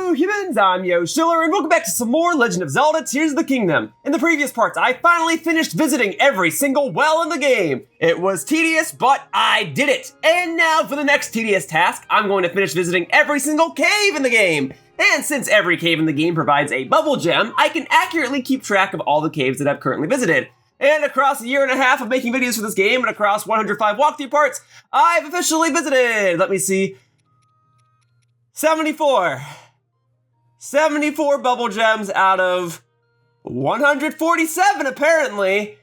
Hello humans, I'm Yoshiller, and welcome back to some more Legend of Zelda Tears of the Kingdom. In the previous parts, I finally finished visiting every single well in the game. It was tedious, but I did it. And now for the next tedious task, I'm going to finish visiting every single cave in the game. And since every cave in the game provides a Bubbul Gem, I can accurately keep track of all the caves that I've currently visited. And across a year and a half of making videos for this game and across 105 walkthrough parts, I've officially visited, let me see, 74 Bubbul Gems out of 147 apparently.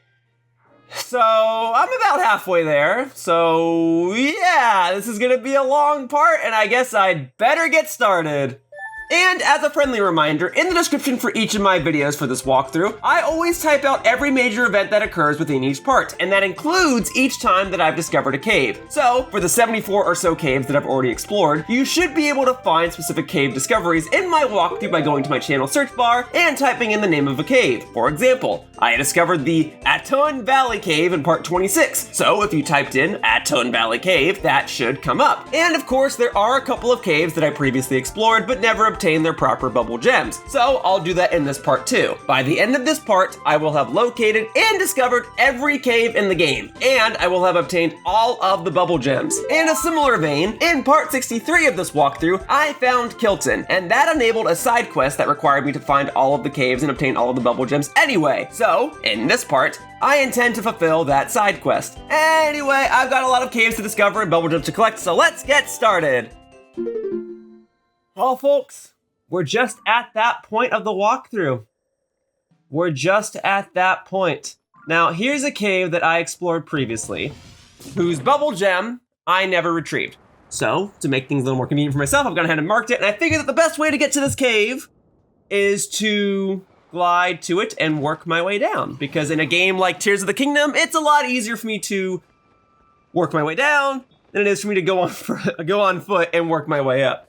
So I'm about halfway there. So yeah, this is gonna be a long part and I guess I'd better get started. And as a friendly reminder, in the description for each of my videos for this walkthrough, I always type out every major event that occurs within each part, and that includes each time that I've discovered a cave. So, for the 74 or so caves that I've already explored, you should be able to find specific cave discoveries in my walkthrough by going to my channel search bar and typing in the name of a cave. For example, I discovered the Atun Valley Cave in part 26, so if you typed in Atun Valley Cave, that should come up. And of course, there are a couple of caves that I previously explored but never obtain their proper Bubbul Gems, so I'll do that in this part too. By the end of this part, I will have located and discovered every cave in the game, and I will have obtained all of the Bubbul Gems. In a similar vein, in part 63 of this walkthrough, I found Koltin, and that enabled a side quest that required me to find all of the caves and obtain all of the Bubbul Gems anyway. So, in this part, I intend to fulfill that side quest. Anyway, I've got a lot of caves to discover and Bubbul Gems to collect, so let's get started. Well, folks, we're just at that point of the walkthrough. We're just at that point. Now, here's a cave that I explored previously, whose Bubbul Gem I never retrieved. So, to make things a little more convenient for myself, I've gone ahead and marked it, and I figured that the best way to get to this cave is to glide to it and work my way down. Because in a game like Tears of the Kingdom, it's a lot easier for me to work my way down than it is for me to go on foot and work my way up.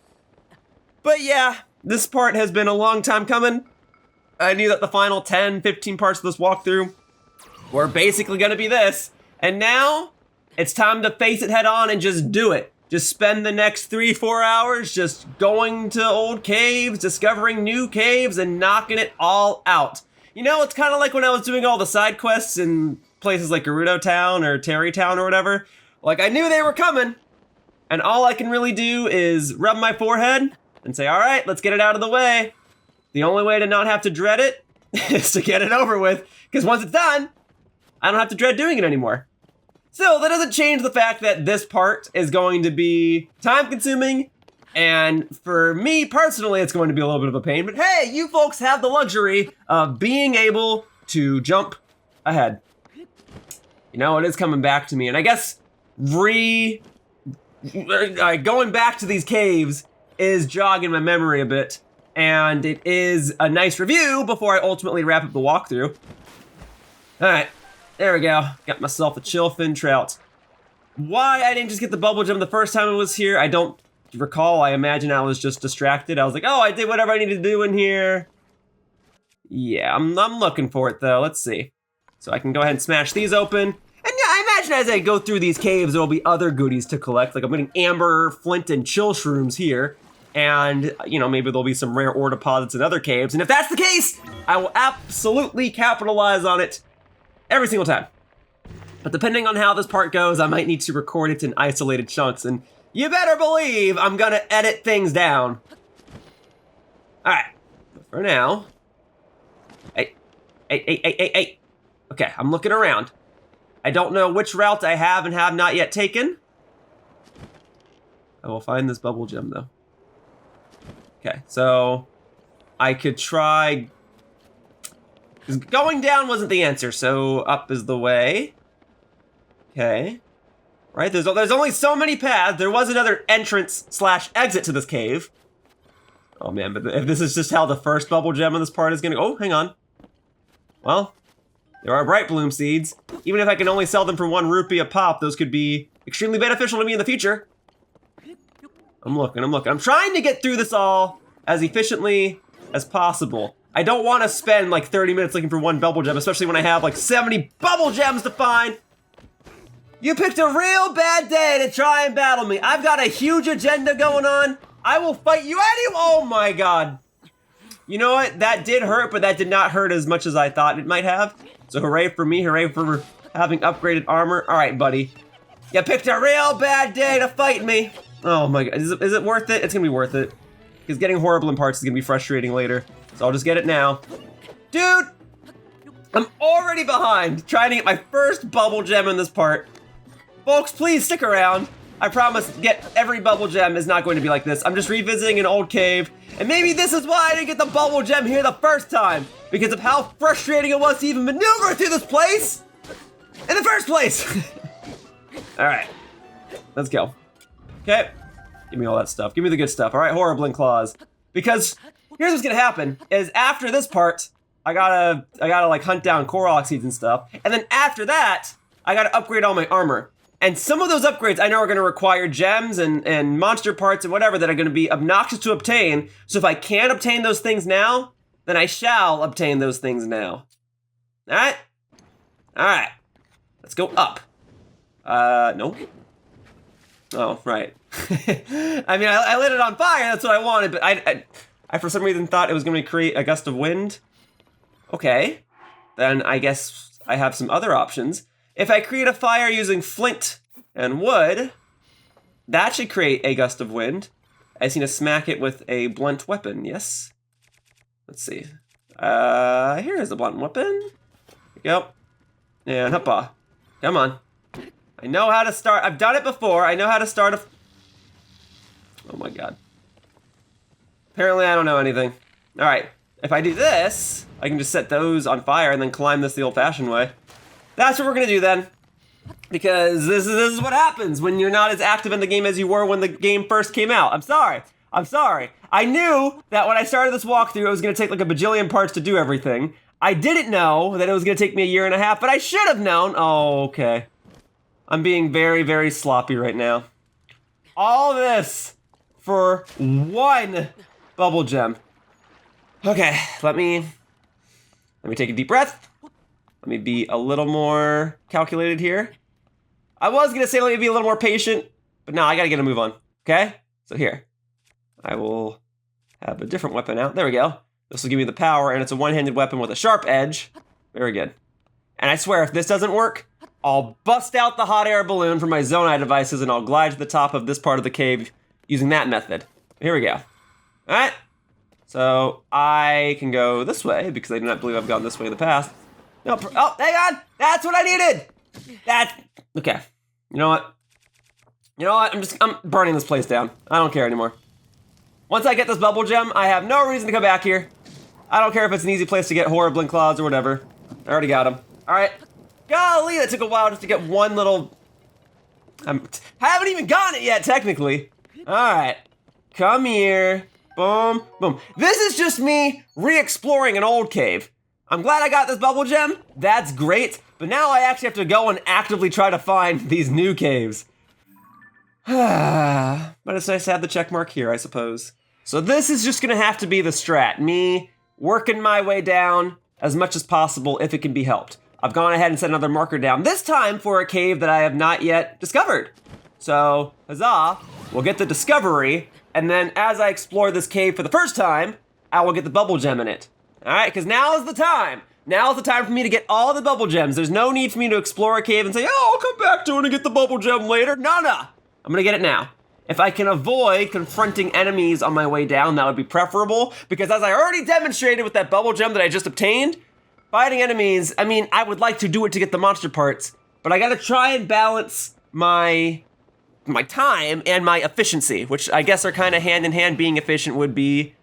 But yeah, this part has been a long time coming. I knew that the final 10, 15 parts of this walkthrough were basically gonna be this. And now, it's time to face it head on and just do it. Just spend the next 3-4 hours just going to old caves, discovering new caves, and knocking it all out. You know, it's kind of like when I was doing all the side quests in places like Gerudo Town or Terry Town or whatever. Like, I knew they were coming, and all I can really do is rub my forehead and say, all right, let's get it out of the way. The only way to not have to dread it is to get it over with, because once it's done, I don't have to dread doing it anymore. Still, that doesn't change the fact that this part is going to be time-consuming, and for me personally, it's going to be a little bit of a pain, but hey, you folks have the luxury of being able to jump ahead. You know, it is coming back to me, and I guess going back to these caves is jogging my memory a bit, and it is a nice review before I ultimately wrap up the walkthrough. All right, there we go. Got myself a chill fin trout. Why I didn't just get the Bubbul Gem the first time I was here, I don't recall. I imagine I was just distracted. I was like, oh, I did whatever I needed to do in here. Yeah, I'm looking for it though. Let's see. So I can go ahead and smash these open. And yeah, I imagine as I go through these caves, there'll be other goodies to collect. Like I'm getting amber, flint, and chill shrooms here. And, you know, maybe there'll be some rare ore deposits in other caves. And if that's the case, I will absolutely capitalize on it every single time. But depending on how this part goes, I might need to record it in isolated chunks. And you better believe I'm gonna edit things down. All right, but for now, hey. Okay, I'm looking around. I don't know which route I have and have not yet taken. I will find this Bubbul Gem though. Okay, so I could try, going down wasn't the answer, so up is the way. Okay, right, there's only so many paths. There was another entrance / exit to this cave. Oh man, but if this is just how the first Bubbul Gem in this part is gonna go, oh, hang on. Well, there are Bright Bloom Seeds. Even if I can only sell them for 1 rupee a pop, those could be extremely beneficial to me in the future. I'm looking. I'm trying to get through this all as efficiently as possible. I don't want to spend like 30 minutes looking for 1 Bubbul Gem, especially when I have like 70 Bubbul Gems to find. You picked a real bad day to try and battle me. I've got a huge agenda going on. I will fight you anyway. Oh my god. You know what? That did hurt, but that did not hurt as much as I thought it might have. So hooray for me, hooray for having upgraded armor. All right, buddy. You picked a real bad day to fight me. Oh my god, is it worth it? It's gonna be worth it. Because getting horrible in parts is gonna be frustrating later. So I'll just get it now. Dude, I'm already behind trying to get my first Bubbul Gem in this part. Folks, please stick around. I promise every Bubbul Gem is not going to be like this. I'm just revisiting an old cave, and maybe this is why I didn't get the Bubbul Gem here the first time, because of how frustrating it was to even maneuver through this place in the first place. All right, let's go. Okay, give me all that stuff. Give me the good stuff. All right, Horrible Claws. Because here's what's gonna happen: is after this part, I gotta like hunt down Korok seeds and stuff, and then after that, I gotta upgrade all my armor. And some of those upgrades I know are gonna require gems and monster parts and whatever that are gonna be obnoxious to obtain. So if I can't obtain those things now, then I shall obtain those things now. All right, all right. Let's go up. No. Oh, right. I mean, I lit it on fire. That's what I wanted, but I for some reason thought it was gonna create a gust of wind. Okay, then I guess I have some other options. If I create a fire using flint and wood, that should create a gust of wind. I just need to smack it with a blunt weapon, yes? Let's see. Here is a blunt weapon. Yep. And hoppa. Come on. I know how to start. I've done it before. I know how to start a... Oh my god. Apparently I don't know anything. All right. If I do this, I can just set those on fire and then climb this the old-fashioned way. That's what we're gonna do then. Because this is what happens when you're not as active in the game as you were when the game first came out. I'm sorry. I'm sorry. I knew that when I started this walkthrough, it was gonna take like a bajillion parts to do everything. I didn't know that it was gonna take me a year and a half, but I should have known. Oh, okay. I'm being very, very sloppy right now. All this for one Bubbul Gem. Okay, let me take a deep breath. Let me be a little more calculated here. I was gonna say let me be a little more patient, but no, I gotta get a move on, okay? So here, I will have a different weapon out. There we go. This will give me the power, and it's a one-handed weapon with a sharp edge. Very good. And I swear, if this doesn't work, I'll bust out the hot air balloon from my Zonai devices, and I'll glide to the top of this part of the cave using that method. Here we go. All right. So I can go this way, because I do not believe I've gone this way in the past. No, oh, hang on! That's what I needed! Okay. You know what? You know what? I'm burning this place down. I don't care anymore. Once I get this Bubbul Gem, I have no reason to come back here. I don't care if it's an easy place to get Horrible Claws or whatever. I already got them. All right. Golly, that took a while just to get one little... I haven't even gotten it yet, technically. All right. Come here. Boom, boom. This is just me re-exploring an old cave. I'm glad I got this Bubbul Gem. That's great. But now I actually have to go and actively try to find these new caves. But it's nice to have the check mark here, I suppose. So this is just gonna have to be the strat. Me working my way down as much as possible if it can be helped. I've gone ahead and set another marker down, this time for a cave that I have not yet discovered. So, huzzah, we'll get the discovery, and then as I explore this cave for the first time, I will get the Bubbul Gem in it. All right, because now is the time. Now is the time for me to get all the Bubbul Gems. There's no need for me to explore a cave and say, oh, I'll come back to it and get the Bubbul Gem later. No. I'm gonna get it now. If I can avoid confronting enemies on my way down, that would be preferable, because as I already demonstrated with that Bubbul Gem that I just obtained, fighting enemies, I mean, I would like to do it to get the monster parts, but I gotta try and balance my time and my efficiency, which I guess are kind of hand in hand. Being efficient would be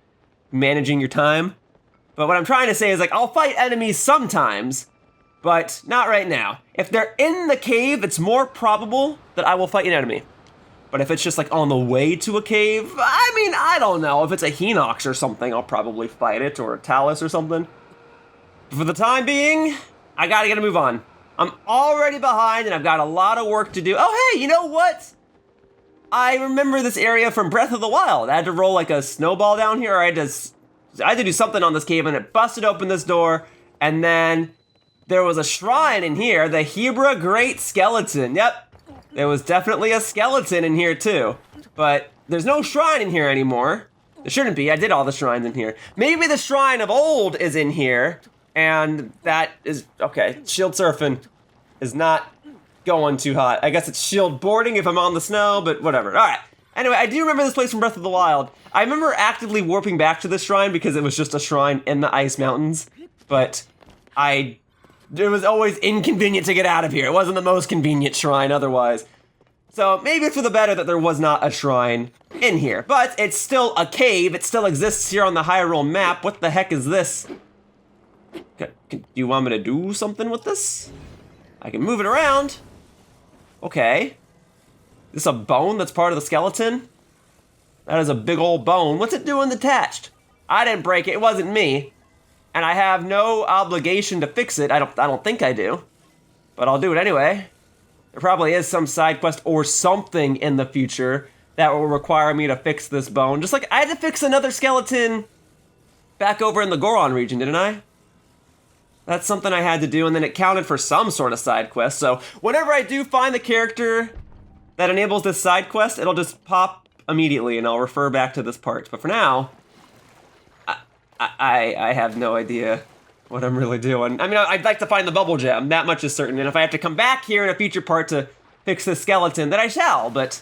managing your time. But what I'm trying to say is, like, I'll fight enemies sometimes, but not right now. If they're in the cave, it's more probable that I will fight an enemy. But if it's just like on the way to a cave, I mean, I don't know. If it's a Hinox or something, I'll probably fight it, or a Talus or something. But for the time being, I gotta get a move on. I'm already behind and I've got a lot of work to do. Oh, hey, you know what? I remember this area from Breath of the Wild. I had to roll like a snowball down here, or I had to do something on this cave, and it busted open this door, and then there was a shrine in here, the Hebra Great Skeleton. Yep. There was definitely a skeleton in here too, but there's no shrine in here anymore. There shouldn't be, I did all the shrines in here. Maybe the shrine of old is in here, and that is, okay, shield surfing is not going too hot. I guess it's shield boarding if I'm on the snow, but whatever. All right. Anyway, I do remember this place from Breath of the Wild. I remember actively warping back to this shrine because it was just a shrine in the Ice Mountains, but it was always inconvenient to get out of here. It wasn't the most convenient shrine otherwise. So maybe it's for the better that there was not a shrine in here, but it's still a cave. It still exists here on the Hyrule map. What the heck is this? Do you want me to do something with this? I can move it around. Okay. This a bone that's part of the skeleton? That is a big old bone. What's it doing detached? I didn't break it, it wasn't me. And I have no obligation to fix it. I don't think I do. But I'll do it anyway. There probably is some side quest or something in the future that will require me to fix this bone. Just like I had to fix another skeleton back over in the Goron region, didn't I? That's something I had to do, and then it counted for some sort of side quest. So whenever I do find the character that enables this side quest, it'll just pop immediately, and I'll refer back to this part. But for now, I have no idea what I'm really doing. I mean, I'd like to find the Bubbul Gem, that much is certain. And if I have to come back here in a future part to fix this skeleton, then I shall. But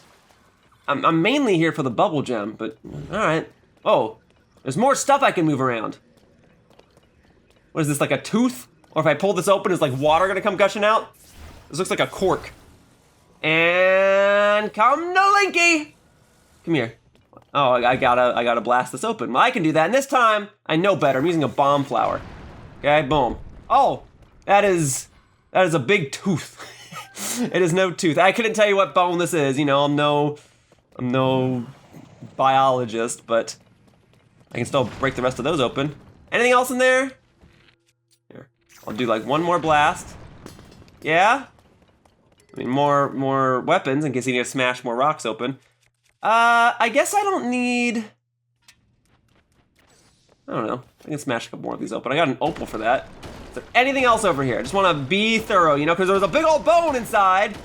I'm mainly here for the Bubbul Gem. But all right. Oh, there's more stuff I can move around. What is this, like a tooth? Or if I pull this open, is like water gonna come gushing out? This looks like a cork. And come to Linky. Come here. Oh, I gotta blast this open. Well, I can do that, and this time I know better. I'm using a bomb flower. Okay, boom. Oh, that is a big tooth. It is no tooth. I couldn't tell you what bone this is. You know, I'm no biologist, but I can still break the rest of those open. Anything else in there? Here, I'll do like one more blast. Yeah. I mean, more weapons in case you need to smash more rocks open. I guess I don't need... I don't know. I can smash a couple more of these open. I got an opal for that. Is there anything else over here? I just want to be thorough, you know, because there was a big old bone inside.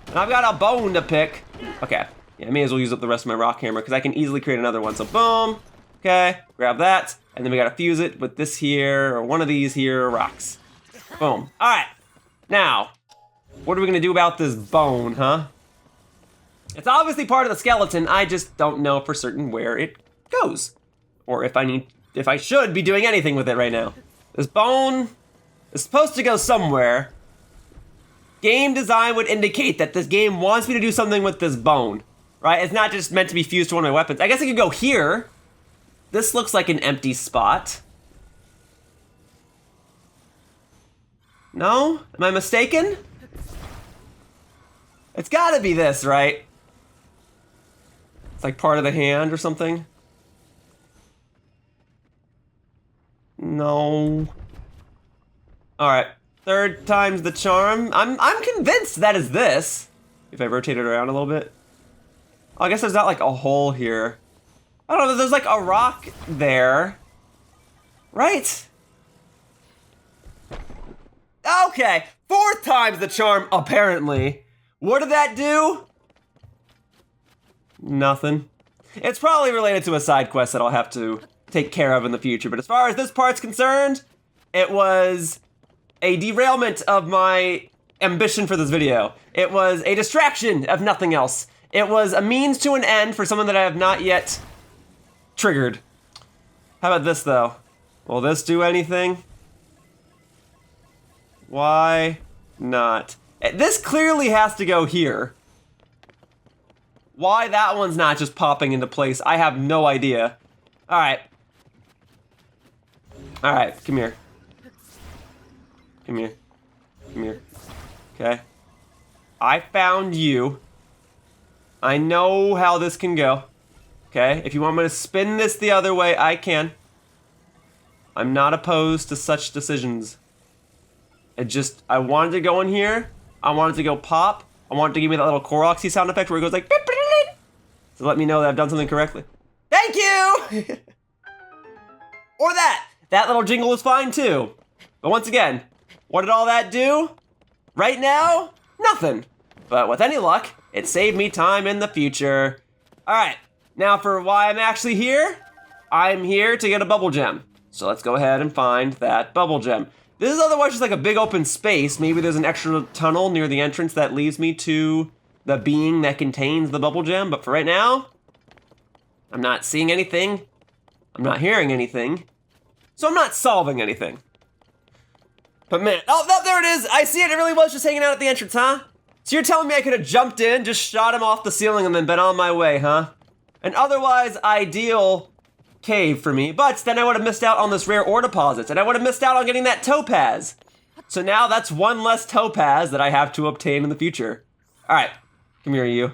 And I've got a bone to pick. Okay. Yeah, I may as well use up the rest of my rock hammer because I can easily create another one. So boom. Okay. Grab that. And then we got to fuse it with this here or one of these here rocks. Boom. All right. Now, what are we going to do about this bone, huh? It's obviously part of the skeleton. I just don't know for certain where it goes. Or if I should be doing anything with it right now. This bone is supposed to go somewhere. Game design would indicate that this game wants me to do something with this bone, right? It's not just meant to be fused to one of my weapons. I guess I could go here. This looks like an empty spot. No? Am I mistaken? It's gotta be this, right? It's like part of the hand or something. No. All right, third time's the charm. I'm convinced that is this. If I rotate it around a little bit. Oh, I guess there's not like a hole here. I don't know, there's like a rock there. Right? Okay, fourth time's the charm, apparently. What did that do? Nothing. It's probably related to a side quest that I'll have to take care of in the future, but as far as this part's concerned, it was a derailment of my ambition for this video. It was a distraction of nothing else. It was a means to an end for someone that I have not yet triggered. How about this though? Will this do anything? Why not? This clearly has to go here. Why that one's not just popping into place, I have no idea. All right. All right, come here. Come here. Come here. Okay. I found you. I know how this can go. Okay, if you want me to spin this the other way, I can. I'm not opposed to such decisions. I wanted to go in here. I wanted to go pop. I wanted to give me that little Koroxy sound effect where it goes like... So let me know that I've done something correctly. Thank you! Or that! That little jingle was fine too. But once again, what did all that do? Right now, nothing. But with any luck, it saved me time in the future. All right, now for why I'm actually here. I'm here to get a Bubbul Gem. So let's go ahead and find that Bubbul Gem. This is otherwise just like a big open space. Maybe there's an extra tunnel near the entrance that leads me to the being that contains the Bubbul Gem. But for right now, I'm not seeing anything. I'm not hearing anything. So I'm not solving anything. But man, oh, no, there it is. I see it. It really was just hanging out at the entrance, huh? So you're telling me I could have jumped in, just shot him off the ceiling, and then been on my way, huh? An otherwise ideal cave for me, but then I would have missed out on this rare ore deposits, and I would have missed out on getting that topaz. So now that's one less topaz that I have to obtain in the future. All right, come here, you.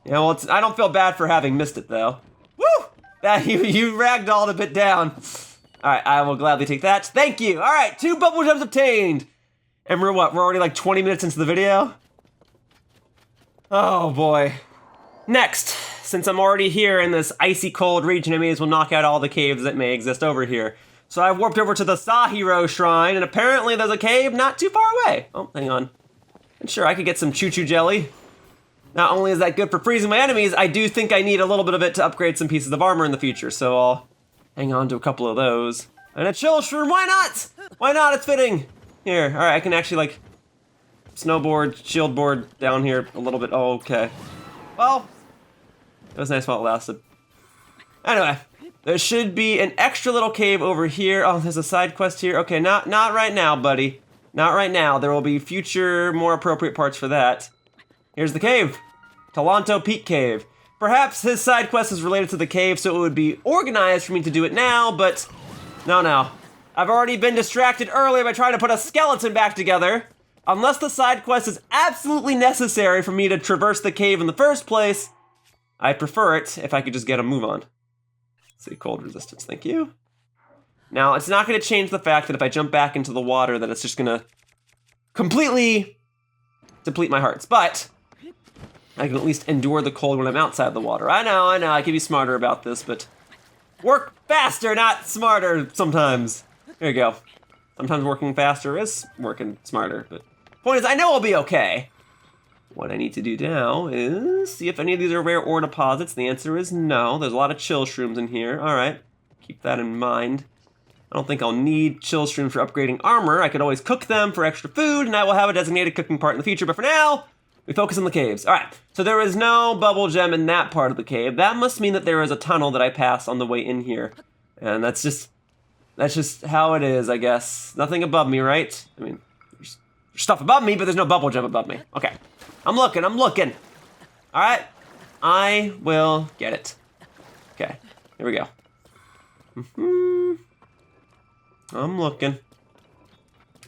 Yeah, well, I don't feel bad for having missed it, though. Woo! That you ragdolled a bit down. All right, I will gladly take that. Thank you. All right, 2 Bubbul Gems obtained. And we're what? We're already like 20 minutes into the video? Oh, boy. Next, since I'm already here in this icy cold region, I may as well knock out all the caves that may exist over here. So I warped over to the Sahiro Shrine, and apparently there's a cave not too far away. Oh, hang on. And sure, I could get some choo-choo jelly. Not only is that good for freezing my enemies, I do think I need a little bit of it to upgrade some pieces of armor in the future, so I'll hang on to a couple of those. And a chill shroom, why not? Why not? It's fitting. Here, all right, I can actually like snowboard, shield board down here a little bit. Oh, okay. Well, it was nice while it lasted. Anyway, there should be an extra little cave over here. Oh, there's a side quest here. Okay, not right now, buddy. Not right now. There will be future, more appropriate parts for that. Here's the cave. Talonto Peak Cave. Perhaps his side quest is related to the cave, so it would be organized for me to do it now, but no. I've already been distracted earlier by trying to put a skeleton back together. Unless the side quest is absolutely necessary for me to traverse the cave in the first place, I prefer it if I could just get a move on. Let's see, cold resistance, thank you. Now, it's not gonna change the fact that if I jump back into the water that it's just gonna completely deplete my hearts, but I can at least endure the cold when I'm outside the water. I know, I can be smarter about this, but work faster, not smarter sometimes. There you go. Sometimes working faster is working smarter, but point is, I know I'll be okay. What I need to do now is see if any of these are rare ore deposits. The answer is no. There's a lot of chill shrooms in here. All right, keep that in mind. I don't think I'll need chill shrooms for upgrading armor. I could always cook them for extra food, and I will have a designated cooking part in the future, but for now, we focus on the caves. All right, so there is no Bubbul Gem in that part of the cave. That must mean that there is a tunnel that I pass on the way in here. And that's just how it is, I guess. Nothing above me, right? I mean, there's stuff above me, but there's no Bubbul Gem above me. Okay, I'm looking. All right, I will get it. Okay, here we go. I'm looking.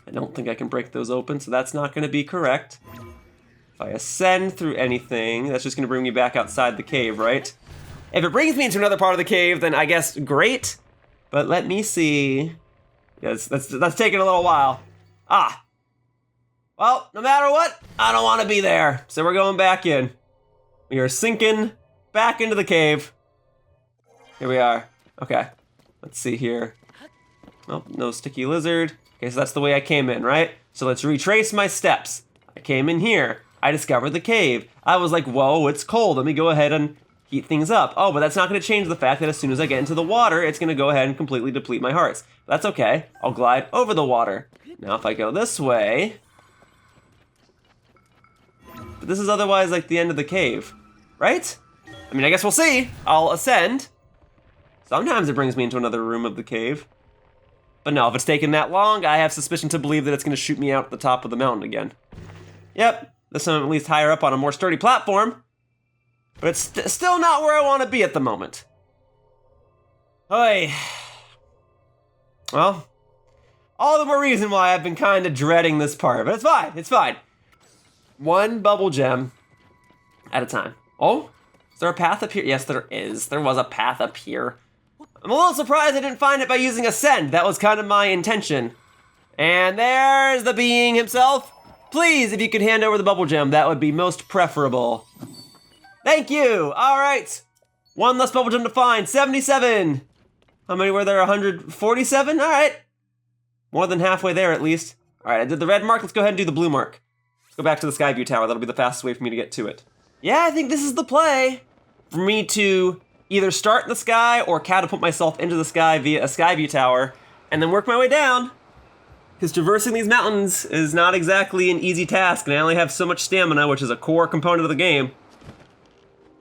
I don't think I can break those open, so that's not gonna be correct. If I ascend through anything, that's just gonna bring me back outside the cave, right? If it brings me into another part of the cave, then I guess great. But let me see. Yes, that's taking a little while. Ah. Well, no matter what, I don't want to be there. So we're going back in. We are sinking back into the cave. Here we are. Okay. Let's see here. Oh, no sticky lizard. Okay, so that's the way I came in, right? So let's retrace my steps. I came in here. I discovered the cave. I was like, whoa, it's cold. Let me go ahead and heat things up. Oh, but that's not going to change the fact that as soon as I get into the water, it's going to go ahead and completely deplete my hearts. That's okay. I'll glide over the water. Now, if I go this way... But this is otherwise like the end of the cave, right? I mean, I guess we'll see. I'll ascend. Sometimes it brings me into another room of the cave. But no, if it's taken that long, I have suspicion to believe that it's going to shoot me out at the top of the mountain again. Yep, this time I'm at least higher up on a more sturdy platform. But it's still not where I want to be at the moment. Oy. Well, all the more reason why I've been kind of dreading this part, but it's fine. One Bubbul Gem at a time. Oh, is there a path up here? Yes, there is. There was a path up here. I'm a little surprised I didn't find it by using Ascend. That was kind of my intention. And there's the being himself. Please, if you could hand over the Bubbul Gem, that would be most preferable. Thank you. All right. One less Bubbul Gem to find. 77. How many were there? 147? All right. More than halfway there, at least. All right, I did the red mark. Let's go ahead and do the blue mark. Let's go back to the Skyview Tower. That'll be the fastest way for me to get to it. Yeah, I think this is the play. For me to either start in the sky or catapult myself into the sky via a Skyview Tower and then work my way down. Because traversing these mountains is not exactly an easy task, and I only have so much stamina, which is a core component of the game.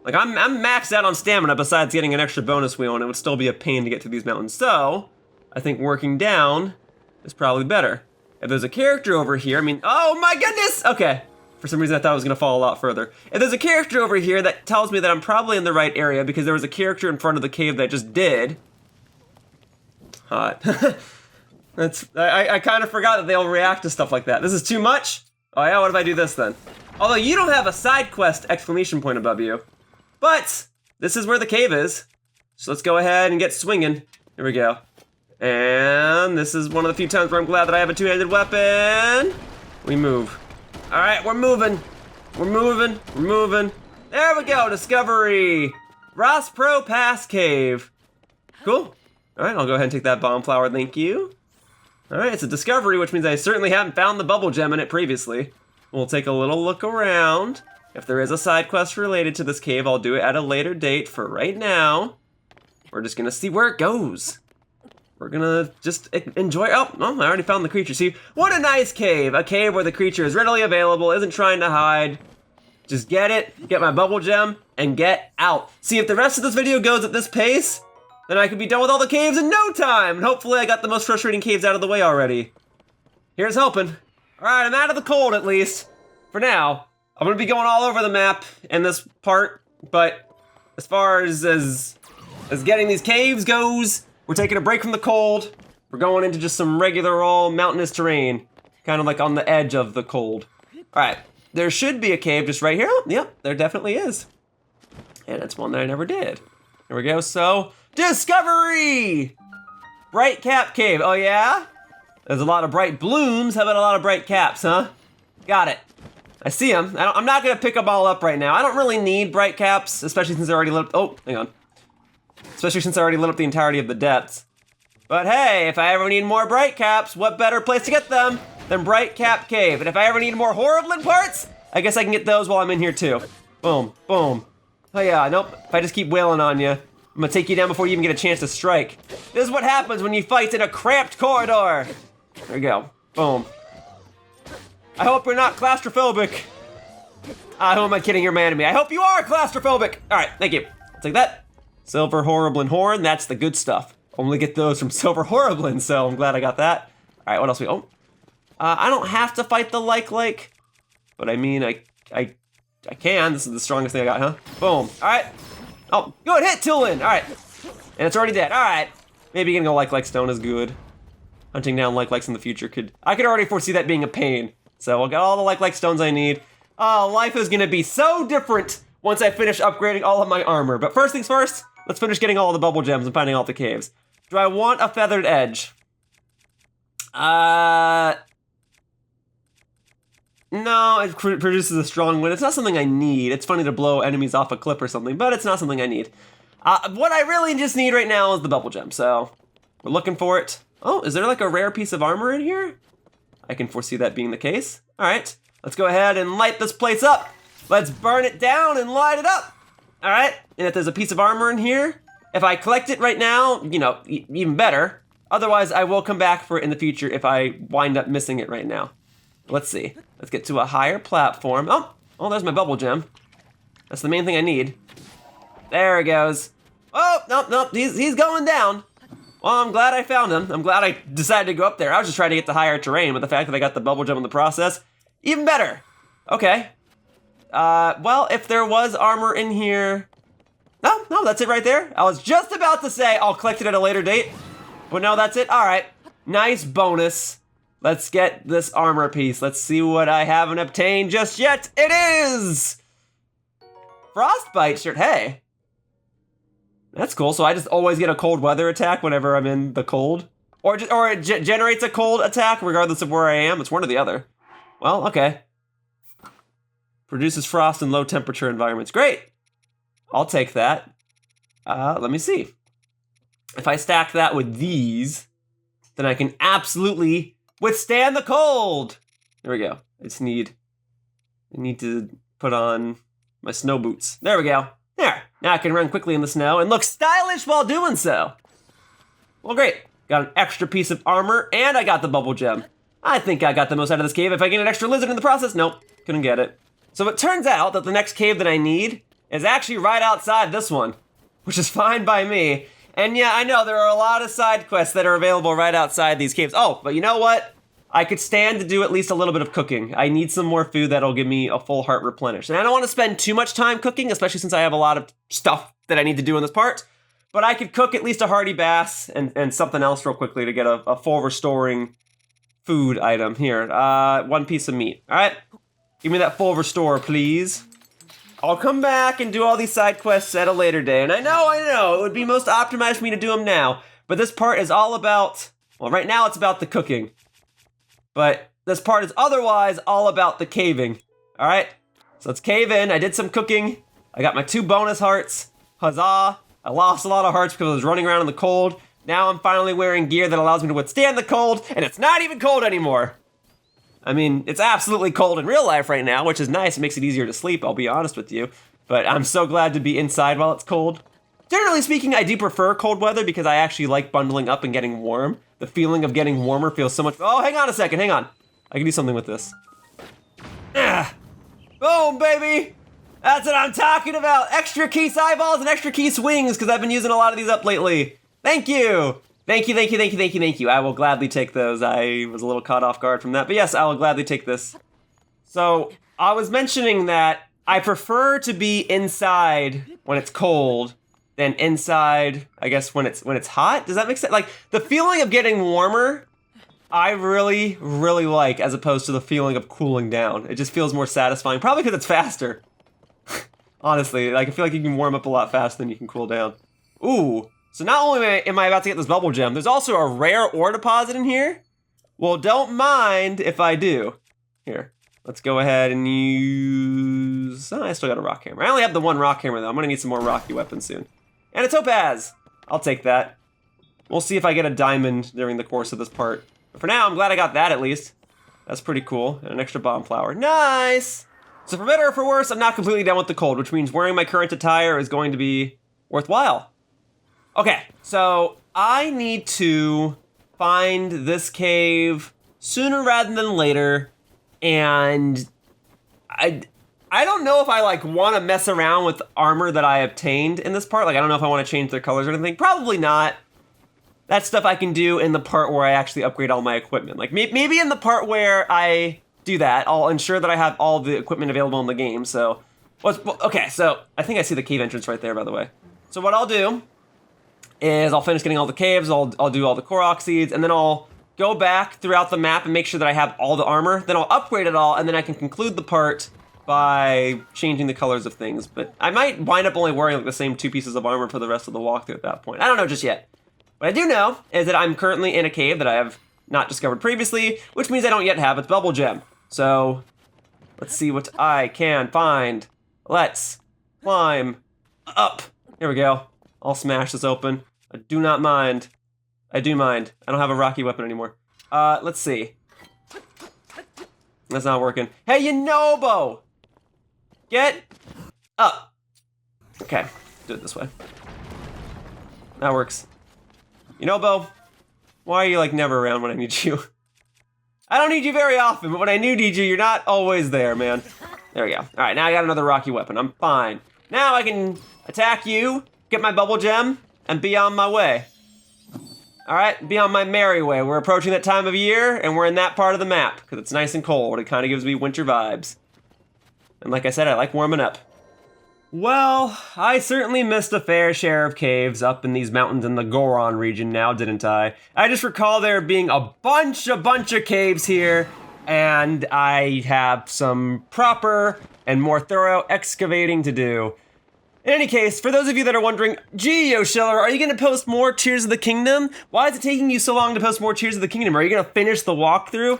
Like, I'm maxed out on stamina besides getting an extra bonus wheel, and it would still be a pain to get through these mountains. So, I think working down is probably better. If there's a character over here, I mean, oh my goodness! Okay, for some reason I thought I was gonna fall a lot further. If there's a character over here, that tells me that I'm probably in the right area because there was a character in front of the cave that I just did. Hot. I kind of forgot that they'll react to stuff like that. This is too much? Oh yeah, what if I do this then? Although you don't have a side quest exclamation point above you. But this is where the cave is. So let's go ahead and get swinging. Here we go. And this is one of the few times where I'm glad that I have a two-handed weapon. We move. All right, we're moving. We're moving, we're moving. There we go, discovery. Rospro Pass Cave. Cool. All right, I'll go ahead and take that bomb flower, thank you. All right, it's a discovery, which means I certainly haven't found the Bubbul Gem in it previously. We'll take a little look around. If there is a side quest related to this cave, I'll do it at a later date. For right now, we're just gonna see where it goes. We're gonna just enjoy, oh, I already found the creature. See, what a nice cave. A cave where the creature is readily available, isn't trying to hide. Just get it, get my Bubbul Gem, and get out. See, if the rest of this video goes at this pace, then I could be done with all the caves in no time. And hopefully I got the most frustrating caves out of the way already. Here's hoping. All right, I'm out of the cold at least, for now. I'm gonna be going all over the map in this part, but as far as getting these caves goes, we're taking a break from the cold. We're going into just some regular old mountainous terrain, kind of like on the edge of the cold. All right, there should be a cave just right here. Oh, yep, there definitely is. And it's one that I never did. Here we go, so, discovery! Brightcap Cave, oh yeah? There's a lot of bright blooms, how about a lot of bright caps, huh? Got it. I see them. I'm not gonna pick them all up right now. I don't really need bright caps, especially since I already lit up, oh, hang on. Especially since I already lit up the entirety of the depths. But hey, if I ever need more bright caps, what better place to get them than Brightcap Cave? And if I ever need more Horriblin parts, I guess I can get those while I'm in here too. Boom, boom. Oh yeah, nope, if I just keep wailing on you, I'm gonna take you down before you even get a chance to strike. This is what happens when you fight in a cramped corridor. There we go, boom. I hope you're not claustrophobic. Who am I kidding? You're mad at me. I hope you are claustrophobic. All right, thank you. I'll take that. Silver Horriblin Horn, that's the good stuff. Only get those from Silver Horriblin, so I'm glad I got that. All right, what else we, oh. I don't have to fight the Lake, but I mean, I can. This is the strongest thing I got, huh? Boom, all right. Oh, good hit, Tulin, all right. And it's already dead, all right. Maybe getting a Like Stone is good. Hunting down Likes in the future I could already foresee that being a pain. So I'll get all the Like Stones I need. Oh, life is gonna be so different once I finish upgrading all of my armor. But first things first, let's finish getting all the Bubbul Gems and finding all the caves. Do I want a feathered edge? No, it produces a strong wind. It's not something I need. It's funny to blow enemies off a cliff or something, but it's not something I need. What I really just need right now is the Bubbul Gem, so we're looking for it. Oh, is there like a rare piece of armor in here? I can foresee that being the case. All right, let's go ahead and light this place up. Let's burn it down and light it up. All right, and if there's a piece of armor in here, if I collect it right now, you know, even better. Otherwise, I will come back for it in the future if I wind up missing it right now. Let's see. Let's get to a higher platform. Oh, there's my Bubbul Gem. That's the main thing I need. There it goes. Oh, nope, he's going down. Well, I'm glad I found him. I'm glad I decided to go up there. I was just trying to get the higher terrain, but the fact that I got the Bubbul Gem in the process, even better. Okay. Well, if there was armor in here... No, that's it right there. I was just about to say I'll collect it at a later date, but no, that's it. All right, nice bonus. Let's get this armor piece. Let's see what I haven't obtained just yet. It is Frostbite shirt. Hey, that's cool. So I just always get a cold weather attack whenever I'm in the cold, or it generates a cold attack regardless of where I am. It's one or the other. Well, okay. Produces frost in low temperature environments. Great. I'll take that. Let me see. If I stack that with these, then I can absolutely withstand the cold. There we go. I just need I need to put on my snow boots. There we go. There. Now I can run quickly in the snow and look stylish while doing so. Well, great. Got an extra piece of armor, and I got the Bubbul Gem. I think I got the most out of this cave. If I get an extra lizard in the process, nope, couldn't get it. So it turns out that the next cave that I need is actually right outside this one, which is fine by me. And yeah, I know there are a lot of side quests that are available right outside these caves. Oh, but you know what? I could stand to do at least a little bit of cooking. I need some more food that'll give me a full heart replenish. And I don't want to spend too much time cooking, especially since I have a lot of stuff that I need to do in this part. But I could cook at least a hearty bass and something else real quickly to get a full restoring food item. Here, 1 piece of meat. All right, give me that full restore, please. I'll come back and do all these side quests at a later day. And I know, it would be most optimized for me to do them now. But this part is all about, well, right now it's about the cooking. But this part is otherwise all about the caving. All right, so let's cave in. I did some cooking. I got my 2 bonus hearts. Huzzah. I lost a lot of hearts because I was running around in the cold. Now I'm finally wearing gear that allows me to withstand the cold, and it's not even cold anymore. I mean, it's absolutely cold in real life right now, which is nice. It makes it easier to sleep, I'll be honest with you. But I'm so glad to be inside while it's cold. Generally speaking, I do prefer cold weather because I actually like bundling up and getting warm. The feeling of getting warmer feels so much... Oh, hang on a second, hang on. I can do something with this. Ah. Boom, baby! That's what I'm talking about! Extra key eyeballs and extra key swings, because I've been using a lot of these up lately. Thank you! Thank you, thank you, thank you, thank you, thank you. I will gladly take those. I was a little caught off guard from that, but yes, I will gladly take this. So, I was mentioning that I prefer to be inside when it's cold than inside, I guess, when it's hot. Does that make sense? Like, the feeling of getting warmer, I really, really like, as opposed to the feeling of cooling down. It just feels more satisfying, probably because it's faster. Honestly, like, I feel like you can warm up a lot faster than you can cool down. Ooh, so not only am I about to get this Bubbul Gem, there's also a rare ore deposit in here. Well, don't mind if I do. Here, let's go ahead and use... Oh, I still got a rock hammer. I only have the 1 rock hammer, though. I'm gonna need some more rocky weapons soon. And a topaz! I'll take that. We'll see if I get a diamond during the course of this part. But for now, I'm glad I got that at least. That's pretty cool. And an extra bomb flower. Nice! So for better or for worse, I'm not completely done with the cold, which means wearing my current attire is going to be worthwhile. Okay, so I need to find this cave sooner rather than later, and I don't know if I like want to mess around with armor that I obtained in this part. Like, I don't know if I want to change their colors or anything. Probably not. That's stuff I can do in the part where I actually upgrade all my equipment. Like, maybe in the part where I do that, I'll ensure that I have all the equipment available in the game. So, okay, so I think I see the cave entrance right there, by the way. So what I'll do is I'll finish getting all the caves, I'll do all the Korok seeds, and then I'll go back throughout the map and make sure that I have all the armor. Then I'll upgrade it all, and then I can conclude the part by changing the colors of things. But I might wind up only wearing like the same 2 pieces of armor for the rest of the walkthrough at that point. I don't know just yet. What I do know is that I'm currently in a cave that I have not discovered previously, which means I don't yet have its Bubbul Gem. So, let's see what I can find. Let's climb up. Here we go. I'll smash this open. I do not mind. I do mind. I don't have a rocky weapon anymore. Let's see. That's not working. Hey, Yunobo! Get up. Okay, do it this way. That works. Yunobo, why are you like never around when I need you? I don't need you very often, but when I do need you, you're not always there, man. There we go. All right, now I got another rocky weapon. I'm fine. Now I can attack you, get my Bubbul Gem, and be on my way. All right, be on my merry way. We're approaching that time of year, and we're in that part of the map, because it's nice and cold. It kind of gives me winter vibes. And like I said, I like warming up. Well, I certainly missed a fair share of caves up in these mountains in the Goron region now, didn't I? I just recall there being a bunch of caves here, and I have some proper and more thorough excavating to do. In any case, for those of you that are wondering, gee, Yoshiller, are you going to post more Tears of the Kingdom? Why is it taking you so long to post more Tears of the Kingdom? Are you going to finish the walkthrough?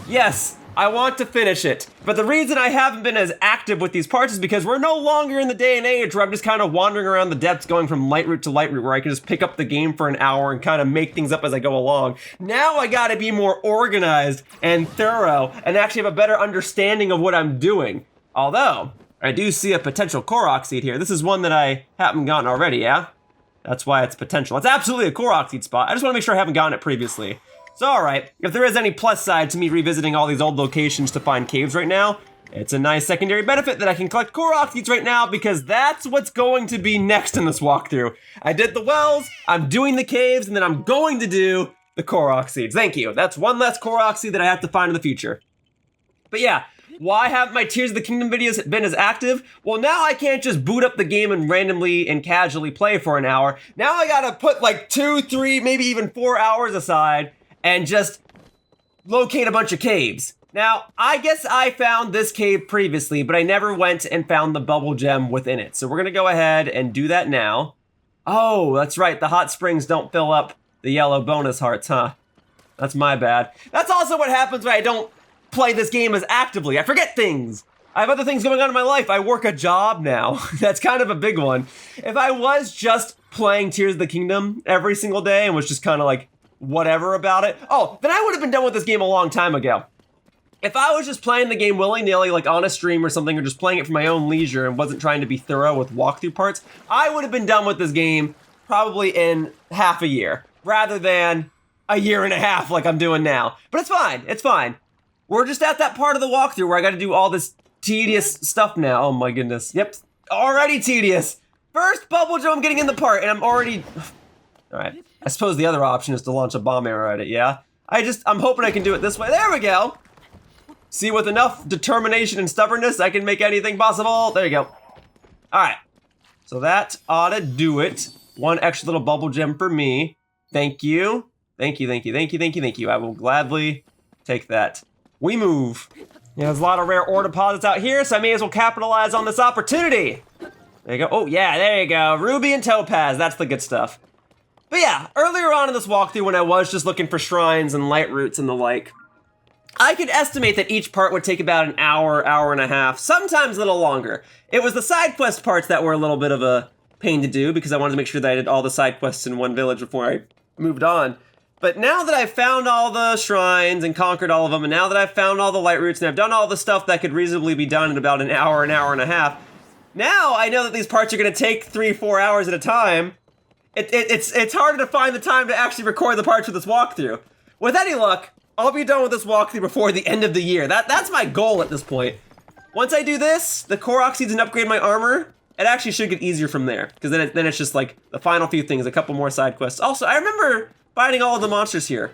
Yes, I want to finish it. But the reason I haven't been as active with these parts is because we're no longer in the day and age where I'm just kind of wandering around the depths going from light route to light route where I can just pick up the game for an hour and kind of make things up as I go along. Now I gotta be more organized and thorough and actually have a better understanding of what I'm doing. Although, I do see a potential Korok seed here. This is one that I haven't gotten already, yeah? That's why it's potential. It's absolutely a Korok seed spot. I just want to make sure I haven't gotten it previously. So all right, if there is any plus side to me revisiting all these old locations to find caves right now, it's a nice secondary benefit that I can collect Korok seeds right now because that's what's going to be next in this walkthrough. I did the wells, I'm doing the caves, and then I'm going to do the Korok seeds. Thank you. That's one less Korok seed that I have to find in the future. But yeah, why haven't my Tears of the Kingdom videos been as active? Well, now I can't just boot up the game and randomly and casually play for an hour. Now I gotta put like 2, 3, maybe even 4 hours aside and just locate a bunch of caves. Now, I guess I found this cave previously, but I never went and found the Bubbul Gem within it. So we're gonna go ahead and do that now. Oh, that's right, the hot springs don't fill up the yellow bonus hearts, huh? That's my bad. That's also what happens when I don't play this game as actively. I forget things. I have other things going on in my life. I work a job now. That's kind of a big one. If I was just playing Tears of the Kingdom every single day and was just kind of like whatever about it, oh, then I would have been done with this game a long time ago. If I was just playing the game willy-nilly, like on a stream or something, or just playing it for my own leisure and wasn't trying to be thorough with walkthrough parts, I would have been done with this game probably in half a year, rather than a year and a half like I'm doing now. But it's fine, it's fine. We're just at that part of the walkthrough where I gotta do all this tedious stuff now. Oh my goodness, yep, already tedious. First Bubbul Gem I'm getting in the part, and I'm already... All right, I suppose the other option is to launch a bomb arrow at it, yeah? I'm hoping I can do it this way. There we go. See, with enough determination and stubbornness, I can make anything possible. There you go. All right, so that ought to do it. One extra little Bubbul Gem for me. Thank you. Thank you, thank you, thank you, thank you, thank you. I will gladly take that. We move. Yeah, there's a lot of rare ore deposits out here, so I may as well capitalize on this opportunity. There you go. Oh, yeah, there you go. Ruby and Topaz, that's the good stuff. But yeah, earlier on in this walkthrough when I was just looking for shrines and light roots and the like, I could estimate that each part would take about an hour, hour and a half, sometimes a little longer. It was the side quest parts that were a little bit of a pain to do because I wanted to make sure that I did all the side quests in one village before I moved on. But now that I've found all the shrines and conquered all of them, and now that I've found all the light roots and I've done all the stuff that could reasonably be done in about an hour and a half, now I know that these parts are gonna take 3-4 hours at a time. It's harder to find the time to actually record the parts for this walkthrough. With any luck, I'll be done with this walkthrough before the end of the year. That's my goal at this point. Once I do this, the Korok seeds and upgrade my armor, it actually should get easier from there. Because then it's just like the final few things, a couple more side quests. Also, I remember fighting all of the monsters here.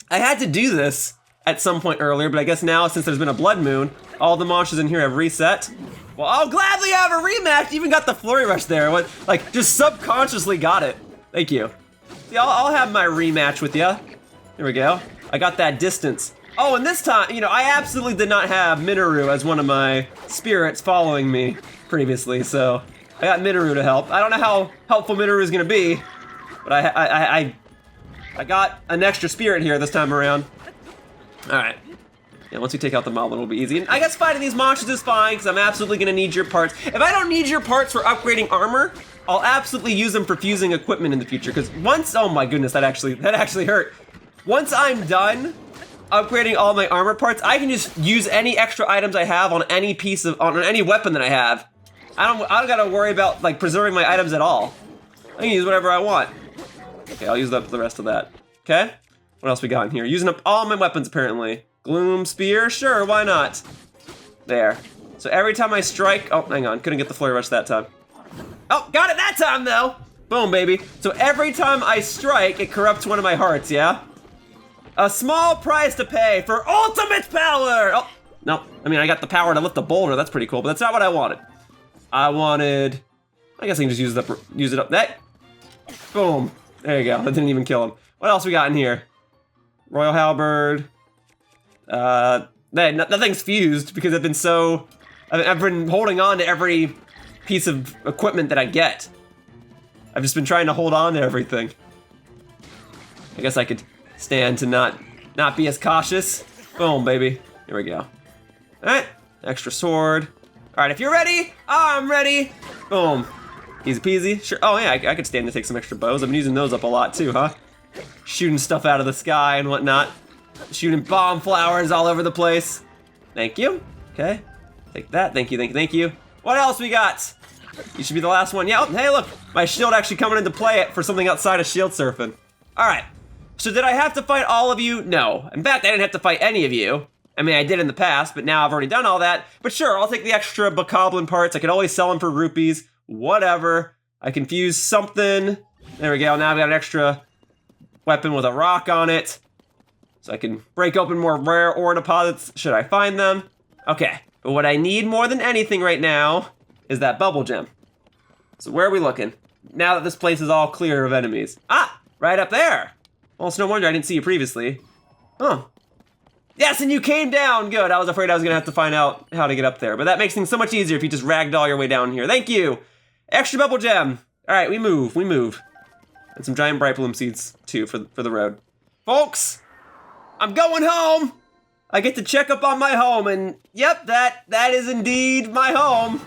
I had to do this at some point earlier, but I guess now, since there's been a blood moon, all the monsters in here have reset. Well, I'll gladly have a rematch. Even got the flurry rush there. Like, just subconsciously got it. Thank you. See, I'll have my rematch with ya. There we go. I got that distance. Oh, and this time, you know, I absolutely did not have Minoru as one of my spirits following me previously, so I got Minoru to help. I don't know how helpful Minoru is gonna be, but I got an extra spirit here this time around. All right. Yeah, once we take out the mob, it'll be easy. And I guess fighting these monsters is fine, because I'm absolutely gonna need your parts. If I don't need your parts for upgrading armor, I'll absolutely use them for fusing equipment in the future, because once, oh my goodness, that actually hurt. Once I'm done upgrading all my armor parts, I can just use any extra items I have on any on any weapon that I have. I don't gotta worry about like preserving my items at all. I can use whatever I want. Okay, I'll use up the rest of that. Okay, what else we got in here? Using up all my weapons apparently. Gloom spear, sure, why not? There. So every time I strike, oh, hang on, couldn't get the flurry rush that time. Oh, got it that time though. Boom, baby. So every time I strike, it corrupts one of my hearts, yeah? A small price to pay for ultimate power! Oh, no, I mean, I got the power to lift a boulder, that's pretty cool, but that's not what I wanted. I guess I can just use it up. That, boom, there you go, that didn't even kill him. What else we got in here? Royal Halberd. Nothing's fused because I've been holding on to every piece of equipment that I get. I've just been trying to hold on to everything. I guess I could stand to not be as cautious. Boom, baby. Here we go. All right, extra sword. All right, if you're ready, I'm ready. Boom. Easy peasy. Sure. Oh yeah, I could stand to take some extra bows. I've been using those up a lot too, huh? Shooting stuff out of the sky and whatnot. Shooting bomb flowers all over the place. Thank you. Okay. Take that. Thank you, thank you, thank you. What else we got? You should be the last one. Yeah, oh, hey, look. My shield actually coming into play for something outside of shield surfing. All right. So did I have to fight all of you? No. In fact, I didn't have to fight any of you. I mean, I did in the past, but now I've already done all that. But sure, I'll take the extra bokoblin parts. I could always sell them for rupees. Whatever. I can fuse something. There we go. Now I've got an extra weapon with a rock on it. So I can break open more rare ore deposits should I find them. Okay. But what I need more than anything right now is that Bubbul Gem. So where are we looking? Now that this place is all clear of enemies. Ah! Right up there! Well, it's no wonder I didn't see you previously. Oh. Yes, and you came down! Good, I was afraid I was gonna have to find out how to get up there. But that makes things so much easier if you just ragdoll your way down here. Thank you! Extra Bubbul Gem! Alright, we move. And some giant bright bloom seeds, too, for the road. Folks! I'm going home! I get to check up on my home, and yep, that is indeed my home.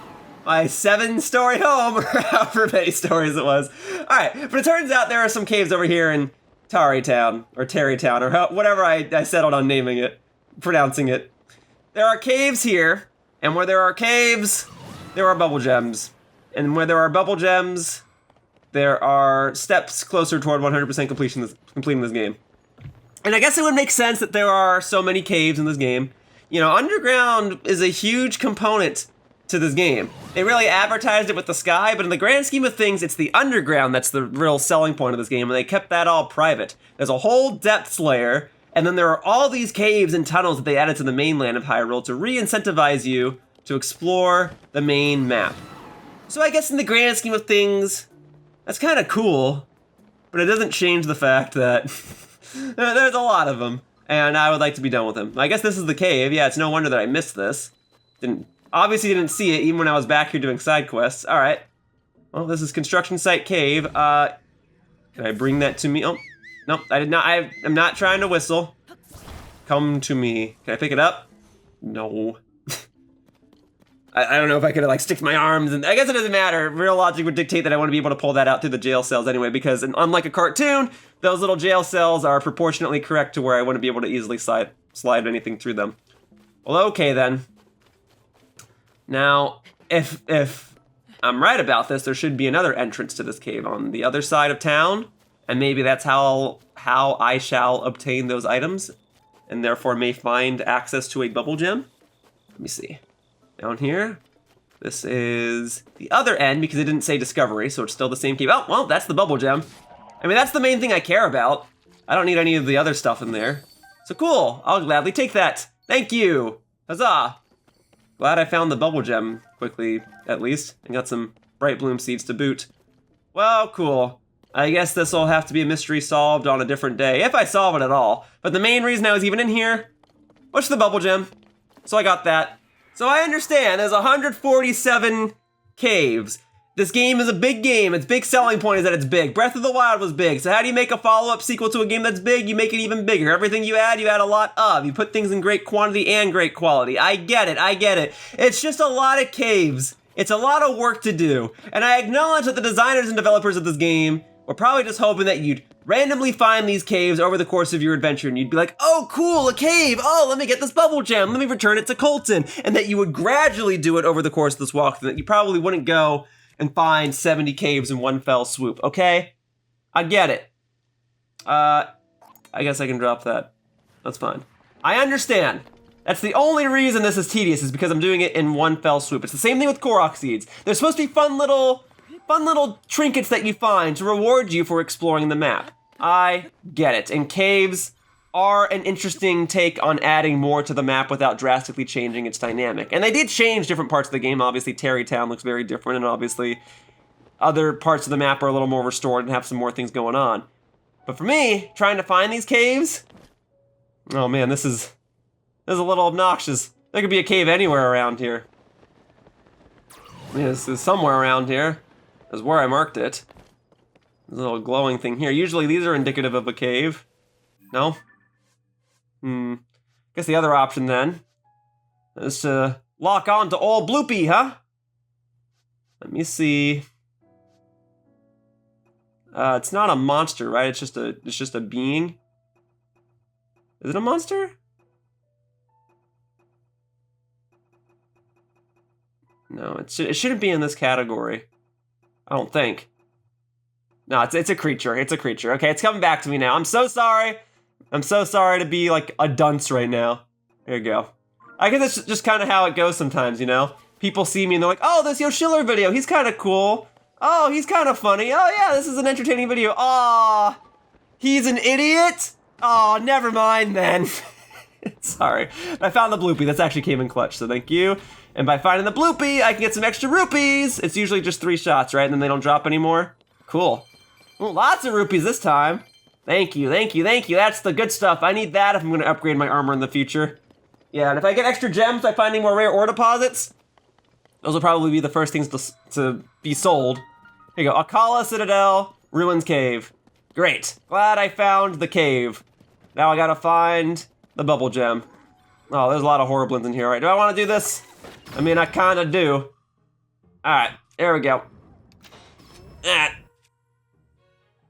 My 7-story home, or however many stories it was. Alright, but it turns out there are some caves over here in Tarrytown, or Terrytown, or whatever I settled on pronouncing it. There are caves here, and where there are caves, there are Bubbul Gems. And where there are Bubbul Gems, there are steps closer toward 100% completing this game. And I guess it would make sense that there are so many caves in this game. You know, underground is a huge component to this game. They really advertised it with the sky, but in the grand scheme of things, it's the underground that's the real selling point of this game, and they kept that all private. There's a whole depths layer, and then there are all these caves and tunnels that they added to the mainland of Hyrule to re-incentivize you to explore the main map. So I guess in the grand scheme of things, that's kind of cool, but it doesn't change the fact that there's a lot of them, and I would like to be done with them. I guess this is the cave. Yeah, it's no wonder that I missed this. Obviously didn't see it even when I was back here doing side quests. All right. Well, this is construction site cave. Can I bring that to me? Oh, nope, I did not. I'm not trying to whistle. Come to me. Can I pick it up? No. I don't know if I could like stick my arms, and I guess it doesn't matter. Real logic would dictate that I want to be able to pull that out through the jail cells anyway, because unlike a cartoon, those little jail cells are proportionately correct to where I want to be able to easily slide anything through them. Well, okay then. Now, if I'm right about this, there should be another entrance to this cave on the other side of town, and maybe that's how I shall obtain those items, and therefore may find access to a Bubbul Gem. Let me see. Down here, this is the other end because it didn't say discovery, so it's still the same cave. Oh, well, that's the Bubbul Gem. I mean, that's the main thing I care about. I don't need any of the other stuff in there. So cool, I'll gladly take that. Thank you, huzzah. Glad I found the Bubbul Gem quickly, at least, and got some bright bloom seeds to boot. Well, cool. I guess this will have to be a mystery solved on a different day, if I solve it at all. But the main reason I was even in here was the Bubbul Gem. So I got that. So I understand, there's 147 caves. This game is a big game. Its big selling point is that it's big. Breath of the Wild was big, so how do you make a follow-up sequel to a game that's big? You make it even bigger. Everything you add a lot of. You put things in great quantity and great quality. I get it. It's just a lot of caves. It's a lot of work to do. And I acknowledge that the designers and developers of this game were probably just hoping that you'd randomly find these caves over the course of your adventure, and you'd be like, oh, cool, a cave. Oh, let me get this Bubbul Gem. Let me return it to Koltin. And that you would gradually do it over the course of this walkthrough, that you probably wouldn't go and find 70 caves in one fell swoop, okay? I get it. I guess I can drop that. That's fine. I understand. That's the only reason this is tedious, is because I'm doing it in one fell swoop. It's the same thing with Korok seeds. They're supposed to be fun little trinkets that you find to reward you for exploring the map. I get it. And caves are an interesting take on adding more to the map without drastically changing its dynamic. And they did change different parts of the game. Obviously, Terrytown looks very different, and obviously other parts of the map are a little more restored and have some more things going on. But for me, trying to find these caves, oh man, this is a little obnoxious. There could be a cave anywhere around here. I mean, this is somewhere around here. Is where I marked it. There's a little glowing thing here. Usually these are indicative of a cave. No? Guess the other option then is to lock on to old Bloopy, huh? Let me see. It's not a monster, right? It's just a being. Is it a monster? No, it shouldn't be in this category. I don't think. No, it's a creature. It's a creature. Okay, it's coming back to me now. I'm so sorry. I'm so sorry to be like a dunce right now. There you go. I guess that's just kind of how it goes sometimes, you know? People see me and they're like, oh, this Yoshiller video, he's kind of cool. Oh, he's kind of funny. Oh yeah, this is an entertaining video. Aw, he's an idiot? Oh, never mind then. Sorry, I found the bloopy. That's actually came in clutch, so thank you. And by finding the bloopy, I can get some extra rupees. It's usually just 3 shots, right? And then they don't drop anymore. Cool. Well, lots of rupees this time. Thank you, thank you, thank you. That's the good stuff. I need that if I'm gonna upgrade my armor in the future. Yeah, and if I get extra gems by finding more rare ore deposits, those will probably be the first things to be sold. Here you go, Akkala, Citadel, Ruins Cave. Great, glad I found the cave. Now I gotta find the Bubbul Gem. Oh, there's a lot of Horriblins in here. All right, do I wanna do this? I mean, I kinda do. All right, there we go.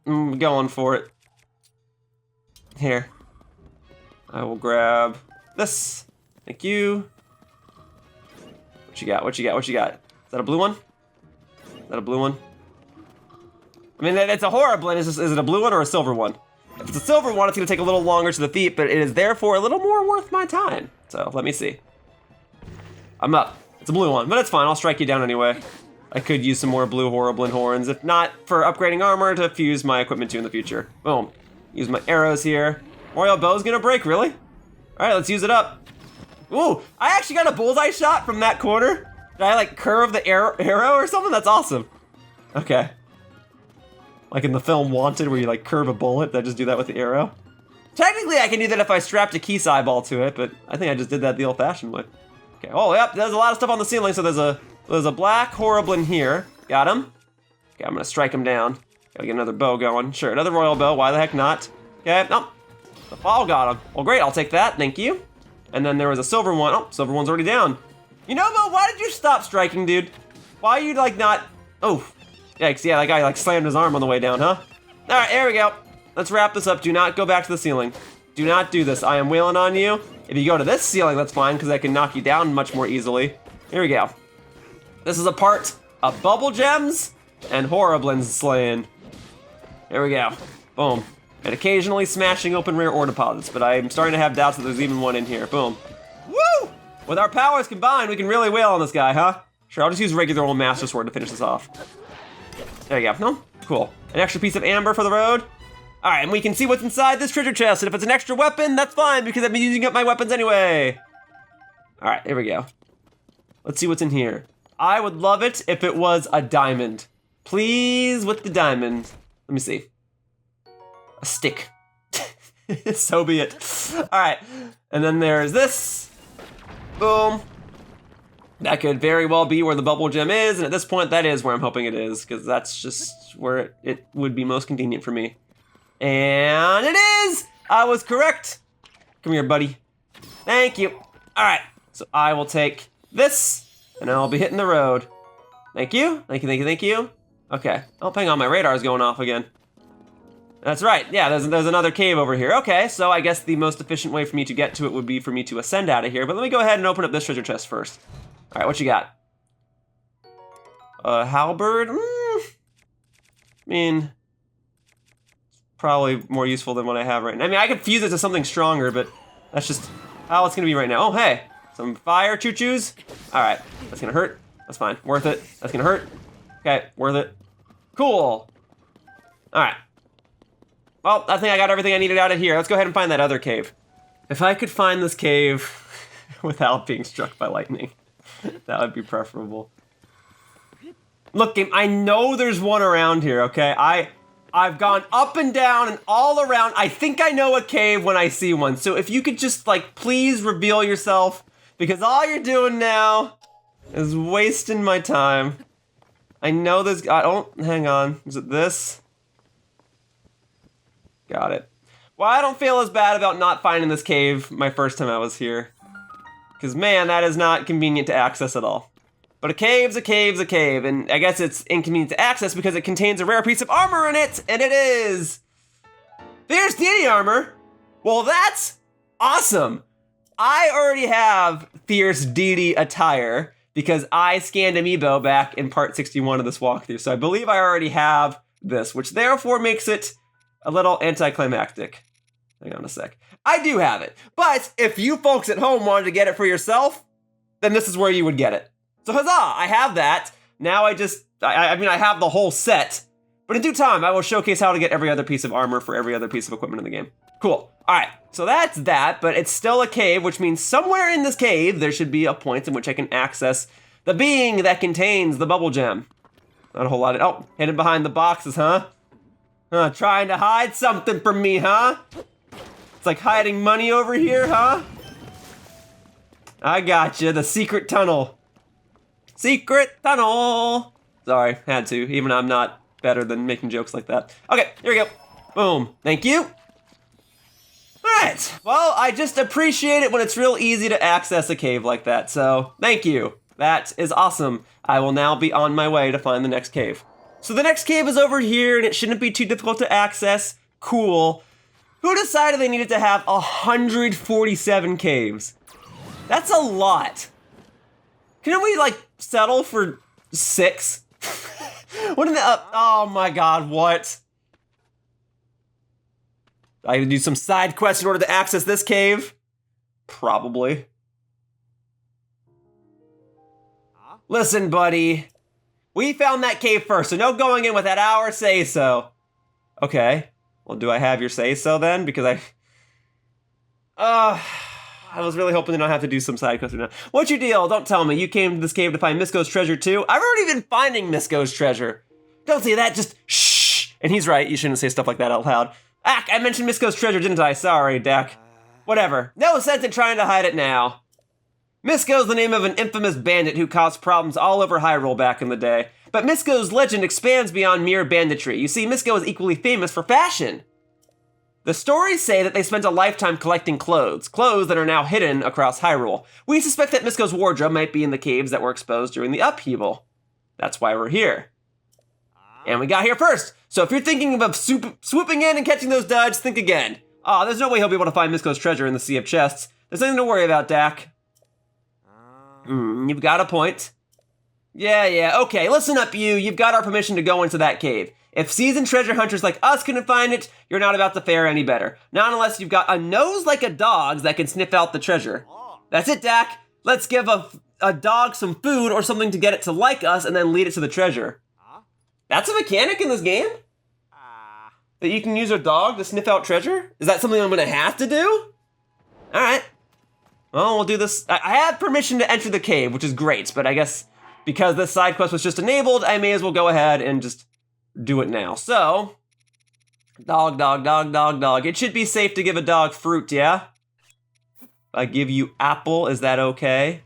I'm going for it. Here. I will grab this. Thank you. What you got? What you got? What you got? Is that a blue one? Is that a blue one? I mean, it's a Horriblin. Is it a blue one or a silver one? If it's a silver one, it's gonna take a little longer to defeat, but it is therefore a little more worth my time. So let me see. I'm up. It's a blue one, but it's fine. I'll strike you down anyway. I could use some more blue Horriblin horns, if not for upgrading armor to fuse my equipment to in the future. Boom. Use my arrows here. Royal bow's gonna break, really? All right, let's use it up. Ooh, I actually got a bullseye shot from that corner. Did I like curve the arrow or something? That's awesome. Okay. Like in the film Wanted, where you like curve a bullet, I just do that with the arrow. Technically, I can do that if I strapped a Keese eyeball to it, but I think I just did that the old-fashioned way. Okay. Oh, yep. There's a lot of stuff on the ceiling. So there's a black Horriblin here. Got him. Okay, I'm gonna strike him down. Gotta get another bow going. Sure, another royal bow. Why the heck not? Okay. Nope. The fall got him. Well, great. I'll take that. Thank you. And then there was a silver one. Oh, silver one's already down. You know, Mo, why did you stop striking, dude? Why are you like not? Oh, yikes! Yeah, that guy like slammed his arm on the way down, huh? All right, there we go. Let's wrap this up. Do not go back to the ceiling. Do not do this. I am wailing on you. If you go to this ceiling, that's fine, because I can knock you down much more easily. Here we go. This is a part of Bubbul Gems and Horriblins slaying. Here we go. Boom. And occasionally smashing open rare ore deposits, but I'm starting to have doubts that there's even one in here. Boom. Woo! With our powers combined, we can really wail on this guy, huh? Sure, I'll just use regular old Master Sword to finish this off. There you go. No? Cool. An extra piece of amber for the road. All right, and we can see what's inside this treasure chest, and if it's an extra weapon, that's fine, because I've been using up my weapons anyway. All right, here we go. Let's see what's in here. I would love it if it was a diamond. Please, with the diamond. Let me see. A stick. So be it. All right, and then there's this. Boom. That could very well be where the Bubbul Gem is, and at this point, that is where I'm hoping it is, because that's just where it would be most convenient for me. And it is! I was correct. Come here, buddy. Thank you. All right, so I will take this, and I'll be hitting the road. Thank you, thank you, thank you, thank you. Okay, oh, hang on, my radar's going off again. That's right, yeah, there's another cave over here. Okay, so I guess the most efficient way for me to get to it would be for me to ascend out of here, but let me go ahead and open up this treasure chest first. All right, what you got? Halberd? I mean, probably more useful than what I have right now. I mean, I could fuse it to something stronger, but that's just how it's gonna be right now. Oh, hey, some fire choo-choos. All right, that's gonna hurt. That's fine, worth it. That's gonna hurt. Okay, worth it. Cool. All right. Well, I think I got everything I needed out of here. Let's go ahead and find that other cave. If I could find this cave without being struck by lightning, that would be preferable. Look, game, I know there's one around here, okay? I've gone up and down and all around. I think I know a cave when I see one. So if you could just, like, please reveal yourself, because all you're doing now is wasting my time. I know there's, hang on. Is it this? Got it. Well, I don't feel as bad about not finding this cave my first time I was here. Because, man, that is not convenient to access at all. But a cave's a cave's a cave, and I guess it's inconvenient to access because it contains a rare piece of armor in it, and it is... Fierce Deity armor! Well, that's awesome! I already have Fierce Deity attire, because I scanned Amiibo back in part 61 of this walkthrough. So I believe I already have this, which therefore makes it a little anticlimactic. Hang on a sec. I do have it, but if you folks at home wanted to get it for yourself, then this is where you would get it. So huzzah, I have that. Now I have the whole set, but in due time, I will showcase how to get every other piece of armor for every other piece of equipment in the game. Cool. All right, so that's that, but it's still a cave, which means somewhere in this cave, there should be a point in which I can access the being that contains the Bubbul Gem. Not a whole lot of, oh, hidden behind the boxes, huh? Trying to hide something from me, huh? It's like hiding money over here, huh? I gotcha, the secret tunnel. Secret tunnel. Sorry, had to, even though I'm not better than making jokes like that. Okay, here we go. Boom, thank you. All right, well, I just appreciate it when it's real easy to access a cave like that, so thank you. That is awesome. I will now be on my way to find the next cave. So the next cave is over here, and it shouldn't be too difficult to access. Cool. Who decided they needed to have 147 caves? That's a lot. Can we, like, settle for 6? What in the, oh my god, what? I gotta do some side quests in order to access this cave? Probably. Listen, buddy. We found that cave first, so no going in without our say-so. Okay. Well, do I have your say-so then? Because I was really hoping to not have to do some side quests now. What's your deal? Don't tell me. You came to this cave to find Misko's treasure too? I've already been finding Misko's treasure. Don't say that, just shh. And he's right, you shouldn't say stuff like that out loud. I mentioned Misko's treasure, didn't I? Sorry, Dak. Whatever. No sense in trying to hide it now. Misko's the name of an infamous bandit who caused problems all over Hyrule back in the day. But Misko's legend expands beyond mere banditry. You see, Misko is equally famous for fashion. The stories say that they spent a lifetime collecting clothes that are now hidden across Hyrule. We suspect that Misko's wardrobe might be in the caves that were exposed during the upheaval. That's why we're here. And we got here first. So if you're thinking of swooping in and catching those duds, think again. Aw, there's no way he'll be able to find Misko's treasure in the Sea of Chests. There's nothing to worry about, Dak. You've got a point. Yeah, okay, listen up, you. You've got our permission to go into that cave. If seasoned treasure hunters like us couldn't find it, you're not about to fare any better. Not unless you've got a nose like a dog's that can sniff out the treasure. That's it, Dak. Let's give a dog some food or something to get it to like us and then lead it to the treasure. That's a mechanic in this game? That you can use a dog to sniff out treasure? Is that something I'm gonna have to do? All right. Well, we'll do this. I have permission to enter the cave, which is great, but I guess because this side quest was just enabled, I may as well go ahead and just do it now. So, dog. It should be safe to give a dog fruit, yeah? If I give you apple, is that okay?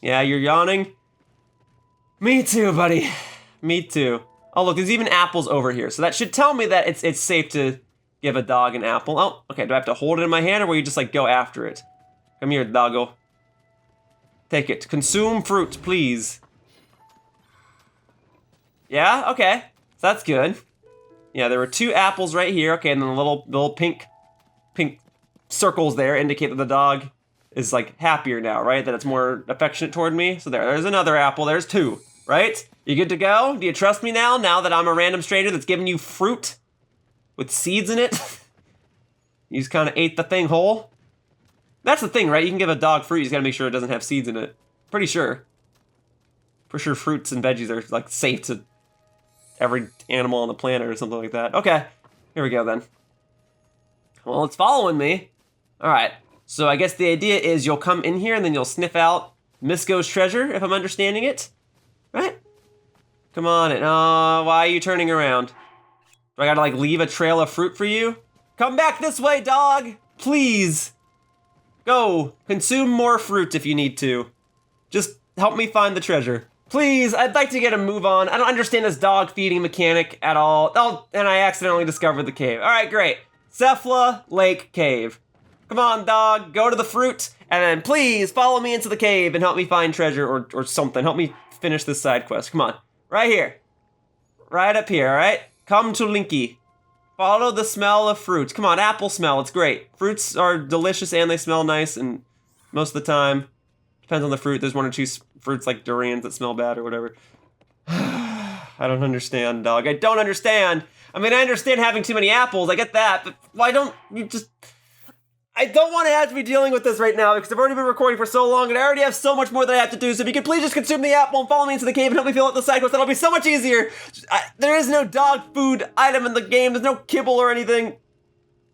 Yeah, you're yawning? Me too, buddy. Me too. Oh, look, there's even apples over here, so that should tell me that it's safe to give a dog an apple. Oh, okay, do I have to hold it in my hand, or will you just, like, go after it? Come here, doggo. Take it. Consume fruit, please. Yeah, okay. So that's good. Yeah, there were 2 apples right here. Okay, and then the little pink circles there indicate that the dog is, like, happier now, right? That it's more affectionate toward me. So there's another apple. There's 2, right? You good to go? Do you trust me now that I'm a random stranger that's giving you fruit with seeds in it? You just kind of ate the thing whole? That's the thing, right? You can give a dog fruit, you just gotta make sure it doesn't have seeds in it. Pretty sure. For sure fruits and veggies are, like, safe to every animal on the planet or something like that. Okay, here we go then. Well, it's following me. All right, so I guess the idea is you'll come in here and then you'll sniff out Misko's treasure, if I'm understanding it. Right? Come on in. Why are you turning around? Do I gotta, like, leave a trail of fruit for you? Come back this way, dog! Please! Go! Consume more fruit if you need to. Just help me find the treasure. Please, I'd like to get a move on. I don't understand this dog feeding mechanic at all. Oh, and I accidentally discovered the cave. All right, great. Cephla Lake Cave. Come on, dog, go to the fruit, and then please follow me into the cave and help me find treasure or something. Help me finish this side quest. Come on, right here. Right up here, all right? Come to Linky. Follow the smell of fruits. Come on, apple smell, it's great. Fruits are delicious and they smell nice, and most of the time, Depends on the fruit. There's one or two fruits like durians that smell bad or whatever. I don't understand, dog. I don't understand. I mean, I understand having too many apples. I get that, but why don't you just... I don't want to have to be dealing with this right now because I've already been recording for so long and I already have so much more that I have to do. So if you could please just consume the apple and follow me into the cave and help me fill out the side quest, that'll be so much easier. There is no dog food item in the game. There's no kibble or anything.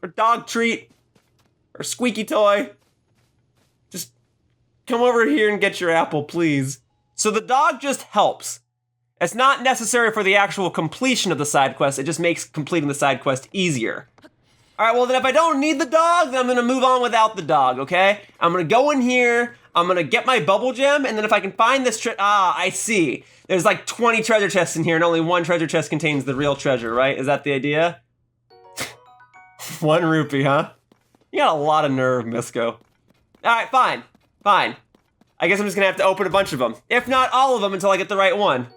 Or dog treat. Or squeaky toy. Just come over here and get your apple, please. So the dog just helps. It's not necessary for the actual completion of the side quest. It just makes completing the side quest easier. All right, well then if I don't need the dog, then I'm gonna move on without the dog, okay? I'm gonna go in here, I'm gonna get my Bubbul Gem, and then if I can find this I see. There's like 20 treasure chests in here, and only one treasure chest contains the real treasure, right? Is that the idea? 1 rupee, huh? You got a lot of nerve, Misko. All right, fine. I guess I'm just gonna have to open a bunch of them. If not all of them until I get the right one.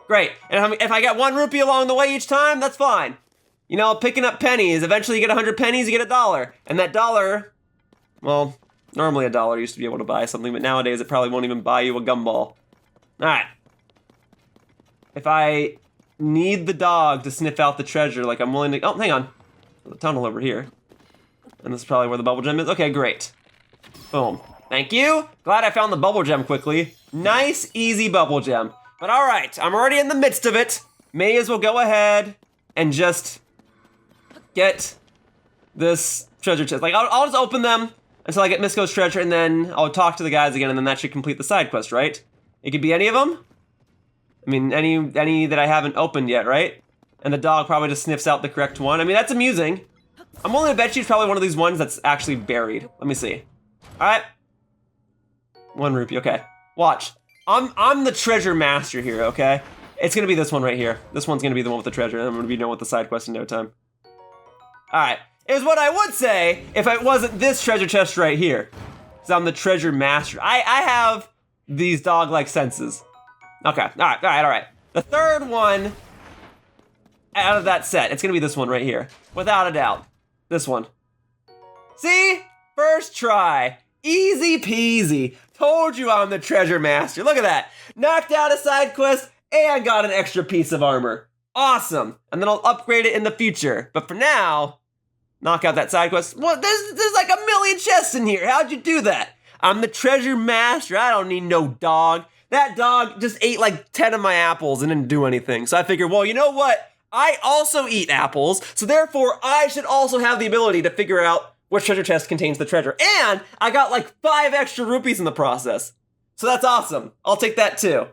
Great, and if I get 1 rupee along the way each time, that's fine. You know, picking up pennies, eventually you get 100 pennies, you get $1. And that dollar, well, normally $1 used to be able to buy something, but nowadays it probably won't even buy you a gumball. All right. If I need the dog to sniff out the treasure, like I'm willing to, oh, hang on. There's a tunnel over here. And this is probably where the Bubbul Gem is. Okay, great. Boom. Thank you. Glad I found the Bubbul Gem quickly. Nice, easy Bubbul Gem. But all right, I'm already in the midst of it. May as well go ahead and just get this treasure chest. Like, I'll just open them until I get Misko's treasure, and then I'll talk to the guys again, and then that should complete the side quest, right? It could be any of them? I mean, any that I haven't opened yet, right? And the dog probably just sniffs out the correct one. I mean, that's amusing. I'm willing to bet you it's probably one of these ones that's actually buried. Let me see. All right. 1 rupee, okay. Watch. I'm the treasure master here, okay? It's gonna be this one right here. This one's gonna be the one with the treasure, and I'm gonna be done with the side quest in no time. All right, is what I would say if it wasn't this treasure chest right here. Because I'm the treasure master. I have these dog-like senses. Okay, all right. The third one out of that set, it's gonna be this one right here. Without a doubt, this one. See, first try, easy peasy. Told you I'm the treasure master, look at that. Knocked out a side quest and got an extra piece of armor. Awesome, and then I'll upgrade it in the future. But for now, knock out that side quest. What? There's like 1,000,000 chests in here. How'd you do that? I'm the treasure master. I don't need no dog. That dog just ate like 10 of my apples and didn't do anything. So I figured, well, you know what? I also eat apples, so therefore I should also have the ability to figure out which treasure chest contains the treasure. And I got like 5 extra rupees in the process. So that's awesome. I'll take that too.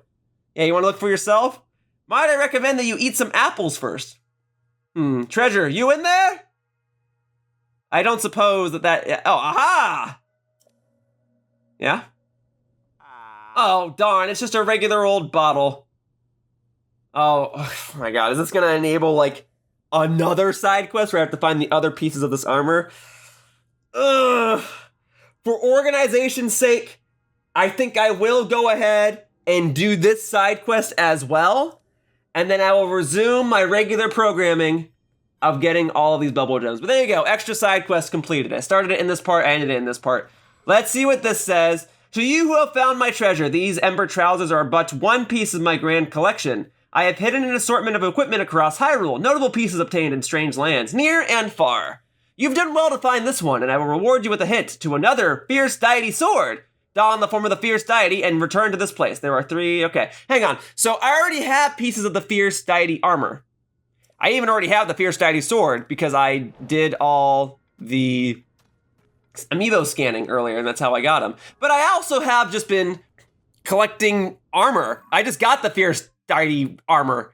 Yeah, you wanna look for yourself? Might I recommend that you eat some apples first? Treasure, you in there? I don't suppose that, oh, aha! Yeah? Oh, darn, it's just a regular old bottle. Oh my god, is this gonna enable, like, another side quest where I have to find the other pieces of this armor? Ugh. For organization's sake, I think I will go ahead and do this side quest as well. And then I will resume my regular programming of getting all of these Bubbul Gems. But there you go, extra side quest completed. I started it in this part, I ended it in this part. Let's see what this says. To you who have found my treasure, these Ember trousers are but one piece of my grand collection. I have hidden an assortment of equipment across Hyrule, notable pieces obtained in strange lands, near and far. You've done well to find this one, and I will reward you with a hint to another Fierce Deity sword. Don the form of the Fierce Deity and return to this place. There are 3, okay. Hang on, so I already have pieces of the Fierce Deity armor. I even already have the Fierce Deity sword because I did all the amiibo scanning earlier, and that's how I got them. But I also have just been collecting armor. I just got the Fierce Deity armor.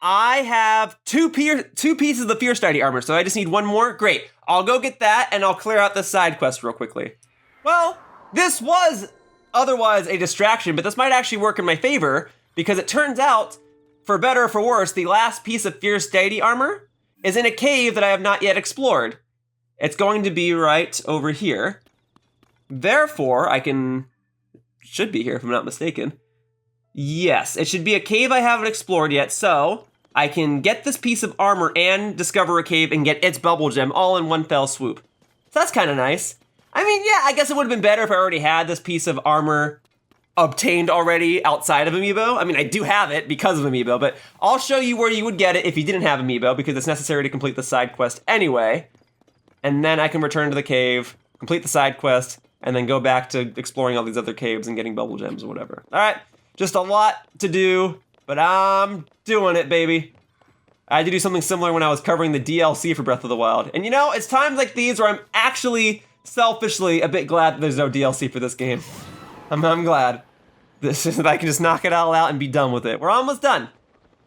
I have two pieces of the Fierce Deity armor, so I just need 1 more. Great, I'll go get that, and I'll clear out this side quest real quickly. Well, this was otherwise a distraction, but this might actually work in my favor, because it turns out, for better or for worse, the last piece of Fierce Deity armor is in a cave that I have not yet explored. It's going to be right over here. Therefore, should be here if I'm not mistaken. Yes, it should be a cave I haven't explored yet, so I can get this piece of armor and discover a cave and get its Bubbul Gem all in one fell swoop. So that's kind of nice. I mean, yeah, I guess it would have been better if I already had this piece of armor obtained already outside of Amiibo. I mean, I do have it because of Amiibo, but I'll show you where you would get it if you didn't have Amiibo, because it's necessary to complete the side quest anyway. And then I can return to the cave, complete the side quest, and then go back to exploring all these other caves and getting Bubbul Gems or whatever. All right, just a lot to do, but I'm doing it, baby. I had to do something similar when I was covering the DLC for Breath of the Wild. And you know, it's times like these where I'm actually selfishly a bit glad that there's no DLC for this game. I'm glad. This is, I can just knock it all out and be done with it. We're almost done.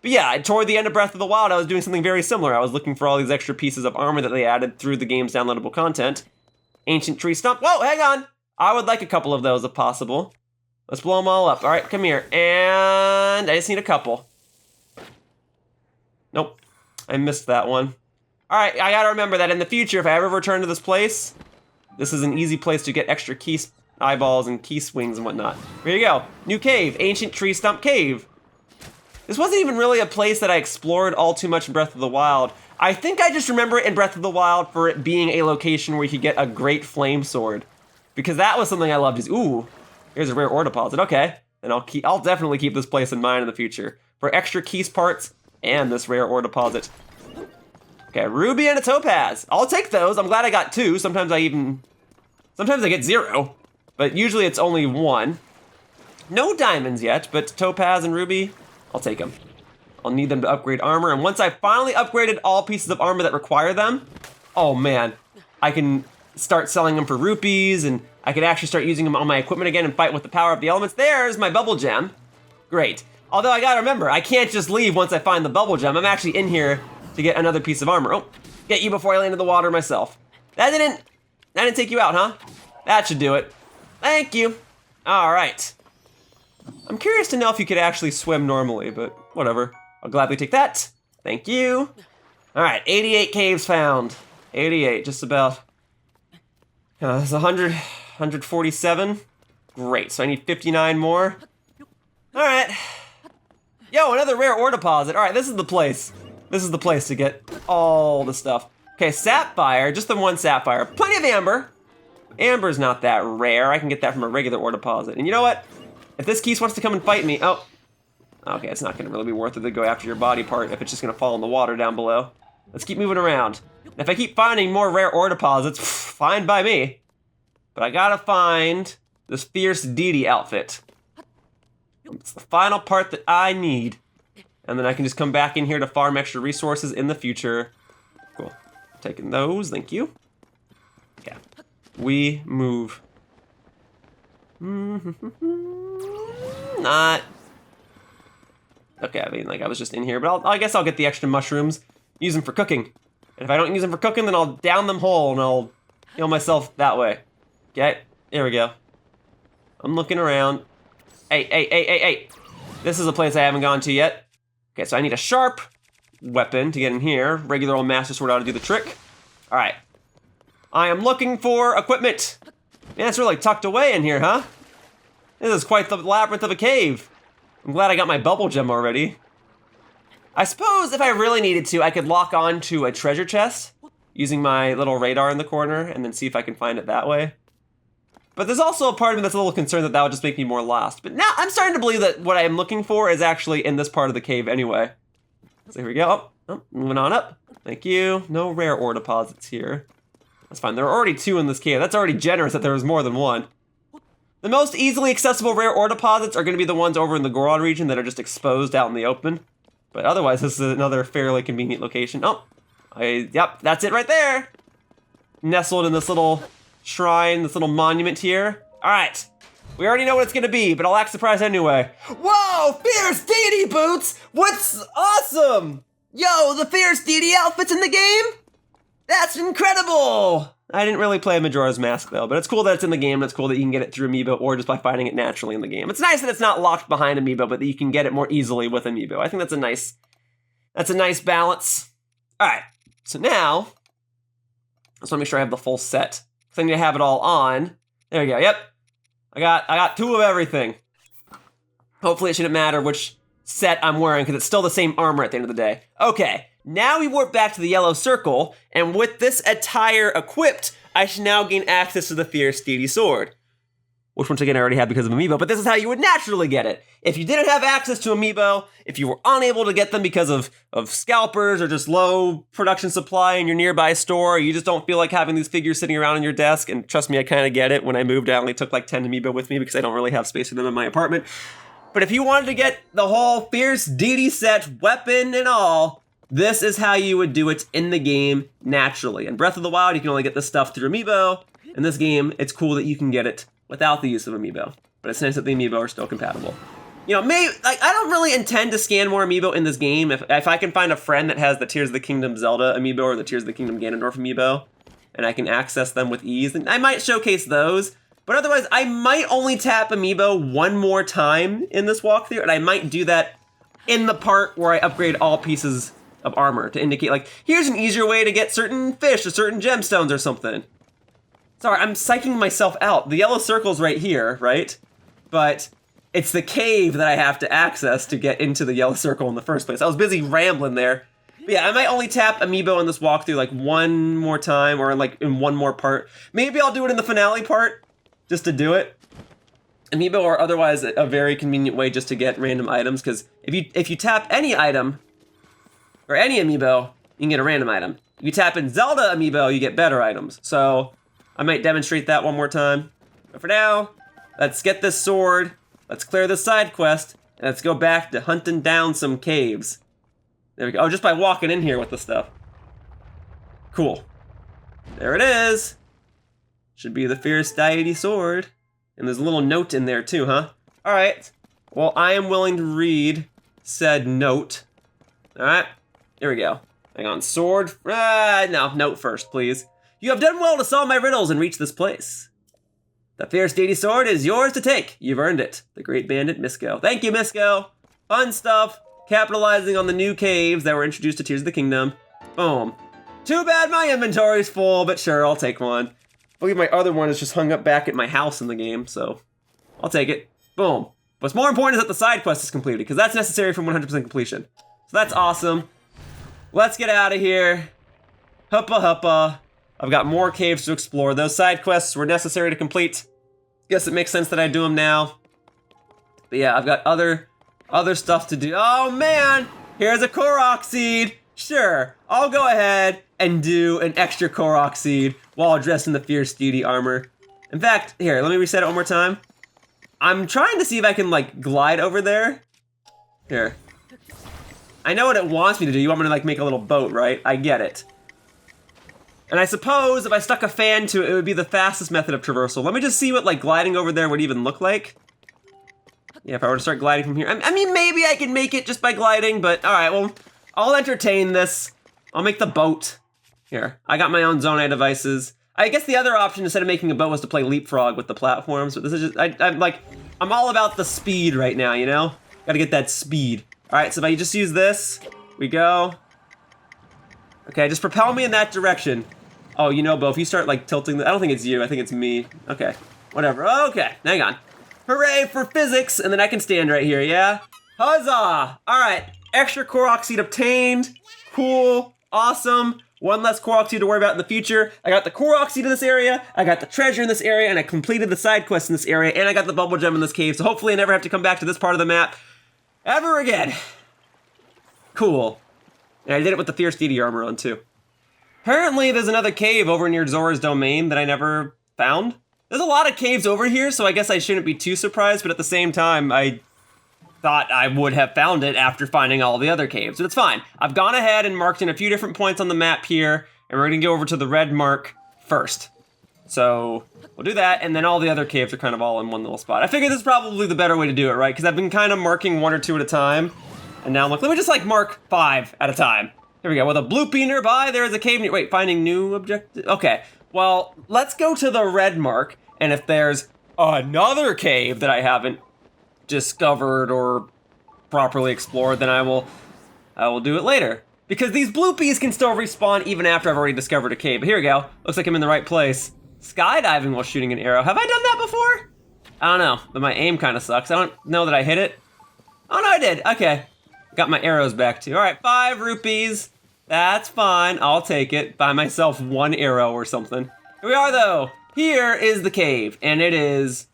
But yeah, toward the end of Breath of the Wild, I was doing something very similar. I was looking for all these extra pieces of armor that they added through the game's downloadable content. Ancient tree stump. Whoa, hang on. I would like a couple of those if possible. Let's blow them all up. All right, come here. And I just need a couple. Nope, I missed that one. All right, I gotta remember that in the future, if I ever return to this place, this is an easy place to get extra key eyeballs and key swings and whatnot. Here you go. New cave, Ancient Tree Stump Cave. This wasn't even really a place that I explored all too much in Breath of the Wild. I think I just remember it in Breath of the Wild for it being a location where you could get a great flame sword. Because that was something I loved. Is ooh, here's a rare ore deposit. Okay, and I'll definitely keep this place in mind in the future for extra keys parts and this rare ore deposit. Okay, ruby and a topaz. I'll take those. I'm glad I got two. Sometimes I get 0, but usually it's only 1. No diamonds yet, but topaz and ruby, I'll take them. I'll need them to upgrade armor, and once I finally upgraded all pieces of armor that require them, oh man, I can start selling them for rupees, and I could actually start using them on my equipment again and fight with the power of the elements. There's my Bubbul Gem. Great. Although I gotta remember, I can't just leave once I find the Bubbul Gem. I'm actually in here to get another piece of armor. Oh, get you before I land in the water myself. That didn't take you out, huh? That should do it. Thank you. All right. I'm curious to know if you could actually swim normally, but whatever. I'll gladly take that. Thank you. All right, 88 caves found. 88, just about. There's 147. Great, so I need 59 more. All right. Yo, another rare ore deposit. All right, this is the place. This is the place to get all the stuff. Okay, sapphire, just the one sapphire. Plenty of amber. Amber's not that rare. I can get that from a regular ore deposit. And you know what? If this Keese wants to come and fight me, oh. Okay, it's not gonna really be worth it to go after your body part if it's just gonna fall in the water down below. Let's keep moving around. And if I keep finding more rare ore deposits, fine by me. But I gotta find this fierce deity outfit. It's the final part that I need. And then I can just come back in here to farm extra resources in the future. Cool. Taking those, thank you. Yeah. We move. Not. Okay, I mean, like, I was just in here, but I guess I'll get the extra mushrooms, use them for cooking. And if I don't use them for cooking, then I'll down them whole and I'll heal myself that way. Okay, there we go. I'm looking around. Hey. This is a place I haven't gone to yet. Okay, so I need a sharp weapon to get in here. Regular old Master Sword ought to do the trick. All right. I am looking for equipment. Man, it's really tucked away in here, huh? This is quite the labyrinth of a cave. I'm glad I got my Bubbul Gem already. I suppose if I really needed to, I could lock on to a treasure chest using my little radar in the corner and then see if I can find it that way. But there's also a part of me that's a little concerned that that would just make me more lost. But now I'm starting to believe that what I'm looking for is actually in this part of the cave anyway. So here we go. Oh, moving on up. Thank you. No rare ore deposits here. That's fine. There are already 2 in this cave. That's already generous that there was more than 1. The most easily accessible rare ore deposits are going to be the ones over in the Goron region that are just exposed out in the open. But otherwise, this is another fairly convenient location. Oh, yep, that's it right there. Nestled in this little shrine, this little monument here. All right, we already know what it's going to be, but I'll act surprised anyway. Whoa, fierce deity boots! What's awesome? Yo, the fierce deity outfits in the game? That's incredible! I didn't really play Majora's Mask though, but it's cool that it's in the game. It's cool that you can get it through Amiibo or just by finding it naturally in the game. It's nice that it's not locked behind Amiibo, but that you can get it more easily with Amiibo. I think that's a nice balance. All right, so now, I just want to make sure I have the full set. So I need to have it all on. There we go, yep. I got 2 of everything. Hopefully it shouldn't matter which set I'm wearing because it's still the same armor at the end of the day. Okay. Now we warp back to the yellow circle, and with this attire equipped, I should now gain access to the Fierce Deity Sword. which once again I already have because of Amiibo, but this is how you would naturally get it. If you didn't have access to Amiibo, if you were unable to get them because of scalpers or just low production supply in your nearby store, you just don't feel like having these figures sitting around on your desk, and trust me, I kind of get it. When I moved, I only took like 10 Amiibo with me because I don't really have space for them in my apartment. But if you wanted to get the whole Fierce Deity set, weapon and all, this is how you would do it in the game naturally. In Breath of the Wild, you can only get this stuff through Amiibo. In this game, it's cool that you can get it without the use of Amiibo, but it's nice that the Amiibo are still compatible. You know, maybe, like, I don't really intend to scan more Amiibo in this game. If I can find a friend that has the Tears of the Kingdom Zelda Amiibo or the Tears of the Kingdom Ganondorf Amiibo, and I can access them with ease, then I might showcase those. But otherwise, I might only tap Amiibo one more time in this walkthrough, and I might do that in the part where I upgrade all pieces of armor to indicate, like, here's an easier way to get certain fish or certain gemstones or something. Sorry, I'm psyching myself out. The yellow circle's right here, right? But it's the cave that I have to access to get into the yellow circle in the first place. I was busy rambling there. But yeah, I might only tap Amiibo in this walkthrough like one more time or like in one more part. Maybe I'll do it in the finale part just to do it. Amiibo are otherwise a very convenient way just to get random items, because if you tap any item or any Amiibo, you can get a random item. If you tap in Zelda Amiibo, you get better items. So I might demonstrate that one more time. But for now, let's get this sword, let's clear this side quest, and let's go back to hunting down some caves. There we go. Oh, just by walking in here with the stuff. Cool. There it is. Should be the Fierce Deity sword. And there's a little note in there too, huh? All right. Well, I am willing to read said note. All right. Here we go. Hang on. Sword. No, note first, please. You have done well to solve my riddles and reach this place. The Fierce Deity sword is yours to take. You've earned it. The great bandit Misko. Thank you, Misko. Fun stuff. Capitalizing on the new caves that were introduced to Tears of the Kingdom. Boom. Too bad my inventory's full, but sure, I'll take one. I believe my other one is just hung up back at my house in the game, so I'll take it. Boom. What's more important is that the side quest is completed, because that's necessary for 100% completion. So that's awesome. Let's get out of here. Huppa huppa. I've got more caves to explore. Those side quests were necessary to complete. Guess it makes sense that I do them now. But yeah, I've got other stuff to do. Oh man, here's a Korok seed. Sure, I'll go ahead and do an extra Korok seed while dressed in the Fierce Deity armor. In fact, here, let me reset it one more time. I'm trying to see if I can like glide over there. Here. I know what it wants me to do. You want me to like make a little boat, right? I get it. And I suppose if I stuck a fan to it, it would be the fastest method of traversal. Let me just see what like gliding over there would even look like. Yeah, if I were to start gliding from here. I mean, maybe I can make it just by gliding, but all right, well, I'll entertain this. I'll make the boat. Here, I got my own Zonai devices. I guess the other option instead of making a boat was to play leapfrog with the platforms, but this is just, I'm all about the speed right now, you know? Gotta get that speed. All right, so if I just use this, we go. Okay, just propel me in that direction. Oh, you know, Bo, if you start like tilting, I don't think it's you, I think it's me. Okay, whatever, okay, hang on. Hooray for physics, and then I can stand right here, yeah? Huzzah! All right, extra Korok seed obtained. Cool, awesome. One less Korok seed to worry about in the future. I got the Korok seed in this area, I got the treasure in this area, and I completed the side quest in this area, and I got the Bubbul Gem in this cave, so hopefully I never have to come back to this part of the map ever again. Cool. And I did it with the Fierce Deity armor on too. Apparently there's another cave over near Zora's domain that I never found. There's a lot of caves over here, so I guess I shouldn't be too surprised, but at the same time, I thought I would have found it after finding all the other caves, but it's fine. I've gone ahead and marked in a few different points on the map here, and we're gonna go over to the red mark first. So we'll do that, and then all the other caves are kind of all in one little spot. I figure this is probably the better way to do it, right? Because I've been kind of marking one or two at a time, and now I'm like, let me just like mark 5 at a time. Here we go, with a bloopy nearby, there is a cave near, wait, finding new objective? Okay, well, let's go to the red mark, and if there's another cave that I haven't discovered or properly explored, then I will do it later. Because these bloopies can still respawn even after I've already discovered a cave. But here we go, looks like I'm in the right place. Skydiving while shooting an arrow. Have I done that before? I don't know, but my aim kind of sucks. I don't know that I hit it. Oh no, I did, okay. Got my arrows back too. All right, 5 rupees. That's fine, I'll take it. Buy myself 1 arrow or something. Here we are though. Here is the cave, and it is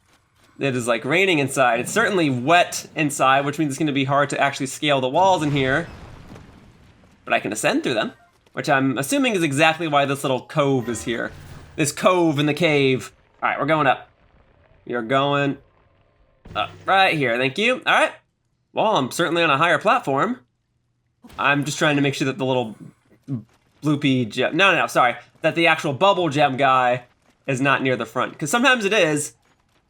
it is like raining inside. It's certainly wet inside, which means it's going to be hard to actually scale the walls in here. But I can ascend through them, which I'm assuming is exactly why this little cove is here. This cove in the cave. All right, we're going up. We are going up right here. Thank you. All right. Well, I'm certainly on a higher platform. I'm just trying to make sure that the little bloopy gem, no, sorry, that the actual bubble gem guy is not near the front, because sometimes it is,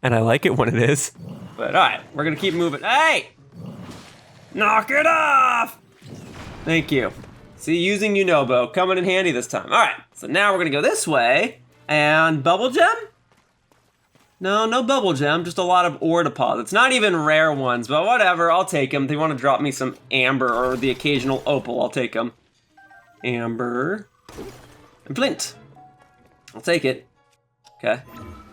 and I like it when it is. But all right, we're gonna keep moving. Hey, knock it off! Thank you. See, using Unobo coming in handy this time. All right, so now we're gonna go this way, and bubble gem? No bubble gem, just a lot of ore deposits. Not even rare ones, but whatever, I'll take them. They want to drop me some amber or the occasional opal, I'll take them. Amber and flint. I'll take it. Okay.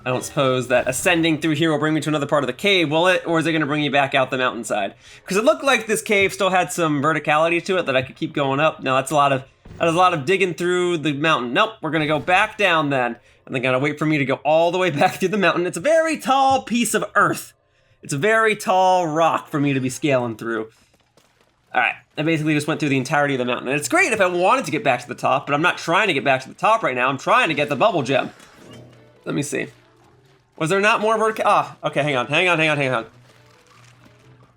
I don't suppose that ascending through here will bring me to another part of the cave, will it? Or is it going to bring you back out the mountainside? Because it looked like this cave still had some verticality to it that I could keep going up. No, that's a lot of digging through the mountain. Nope, we're going to go back down then. And they're gonna wait for me to go all the way back through the mountain. It's a very tall piece of earth. It's a very tall rock for me to be scaling through. All right, I basically just went through the entirety of the mountain. And it's great if I wanted to get back to the top, but I'm not trying to get back to the top right now. I'm trying to get the bubble gem. Let me see. Was there not more vertical? Ah, okay, hang on. Let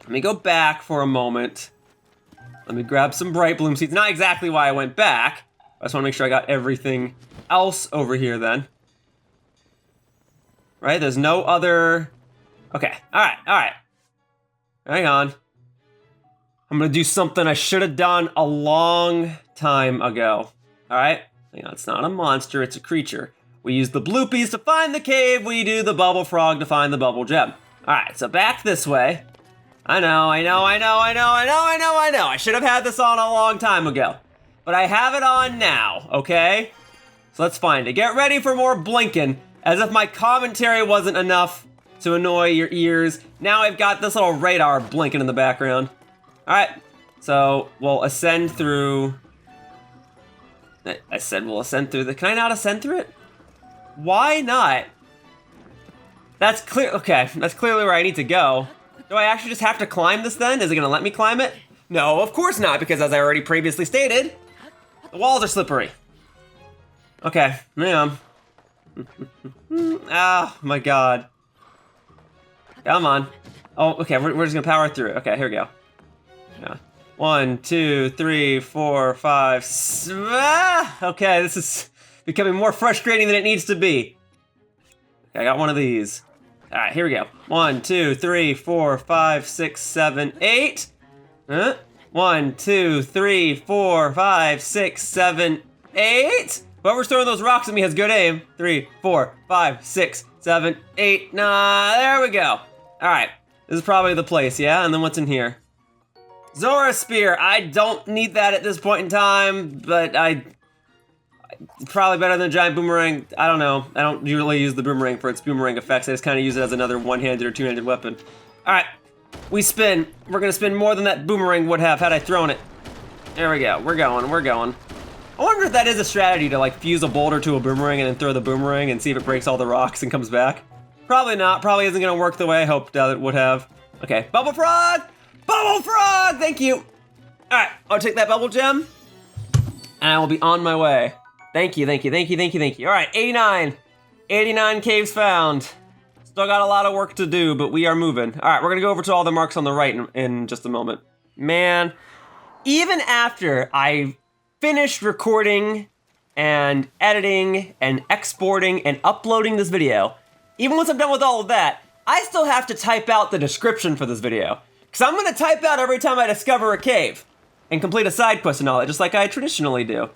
me go back for a moment. Let me grab some bright bloom seeds. Not exactly why I went back. I just wanna make sure I got everything else over here then. Right, there's no other... Okay, all right. Hang on. I'm gonna do something I should have done a long time ago. All right, hang on, it's not a monster, it's a creature. We use the bloopies to find the cave, we do the Bubbulfrog to find the bubble gem. All right, so back this way. I know. I should have had this on a long time ago. But I have it on now, okay? So let's find it. Get ready for more blinking. As if my commentary wasn't enough to annoy your ears. Now I've got this little radar blinking in the background. All right, so we'll ascend through. I said we'll ascend through the, can I not ascend through it? Why not? That's clear, okay, that's clearly where I need to go. Do I actually just have to climb this then? Is it gonna let me climb it? No, of course not, because as I already previously stated, the walls are slippery. Okay, man. Oh my god. Come on. Oh, okay, we're just gonna power through it. Okay, here we go. Yeah. 1, 2, 3, 4, 5, okay, this is becoming more frustrating than it needs to be. Okay, I got one of these. All right, here we go. 1, 2, 3, 4, 5, 6, 7, 8. 1, 2, 3, 4, 5, 6, 7, 8. Whoever's throwing those rocks at me has good aim. 3, 4, 5, 6, 7, 8, 9. There we go. All right, this is probably the place, yeah? And then what's in here? Zora Spear. I don't need that at this point in time, but probably better than a giant boomerang. I don't know. I don't usually use the boomerang for its boomerang effects. I just kind of use it as another one-handed or two-handed weapon. All right, we spin. We're gonna spin more than that boomerang would have had I thrown it. There we go. We're going. I wonder if that is a strategy to like fuse a boulder to a boomerang and then throw the boomerang and see if it breaks all the rocks and comes back. Probably not. Probably isn't gonna work the way I hoped that it would have. Okay, Bubbulfrog! Bubbulfrog! Thank you! All right, I'll take that bubble gem and I will be on my way. Thank you. All right, 89 caves found. Still got a lot of work to do, but we are moving. All right, we're gonna go over to all the marks on the right in just a moment. Man, even after I finished recording and editing and exporting and uploading this video, even once I'm done with all of that, I still have to type out the description for this video. Because I'm gonna type out every time I discover a cave and complete a side quest and all that, just like I traditionally do.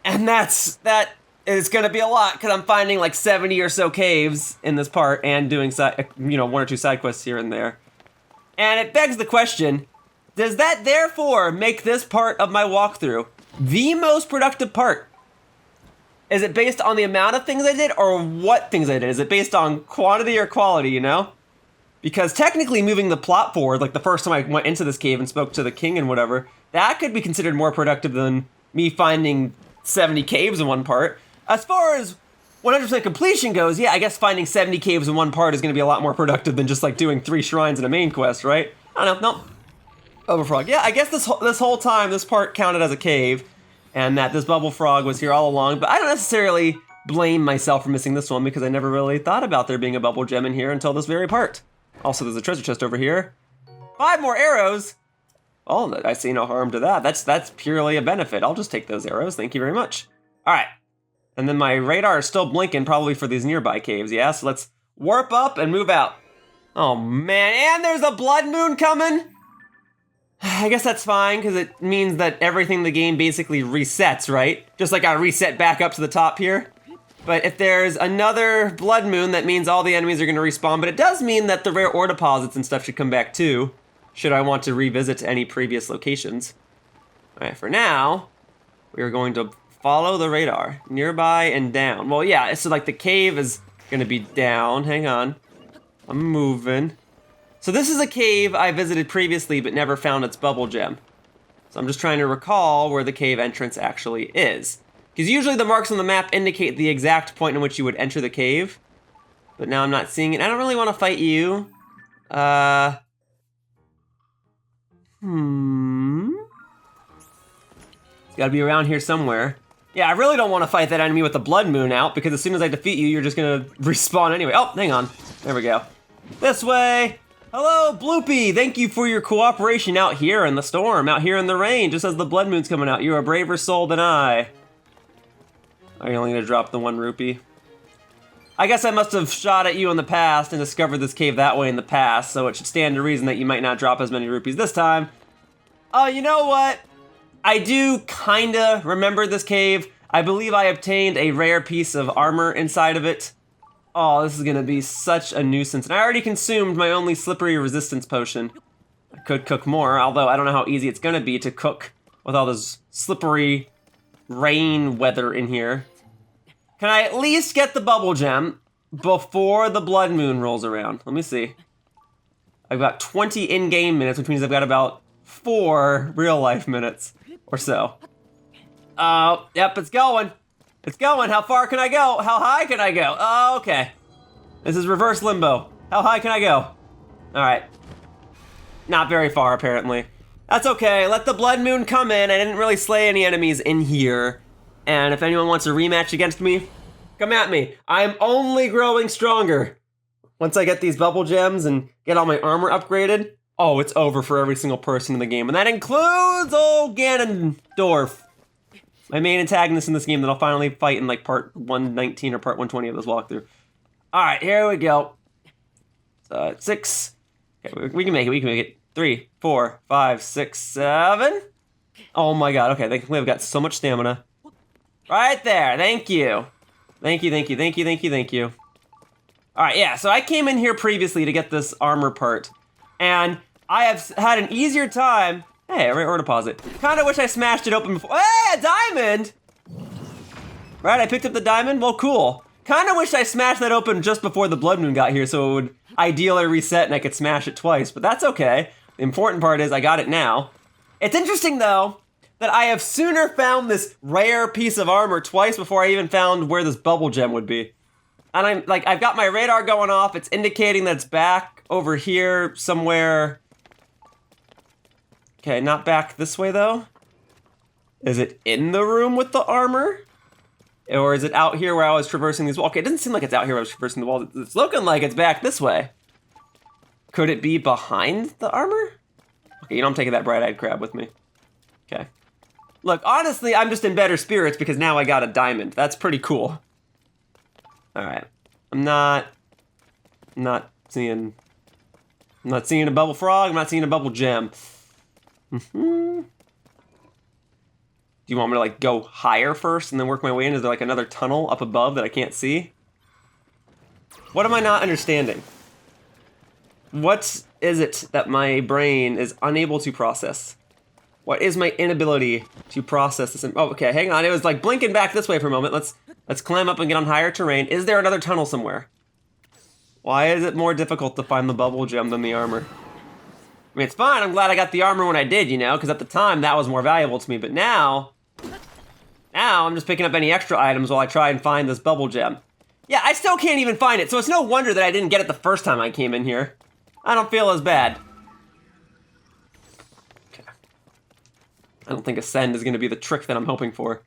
And that is gonna be a lot, because I'm finding like 70 or so caves in this part and doing one or two side quests here and there. And it begs the question, does that therefore make this part of my walkthrough the most productive part? Is it based on the amount of things I did or what things I did? Is it based on quantity or quality, you know? Because technically moving the plot forward, like the first time I went into this cave and spoke to the king and whatever, that could be considered more productive than me finding 70 caves in one part. As far as 100% completion goes, yeah, I guess finding 70 caves in one part is going to be a lot more productive than just like doing 3 shrines in a main quest, right? I don't know, no. Bubbulfrog. Yeah, I guess this whole time this part counted as a cave, and that this Bubbulfrog was here all along, but I don't necessarily blame myself for missing this one because I never really thought about there being a Bubbul Gem in here until this very part. Also, there's a treasure chest over here. 5 more arrows! Oh, I see no harm to that. That's purely a benefit. I'll just take those arrows, thank you very much. All right. And then my radar is still blinking, probably for these nearby caves, yeah? So let's warp up and move out. Oh man, and there's a blood moon coming? I guess that's fine, because it means that everything in the game basically resets, right? Just like I reset back up to the top here. But if there's another blood moon, that means all the enemies are going to respawn, but it does mean that the rare ore deposits and stuff should come back too, should I want to revisit any previous locations. All right, for now, we are going to follow the radar, nearby and down. Well, yeah, so like the cave is gonna be down. Hang on, I'm moving. So this is a cave I visited previously but never found its Bubbul Gem. So I'm just trying to recall where the cave entrance actually is. Because usually the marks on the map indicate the exact point in which you would enter the cave. But now I'm not seeing it. I don't really want to fight you. It's gotta be around here somewhere. Yeah, I really don't want to fight that enemy with the blood moon out, because as soon as I defeat you, you're just gonna respawn anyway. Oh, hang on. There we go. This way! Hello, Bloopy! Thank you for your cooperation out here in the storm, out here in the rain, just as the blood moon's coming out. You're a braver soul than I. Are you only gonna drop the 1 rupee? I guess I must have shot at you in the past and discovered this cave that way in the past, so it should stand to reason that you might not drop as many rupees this time. Oh, you know what? I do kinda remember this cave. I believe I obtained a rare piece of armor inside of it. Oh, this is gonna be such a nuisance. And I already consumed my only slippery resistance potion. I could cook more, although I don't know how easy it's gonna be to cook with all this slippery rain weather in here. Can I at least get the Bubbul Gem before the blood moon rolls around? Let me see. I've got 20 in-game minutes, which means I've got about 4 real-life minutes. Or so. Oh, yep, it's going. It's going. How far can I go? How high can I go? Oh, okay. This is reverse limbo. How high can I go? All right. Not very far, apparently. That's okay. Let the blood moon come in. I didn't really slay any enemies in here. And if anyone wants a rematch against me, come at me. I'm only growing stronger. Once I get these Bubbul Gems and get all my armor upgraded, oh, it's over for every single person in the game. And that includes old Ganondorf, my main antagonist in this game that I'll finally fight in like part 119 or part 120 of this walkthrough. All right, here we go. 6. Okay, we can make it. 3, 4, 5, 6, 7. Oh my god, okay, thankfully I've got so much stamina. Right there, thank you. Thank you. All right, yeah, so I came in here previously to get this armor part. And I have had an easier time. Hey, a rare ore deposit. Kind of wish I smashed it open before. Hey, a diamond! Right, I picked up the diamond? Well, cool. Kind of wish I smashed that open just before the blood moon got here so it would ideally reset and I could smash it twice, but that's okay. The important part is I got it now. It's interesting, though, that I have sooner found this rare piece of armor twice before I even found where this Bubbul Gem would be. And I've got my radar going off. It's indicating that it's back over here somewhere. Okay, not back this way though. Is it in the room with the armor? Or is it out here where I was traversing these walls? Okay, it doesn't seem like it's out here where I was traversing the walls. It's looking like it's back this way. Could it be behind the armor? Okay, you know I'm taking that bright-eyed crab with me. Okay. Look, honestly, I'm just in better spirits because now I got a diamond. That's pretty cool. All right, I'm not seeing a Bubbulfrog. I'm not seeing a Bubbul Gem. Do you want me to like go higher first and then work my way in? Is there like another tunnel up above that I can't see? What am I not understanding? What is it that my brain is unable to process? What is my inability to process this? Oh, okay, hang on. It was like blinking back this way for a moment. Let's climb up and get on higher terrain. Is there another tunnel somewhere? Why is it more difficult to find the Bubbul Gem than the armor? I mean, it's fine. I'm glad I got the armor when I did, you know, because at the time that was more valuable to me. But now I'm just picking up any extra items while I try and find this Bubbul Gem. Yeah, I still can't even find it, so it's no wonder that I didn't get it the first time I came in here. I don't feel as bad. Okay. I don't think Ascend is gonna be the trick that I'm hoping for.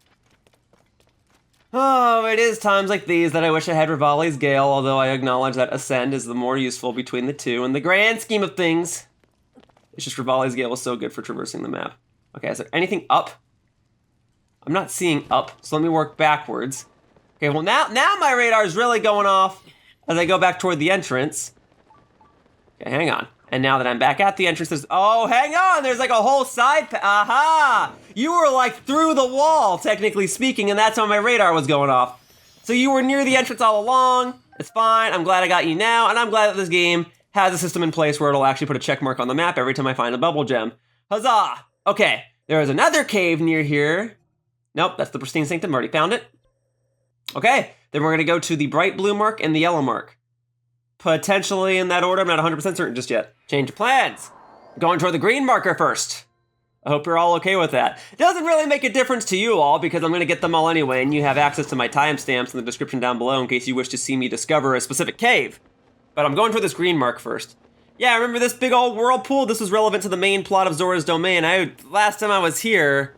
Oh, it is times like these that I wish I had Rivali's Gale, although I acknowledge that Ascend is the more useful between the two. In the grand scheme of things, it's just Rivali's Gale was so good for traversing the map. Okay, is there anything up? I'm not seeing up, so let me work backwards. Okay, well now my radar is really going off as I go back toward the entrance. Okay, hang on. And now that I'm back at the entrance, oh, hang on, there's like a whole side aha! You were like through the wall, technically speaking, and that's how my radar was going off. So you were near the entrance all along. It's fine, I'm glad I got you now, and I'm glad that this game has a system in place where it'll actually put a check mark on the map every time I find a Bubbul Gem. Huzzah! Okay, there is another cave near here. Nope, that's the Pristine Sanctum, already found it. Okay, then we're gonna go to the bright blue mark and the yellow mark. Potentially in that order, I'm not 100% certain just yet. Change of plans. Going toward the green marker first. I hope you're all okay with that. It doesn't really make a difference to you all because I'm gonna get them all anyway, and you have access to my timestamps in the description down below in case you wish to see me discover a specific cave. But I'm going toward this green mark first. Yeah, remember this big old whirlpool? This was relevant to the main plot of Zora's Domain. Last time I was here,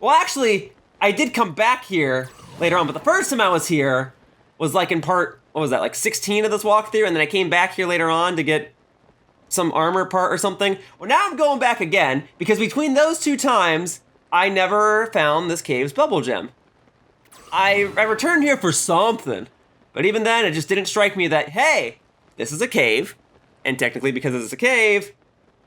well actually, I did come back here later on, but the first time I was here was like in part, what was that, like 16 of this walkthrough, and then I came back here later on to get some armor part or something. Well, now I'm going back again, because between those two times, I never found this cave's Bubbul Gem. I returned here for something, but even then, it just didn't strike me that, hey, this is a cave, and technically because it's a cave,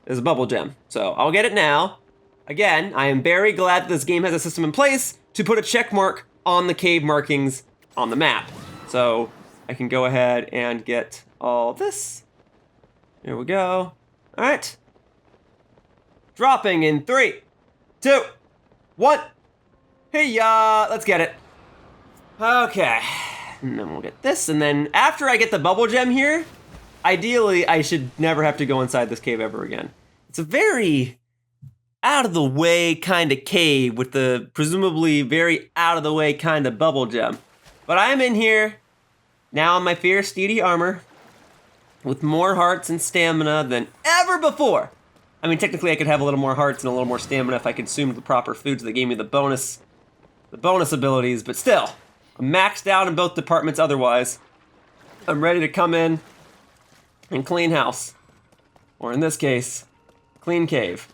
there's a Bubbul Gem. So I'll get it now. Again, I am very glad that this game has a system in place to put a check mark on the cave markings on the map. So I can go ahead and get all this. Here we go. All right. Dropping in 3, 2, 1. Hey, let's get it. Okay. And then we'll get this, and then after I get the Bubbul Gem here, ideally I should never have to go inside this cave ever again. It's a very out of the way kind of cave with the presumably very out of the way kind of Bubbul Gem. But I am in here, now in my fierce steedy armor, with more hearts and stamina than ever before. I mean, technically I could have a little more hearts and a little more stamina if I consumed the proper foods that gave me the bonus abilities, but still, I'm maxed out in both departments otherwise. I'm ready to come in and clean house. Or in this case, clean cave.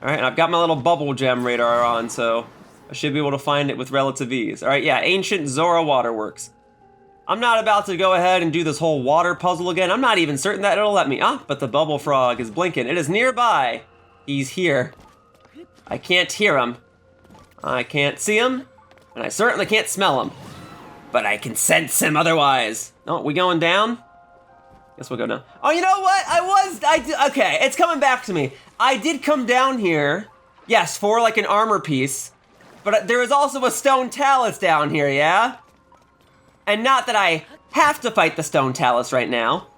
All right, and I've got my little Bubbul Gem radar on, so I should be able to find it with relative ease. All right, yeah, Ancient Zora Waterworks. I'm not about to go ahead and do this whole water puzzle again. I'm not even certain that it'll let me. Ah, but the Bubbulfrog is blinking. It is nearby. He's here. I can't hear him. I can't see him. And I certainly can't smell him. But I can sense him otherwise. Oh, we going down? Guess we'll go down. Oh, you know what? Okay, it's coming back to me. I did come down here, yes, for like an armor piece, but there is also a stone talus down here, yeah? And not that I have to fight the stone talus right now,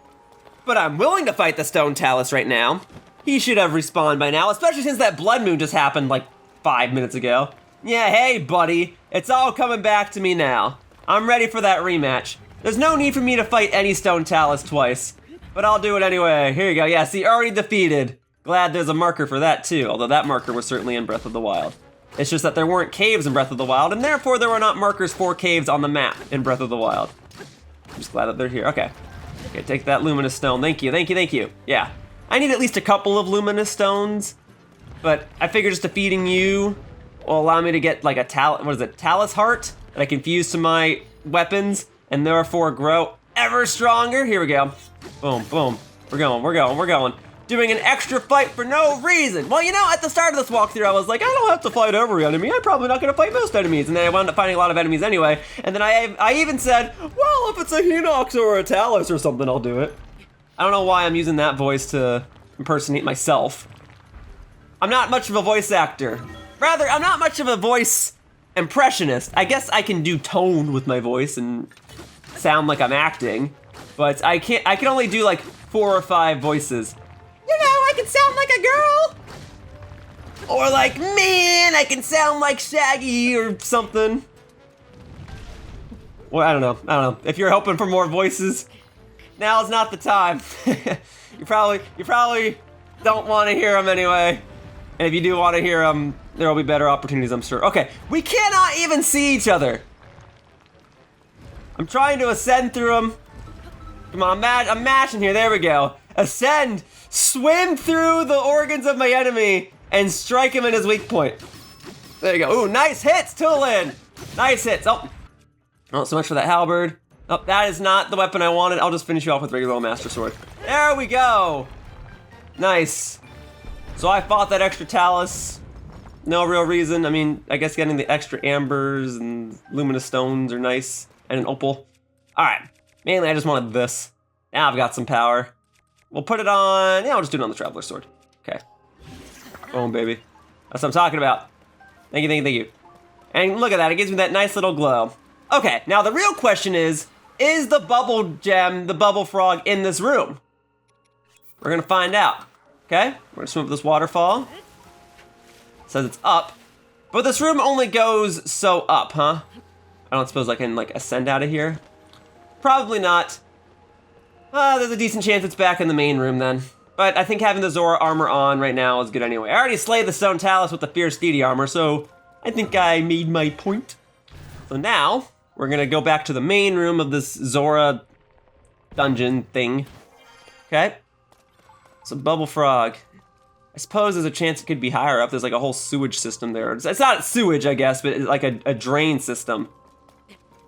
but I'm willing to fight the stone talus right now. He should have respawned by now, especially since that blood moon just happened like 5 minutes ago. Yeah, hey buddy, it's all coming back to me now. I'm ready for that rematch. There's no need for me to fight any stone talus twice, but I'll do it anyway. Here you go, yeah, see, already defeated. Glad there's a marker for that too, although that marker was certainly in Breath of the Wild. It's just that there weren't caves in Breath of the Wild, and therefore there were not markers for caves on the map in Breath of the Wild. I'm just glad that they're here, okay. Okay, take that luminous stone, thank you, thank you, thank you. Yeah, I need at least a couple of luminous stones, but I figure just defeating you will allow me to get like a Talus heart that I can fuse to my weapons, and therefore grow ever stronger. Here we go. Boom, boom. We're going, we're going, we're going. Doing an extra fight for no reason. Well, you know, at the start of this walkthrough, I was like, I don't have to fight every enemy. I'm probably not gonna fight most enemies. And then I wound up finding a lot of enemies anyway. And then I even said, well, if it's a Hinox or a Talus or something, I'll do it. I don't know why I'm using that voice to impersonate myself. I'm not much of a voice actor. Rather, I'm not much of a voice impressionist. I guess I can do tone with my voice and sound like I'm acting, but I can only do like 4 or 5 voices. You know, I can sound like a girl. Or like, man, I can sound like Shaggy or something. Well, I don't know. If you're hoping for more voices, now's not the time. you probably don't want to hear them anyway. And if you do want to hear them, there will be better opportunities, I'm sure. Okay, we cannot even see each other. I'm trying to ascend through them. Come on, I'm mashing here. There we go. Ascend, swim through the organs of my enemy, and strike him in his weak point. There you go. Ooh, nice hits, Tulin. Nice hits. Oh, not so much for that halberd. Oh, that is not the weapon I wanted. I'll just finish you off with regular old Master Sword. There we go. Nice. So I fought that extra Talus. No real reason. I mean, I guess getting the extra ambers and luminous stones are nice. And an opal. All right. Mainly, I just wanted this. Now I've got some power. We'll put it on... Yeah, I'll just do it on the Traveler's Sword. Okay. Boom, baby. That's what I'm talking about. Thank you, thank you, thank you. And look at that. It gives me that nice little glow. Okay, now the real question is the Bubbul Gem, the Bubbulfrog, in this room? We're going to find out. Okay? We're going to swim up this waterfall. It says it's up. But this room only goes so up, huh? I don't suppose I can, like, ascend out of here? Probably not. There's a decent chance it's back in the main room then. But I think having the Zora armor on right now is good anyway. I already slayed the Stone Talus with the Fierce Deity armor, so I think I made my point. So now, we're gonna go back to the main room of this Zora dungeon thing. Okay? So Bubbulfrog. I suppose there's a chance it could be higher up. There's like a whole sewage system there. It's not sewage, I guess, but it's like a drain system.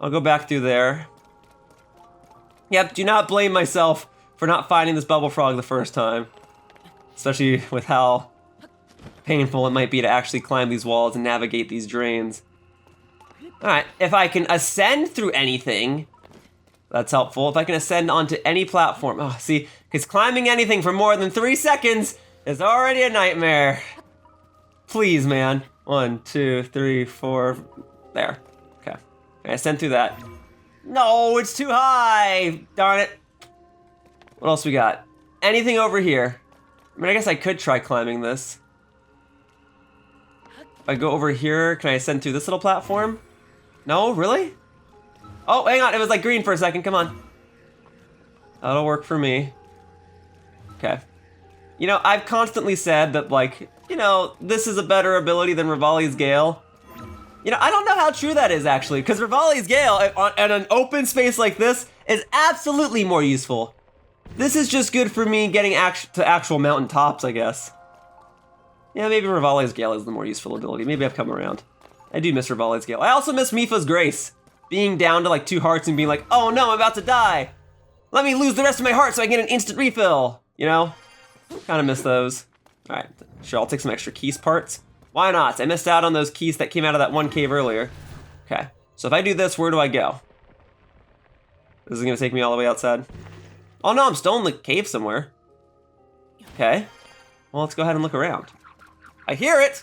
I'll go back through there. Yep, do not blame myself for not finding this Bubbulfrog the first time. Especially with how painful it might be to actually climb these walls and navigate these drains. Alright, if I can ascend through anything, that's helpful. If I can ascend onto any platform. Oh, see, because climbing anything for more than 3 seconds is already a nightmare. Please, man. 1, 2, 3, 4. There. Okay. I ascend through that. No, it's too high! Darn it. What else we got? Anything over here? I mean, I guess I could try climbing this. If I go over here, can I ascend through this little platform? No, really? Oh, hang on, it was like green for a second, come on. That'll work for me. Okay. You know, I've constantly said that, like, you know, this is a better ability than Revali's Gale. You know, I don't know how true that is, actually, because Revali's Gale at an open space like this is absolutely more useful. This is just good for me getting to actual mountain tops, I guess. Yeah, maybe Revali's Gale is the more useful ability. Maybe I've come around. I do miss Revali's Gale. I also miss Mipha's Grace. Being down to like 2 hearts and being like, oh no, I'm about to die. Let me lose the rest of my heart so I get an instant refill. You know? Kind of miss those. All right, sure, I'll take some extra keys parts. Why not? I missed out on those keys that came out of that one cave earlier. Okay, so if I do this, where do I go? This is gonna take me all the way outside. Oh no, I'm still in the cave somewhere. Okay, well, let's go ahead and look around. I hear it!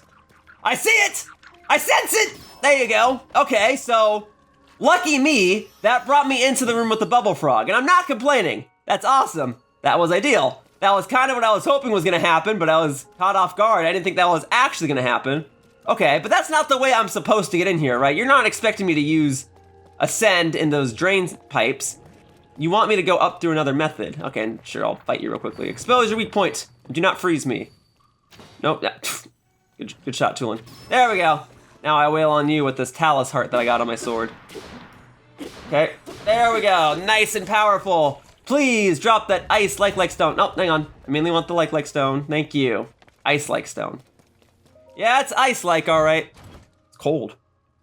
I see it! I sense it! There you go. Okay, so lucky me, that brought me into the room with the Bubbulfrog, and I'm not complaining. That's awesome. That was ideal. That was kind of what I was hoping was gonna happen, but I was caught off guard. I didn't think that was actually gonna happen. Okay, but that's not the way I'm supposed to get in here, right? You're not expecting me to use ascend in those drain pipes. You want me to go up through another method. Okay, sure, I'll fight you real quickly. Expose your weak point. Do not freeze me. Nope, good shot, Tulin. There we go. Now I wail on you with this Talus heart that I got on my sword. Okay, there we go. Nice and powerful. Please drop that ice like stone. Oh, hang on. I mainly want the like stone. Thank you. Ice-like stone. Yeah, it's ice-like, all right. It's cold.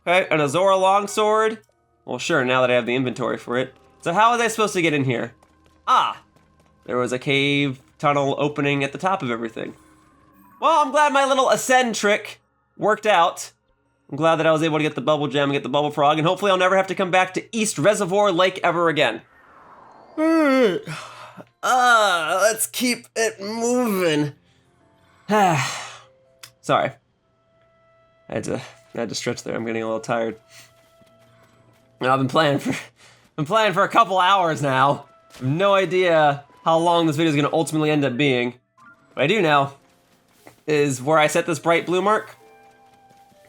Okay, and a Zora longsword. Well, sure, now that I have the inventory for it. So how was I supposed to get in here? Ah, there was a cave tunnel opening at the top of everything. Well, I'm glad my little ascend trick worked out. I'm glad that I was able to get the Bubbul Gem and get the Bubbulfrog, and hopefully I'll never have to come back to East Reservoir Lake ever again. Let's keep it moving. Sorry. I had to stretch there. I'm getting a little tired. I've been playing for a couple hours now. I have no idea how long this video is going to ultimately end up being. What I do know is where I set this bright blue mark,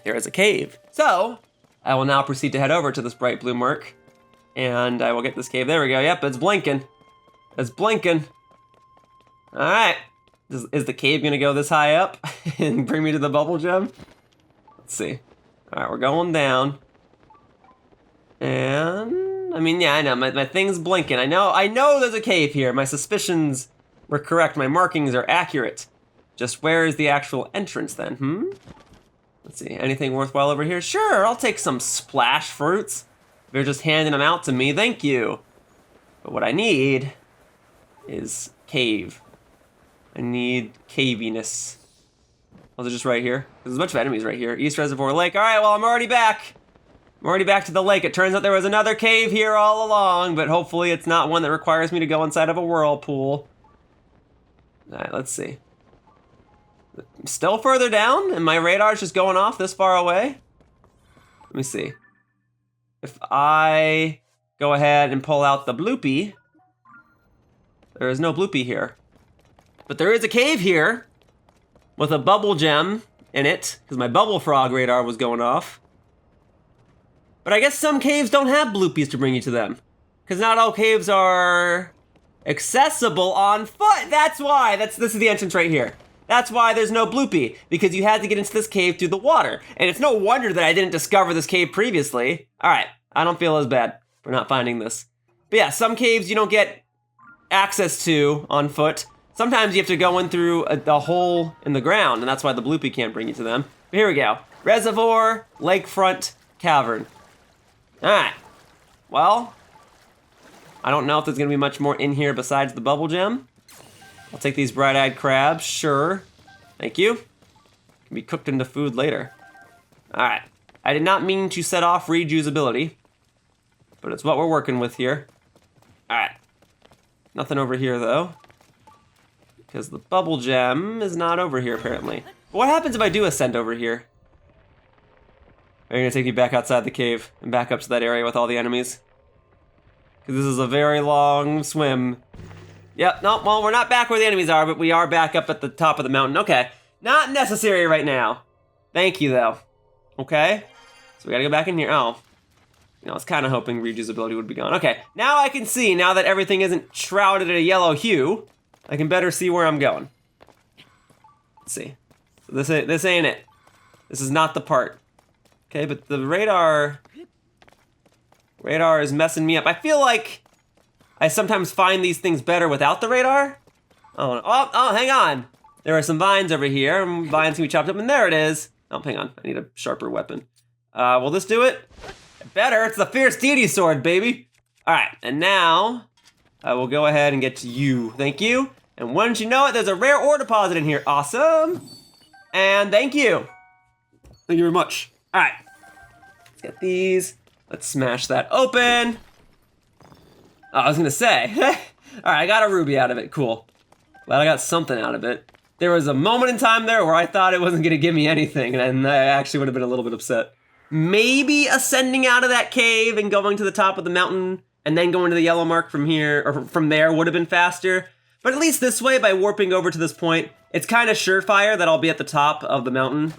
there is a cave. So I will now proceed to head over to this bright blue mark And I will get this cave. There we go. Yep, it's blinking. It's blinking. All right. Is the cave gonna go this high up and bring me to the Bubbul Gem? Let's see. All right, we're going down. And I mean, yeah, I know my thing's blinking. I know there's a cave here. My suspicions were correct. My markings are accurate. Just where is the actual entrance then? Let's see. Anything worthwhile over here? Sure, I'll take some splash fruits. They're just handing them out to me. Thank you. But what I need is cave. I need caviness. Was it just right here? There's a bunch of enemies right here. East Reservoir Lake. All right, well, I'm already back. I'm already back to the lake. It turns out there was another cave here all along, but hopefully it's not one that requires me to go inside of a whirlpool. All right, let's see. Still further down, and my radar's just going off this far away. Let me see. If I go ahead and pull out the bloopy, there is no bloopy here. But there is a cave here with a Bubbul Gem in it, because my Bubbulfrog radar was going off. But I guess some caves don't have bloopies to bring you to them, because not all caves are accessible on foot. That's why. This is the entrance right here. That's why there's no bloopy, because you had to get into this cave through the water. And it's no wonder that I didn't discover this cave previously. All right, I don't feel as bad for not finding this. But yeah, some caves you don't get access to on foot. Sometimes you have to go in through a hole in the ground, and that's why the bloopy can't bring you to them. But here we go. Reservoir, Lakefront, Cavern. All right, well, I don't know if there's gonna be much more in here besides the Bubbul Gem. I'll take these bright-eyed crabs, sure. Thank you. Can be cooked into food later. All right, I did not mean to set off Riju's ability, but it's what we're working with here. All right, nothing over here though, because the Bubbul Gem is not over here apparently. But what happens if I do ascend over here? Are you gonna take me back outside the cave and back up to that area with all the enemies? Because this is a very long swim. Yep, no, well, we're not back where the enemies are, but we are back up at the top of the mountain. Okay, not necessary right now. Thank you, though. Okay, so we gotta go back in here. Oh, you know, I was kind of hoping Riju's ability would be gone. Okay, now I can see, now that everything isn't shrouded in a yellow hue, I can better see where I'm going. Let's see. So this ain't it. This is not the part. Okay, but the radar is messing me up. I feel like I sometimes find these things better without the radar. Oh, hang on. There are some vines over here. Vines can be chopped up, and there it is. Oh, hang on. I need a sharper weapon. Will this do it? Better. It's the Fierce Deity Sword, baby. All right, and now I will go ahead and get to you. Thank you. And wouldn't you know it, there's a rare ore deposit in here. Awesome. And thank you. Thank you very much. All right. Let's get these. Let's smash that open. Oh, I was gonna say. All right, I got a ruby out of it. Cool. Glad I got something out of it. There was a moment in time there where I thought it wasn't gonna give me anything, and I actually would have been a little bit upset. Maybe ascending out of that cave and going to the top of the mountain and then going to the yellow mark from here, or from there, would have been faster. But at least this way, by warping over to this point, it's kind of surefire that I'll be at the top of the mountain.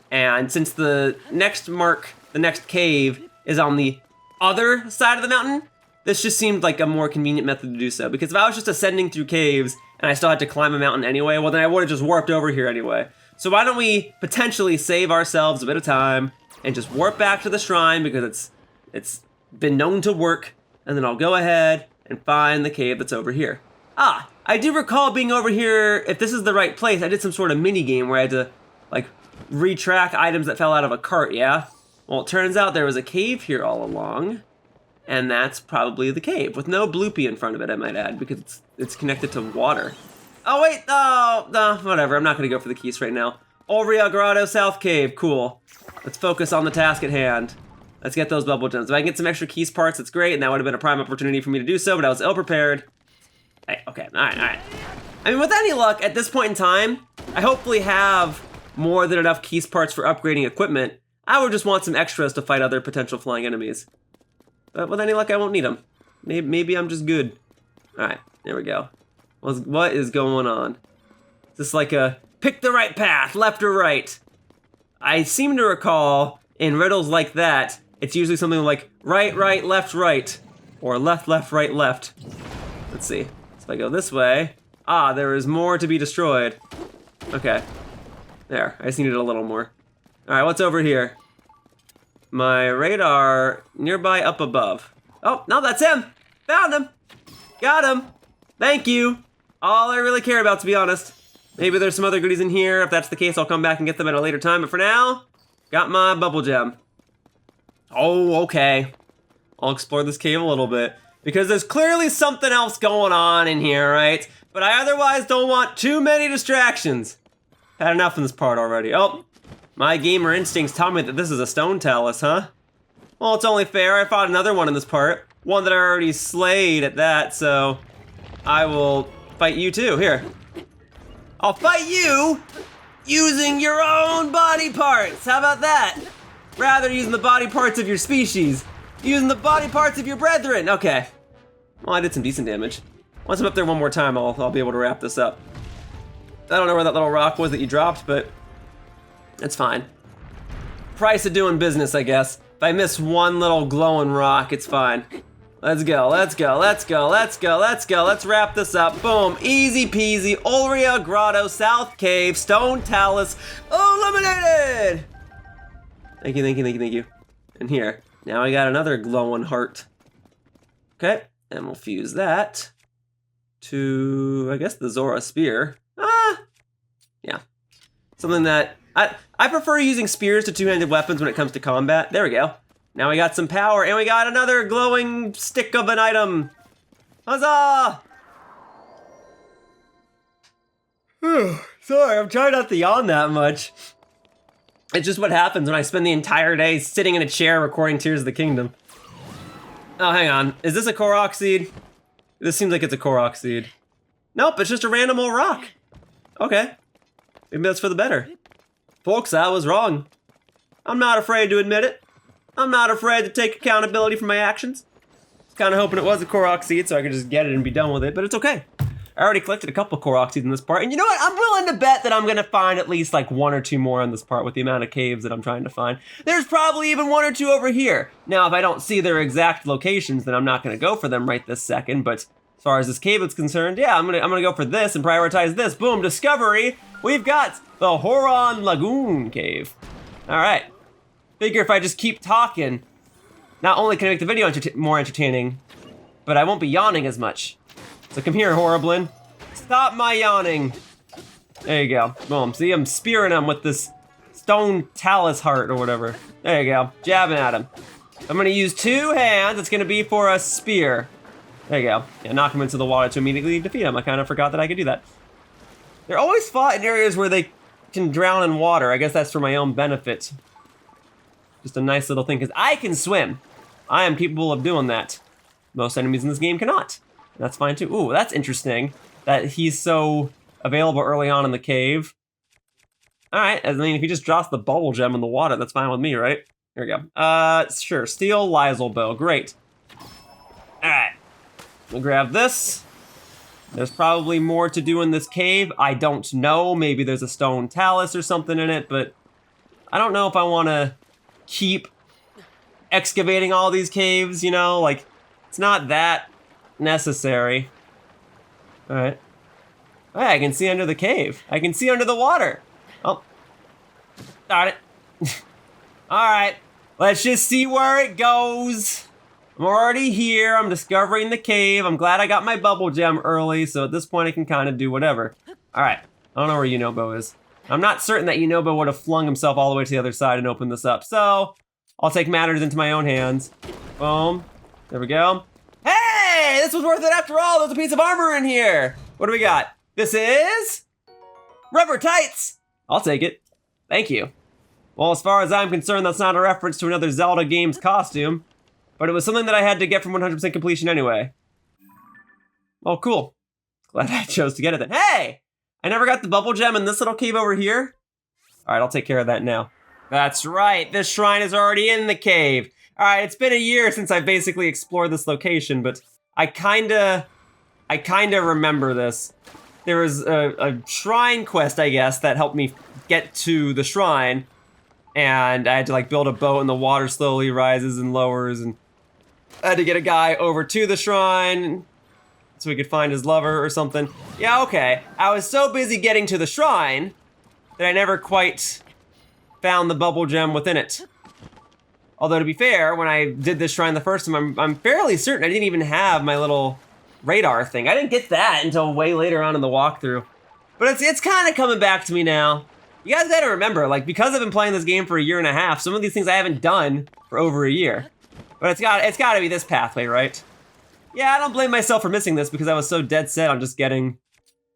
And since the next mark, the next cave, is on the other side of the mountain, this just seemed like a more convenient method to do so. Because if I was just ascending through caves and I still had to climb a mountain anyway, well then I would have just warped over here anyway. So why don't we potentially save ourselves a bit of time and just warp back to the shrine, because it's been known to work, and then I'll go ahead and find the cave that's over here. Ah, I do recall being over here, if this is the right place, I did some sort of mini game where I had to like retrack items that fell out of a cart, yeah? Well, it turns out there was a cave here all along, and that's probably the cave, with no bloopy in front of it, I might add, because it's connected to water. Oh wait, oh, no, whatever, I'm not gonna go for the keys right now. Ulria, Grotto, South Cave, cool. Let's focus on the task at hand. Let's get those Bubbul Gems. If I can get some extra keys parts, that's great, and that would have been a prime opportunity for me to do so, but I was ill-prepared. Hey, okay, all right. I mean, with any luck, at this point in time, I hopefully have more than enough keys parts for upgrading equipment. I would just want some extras to fight other potential flying enemies. But with any luck, I won't need them. Maybe I'm just good. All right, there we go. What is going on? Is this like a pick the right path, left or right? I seem to recall in riddles like that, it's usually something like right, left, right. Or left, left, right, left. Let's see. So if I go this way, there is more to be destroyed. Okay. There, I just needed a little more. All right, what's over here? My radar nearby up above. Oh, no, that's him. Found him. Got him. Thank you. All I really care about, to be honest. Maybe there's some other goodies in here. If that's the case, I'll come back and get them at a later time. But for now, got my Bubbul Gem. Oh, okay. I'll explore this cave a little bit, because there's clearly something else going on in here, right? But I otherwise don't want too many distractions. Had enough in this part already. Oh, my gamer instincts tell me that this is a stone talus, huh? Well, it's only fair. I fought another one in this part. One that I already slayed at that, so I will fight you too. Here. I'll fight you using your own body parts. How about that? Rather using the body parts of your species. Using the body parts of your brethren. Okay. Well, I did some decent damage. Once I'm up there one more time, I'll be able to wrap this up. I don't know where that little rock was that you dropped, but it's fine. Price of doing business, I guess. If I miss one little glowing rock, it's fine. Let's go, let's go, let's go, let's go, let's go. Let's wrap this up. Boom, easy peasy. Ulria, Grotto, South Cave, Stone Talus, eliminated! Thank you, thank you, thank you, thank you. And here, now I got another glowing heart. Okay, and we'll fuse that to, I guess, the Zora spear. Yeah. Something that, I prefer using spears to two-handed weapons when it comes to combat. There we go. Now we got some power, and we got another glowing stick of an item. Huzzah! Sorry, I'm trying not to yawn that much. It's just what happens when I spend the entire day sitting in a chair recording Tears of the Kingdom. Oh, hang on. Is this a Korok seed? This seems like it's a Korok seed. Nope, it's just a random old rock. Okay. Maybe that's for the better. Folks, I was wrong. I'm not afraid to admit it. I'm not afraid to take accountability for my actions. I was kind of hoping it was a Korok seed so I could just get it and be done with it, but it's okay. I already collected a couple Korok seeds in this part, and you know what? I'm willing to bet that I'm gonna find at least like 1 or 2 more on this part with the amount of caves that I'm trying to find. There's probably even 1 or 2 over here. Now, if I don't see their exact locations, then I'm not gonna go for them right this second, but as far as this cave is concerned, yeah, I'm gonna go for this and prioritize this. Boom, discovery! We've got the Horon Lagoon cave. All right. Figure if I just keep talking, not only can I make the video more entertaining, but I won't be yawning as much. So come here, Horriblin. Stop my yawning. There you go. Boom. See, I'm spearing him with this stone talus heart or whatever. There you go. Jabbing at him. I'm gonna use 2 hands. It's gonna be for a spear. There you go. Yeah, knock him into the water to immediately defeat him. I kind of forgot that I could do that. They're always fought in areas where they can drown in water. I guess that's for my own benefit. Just a nice little thing, because I can swim. I am capable of doing that. Most enemies in this game cannot. That's fine too. Ooh, that's interesting that he's so available early on in the cave. All right, I mean, if he just drops the Bubbul Gem in the water, that's fine with me, right? Here we go. Sure, Steel Lysel Bow, great. All right, we'll grab this. There's probably more to do in this cave. I don't know, maybe there's a stone talus or something in it, but I don't know if I want to keep excavating all these caves, you know? Like, it's not that necessary. All right. Oh, yeah, I can see under the cave. I can see under the water. Oh, got it. All right, let's just see where it goes. I'm already here. I'm discovering the cave. I'm glad I got my Bubbul Gem early, so at this point I can kind of do whatever. All right, I don't know where Yunobo is. I'm not certain that Yunobo would have flung himself all the way to the other side and opened this up, so I'll take matters into my own hands. Boom. There we go. Hey, this was worth it after all. There's a piece of armor in here. What do we got? This is rubber tights. I'll take it. Thank you. Well, as far as I'm concerned, that's not a reference to another Zelda game's costume, but it was something that I had to get from 100% completion anyway. Oh, cool. Glad I chose to get it then. Hey, I never got the Bubbul Gem in this little cave over here. All right, I'll take care of that now. That's right, this shrine is already in the cave. All right, it's been a year since I basically explored this location, but I kinda remember this. There was a shrine quest, I guess, that helped me get to the shrine, and I had to like build a boat and the water slowly rises and lowers, and I had to get a guy over to the shrine so we could find his lover or something. Yeah, okay. I was so busy getting to the shrine that I never quite found the Bubbul Gem within it. Although to be fair, when I did this shrine the first time, I'm fairly certain I didn't even have my little radar thing. I didn't get that until way later on in the walkthrough. But it's kind of coming back to me now. You guys gotta remember, like, because I've been playing this game for a year and a half, some of these things I haven't done for over a year. But it's gotta be this pathway, right? Yeah, I don't blame myself for missing this because I was so dead set on just getting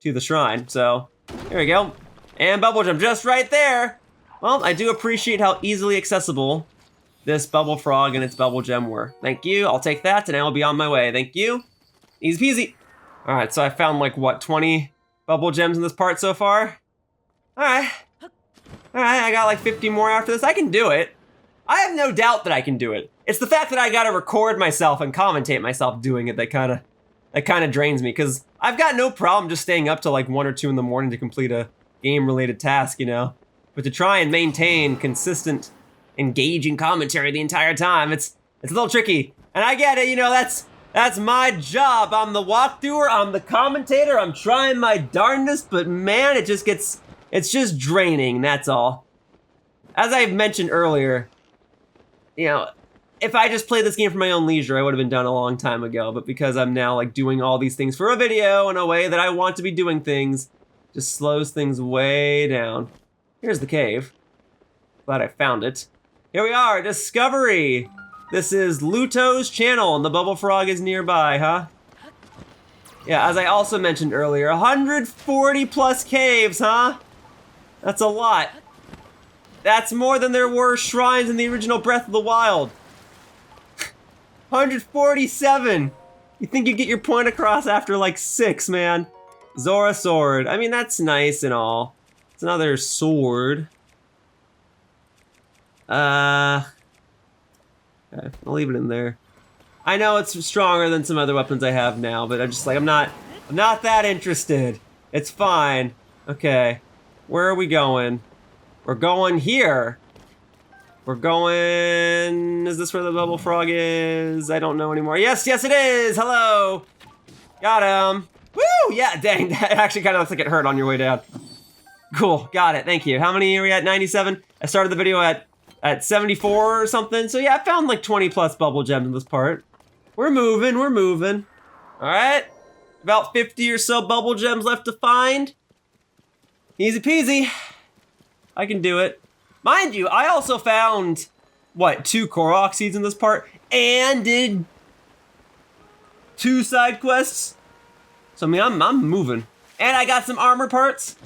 to the shrine. So, here we go. And Bubbul Gem just right there. Well, I do appreciate how easily accessible this Bubbulfrog and its Bubbul Gem were. Thank you, I'll take that and I will be on my way. Thank you. Easy peasy. All right, so I found like, what, 20 Bubbul Gems in this part so far? All right, I got like 50 more after this. I can do it. I have no doubt that I can do it. It's the fact that I gotta record myself and commentate myself doing it that kinda drains me, because I've got no problem just staying up till like 1 or 2 in the morning to complete a game-related task, you know? But to try and maintain consistent, engaging commentary the entire time, it's a little tricky. And I get it, you know, that's my job. I'm the walkthrough, I'm the commentator, I'm trying my darndest, but man, it's just draining, that's all. As I've mentioned earlier, you know, if I just played this game for my own leisure, I would have been done a long time ago, but because I'm now like doing all these things for a video in a way that I want to be doing things, just slows things way down. Here's the cave. Glad I found it. Here we are, Discovery. This is Luto's channel and the Bubbulfrog is nearby, huh? Yeah, as I also mentioned earlier, 140 plus caves, huh? That's a lot. That's more than there were shrines in the original Breath of the Wild. 147. You think you get your point across after like 6, man. Zora sword. I mean, that's nice and all. It's another sword. Okay, I'll leave it in there. I know it's stronger than some other weapons I have now, but I'm just like, I'm not that interested. It's fine. Okay, where are we going? We're going here. We're going, is this where the Bubbulfrog is? I don't know anymore. Yes, it is, hello. Got him. Woo, yeah, dang, that actually kind of looks like it hurt on your way down. Cool, got it, thank you. How many are we at, 97? I started the video at 74 or something. So yeah, I found like 20 plus Bubbul Gems in this part. We're moving. All right, about 50 or so Bubbul Gems left to find. Easy peasy. I can do it. Mind you, I also found, what, 2 Korok seeds in this part, and did 2 side quests. So I mean, I'm moving. And I got some armor parts.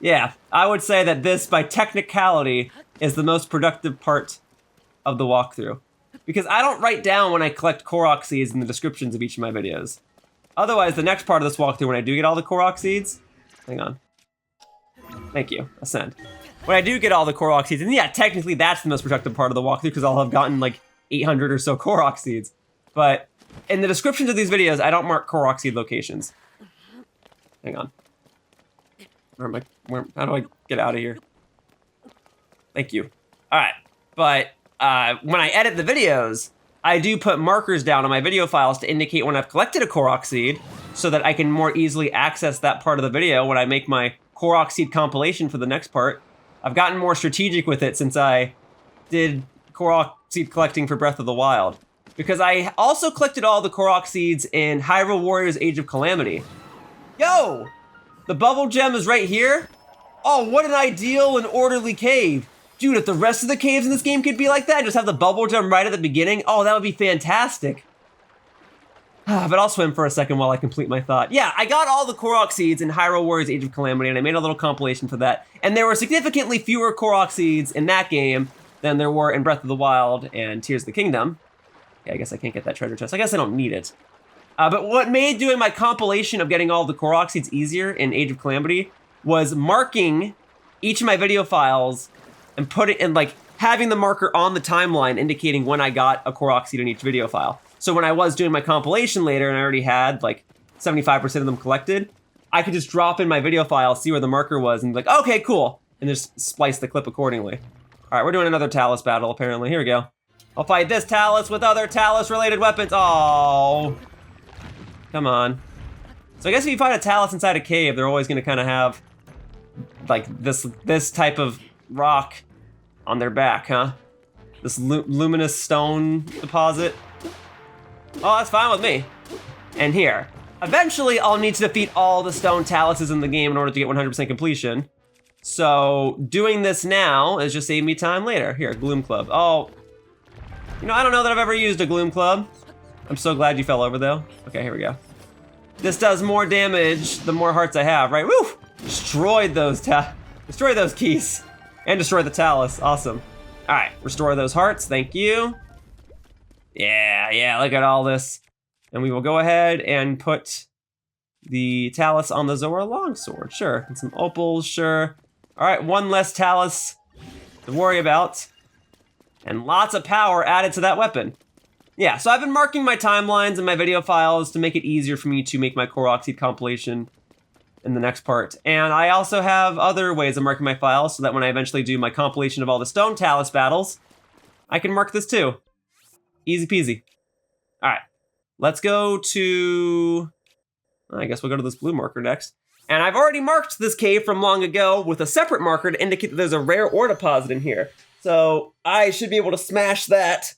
Yeah, I would say that this, by technicality, is the most productive part of the walkthrough. Because I don't write down when I collect Korok seeds in the descriptions of each of my videos. Otherwise, the next part of this walkthrough, when I do get all the Korok seeds, hang on. Thank you, ascend. When I do get all the Korok seeds, and yeah, technically that's the most productive part of the walkthrough because I'll have gotten like 800 or so Korok seeds. But in the descriptions of these videos, I don't mark Korok seed locations. Hang on. Where am I? How do I get out of here? Thank you. All right, but when I edit the videos, I do put markers down on my video files to indicate when I've collected a Korok seed so that I can more easily access that part of the video when I make my Korok seed compilation for the next part. I've gotten more strategic with it since I did Korok seed collecting for Breath of the Wild. Because I also collected all the Korok seeds in Hyrule Warriors Age of Calamity. Yo! The Bubbul Gem is right here? Oh, what an ideal and orderly cave. Dude, if the rest of the caves in this game could be like that, just have the Bubbul Gem right at the beginning, oh, that would be fantastic. But I'll swim for a second while I complete my thought. Yeah, I got all the Korok seeds in Hyrule Warriors Age of Calamity, and I made a little compilation for that. And there were significantly fewer Korok seeds in that game than there were in Breath of the Wild and Tears of the Kingdom. Yeah, I guess I can't get that treasure chest. I guess I don't need it. But what made doing my compilation of getting all the Korok seeds easier in Age of Calamity was marking each of my video files and put it in, like, having the marker on the timeline indicating when I got a Korok seed in each video file. So when I was doing my compilation later and I already had like 75% of them collected, I could just drop in my video file, see where the marker was, and be like, okay, cool, and just splice the clip accordingly. All right, we're doing another Talus battle, apparently. Here we go. I'll fight this Talus with other Talus-related weapons. Oh, come on. So I guess if you find a Talus inside a cave, they're always gonna kind of have like this type of rock on their back, huh? This luminous stone deposit. Oh, that's fine with me. And here, eventually I'll need to defeat all the stone Taluses in the game in order to get 100% completion. So doing this now is just saving me time later. Here, Gloom Club. Oh, you know, I don't know that I've ever used a Gloom Club. I'm so glad you fell over though. Okay, here we go. This does more damage the more hearts I have, right? Woo! Destroyed those keys. And destroy the Talus, awesome. All right, restore those hearts, thank you. Yeah, look at all this. And we will go ahead and put the Talus on the Zora longsword, sure. And some opals, sure. All right, one less Talus to worry about. And lots of power added to that weapon. Yeah, so I've been marking my timelines and my video files to make it easier for me to make my Korok Seed compilation in the next part. And I also have other ways of marking my files so that when I eventually do my compilation of all the Stone Talus battles, I can mark this too. Easy peasy. All right, let's go to, I guess we'll go to this blue marker next. And I've already marked this cave from long ago with a separate marker to indicate that there's a rare ore deposit in here. So I should be able to smash that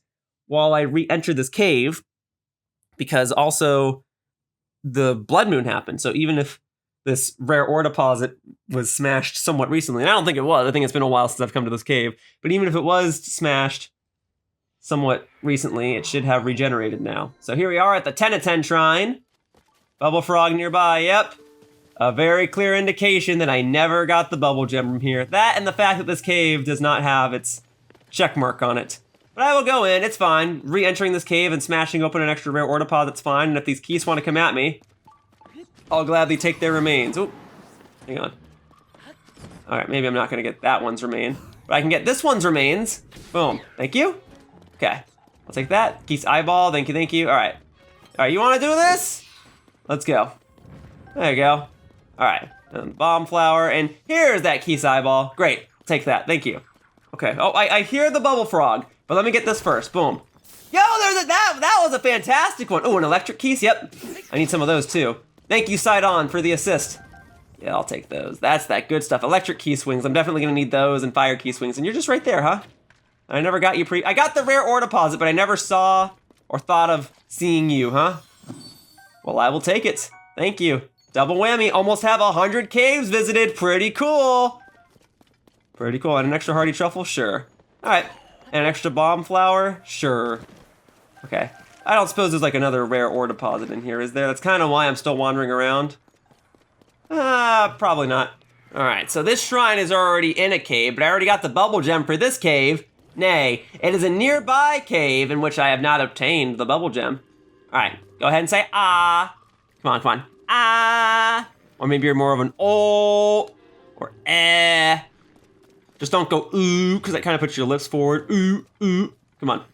while I re-enter this cave, because also the blood moon happened. So even if this rare ore deposit was smashed somewhat recently, and I don't think it was, I think it's been a while since I've come to this cave, but even if it was smashed somewhat recently, it should have regenerated now. So here we are at the 10 of 10 shrine. Bubbulfrog nearby, yep. A very clear indication that I never got the Bubbul Gem from here. That and the fact that this cave does not have its check mark on it. But I will go in, it's fine. Re-entering this cave and smashing open an extra rare ore deposit's fine, and if these keys want to come at me, I'll gladly take their remains. Oop, hang on. All right, maybe I'm not gonna get that one's remain, but I can get this one's remains. Boom, thank you. Okay, I'll take that. Keith's eyeball, thank you. All right, you wanna do this? Let's go. There you go. All right, and bomb flower, and here's that Keith's eyeball. Great, take that, thank you. Okay, oh, I hear the Bubbulfrog, but let me get this first, boom. Yo, that was a fantastic one. Oh, an electric keys, yep. I need some of those too. Thank you, Sidon, for the assist. Yeah, I'll take those. That's that good stuff. Electric key swings, I'm definitely gonna need those, and fire key swings, and you're just right there, huh? I never got you I got the rare ore deposit, but I never saw or thought of seeing you, huh? Well, I will take it. Thank you. Double whammy, almost have 100 caves visited, pretty cool. Pretty cool, and an extra hardy truffle, sure. All right, and an extra bomb flower, sure. Okay, I don't suppose there's like another rare ore deposit in here, is there? That's kind of why I'm still wandering around. Probably not. All right, so this shrine is already in a cave, but I already got the Bubbul Gem for this cave. Nay, it is a nearby cave in which I have not obtained the Bubbul Gem. All right, go ahead and say ah. Come on, ah. Or maybe you're more of an oh or eh. Just don't go ooh, because that kind of puts your lips forward. Ooh. Come on.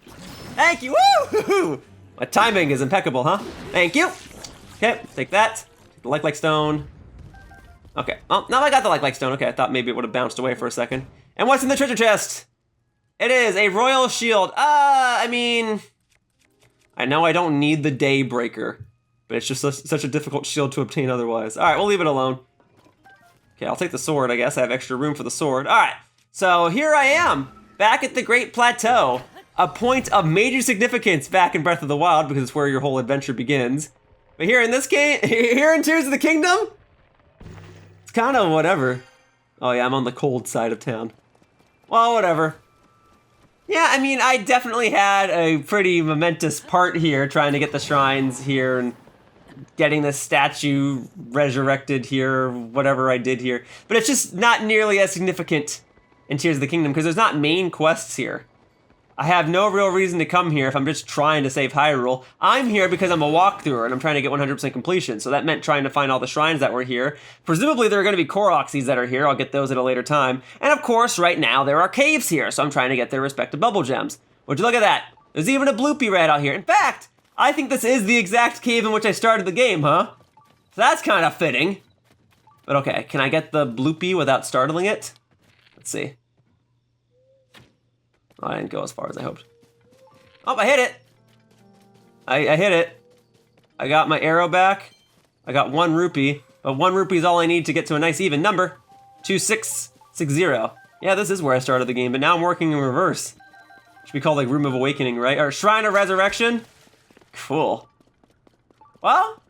Thank you, woo! My timing is impeccable, huh? Thank you. Okay, take that. The like stone. Okay, oh, now I got the like stone. Okay, I thought maybe it would have bounced away for a second. And what's in the treasure chest? It is a royal shield. I mean, I know I don't need the Daybreaker, but it's just such a difficult shield to obtain otherwise. All right, we'll leave it alone. Okay, I'll take the sword, I guess. I have extra room for the sword. All right, so here I am, back at the Great Plateau, a point of major significance back in Breath of the Wild because it's where your whole adventure begins. But here in this game, here in Tears of the Kingdom, it's kind of whatever. Oh yeah, I'm on the cold side of town. Well, whatever. Yeah, I mean, I definitely had a pretty momentous part here trying to get the shrines here and getting the statue resurrected here, whatever I did here. But it's just not nearly as significant in Tears of the Kingdom because there's not main quests here. I have no real reason to come here if I'm just trying to save Hyrule. I'm here because I'm a walkthrough and I'm trying to get 100% completion. So that meant trying to find all the shrines that were here. Presumably there are going to be Korok Seeds that are here. I'll get those at a later time. And of course, right now there are caves here. So I'm trying to get their respective Bubbul Gems. Would you look at that? There's even a bloopy rat out here. In fact, I think this is the exact cave in which I started the game, huh? So that's kind of fitting. But okay, can I get the bloopy without startling it? Let's see. Oh, I didn't go as far as I hoped. Oh, I hit it. I hit it. I got my arrow back. I got 1 rupee, but 1 rupee is all I need to get to a nice even number. 2660. Yeah, this is where I started the game, but now I'm working in reverse. Should be called like Room of Awakening, right? Or Shrine of Resurrection? Cool. Well,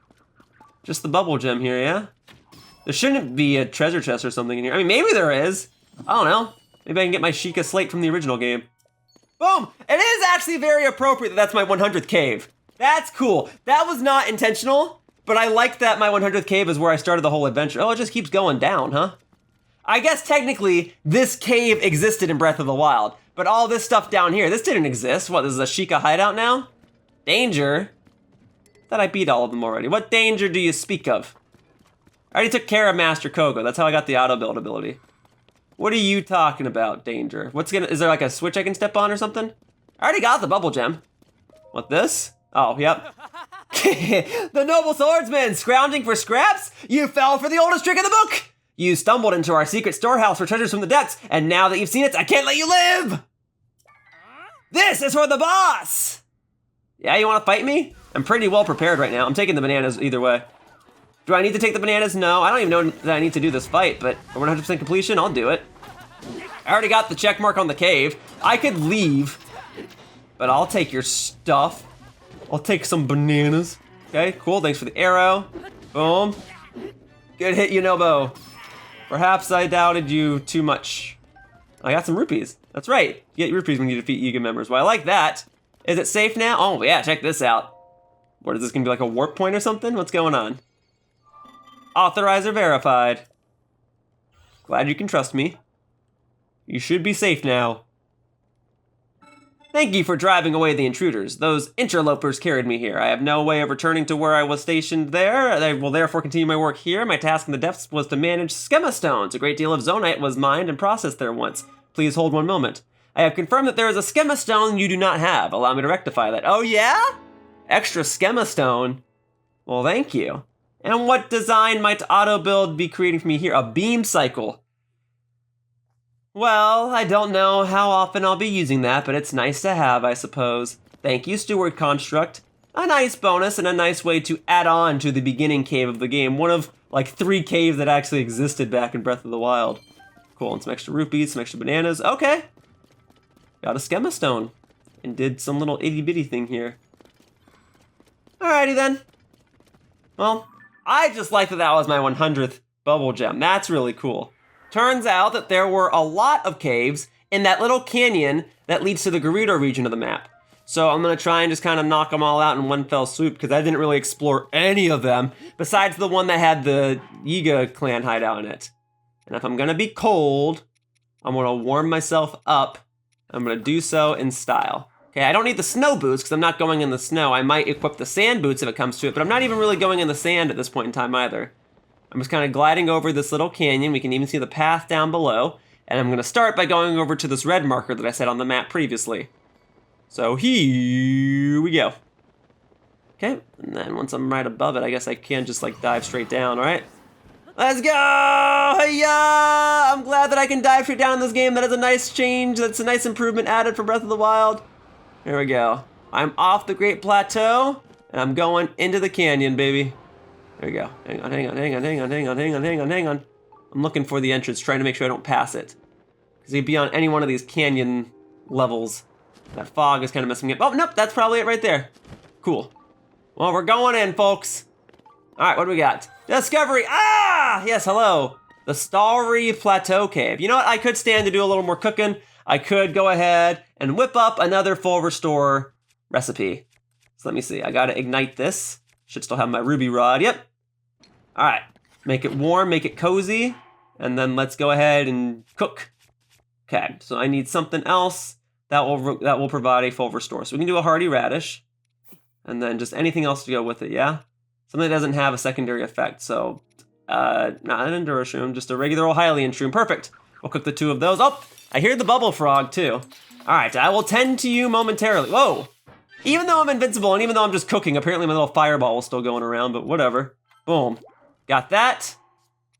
just the Bubbul Gem here, yeah? There shouldn't be a treasure chest or something in here. I mean, maybe there is. I don't know. Maybe I can get my Sheikah Slate from the original game. Boom! It is actually very appropriate that that's my 100th cave. That's cool. That was not intentional, but I like that my 100th cave is where I started the whole adventure. Oh, it just keeps going down, huh? I guess technically this cave existed in Breath of the Wild, but all this stuff down here, this didn't exist. What, this is a Sheikah hideout now? Danger? Thought I beat all of them already. What danger do you speak of? I already took care of Master Kogo. That's how I got the auto build ability. What are you talking about, danger? Is there like a switch I can step on or something? I already got the Bubbul Gem. What, this? Oh, yep. The noble swordsman, scrounging for scraps? You fell for the oldest trick in the book! You stumbled into our secret storehouse for treasures from the depths, and now that you've seen it, I can't let you live! This is for the boss! Yeah, you wanna fight me? I'm pretty well prepared right now. I'm taking the bananas either way. Do I need to take the bananas? No, I don't even know that I need to do this fight, but for 100% completion, I'll do it. I already got the check mark on the cave. I could leave, but I'll take your stuff. I'll take some bananas. Okay, cool, thanks for the arrow. Boom. Good hit, Yunobo. Perhaps I doubted you too much. I got some rupees. That's right. You get rupees when you defeat Yiga members. Well, I like that. Is it safe now? Oh, yeah, check this out. What is this gonna be, like a warp point or something? What's going on? Authorizer verified. Glad you can trust me. You should be safe now. Thank you for driving away the intruders. Those interlopers carried me here. I have no way of returning to where I was stationed there. I will therefore continue my work here. My task in the depths was to manage schema stones. A great deal of zonite was mined and processed there once. Please hold one moment. I have confirmed that there is a schema stone you do not have. Allow me to rectify that. Oh yeah? Extra schema stone? Well, thank you. And what design might auto build be creating for me here? A beam cycle. Well, I don't know how often I'll be using that, but it's nice to have, I suppose. Thank you, Steward Construct. A nice bonus and a nice way to add on to the beginning cave of the game. One of, like, 3 caves that actually existed back in Breath of the Wild. Cool, and some extra rupees, some extra bananas. Okay. Got a schema stone. And did some little itty-bitty thing here. Alrighty then. Well, I just like that was my 100th Bubbul Gem. That's really cool. Turns out that there were a lot of caves in that little canyon that leads to the Grotto region of the map. So I'm gonna try and just kind of knock them all out in one fell swoop because I didn't really explore any of them besides the one that had the Yiga clan hideout in it. And if I'm gonna be cold, I'm gonna warm myself up. I'm gonna do so in style. Okay, I don't need the snow boots because I'm not going in the snow. I might equip the sand boots if it comes to it, but I'm not even really going in the sand at this point in time either. I'm just kind of gliding over this little canyon. We can even see the path down below. And I'm gonna start by going over to this red marker that I set on the map previously. So here we go. Okay, and then once I'm right above it, I guess I can just like dive straight down, all right? Let's go! Hey-ya! I'm glad that I can dive straight down in this game. That is a nice change. That's a nice improvement added for Breath of the Wild. Here we go. I'm off the Great Plateau, and I'm going into the canyon, baby. There we go. Hang on, hang on, hang on, hang on, hang on, hang on, hang on, hang on. I'm looking for the entrance, trying to make sure I don't pass it. Because you'd be on any one of these canyon levels. That fog is kind of messing me up. Oh, nope, that's probably it right there. Cool. Well, we're going in, folks. All right, what do we got? Discovery. Ah! Yes, hello. The Starry Plateau Cave. You know what? I could stand to do a little more cooking. I could go ahead and whip up another full restore recipe. So let me see. I got to ignite this. Should still have my ruby rod. Yep. All right. Make it warm, make it cozy, and then let's go ahead and cook. Okay. So I need something else that will provide a full restore. So we can do a hearty radish, and then just anything else to go with it. Yeah. Something that doesn't have a secondary effect. So not an Enduro shroom, just a regular old Hylian shroom. Perfect. We'll cook the 2 of those. Oh, I hear the Bubbulfrog too. All right. I will tend to you momentarily. Whoa. Even though I'm invincible and even though I'm just cooking, apparently my little fireball is still going around, but whatever. Boom. Got that.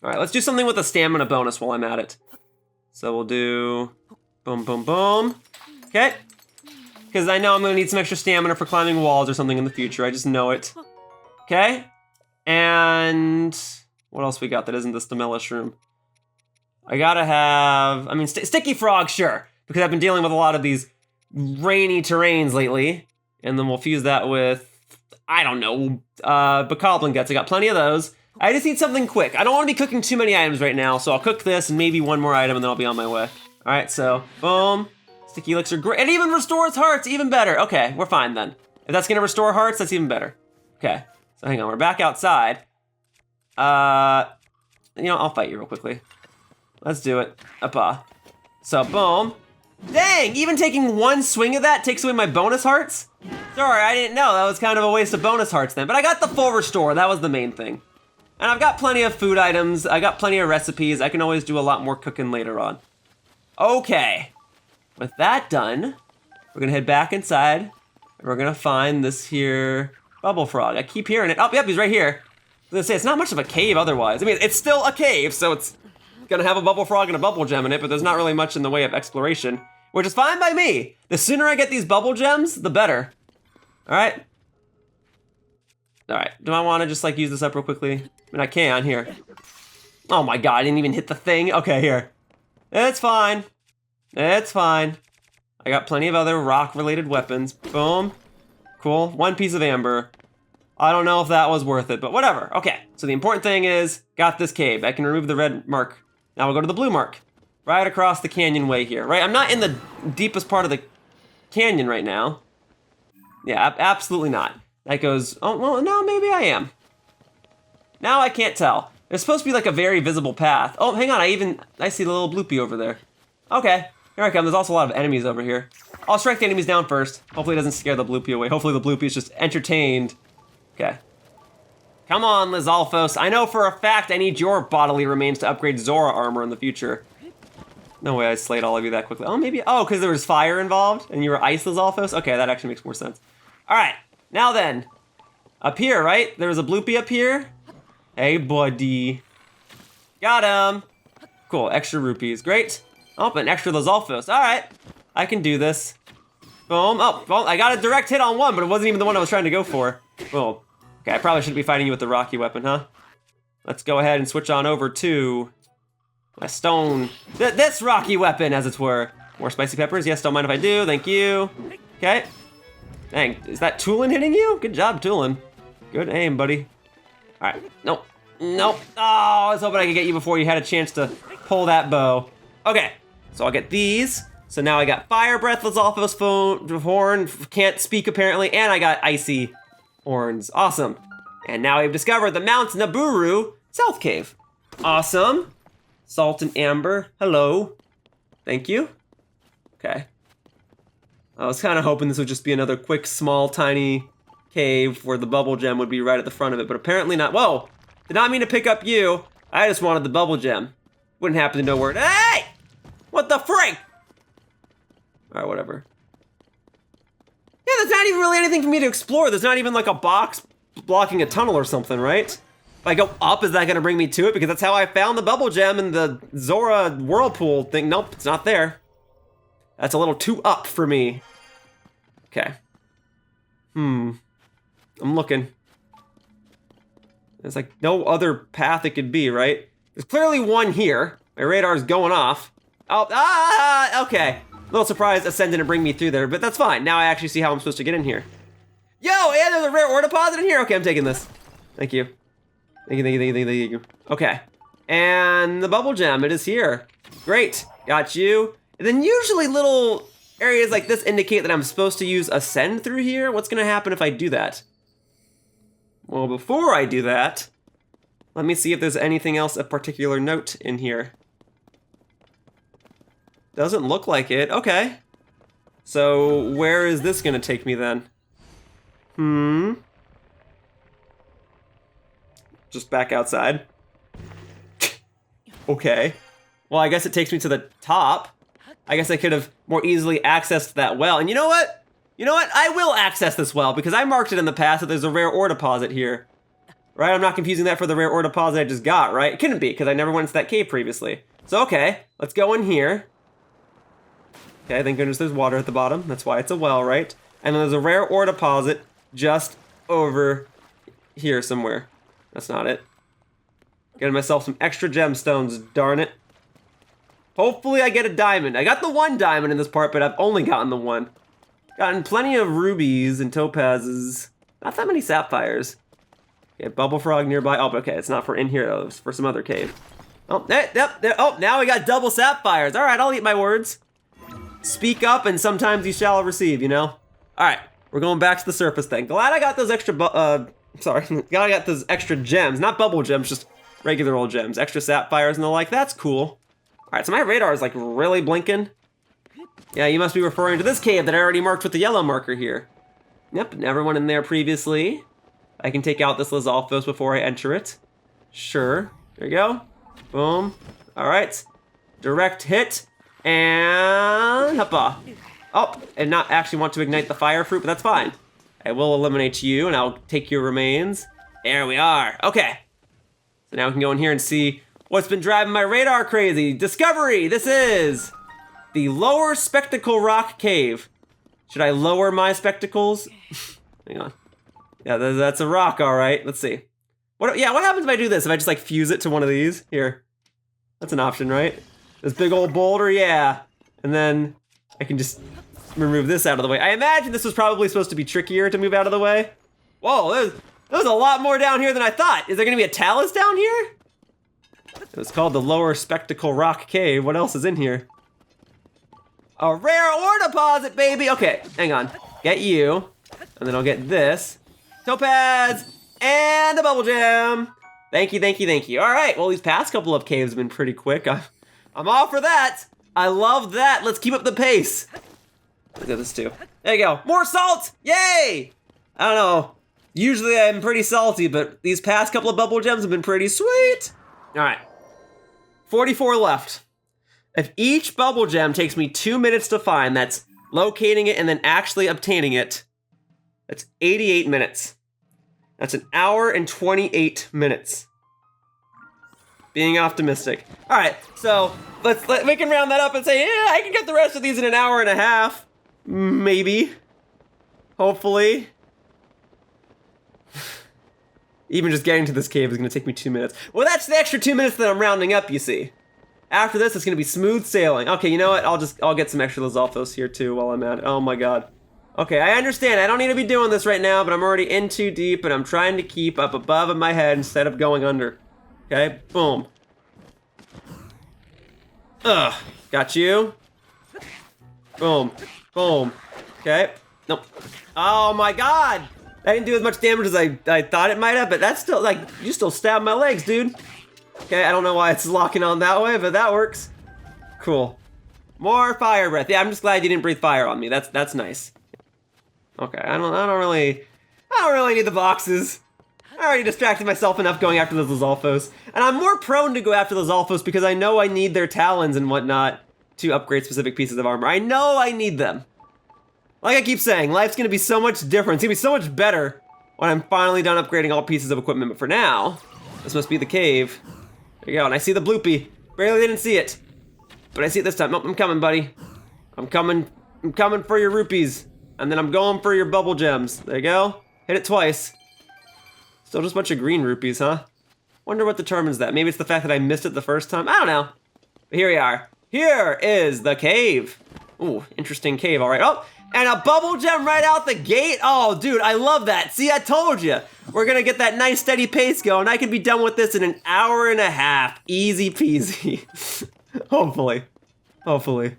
All right, let's do something with a stamina bonus while I'm at it. So we'll do boom, boom, boom. Okay. because I know I'm gonna need some extra stamina for climbing walls or something in the future. I just know it. Okay, and what else we got that isn't the Stamella Shroom? I gotta have, I mean, Sticky Frog, sure, because I've been dealing with a lot of these rainy terrains lately, and then we'll fuse that with, I don't know, Bokoblin Guts. I got plenty of those. I just need something quick. I don't want to be cooking too many items right now, so I'll cook this and maybe one more item, and then I'll be on my way. All right, so boom, Sticky Elixir, great, and even restores hearts, even better. Okay, we're fine then. If that's gonna restore hearts, that's even better. Okay, so hang on, we're back outside. You know, I'll fight you real quickly. Let's do it. Appa. So boom. Dang, even taking one swing of that takes away my bonus hearts? Sorry, I didn't know. That was kind of a waste of bonus hearts then. But I got the full restore. That was the main thing. And I've got plenty of food items. I got plenty of recipes. I can always do a lot more cooking later on. Okay. With that done, we're gonna head back inside. And we're gonna find this here Bubbulfrog. I keep hearing it. Oh, yep, he's right here. I was gonna say, it's not much of a cave otherwise. I mean, it's still a cave, so it's gonna have a Bubbulfrog and a Bubbul Gem in it, but there's not really much in the way of exploration, which is fine by me. The sooner I get these Bubbul Gems, the better. All right. All right, do I wanna just like use this up real quickly? I mean, I can, here. Oh my God, I didn't even hit the thing. Okay, here. It's fine. It's fine. I got plenty of other rock-related weapons. Boom. Cool, 1 piece of amber. I don't know if that was worth it, but whatever. Okay, so the important thing is, got this cave. I can remove the red mark. Now we'll go to the blue mark. Right across the canyon way here, right? I'm not in the deepest part of the canyon right now. Yeah, absolutely not. That goes, oh, well, no, maybe I am. Now I can't tell. There's supposed to be like a very visible path. Oh, hang on, I see the little bloopy over there. Okay, here I come. There's also a lot of enemies over here. I'll strike the enemies down first. Hopefully it doesn't scare the bloopy away. Hopefully the bloopy is just entertained. Okay. Come on, Lizalfos. I know for a fact I need your bodily remains to upgrade Zora armor in the future. No way I slayed all of you that quickly. Oh, maybe, oh, because there was fire involved and you were ice Lizalfos? Okay, that actually makes more sense. All right, now then. Up here, right? There was a bloopy up here. Hey, buddy. Got him. Cool, extra rupees, great. Oh, an extra Lizalfos, all right. I can do this. Boom, oh, well, I got a direct hit on one, but it wasn't even the one I was trying to go for. Boom. Okay, I probably shouldn't be fighting you with the rocky weapon, huh? Let's go ahead and switch on over to my stone, this rocky weapon, as it were. More spicy peppers, yes, don't mind if I do, thank you. Okay. Dang, is that Tulin hitting you? Good job, Tulin. Good aim, buddy. All right, nope, nope. Oh, I was hoping I could get you before you had a chance to pull that bow. Okay, so I'll get these. So now I got Fire Breath, Lizalfos Horn, can't speak apparently, and I got Icy Horns, awesome. And now we've discovered the Mount Naburu South Cave. Awesome. Salt and Amber, hello. Thank you. Okay. I was kind of hoping this would just be another quick, small, tiny cave where the Bubbul Gem would be right at the front of it, but apparently not. Whoa, did not mean to pick up you. I just wanted the Bubbul Gem. Wouldn't happen to know where it, hey! What the freak? All right, whatever. Yeah, there's not even really anything for me to explore. There's not even like a box blocking a tunnel or something, right? If I go up, is that gonna bring me to it? Because that's how I found the Bubbul Gem in the Zora whirlpool thing. Nope, it's not there. That's a little too up for me. Okay. I'm looking. There's like no other path it could be, right? There's clearly one here. My radar's going off. Oh, okay. A little surprised Ascend didn't bring me through there, but that's fine. Now I actually see how I'm supposed to get in here. Yo, and there's a rare ore deposit in here? Okay, I'm taking this. Thank you. Thank you. Okay. And the Bubbul Gem, it is here. Great, got you. And then usually little areas like this indicate that I'm supposed to use Ascend through here. What's gonna happen if I do that? Well, before I do that, let me see if there's anything else of particular note in here. Doesn't look like it, okay. So where is this gonna take me then? Just back outside. Okay. Well, I guess it takes me to the top. I guess I could have more easily accessed that well. And you know what? You know what? I will access this well because I marked it in the past that there's a rare ore deposit here. Right? I'm not confusing that for the rare ore deposit I just got, right? It couldn't be because I never went into that cave previously. So, okay. Let's go in here. Okay, thank goodness there's water at the bottom. That's why it's a well, right? And then there's a rare ore deposit just over here somewhere. That's not it. Getting myself some extra gemstones, darn it. Hopefully I get a diamond. I got the 1 diamond in this part, but I've only gotten the 1. Gotten plenty of rubies and topazes. Not that many sapphires. Okay, Bubbulfrog nearby. Oh, okay, it's not for in here though. It's for some other cave. Oh, there. Oh, now we got double sapphires. All right, I'll eat my words. Speak up and sometimes you shall receive, you know? All right, we're going back to the surface thing. Glad I got those extra, glad I got those extra gems. Not bubble gems, just regular old gems. Extra sapphires and the like, that's cool. All right, so my radar is like really blinking. Yeah, you must be referring to this cave that I already marked with the yellow marker here. Yep, never went in there previously. I can take out this Lizalfos before I enter it. Sure, there you go. Boom. All right, direct hit. And hoppa. Oh, and not actually want to ignite the fire fruit, but that's fine. I will eliminate you and I'll take your remains. There we are. Okay. So now we can go in here and see what's been driving my radar crazy. Discovery! This is the Lower Spectacle Rock Cave. Should I lower my spectacles? Hang on. Yeah, that's a rock, all right. Let's see. What happens if I do this? If I just like fuse it to one of these? Here. That's an option, right? This big old boulder, yeah. And then I can just remove this out of the way. I imagine this was probably supposed to be trickier to move out of the way. Whoa, there's a lot more down here than I thought. Is there gonna be a Talus down here? It was called the Lower Spectacle Rock Cave. What else is in here? A rare ore deposit, baby. Okay, hang on. Get you, and then I'll get this. Topaz, and the Bubbul Gem. Thank you, thank you, thank you. All right, well, these past couple of caves have been pretty quick. I'm all for that. I love that. Let's keep up the pace. Look at this too. There you go. More salt. Yay. I don't know. Usually I'm pretty salty, but these past couple of Bubbul Gems have been pretty sweet. All right. 44 left. If each Bubbul Gem takes me 2 minutes to find, that's locating it and then actually obtaining it, that's 88 minutes. That's an hour and 28 minutes. Being optimistic. All right, so we can round that up and say, yeah, I can get the rest of these in an hour and a half. Maybe. Hopefully. Even just getting to this cave is gonna take me 2 minutes. Well, that's the extra 2 minutes that I'm rounding up, you see. After this, it's gonna be smooth sailing. Okay, you know what? I'll get some extra Lizalfos here too while I'm at it. Oh my god. Okay, I understand. I don't need to be doing this right now, but I'm already in too deep and I'm trying to keep up above in my head instead of going under. Okay, boom. Ugh, got you. Boom, boom. Okay, nope. Oh my god! I didn't do as much damage as I thought it might have, but that's still, like, you still stabbed my legs, dude. Okay, I don't know why it's locking on that way, but that works. Cool. More fire breath. Yeah, I'm just glad you didn't breathe fire on me. That's nice. Okay, I don't really need the boxes. I already distracted myself enough going after those Lizalfos. And I'm more prone to go after those Lizalfos because I know I need their talons and whatnot to upgrade specific pieces of armor. I know I need them. Like I keep saying, life's gonna be so much different. It's gonna be so much better when I'm finally done upgrading all pieces of equipment. But for now, this must be the cave. There you go, and I see the bloopy. Barely didn't see it. But I see it this time. Oh, I'm coming, buddy. I'm coming for your rupees. And then I'm going for your Bubbul Gems. There you go. Hit it twice. Still just a bunch of green rupees, huh? Wonder what determines that. Maybe it's the fact that I missed it the first time. I don't know. But here we are. Here is the cave. Ooh, interesting cave, all right. Oh, and a Bubbul Gem right out the gate. Oh, dude, I love that. See, I told you. We're gonna get that nice steady pace going. I can be done with this in an hour and a half. Easy peasy. Hopefully. Hopefully.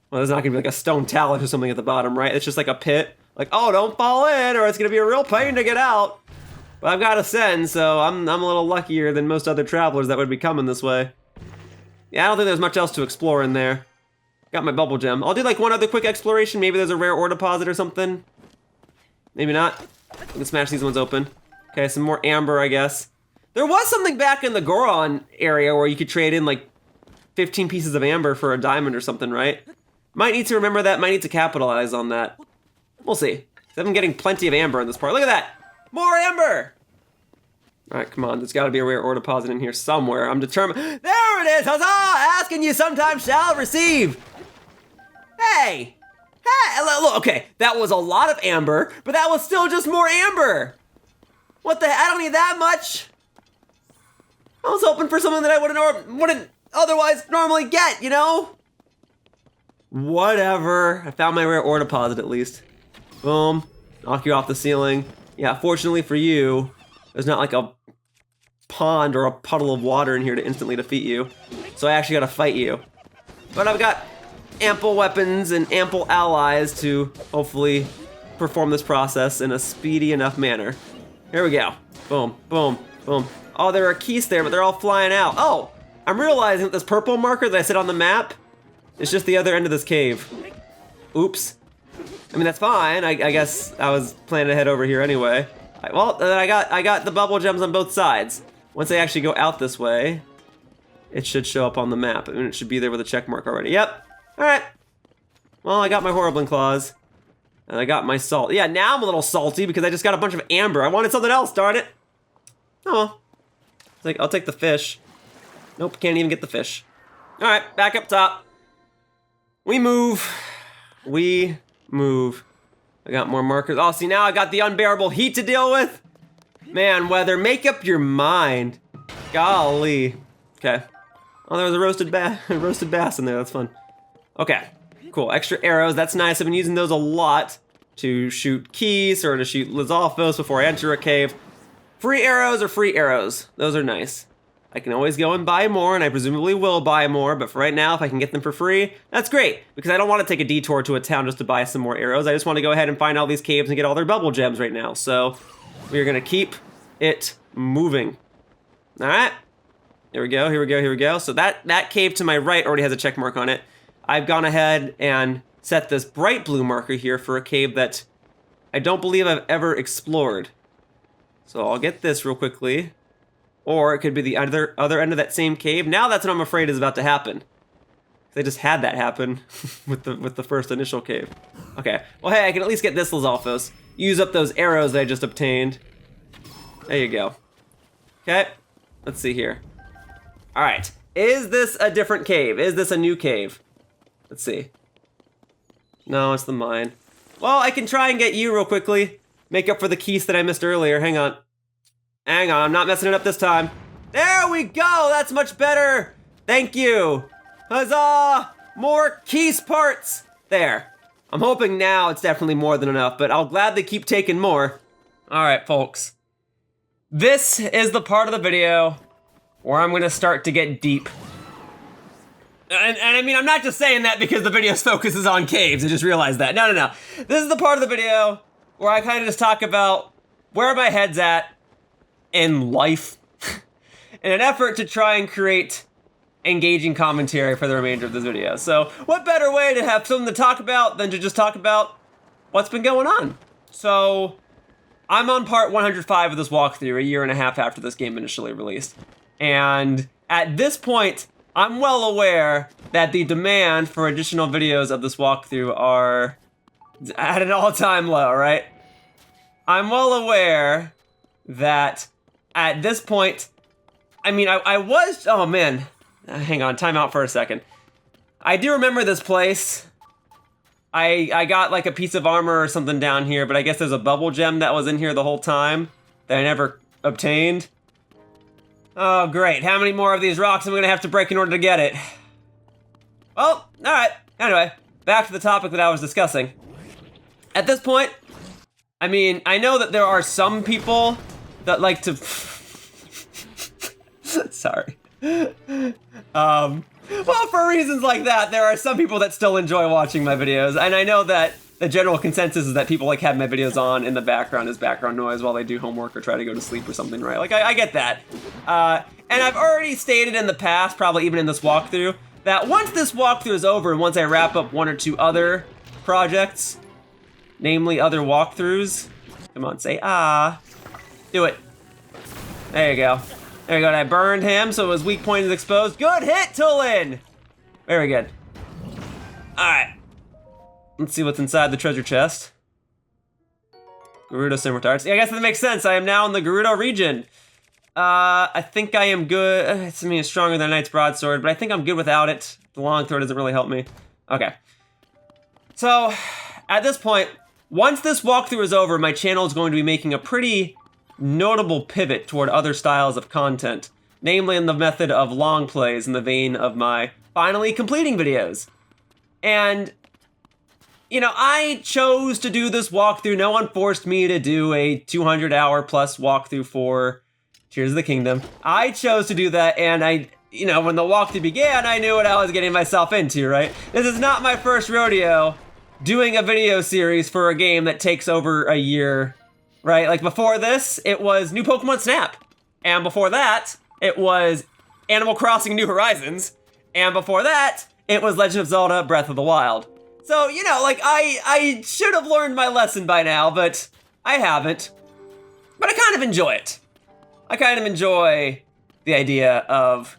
Well, there's not gonna be like a stone talus or something at the bottom, right? It's just like a pit. Like, oh, don't fall in or it's gonna be a real pain to get out. But I've got ascend, so I'm a little luckier than most other travelers that would be coming this way. Yeah, I don't think there's much else to explore in there. Got my Bubbul Gem. I'll do like one other quick exploration. Maybe there's a rare ore deposit or something. Maybe not. I can smash these ones open. Okay, some more amber, I guess. There was something back in the Goron area where you could trade in like 15 pieces of amber for a diamond or something, right? Might need to remember that, might need to capitalize on that. We'll see. I've been getting plenty of amber in this part. Look at that! More amber! All right, come on. There's got to be a rare ore deposit in here somewhere. I'm determined. There it is! Huzzah! Asking you sometimes shall receive. Hey! Hey, look, okay, that was a lot of amber, but that was still just more amber. What the heck? I don't need that much. I was hoping for something that I wouldn't otherwise normally get, you know? Whatever. I found my rare ore deposit at least. Boom. Knock you off the ceiling. Yeah, fortunately for you, there's not like a pond or a puddle of water in here to instantly defeat you. So I actually gotta fight you. But I've got ample weapons and ample allies to hopefully perform this process in a speedy enough manner. Here we go. Boom, boom, boom. Oh, there are keys there, but they're all flying out. Oh, I'm realizing that this purple marker that I set on the map is just the other end of this cave. Oops. I mean, that's fine. I guess I was planning to head over here anyway. Well, then I got the bubble gems on both sides. Once I actually go out this way, it should show up on the map. I mean, it should be there with a check mark already. Yep. All right. Well, I got my Horriblin claws, and I got my salt. Yeah, now I'm a little salty because I just got a bunch of amber. I wanted something else, darn it. Oh, I'll take the fish. Nope, can't even get the fish. All right, back up top. We move. We move. I got more markers. Oh, see, now I got the unbearable heat to deal with. Man, weather, make up your mind. Golly. Okay. Oh, there was a roasted bass in there. That's fun. Okay, cool. Extra arrows. That's nice. I've been using those a lot to shoot keys or to shoot Lizalfos before I enter a cave. Free arrows are free arrows. Those are nice. I can always go and buy more, and I presumably will buy more, but for right now, if I can get them for free, that's great, because I don't want to take a detour to a town just to buy some more arrows. I just want to go ahead and find all these caves and get all their bubble gems right now. So we're going to keep it moving. All right. Here we go, here we go, here we go. So that cave to my right already has a check mark on it. I've gone ahead and set this bright blue marker here for a cave that I don't believe I've ever explored. So I'll get this real quickly. Or it could be the other end of that same cave. Now that's what I'm afraid is about to happen. They just had that happen with the first initial cave. Okay, well hey, I can at least get this Lizalfos. Use up those arrows that I just obtained. There you go. Okay, let's see here. All right, is this a different cave? Is this a new cave? Let's see. No, it's the mine. Well, I can try and get you real quickly. Make up for the keys that I missed earlier. Hang on. Hang on, I'm not messing it up this time. There we go, that's much better. Thank you. Huzzah! More keys parts. There. I'm hoping now it's definitely more than enough, but I'll gladly keep taking more. All right, folks. This is the part of the video where I'm gonna start to get deep. And I mean, I'm not just saying that because the video's focus is on caves. I just realized that. No. This is the part of the video where I kind of just talk about where my head's at in life in an effort to try and create engaging commentary for the remainder of this video. So what better way to have something to talk about than to just talk about what's been going on? So I'm on part 105 of this walkthrough, a year and a half after this game initially released. And at this point, I'm well aware that the demand for additional videos of this walkthrough are at an all-time low, right? I'm well aware that at this point, I mean, I was, oh man, hang on, time out for a second. I do remember this place. I got like a piece of armor or something down here, but I guess there's a bubble gem that was in here the whole time that I never obtained. Oh great, how many more of these rocks am I gonna have to break in order to get it? Well, all right, anyway, back to the topic that I was discussing. At this point, I mean, I know that there are some people that like to, sorry. Well, for reasons like that, there are some people that still enjoy watching my videos, and I know that the general consensus is that people like have my videos on in the background as background noise while they do homework or try to go to sleep or something, right? Like, I get that. And I've already stated in the past, probably even in this walkthrough, that once this walkthrough is over and once I wrap up one or two other projects, namely other walkthroughs, come on, say ah. Do it. There you go. There you go, and I burned him, so his weak point is exposed. Good hit, Tulin! Very good. Alright. Let's see what's inside the treasure chest. Gerudo Scimitar. Yeah, I guess that makes sense. I am now in the Gerudo region. I think I am good. It's, I mean, it's stronger than a Knight's Broadsword, but I think I'm good without it. The long throw doesn't really help me. Okay. So, at this point, once this walkthrough is over, my channel is going to be making a pretty notable pivot toward other styles of content, namely in the method of long plays in the vein of my finally completing videos. And, you know, I chose to do this walkthrough. No one forced me to do a 200-hour plus walkthrough for Tears of the Kingdom. I chose to do that, and you know, when the walkthrough began, I knew what I was getting myself into, right? This is not my first rodeo doing a video series for a game that takes over a year, right? Like before this, it was New Pokemon Snap. And before that, it was Animal Crossing New Horizons. And before that, it was Legend of Zelda Breath of the Wild. So, you know, like I should have learned my lesson by now, but I haven't. But I kind of enjoy it. I kind of enjoy the idea of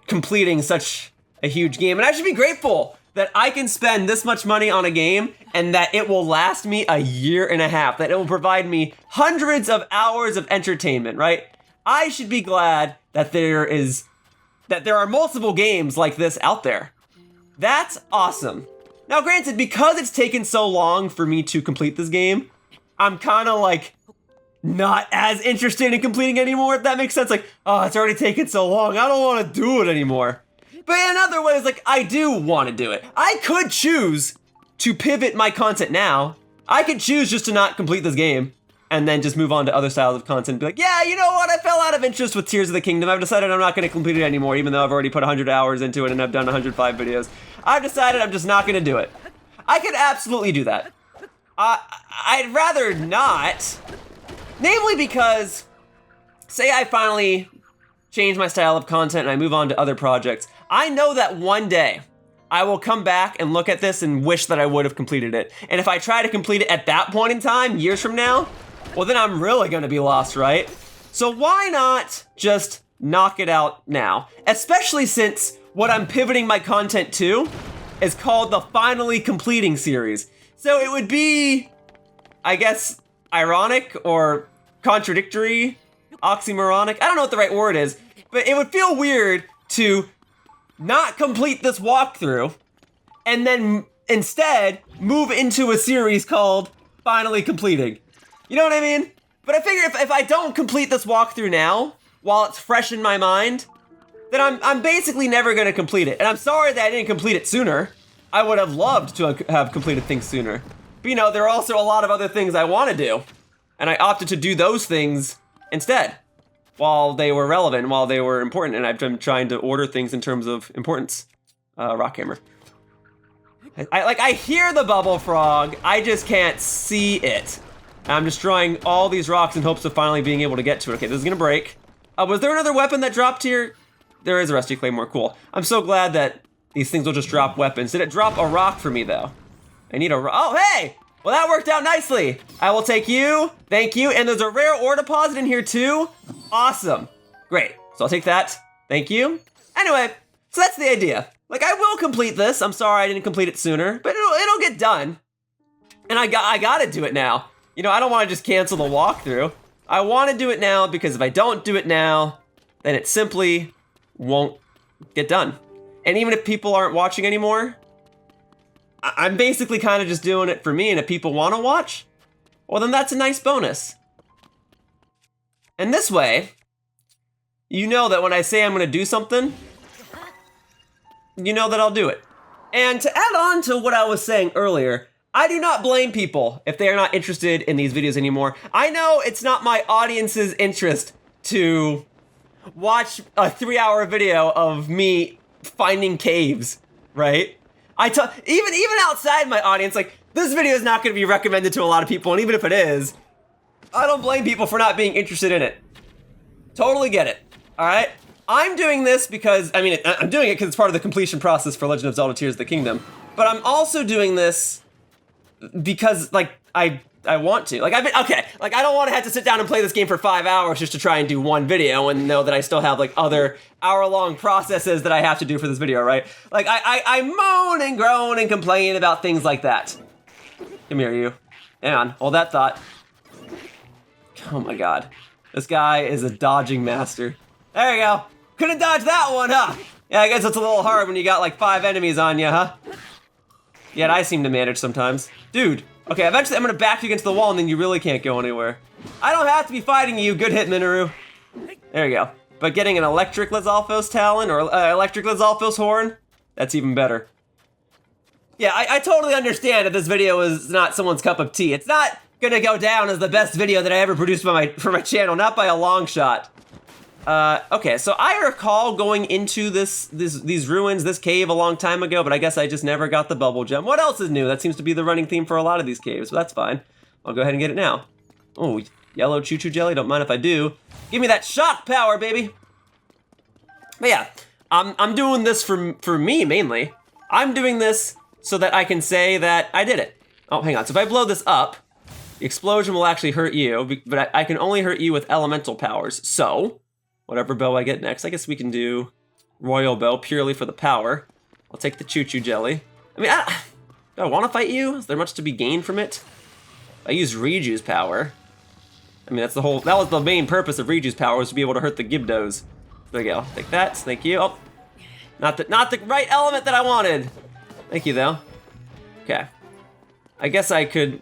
completing such a huge game. And I should be grateful that I can spend this much money on a game and that it will last me a year and a half, that it will provide me hundreds of hours of entertainment, right? I should be glad that there are multiple games like this out there. That's awesome. Now, granted, because it's taken so long for me to complete this game, I'm kind of like not as interested in completing anymore, if that makes sense. Like, oh, it's already taken so long, I don't want to do it anymore. But in other ways, like, I do want to do it. I could choose to pivot my content now. I could choose just to not complete this game and then just move on to other styles of content and be like, yeah, you know what, I fell out of interest with Tears of the Kingdom. I've decided I'm not going to complete it anymore, even though I've already put 100 hours into it and I've done 105 videos. I've decided I'm just not going to do it. I could absolutely do that. I'd rather not. Namely because, say I finally change my style of content and I move on to other projects, I know that one day I will come back and look at this and wish that I would have completed it. And if I try to complete it at that point in time, years from now, well then I'm really gonna be lost, right? So why not just knock it out now? Especially since what I'm pivoting my content to is called the Finally Completing series. So it would be, I guess, ironic or contradictory, oxymoronic, I don't know what the right word is, but it would feel weird to not complete this walkthrough and then instead move into a series called Finally Completing. You know what I mean? But I figure if I don't complete this walkthrough now, while it's fresh in my mind, then I'm basically never gonna complete it. And I'm sorry that I didn't complete it sooner. I would have loved to have completed things sooner. But you know, there are also a lot of other things I want to do. And I opted to do those things instead, while they were relevant, while they were important, and I've been trying to order things in terms of importance. Rockhammer. I hear the Bubbulfrog, I just can't see it. I'm destroying all these rocks in hopes of finally being able to get to it. Okay, this is gonna break. Was there another weapon that dropped here? There is a Rusty Claymore, cool. I'm so glad that these things will just drop weapons. Did it drop a rock for me though? I need a rock, oh hey! Well, that worked out nicely. I will take you, thank you, and there's a rare ore deposit in here too. Awesome, great. So I'll take that, thank you. Anyway, so that's the idea. Like, I will complete this. I'm sorry I didn't complete it sooner, but it'll get done. And I gotta do it now. You know, I don't wanna just cancel the walkthrough. I wanna do it now because if I don't do it now, then it simply won't get done. And even if people aren't watching anymore, I'm basically kind of just doing it for me, and if people want to watch, well then that's a nice bonus. And this way, you know that when I say I'm going to do something, you know that I'll do it. And to add on to what I was saying earlier, I do not blame people if they are not interested in these videos anymore. I know it's not my audience's interest to watch a 3-hour video of me finding caves, right? Even outside my audience, like, this video is not going to be recommended to a lot of people, and even if it is, I don't blame people for not being interested in it. Totally get it, all right? I'm doing this because, I mean, I'm doing it because it's part of the completion process for Legend of Zelda Tears of the Kingdom, but I'm also doing this because, like, I want to. Like, I don't want to have to sit down and play this game for 5 hours just to try and do one video and know that I still have, like, other hour-long processes that I have to do for this video, right? Like, I moan and groan and complain about things like that. Come here, you. Hang on, hold that thought. Oh my god. This guy is a dodging master. There you go. Couldn't dodge that one, huh? Yeah, I guess it's a little hard when you got, like, 5 enemies on you, huh? Yet I seem to manage sometimes. Dude, okay, eventually I'm gonna back you against the wall and then you really can't go anywhere. I don't have to be fighting you. Good hit, Minoru. There you go. But getting an electric Lizalfos Talon or electric Lizalfos Horn, that's even better. Yeah, I totally understand that this video is not someone's cup of tea. It's not gonna go down as the best video that I ever produced for my channel, not by a long shot. Okay, so I recall going into these ruins, this cave a long time ago, but I guess I just never got the Bubbul Gem. What else is new? That seems to be the running theme for a lot of these caves, but that's fine. I'll go ahead and get it now. Oh, yellow choo-choo jelly, don't mind if I do. Give me that shock power, baby. But yeah, I'm doing this for me, mainly. I'm doing this so that I can say that I did it. Oh, hang on, so if I blow this up, the explosion will actually hurt you, but I can only hurt you with elemental powers, so whatever bow I get next, I guess we can do Royal Bow purely for the power. I'll take the choo-choo jelly. I mean, do I want to fight you? Is there much to be gained from it? I use Riju's power. I mean, that was the main purpose of Riju's power, was to be able to hurt the Gibdos. There you go, take that, thank you. Oh, not the right element that I wanted. Thank you, though. Okay. I guess I could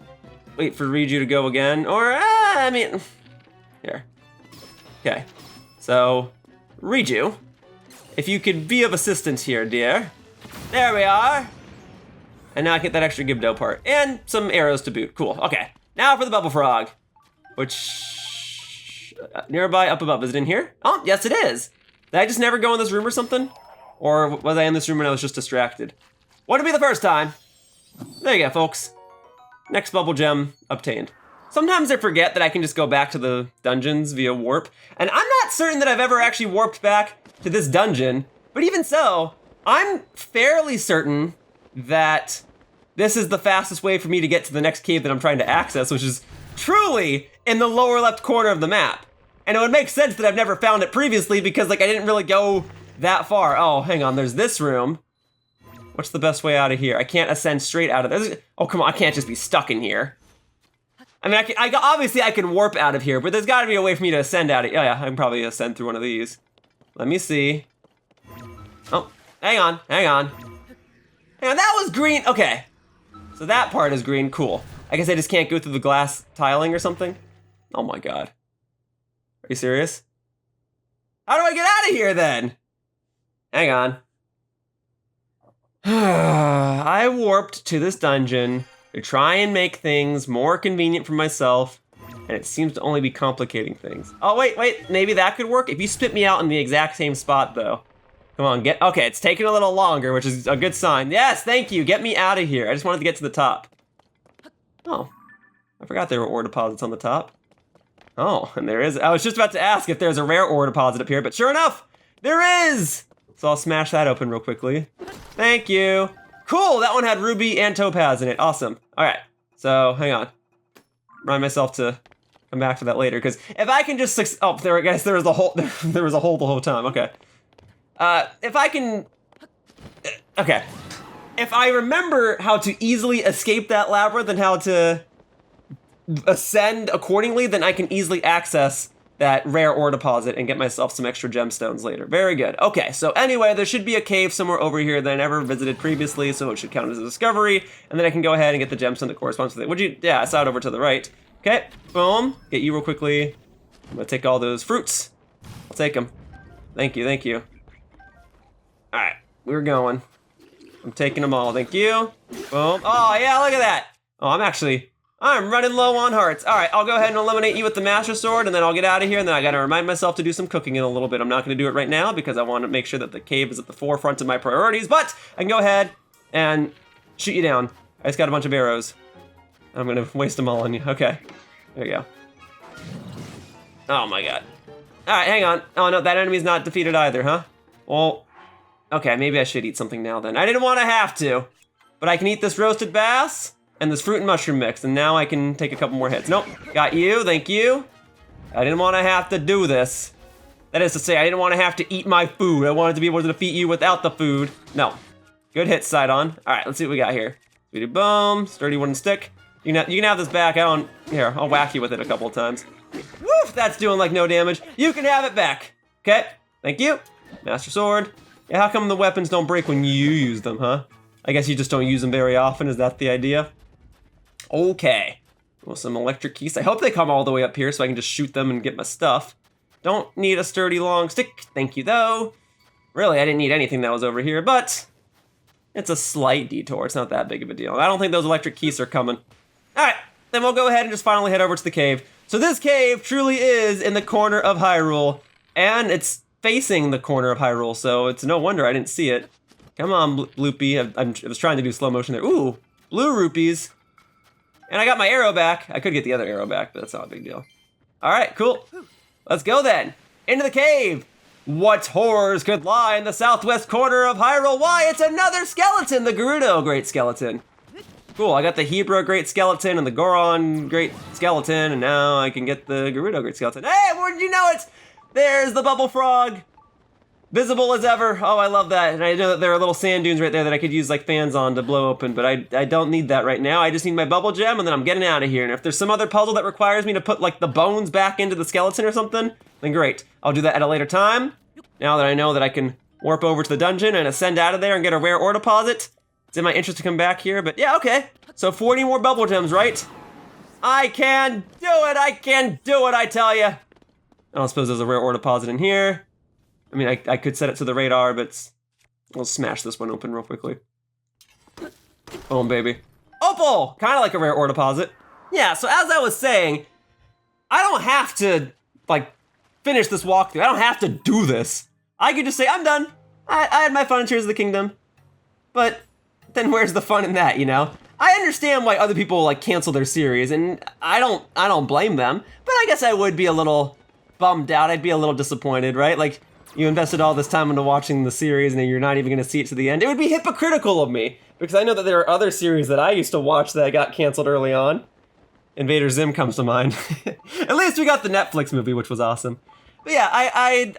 wait for Riju to go again, or, I mean, here. Okay. So, Riju, if you could be of assistance here, dear. There we are. And now I get that extra Gibdo part. And some arrows to boot. Cool. Okay. Now for the Bubbulfrog. Which, nearby, up above. Is it in here? Oh, yes it is. Did I just never go in this room or something? Or was I in this room and I was just distracted? Wouldn't be the first time. There you go, folks. Next Bubbul Gem obtained. Sometimes I forget that I can just go back to the dungeons via warp, and I'm not certain that I've ever actually warped back to this dungeon, but even so, I'm fairly certain that this is the fastest way for me to get to the next cave that I'm trying to access, which is truly in the lower left corner of the map. And it would make sense that I've never found it previously because like I didn't really go that far. Oh, hang on, there's this room. What's the best way out of here? I can't ascend straight out of this. Oh, come on, I can't just be stuck in here. I mean, obviously I can warp out of here, but there's gotta be a way for me to ascend out of here. Oh yeah, I can probably ascend through one of these. Let me see. Oh, hang on. Hang on, that was green, okay. So that part is green, cool. I guess I just can't go through the glass tiling or something? Oh my God. Are you serious? How do I get out of here then? Hang on. I warped to this dungeon to try and make things more convenient for myself, and it seems to only be complicating things. Oh, wait, maybe that could work? If you spit me out in the exact same spot, though. Come on, okay, it's taking a little longer, which is a good sign. Yes, thank you, get me out of here. I just wanted to get to the top. Oh, I forgot there were ore deposits on the top. Oh, and there is, I was just about to ask if there's a rare ore deposit up here, but sure enough, there is! So I'll smash that open real quickly. Thank you. Cool, that one had ruby and topaz in it, awesome. All right, so hang on. Remind myself to come back to that later, because if I can just, oh, I guess there was a hole, there was a hole the whole time, okay. If I can, okay. If I remember how to easily escape that labyrinth and how to ascend accordingly, then I can easily access that rare ore deposit and get myself some extra gemstones later. Very good. Okay, so anyway, there should be a cave somewhere over here that I never visited previously, so it should count as a discovery, and then I can go ahead and get the gemstone that corresponds with it. Yeah, I saw it over to the right. Okay, boom. Get you real quickly. I'm gonna take all those fruits. I'll take them. Thank you, thank you. All right, we're going. I'm taking them all, thank you. Boom. Oh yeah, look at that. Oh, I'm running low on hearts. All right, I'll go ahead and eliminate you with the Master Sword, and then I'll get out of here, and then I gotta remind myself to do some cooking in a little bit. I'm not gonna do it right now because I want to make sure that the cave is at the forefront of my priorities, but I can go ahead and shoot you down. I just got a bunch of arrows. I'm gonna waste them all on you. Okay, there you go. Oh my God. All right, hang on. Oh no, that enemy's not defeated either, huh? Well, okay, maybe I should eat something now then. I didn't want to have to, but I can eat this roasted bass and this fruit and mushroom mix, and now I can take a couple more hits. Nope, got you, thank you. I didn't want to have to do this. That is to say, I didn't want to have to eat my food. I wanted to be able to defeat you without the food. No, good hit, Sidon. All right, let's see what we got here. Sweetie boom, sturdy wooden stick. You can have this back. Here, I'll whack you with it a couple of times. Woof, that's doing like no damage. You can have it back. Okay, thank you. Master Sword. Yeah, how come the weapons don't break when you use them, huh? I guess you just don't use them very often. Is that the idea? Okay. Well, some electric keys. I hope they come all the way up here so I can just shoot them and get my stuff. Don't need a sturdy long stick. Thank you, though. Really, I didn't need anything that was over here, but it's a slight detour. It's not that big of a deal. I don't think those electric keys are coming. All right, then we'll go ahead and just finally head over to the cave. So this cave truly is in the corner of Hyrule, and it's facing the corner of Hyrule, so it's no wonder I didn't see it. Come on, Bloopy. I was trying to do slow motion there. Ooh, blue rupees. And I got my arrow back. I could get the other arrow back, but that's not a big deal. All right, cool. Let's go then. Into the cave. What horrors could lie in the southwest corner of Hyrule? Why, it's another skeleton, the Grotto Great Skeleton. Cool, I got the Hebra Great Skeleton and the Goron Great Skeleton, and now I can get the Grotto Great Skeleton. Hey, wouldn't you know it? There's the Bubbulfrog. Visible as ever. Oh, I love that. And I know that there are little sand dunes right there that I could use like fans on to blow open, but I don't need that right now. I just need my Bubbul Gem, and then I'm getting out of here. And if there's some other puzzle that requires me to put like the bones back into the skeleton or something, then great. I'll do that at a later time. Now that I know that I can warp over to the dungeon and ascend out of there and get a rare ore deposit, it's in my interest to come back here, but yeah, okay. So 40 more Bubbul Gems, right? I can do it, I tell ya. I don't suppose there's a rare ore deposit in here. I mean, I could set it to the radar, but we'll smash this one open real quickly. Boom, baby. Opal! Kind of like a rare ore deposit. Yeah, so as I was saying, I don't have to, like, finish this walkthrough. I don't have to do this. I could just say, I'm done. I had my fun in Tears of the Kingdom. But then where's the fun in that, you know? I understand why other people, like, cancel their series, and I don't blame them, but I guess I would be a little bummed out. I'd be a little disappointed, right? Like, you invested all this time into watching the series and you're not even gonna see it to the end. It would be hypocritical of me, because I know that there are other series that I used to watch that got canceled early on. Invader Zim comes to mind. At least we got the Netflix movie, which was awesome. But yeah,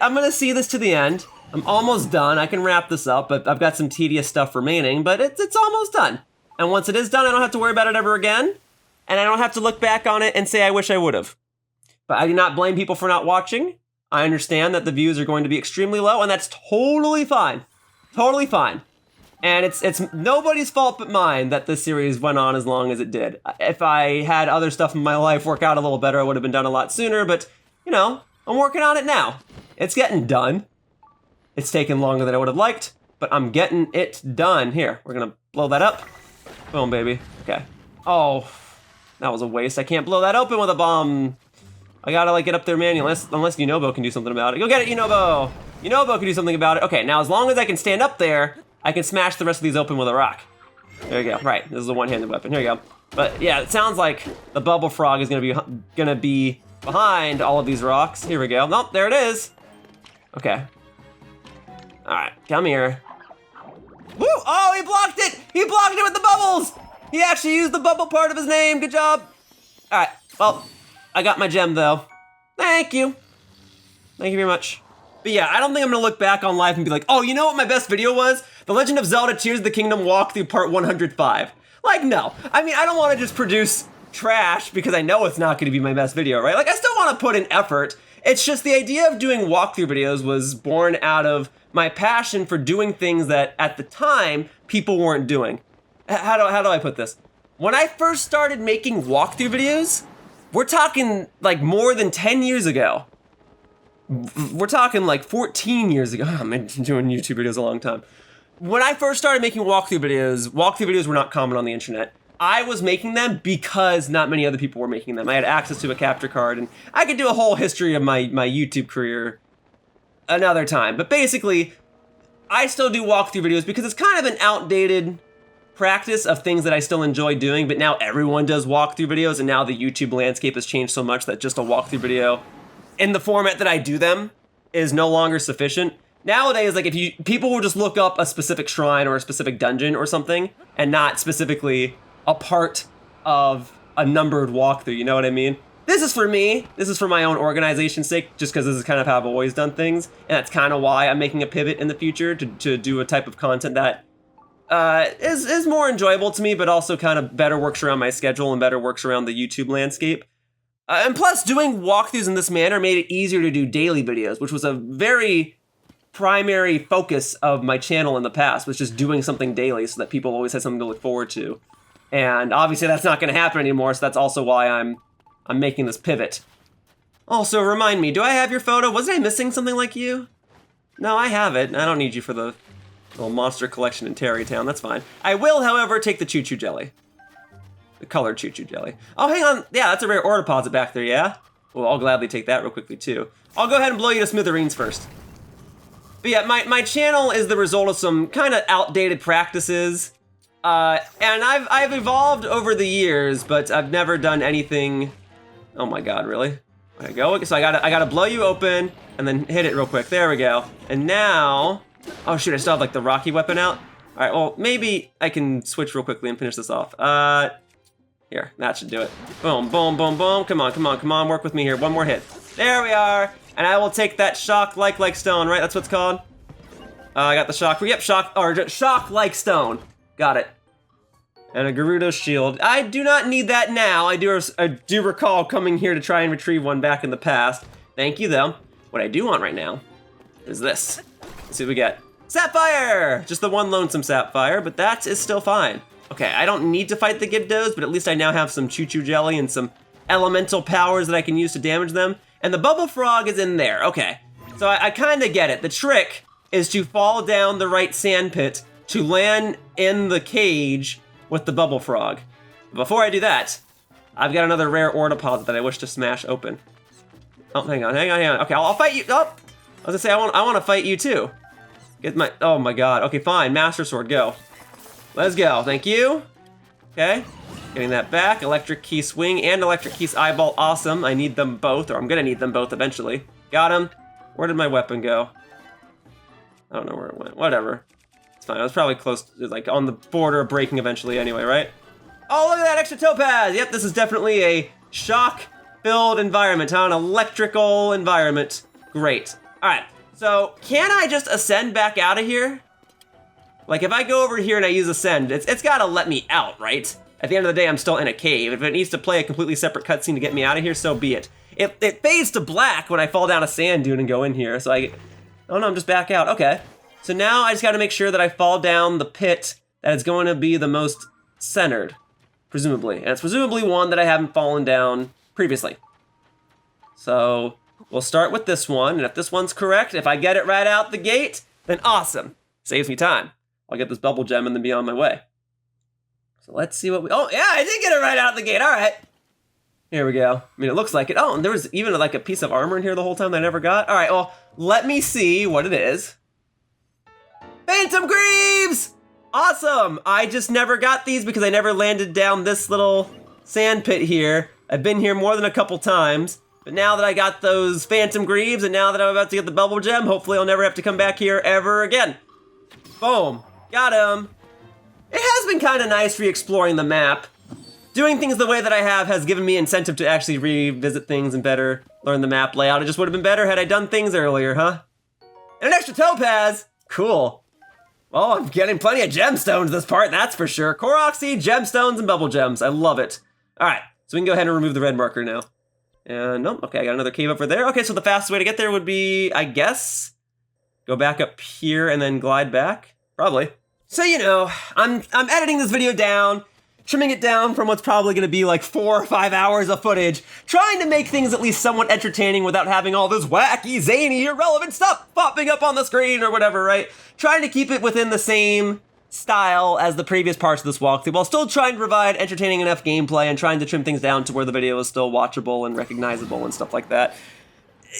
I'm gonna see this to the end. I'm almost done. I can wrap this up, but I've got some tedious stuff remaining, but it's almost done. And once it is done, I don't have to worry about it ever again, and I don't have to look back on it and say I wish I would have. But I do not blame people for not watching. I understand that the views are going to be extremely low, and that's totally fine. Totally fine. And it's nobody's fault but mine that this series went on as long as it did. If I had other stuff in my life work out a little better, I would have been done a lot sooner, but, you know, I'm working on it now. It's getting done. It's taken longer than I would have liked, but I'm getting it done. Here, we're gonna blow that up. Boom, baby. Okay. Oh, that was a waste. I can't blow that open with a bomb. I gotta, like, get up there manually, unless Yunobo can do something about it. Go get it, Yunobo! Yunobo can do something about it. Okay, now as long as I can stand up there, I can smash the rest of these open with a rock. There you go. Right, this is a one-handed weapon. Here you go. But yeah, it sounds like the Bubbulfrog is gonna be behind all of these rocks. Here we go. Nope, there it is. Okay. All right, come here. Woo! Oh, he blocked it! He blocked it with the bubbles! He actually used the bubble part of his name. Good job. All right, well, I got my gem, though. Thank you. Thank you very much. But yeah, I don't think I'm gonna look back on life and be like, oh, you know what my best video was? The Legend of Zelda Tears of the Kingdom walkthrough part 105. Like, no. I mean, I don't wanna just produce trash because I know it's not gonna be my best video, right? Like, I still wanna put in effort. It's just the idea of doing walkthrough videos was born out of my passion for doing things that, at the time, people weren't doing. How do I put this? When I first started making walkthrough videos, we're talking like more than 10 years ago. We're talking like 14 years ago. I've been doing YouTube videos a long time. When I first started making walkthrough videos were not common on the internet. I was making them because not many other people were making them. I had access to a capture card, and I could do a whole history of my YouTube career another time. But basically, I still do walkthrough videos because it's kind of an outdated practice of things that I still enjoy doing, but now everyone does walkthrough videos, and now the YouTube landscape has changed so much that just a walkthrough video in the format that I do them is no longer sufficient. Nowadays, like, people will just look up a specific shrine or a specific dungeon or something, and not specifically a part of a numbered walkthrough, you know what I mean? This is for me. This is for my own organization's sake, just because this is kind of how I've always done things, and that's kind of why I'm making a pivot in the future to do a type of content that is more enjoyable to me, but also kind of better works around my schedule and better works around the YouTube landscape. And plus, doing walkthroughs in this manner made it easier to do daily videos, which was a very primary focus of my channel in the past was just doing something daily so that people always had something to look forward to. And obviously that's not going to happen anymore, so that's also why I'm making this pivot. Also, remind me, do I have your photo? Wasn't I missing something like you? No, I have it. I don't need you for the little monster collection in Tarrytown. That's fine. I will, however, take the choo-choo jelly. The colored choo-choo jelly. Oh, hang on. Yeah, that's a rare ore deposit back there, yeah? Well, I'll gladly take that real quickly, too. I'll go ahead and blow you to smithereens first. But yeah, my channel is the result of some kind of outdated practices. And I've evolved over the years, but I've never done anything... Oh my god, really? There we go. So I gotta blow you open and then hit it real quick. There we go. And now... Oh shoot, I still have like the rocky weapon out. Alright, well, maybe I can switch real quickly and finish this off. Here, that should do it. Boom, boom, boom, boom. Come on, come on, come on, work with me here. One more hit. There we are. And I will take that shock-like stone, right? That's what it's called? I got the shock. Yep, shock-like stone. Got it. And a Gerudo shield. I do not need that now. I do recall coming here to try and retrieve one back in the past. Thank you, though. What I do want right now is this. Let's see what we get. Sapphire! Just the one lonesome sapphire, but that is still fine. Okay, I don't need to fight the Gibdos, but at least I now have some choo-choo jelly and some elemental powers that I can use to damage them. And the Bubbulfrog is in there. Okay, so I kind of get it. The trick is to fall down the right sand pit to land in the cage with the Bubbulfrog. Before I do that, I've got another rare ore deposit that I wish to smash open. Oh, hang on. Okay, I'll fight you. Oh, I was gonna say I want to fight you too. Get my. Oh my god. Okay, fine. Master Sword, go. Let's go. Thank you. Okay, getting that back. Electric Key Swing and Electric Key's Eyeball. Awesome. I need them both, or I'm gonna need them both eventually. Got him. Where did my weapon go? I don't know where it went. Whatever. It's fine. I was probably close, like on the border of breaking eventually anyway, right? Oh, look at that extra topaz! Yep, this is definitely a shock-filled environment, huh? An electrical environment. Great. All right, so can I just ascend back out of here? Like, if I go over here and I use ascend, it's gotta let me out, right? At the end of the day, I'm still in a cave. If it needs to play a completely separate cutscene to get me out of here, so be it. It fades to black when I fall down a sand dune and go in here, so oh no, I'm just back out. Okay. So now I just gotta make sure that I fall down the pit that is going to be the most centered, presumably. And it's presumably one that I haven't fallen down previously. So we'll start with this one, and if this one's correct, if I get it right out the gate, then awesome. Saves me time. I'll get this Bubbul Gem and then be on my way. So let's see what oh yeah, I did get it right out the gate, all right. Here we go. I mean, it looks like it. Oh, and there was even like a piece of armor in here the whole time that I never got. All right, well, let me see what it is. Phantom Greaves! Awesome! I just never got these because I never landed down this little sand pit here. I've been here more than a couple times, but now that I got those Phantom Greaves and now that I'm about to get the Bubbul Gem, hopefully I'll never have to come back here ever again. Boom. Got him. It has been kind of nice re-exploring the map. Doing things the way that I have has given me incentive to actually revisit things and better learn the map layout. It just would have been better had I done things earlier, huh? And an extra topaz! Cool. Well, I'm getting plenty of gemstones this part, that's for sure. Korok seed, gemstones, and Bubbul Gems. I love it. All right, so we can go ahead and remove the red marker now. And nope, okay, I got another cave over there. Okay, so the fastest way to get there would be, I guess, go back up here and then glide back? Probably. So, you know, I'm editing this video down, trimming it down from what's probably gonna be like 4 or 5 hours of footage, trying to make things at least somewhat entertaining without having all this wacky, zany, irrelevant stuff popping up on the screen or whatever, right? Trying to keep it within the same style as the previous parts of this walkthrough, while still trying to provide entertaining enough gameplay and trying to trim things down to where the video is still watchable and recognizable and stuff like that.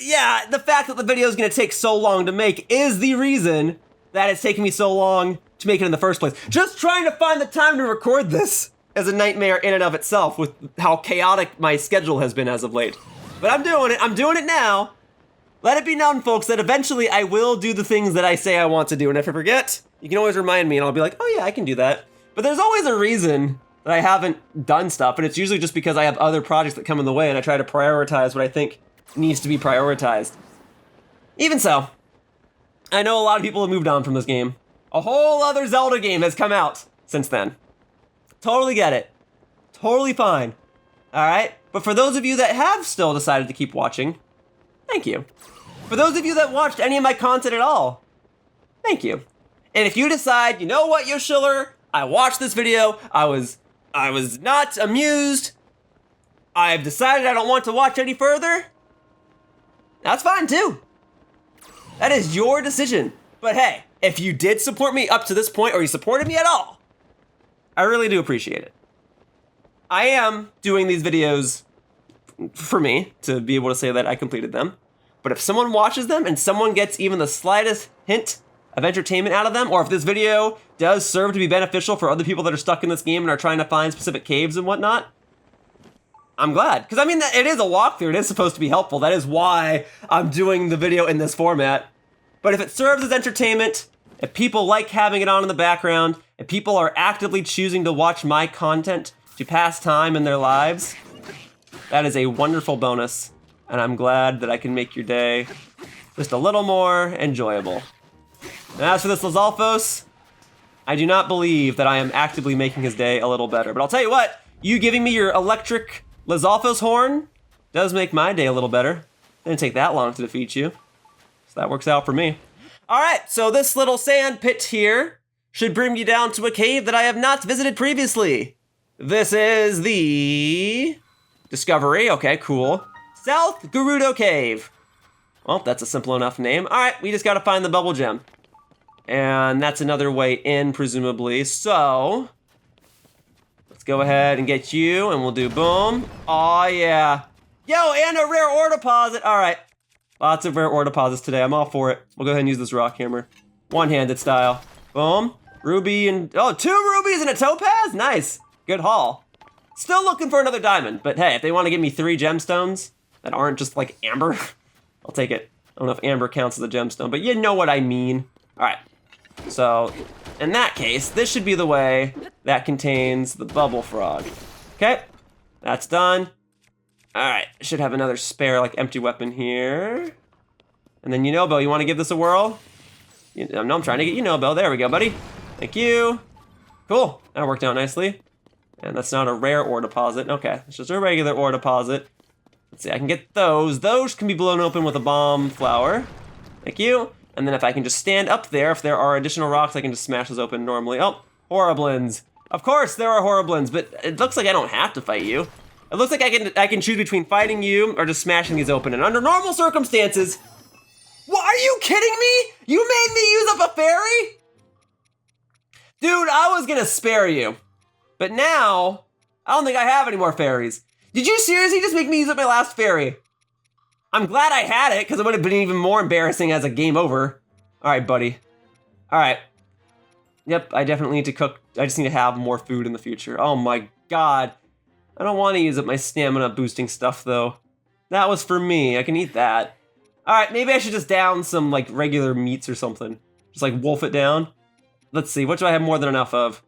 Yeah, the fact that the video is gonna take so long to make is the reason that it's taking me so long to make it in the first place. Just trying to find the time to record this is a nightmare in and of itself with how chaotic my schedule has been as of late. But I'm doing it now. Let it be known, folks, that eventually I will do the things that I say I want to do, and if I forget, you can always remind me and I'll be like, oh yeah, I can do that. But there's always a reason that I haven't done stuff, and it's usually just because I have other projects that come in the way and I try to prioritize what I think needs to be prioritized. Even so, I know a lot of people have moved on from this game. A whole other Zelda game has come out since then. Totally get it. Totally fine. All right? But for those of you that have still decided to keep watching, thank you. For those of you that watched any of my content at all, Thank you. And if you decide, you know what, Yoshiller, I watched this video, I was not amused, I've decided I don't want to watch any further, that's fine too. That is your decision. But hey, if you did support me up to this point, or you supported me at all, I really do appreciate it. I am doing these videos for me, to be able to say that I completed them. But if someone watches them and someone gets even the slightest hint of entertainment out of them, or if this video does serve to be beneficial for other people that are stuck in this game and are trying to find specific caves and whatnot, I'm glad. Because I mean, it is a walkthrough, it is supposed to be helpful. That is why I'm doing the video in this format. But if it serves as entertainment, if people like having it on in the background, if people are actively choosing to watch my content to pass time in their lives, that is a wonderful bonus, and I'm glad that I can make your day just a little more enjoyable. And as for this Lizalfos, I do not believe that I am actively making his day a little better. But I'll tell you what, you giving me your electric Lizalfos horn does make my day a little better. Didn't take that long to defeat you, so that works out for me. All right, so this little sand pit here should bring you down to a cave that I have not visited previously. This is the Discovery, okay, cool. South Gerudo Cave. Well, that's a simple enough name. All right, we just gotta find the Bubbul Gem. And that's another way in, presumably. So, let's go ahead and get you, and we'll do boom. Oh yeah. Yo, and a rare ore deposit. All right, lots of rare ore deposits today. I'm all for it. We'll go ahead and use this rock hammer. One-handed style. Boom. Ruby and, oh, 2 rubies and a topaz? Nice. Good haul. Still looking for another diamond, but hey, if they want to give me 3 gemstones that aren't just like amber, I'll take it. I don't know if amber counts as a gemstone, but you know what I mean. All right, so in that case, this should be the way that contains the Bubbulfrog. Okay, that's done. All right, should have another spare like empty weapon here. And then Yunobo, you want to give this a whirl? No, I'm trying to get Yunobo. There we go, buddy. Thank you. Cool, that worked out nicely. And that's not a rare ore deposit. Okay, it's just a regular ore deposit. Let's see, I can get those. Those can be blown open with a bomb flower. Thank you. And then if I can just stand up there, if there are additional rocks, I can just smash those open normally. Oh, Horriblins. Of course there are Horriblins, but it looks like I don't have to fight you. It looks like I can choose between fighting you or just smashing these open. And under normal circumstances, what, are you kidding me? You made me use up a fairy? Dude, I was gonna spare you. But now, I don't think I have any more fairies. Did you seriously just make me use up my last fairy? I'm glad I had it, because it would have been even more embarrassing as a game over. All right, buddy. All right. Yep, I definitely need to cook. I just need to have more food in the future. Oh my God. I don't want to use up my stamina boosting stuff, though. That was for me. I can eat that. All right, maybe I should just down some like regular meats or something. Just like wolf it down. Let's see, what do I have more than enough of?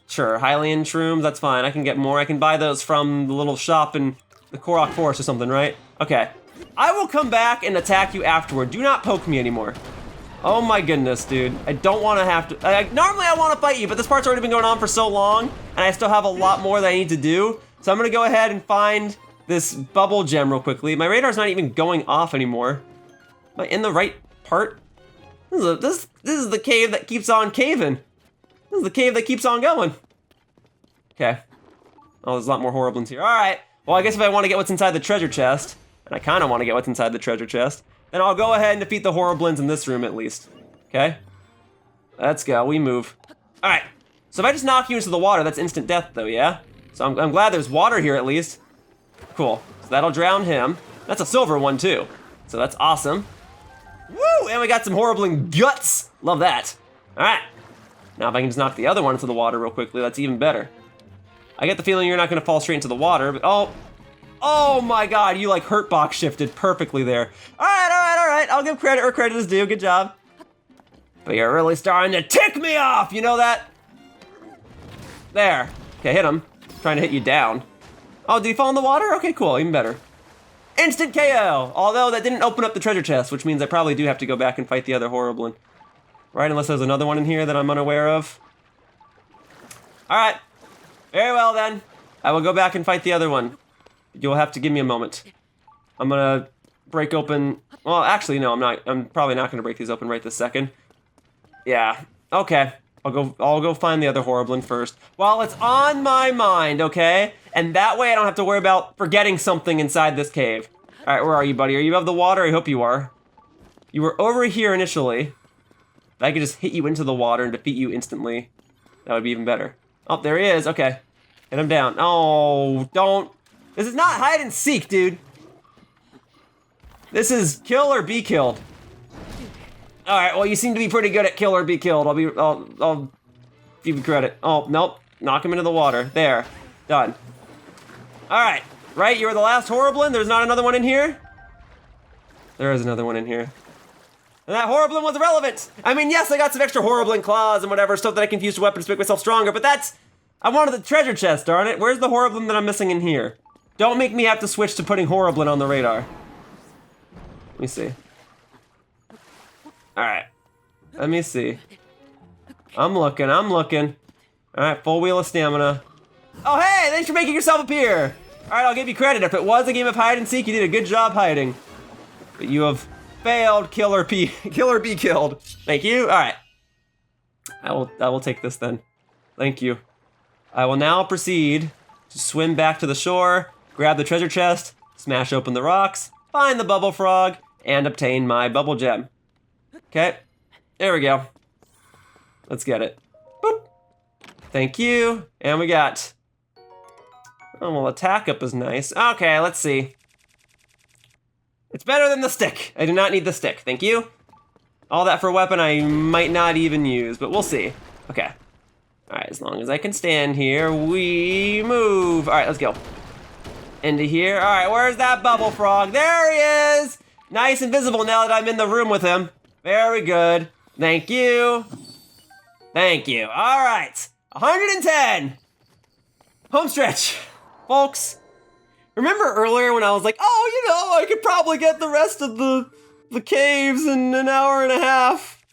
Sure, Hylian shrooms, that's fine. I can get more. I can buy those from the little shop in the Korok Forest or something, right? Okay. I will come back and attack you afterward. Do not poke me anymore. Oh my goodness, dude. I don't want to have to... normally I want to fight you, but this part's already been going on for so long, and I still have a lot more that I need to do. So I'm going to go ahead and find this Bubbul Gem real quickly. My radar's not even going off anymore. Am I in the right part? This is the cave that keeps on caving. This is the cave that keeps on going. Okay. Oh, there's a lot more Horriblins here. All right. Well, I guess if I want to get what's inside the treasure chest, and I kind of want to get what's inside the treasure chest, then I'll go ahead and defeat the Horriblins in this room at least. Okay? Let's go. We move. All right. So if I just knock you into the water, that's instant death, though, yeah? So I'm glad there's water here at least. Cool. So that'll drown him. That's a silver one, too. So that's awesome. Woo! And we got some Horriblin guts. Love that. All right. Now if I can just knock the other one into the water real quickly, that's even better. I get the feeling you're not gonna fall straight into the water, but oh my God, you like hurt box shifted perfectly there. All right, I'll give credit where credit is due, good job. But you're really starting to tick me off, you know that? There, okay, hit him. Trying to hit you down. Oh, did he fall in the water? Okay, cool, even better. Instant KO, although that didn't open up the treasure chest, which means I probably do have to go back and fight the other Horriblin. Right, unless there's another one in here that I'm unaware of. All right, very well then. I will go back and fight the other one. You'll have to give me a moment. I'm gonna break open, well, actually, no, I'm not. I'm probably not gonna break these open right this second. Yeah, okay. I'll go find the other Horriblin first. While it's on my mind, okay? And that way I don't have to worry about forgetting something inside this cave. All right, where are you, buddy? Are you above the water? I hope you are. You were over here initially. If I could just hit you into the water and defeat you instantly, that would be even better. Oh, there he is, okay. Hit him down. Oh, don't. This is not hide and seek, dude. This is kill or be killed. All right, well, you seem to be pretty good at kill or be killed. I'll give you credit. Oh, nope, knock him into the water. There, done. All right, right, you were the last Horriblin. There's not another one in here? There is another one in here. And that Horriblin was irrelevant. I mean, yes, I got some extra Horriblin claws and whatever, stuff that I can use to weapons to make myself stronger, but that's, I wanted the treasure chest, darn it. Where's the Horriblin that I'm missing in here? Don't make me have to switch to putting Horriblin on the radar. Let me see. All right, let me see. I'm looking. All right, full wheel of stamina. Oh, hey, thanks for making yourself appear. All right, I'll give you credit. If it was a game of hide and seek, you did a good job hiding. But you have failed kill or be killed. Thank you. All right, I will take this then. Thank you. I will now proceed to swim back to the shore, grab the treasure chest, smash open the rocks, find the Bubbulfrog, and obtain my Bubbul Gem. Okay, there we go. Let's get it. Boop. Thank you. And we got, oh, well, attack up is nice. Okay, let's see. It's better than the stick. I do not need the stick, thank you. All that for a weapon I might not even use, but we'll see. Okay. All right, as long as I can stand here, we move. All right, let's go. Into here. All right, where's that Bubbulfrog? There he is. Nice and visible now that I'm in the room with him. Very good. Thank you. Thank you. All right. 110. Home stretch. Folks, remember earlier when I was like, oh, you know, I could probably get the rest of the caves in an hour and a half.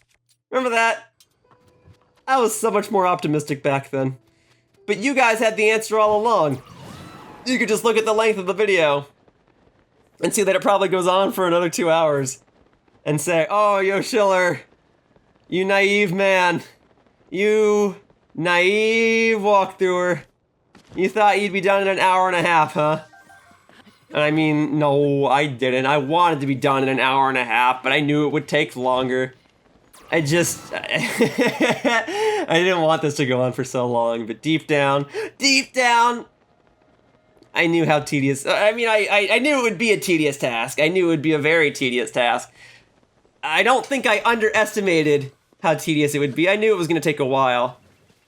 Remember that? I was so much more optimistic back then. But you guys had the answer all along. You could just look at the length of the video and see that it probably goes on for another 2 hours. And say, oh, yo, Schiller, you naive man. You naive walkthrougher. You thought you'd be done in an hour and a half, huh? And I mean, no, I didn't. I wanted to be done in an hour and a half, but I knew it would take longer. I didn't want this to go on for so long, but deep down, I knew how tedious, I mean, I knew it would be a tedious task. I knew it would be a very tedious task. I don't think I underestimated how tedious it would be. I knew it was going to take a while.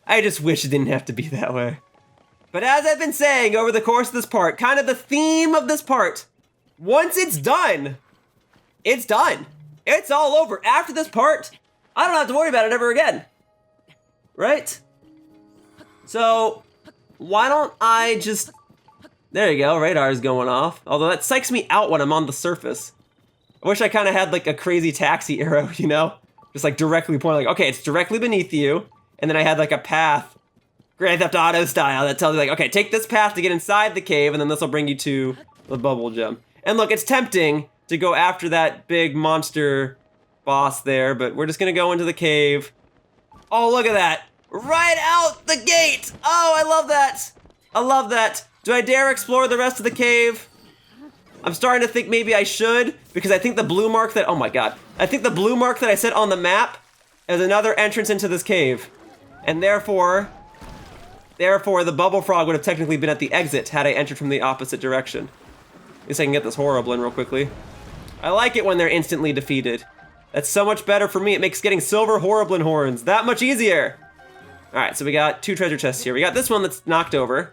I just wish it didn't have to be that way. But as I've been saying over the course of this part, kind of the theme of this part, once it's done, it's done. It's all over. After this part, I don't have to worry about it ever again. Right? So, why don't I just... There you go, radar's going off. Although that psychs me out when I'm on the surface. I wish I kind of had like a crazy taxi arrow, you know? Just like directly pointing, like, okay, it's directly beneath you. And then I had like a path, Grand Theft Auto style, that tells you like, okay, take this path to get inside the cave, and then this will bring you to the Bubbul Gem. And look, it's tempting to go after that big monster boss there, but we're just gonna go into the cave. Oh, look at that. Right out the gate. Oh, I love that. I love that. Do I dare explore the rest of the cave? I'm starting to think maybe I should, because I think the blue mark that, oh my god. I think the blue mark that I set on the map is another entrance into this cave. And therefore, the Bubbulfrog would have technically been at the exit had I entered from the opposite direction. At least I can get this Horriblin real quickly. I like it when they're instantly defeated. That's so much better for me. It makes getting silver Horriblin horns that much easier. All right, so we got 2 treasure chests here. We got this one that's knocked over.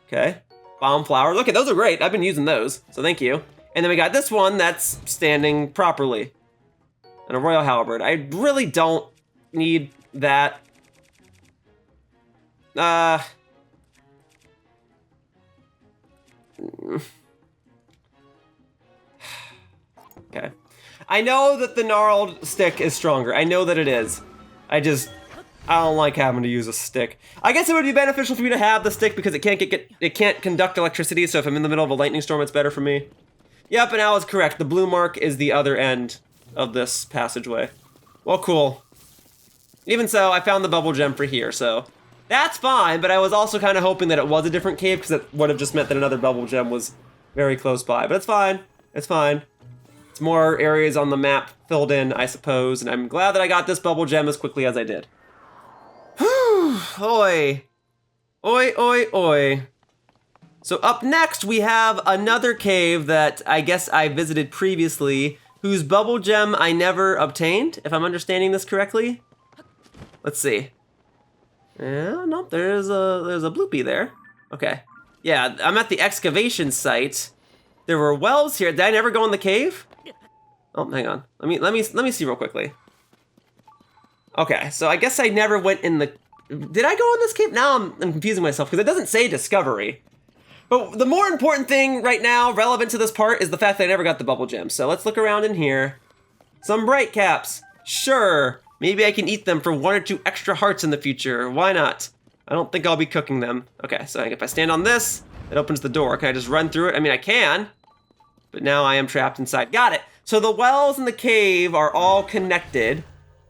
Okay. Bomb flower. Look at those are great. I've been using those, so thank you. And then we got this one that's standing properly. And a royal halberd. I really don't need that. Okay. I know that the gnarled stick is stronger. I know that it is. I don't like having to use a stick. I guess it would be beneficial for me to have the stick because it can't conduct electricity, so if I'm in the middle of a lightning storm, it's better for me. Yep, and Al is correct. The blue mark is the other end of this passageway. Well, cool. Even so, I found the Bubbul Gem for here, so that's fine, but I was also kind of hoping that it was a different cave, because it would have just meant that another Bubbul Gem was very close by, but it's fine. It's fine. It's more areas on the map filled in, I suppose, and I'm glad that I got this Bubbul Gem as quickly as I did. Whew, oi. Oi, oi, oi. So up next, we have another cave that I guess I visited previously, whose Bubbul Gem I never obtained, if I'm understanding this correctly. Let's see. Yeah, nope, there's a bloopy there. Okay. Yeah, I'm at the excavation site. There were wells here. Did I never go in the cave? Oh, hang on. Let me see real quickly. Okay, so I guess I never went in the... Did I go in this cave? Now I'm confusing myself because it doesn't say discovery. But the more important thing right now, relevant to this part, is the fact that I never got the Bubbul Gem. So let's look around in here. Some Brightcaps. Sure. Maybe I can eat them for 1 or 2 extra hearts in the future. Why not? I don't think I'll be cooking them. Okay, so if I stand on this, it opens the door. Can I just run through it? I mean, I can. But now I am trapped inside. Got it. So the wells in the cave are all connected.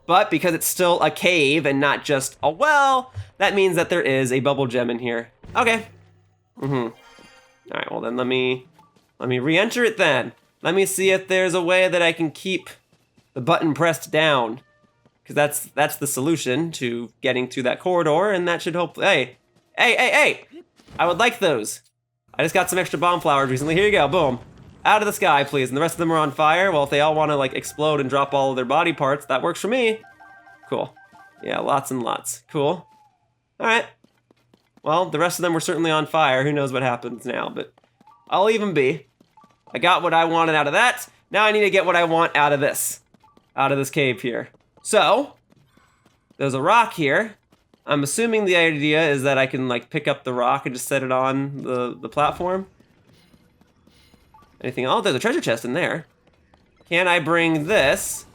But because it's still a cave and not just a well, that means that there is a Bubbul Gem in here. Okay. All right, well then let me re-enter it then. Let me see if there's a way that I can keep the button pressed down. Because that's the solution to getting through that corridor, and that should hopefully... Hey! I would like those. I just got some extra bomb flowers recently. Here you go, boom. Out of the sky, please. And the rest of them are on fire. Well, if they all want to, like, explode and drop all of their body parts, that works for me. Cool. Yeah, lots and lots. Cool. All right. Well, the rest of them were certainly on fire. Who knows what happens now, but I'll even be. I got what I wanted out of that. Now I need to get what I want out of this cave here. So, there's a rock here. I'm assuming the idea is that I can, like, pick up the rock and just set it on the platform. Anything else? There's a treasure chest in there. Can I bring this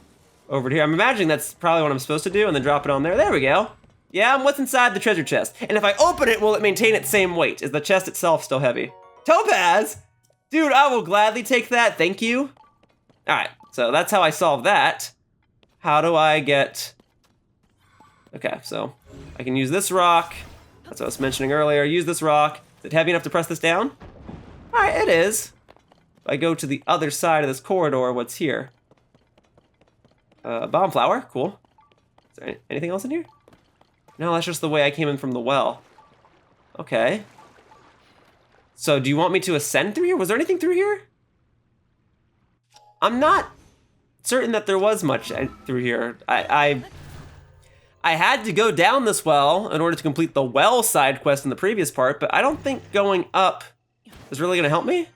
over to here? I'm imagining that's probably what I'm supposed to do, and then drop it on there. There we go. Yeah, what's inside the treasure chest? And if I open it, will it maintain its same weight? Is the chest itself still heavy? Topaz? Dude, I will gladly take that. Thank you. All right, so that's how I solve that. How do I get... Okay, so I can use this rock. That's what I was mentioning earlier. Use this rock. Is it heavy enough to press this down? All right, it is. If I go to the other side of this corridor, what's here? Bomb flower, cool. Is there anything else in here? No, that's just the way I came in from the well. Okay. So do you want me to ascend through here? Was there anything through here? I'm not certain that there was much through here. I had to go down this well in order to complete the well side quest in the previous part, but I don't think going up is really gonna help me.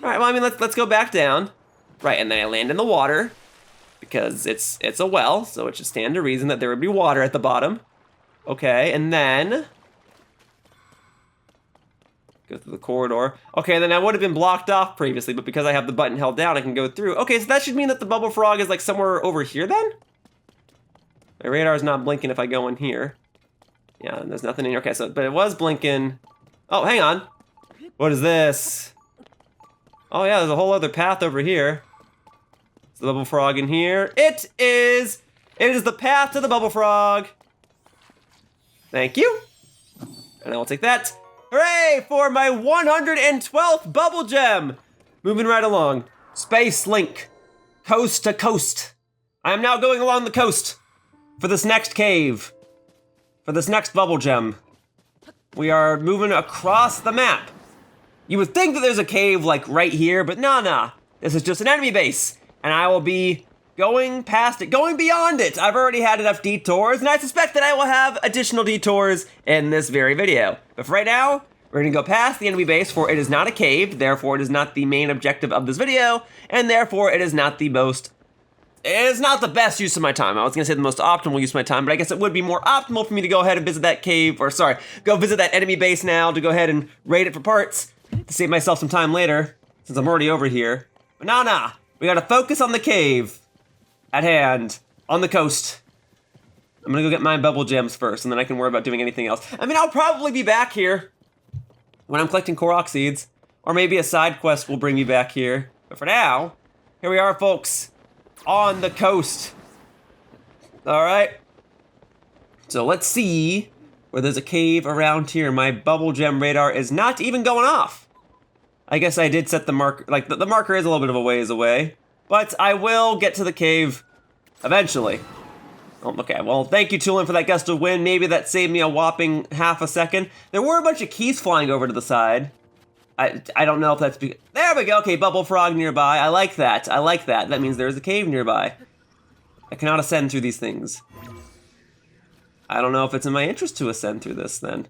All right, well, I mean, let's go back down. Right, and then I land in the water because it's a well, so it should stand to reason that there would be water at the bottom. Okay, and then go through the corridor. Okay, then I would have been blocked off previously, but because I have the button held down, I can go through. Okay, so that should mean that the Bubbulfrog is like somewhere over here then? My radar is not blinking if I go in here. Yeah, and there's nothing in here. Okay, so, but it was blinking. Oh, hang on. What is this? Oh yeah, there's a whole other path over here. Is the Bubbulfrog in here? It is the path to the Bubbulfrog. Thank you. And I will take that. Hooray for my 112th Bubbul Gem. Moving right along. Space Link. Coast to coast. I am now going along the coast for this next cave. For this next Bubbul Gem. We are moving across the map. You would think that there's a cave like right here, but nah. This is just an enemy base. And I will be going past it, going beyond it. I've already had enough detours, and I suspect that I will have additional detours in this very video. But for right now, we're gonna go past the enemy base, for it is not a cave, therefore it is not the main objective of this video, and therefore it is not the best use of my time. I was gonna say the most optimal use of my time, but I guess it would be more optimal for me to go ahead and visit that cave, or sorry, go visit that enemy base now to go ahead and raid it for parts to save myself some time later, since I'm already over here. But nah, we gotta focus on the cave at hand, on the coast. I'm gonna go get my Bubbul Gems first, and then I can worry about doing anything else. I mean, I'll probably be back here when I'm collecting Korok seeds, or maybe a side quest will bring me back here. But for now, here we are, folks, on the coast. All right, So let's see where there's a cave around here. My Bubbul Gem radar is not even going off. I guess I did set the marker, like the marker is a little bit of a ways away, but I will get to the cave eventually. Oh, okay, well, thank you, Tulin, for that gust of wind. Maybe that saved me a whopping half a second. There were a bunch of keys flying over to the side. I don't know if that's... There we go. Okay, Bubbulfrog nearby. I like that. I like that. That means there's a cave nearby. I cannot ascend through these things. I don't know if it's in my interest to ascend through this, then.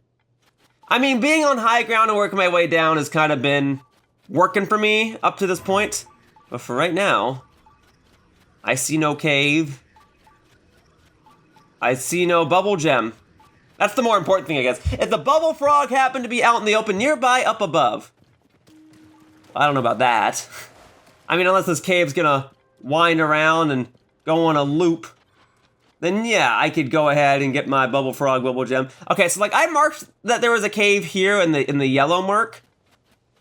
I mean, being on high ground and working my way down has kind of been working for me up to this point. But for right now, I see no cave. I see no Bubbul Gem. That's the more important thing, I guess. If the Bubbulfrog happened to be out in the open nearby, up above. I don't know about that. I mean, unless this cave's gonna wind around and go on a loop, then yeah, I could go ahead and get my Bubbulfrog Bubbul Gem. Okay, so like I marked that there was a cave here in the yellow mark,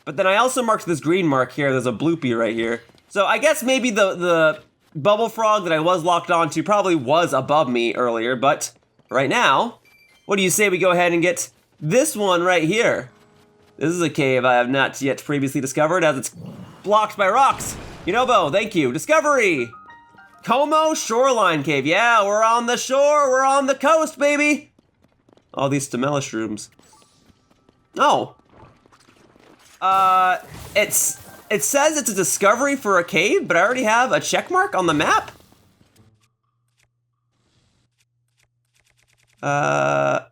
but then I also marked this green mark here. There's a bloopy right here. So I guess maybe the Bubbulfrog that I was locked onto probably was above me earlier, but right now, what do you say we go ahead and get this one right here? This is a cave I have not yet previously discovered, as it's blocked by rocks. Yunobo, thank you. Discovery! Como Shoreline Cave. Yeah, we're on the shore. We're on the coast, baby. All these stamella shrooms. Oh. It says it's a discovery for a cave, but I already have a check mark on the map. Yeah,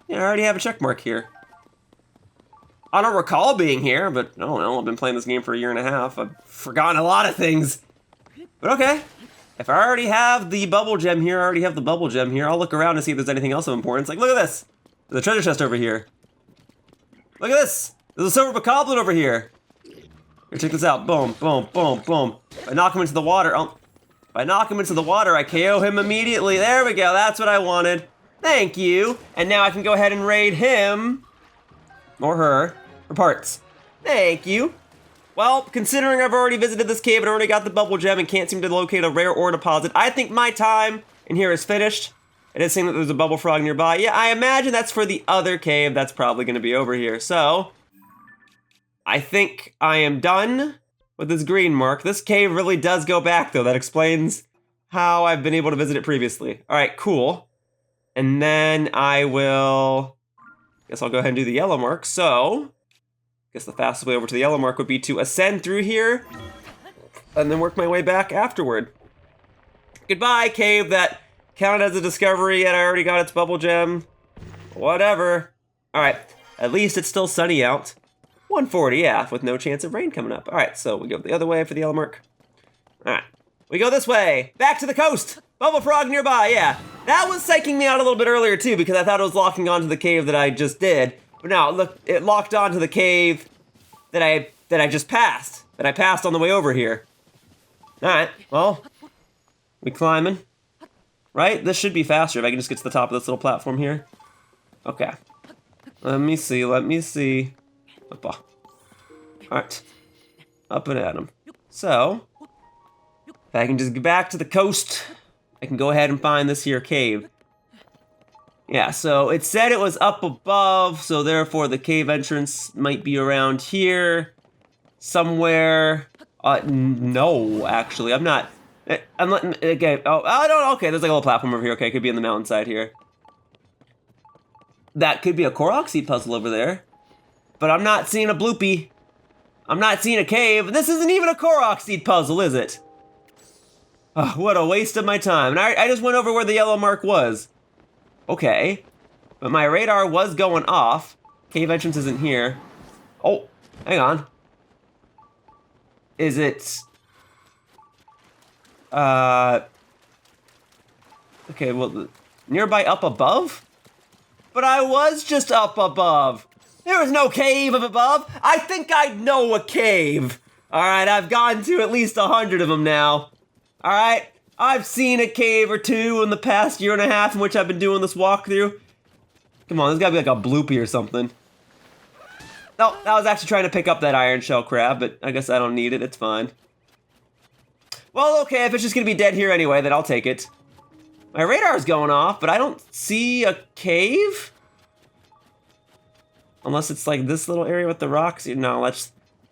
I already have a check mark here. I don't recall being here, but I don't know. I've been playing this game for a year and a half. I've forgotten a lot of things. But okay. If I already have the Bubbul Gem here, I already have the Bubbul Gem here. I'll look around and see if there's anything else of importance. Like, look at this. There's a treasure chest over here. Look at this. There's a silver bokoblin over here. Here, check this out. Boom, boom, boom, boom. If I knock him into the water, if I knock him into the water, I KO him immediately. There we go. That's what I wanted. Thank you. And now I can go ahead and raid him. Or her. For parts. Thank you. Well, considering I've already visited this cave and already got the Bubbul Gem and can't seem to locate a rare ore deposit, I think my time in here is finished. It is saying that there's a Bubbulfrog nearby. Yeah, I imagine that's for the other cave that's probably going to be over here. So, I think I am done with this green mark. This cave really does go back, though. That explains how I've been able to visit it previously. All right, cool. And then I will... guess I'll go ahead and do the yellow mark. So, guess the fastest way over to the yellow mark would be to ascend through here and then work my way back afterward. Goodbye, cave that counted as a discovery and I already got its Bubbul Gem. Whatever. All right, at least it's still sunny out. 140, yeah, with no chance of rain coming up. All right, so we go the other way for the yellow mark. All right, we go this way, back to the coast. Bubbulfrog nearby, yeah. That was psyching me out a little bit earlier too, because I thought it was locking onto the cave that I just did. But now, look, it locked onto the cave that I just passed. That I passed on the way over here. Alright, well, we climbing. Right? This should be faster if I can just get to the top of this little platform here. Okay. Let me see. Alright. Up and at 'em. So, if I can just get back to the coast, I can go ahead and find this here cave. Yeah, so it said it was up above, so therefore the cave entrance might be around here. Somewhere. No, actually, I'm not. I'm letting. Okay. Oh, I don't know. Okay, there's like a little platform over here. Okay, it could be in the mountainside here. That could be a Korok seed puzzle over there. But I'm not seeing a bloopy. I'm not seeing a cave. This isn't even a Korok seed puzzle, is it? Oh, what a waste of my time. And I just went over where the yellow mark was. Okay. But my radar was going off. Cave entrance isn't here. Oh, hang on. Is it... Okay, well, nearby up above? But I was just up above. There was no cave up above. I think I'd know a cave. All right, I've gone to at least 100 of them now. All right, I've seen a cave or two in the past year and a half in which I've been doing this walkthrough. Come on, there's gotta be like a bloopy or something. No, I was actually trying to pick up that iron shell crab, but I guess I don't need it, it's fine. Well, okay, if it's just gonna be dead here anyway, then I'll take it. My radar's going off, but I don't see a cave. Unless it's like this little area with the rocks. No,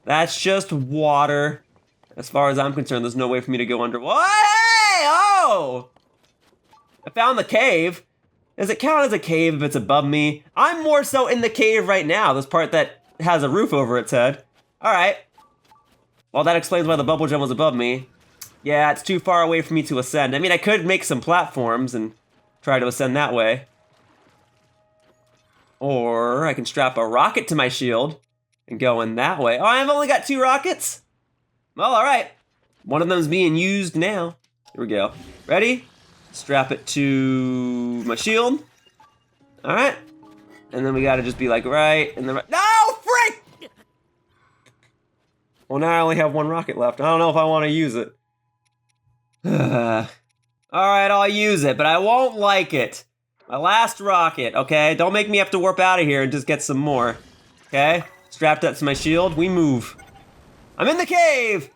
that's just water. As far as I'm concerned, there's no way for me to go under. What? Hey! Oh! I found the cave. Does it count as a cave if it's above me? I'm more so in the cave right now, this part that has a roof over its head. All right. Well, that explains why the Bubbul Gem was above me. Yeah, it's too far away for me to ascend. I mean, I could make some platforms and try to ascend that way. Or I can strap a rocket to my shield and go in that way. Oh, I've only got 2 rockets? Well, all right. One of them's being used now. Here we go. Ready? Strap it to my shield. All right. And then we gotta just be like right in the right. No, frick! Well, now I only have 1 rocket left. I don't know if I want to use it. All right, I'll use it, but I won't like it. My last rocket, okay? Don't make me have to warp out of here and just get some more. Okay? Strapped that to my shield. We move. I'm in the cave!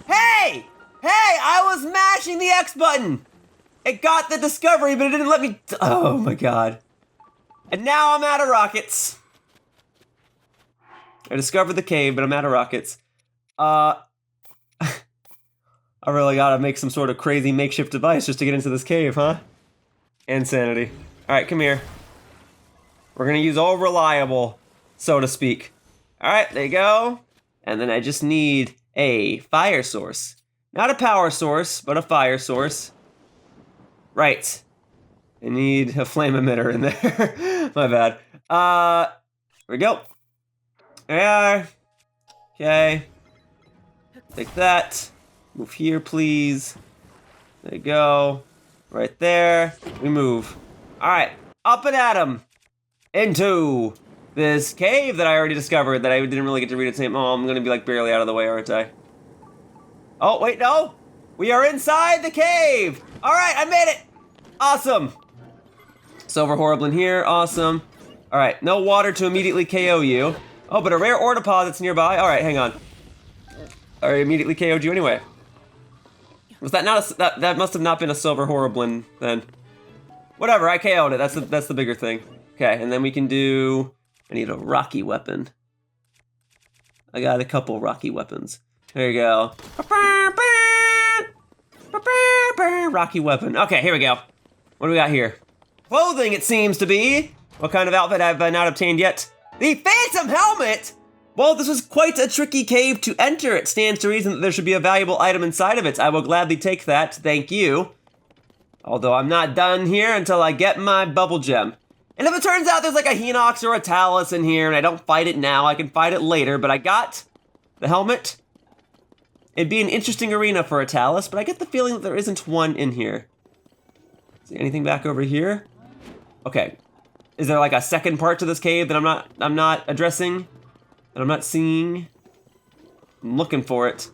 Hey! Hey! I was mashing the X button! It got the discovery, but it didn't let me... Oh my god. And now I'm out of rockets. I discovered the cave, but I'm out of rockets. I really gotta make some sort of crazy makeshift device just to get into this cave, huh? Insanity. Alright, come here. We're gonna use all reliable, so to speak. Alright, there you go. And then I just need a fire source. Not a power source, but a fire source. Right. I need a flame emitter in there. My bad. Here we go. There we are. Okay. Take that. Move here, please. There you go. Right there. We move. All right. Up and at 'em. Into this cave that I already discovered that I didn't really get to read its name. Oh, I'm going to be like barely out of the way, aren't I? Oh, wait, no. We are inside the cave. All right, I made it. Awesome. Silver Horrible in here. Awesome. All right, no water to immediately KO you. Oh, but a rare ore deposit's nearby. All right, hang on. I immediately KO'd you anyway. Was that not a, that must have not been a Silver Horriblin then. Whatever, I KO'd it. That's the bigger thing. Okay, and then we can do... I need a rocky weapon. I got a couple rocky weapons. There you go. Rocky weapon. Okay, here we go. What do we got here? Clothing, it seems to be. What kind of outfit have I not obtained yet? The Phantom Helmet! Well, this was quite a tricky cave to enter. It stands to reason that there should be a valuable item inside of it. I will gladly take that, thank you. Although I'm not done here until I get my Bubbul Gem. And if it turns out there's like a Hinox or a Talus in here and I don't fight it now, I can fight it later, but I got the helmet. It'd be an interesting arena for a Talus, but I get the feeling that there isn't one in here. See anything back over here? Okay. Is there like a second part to this cave that I'm not addressing? That I'm not seeing? I'm looking for it.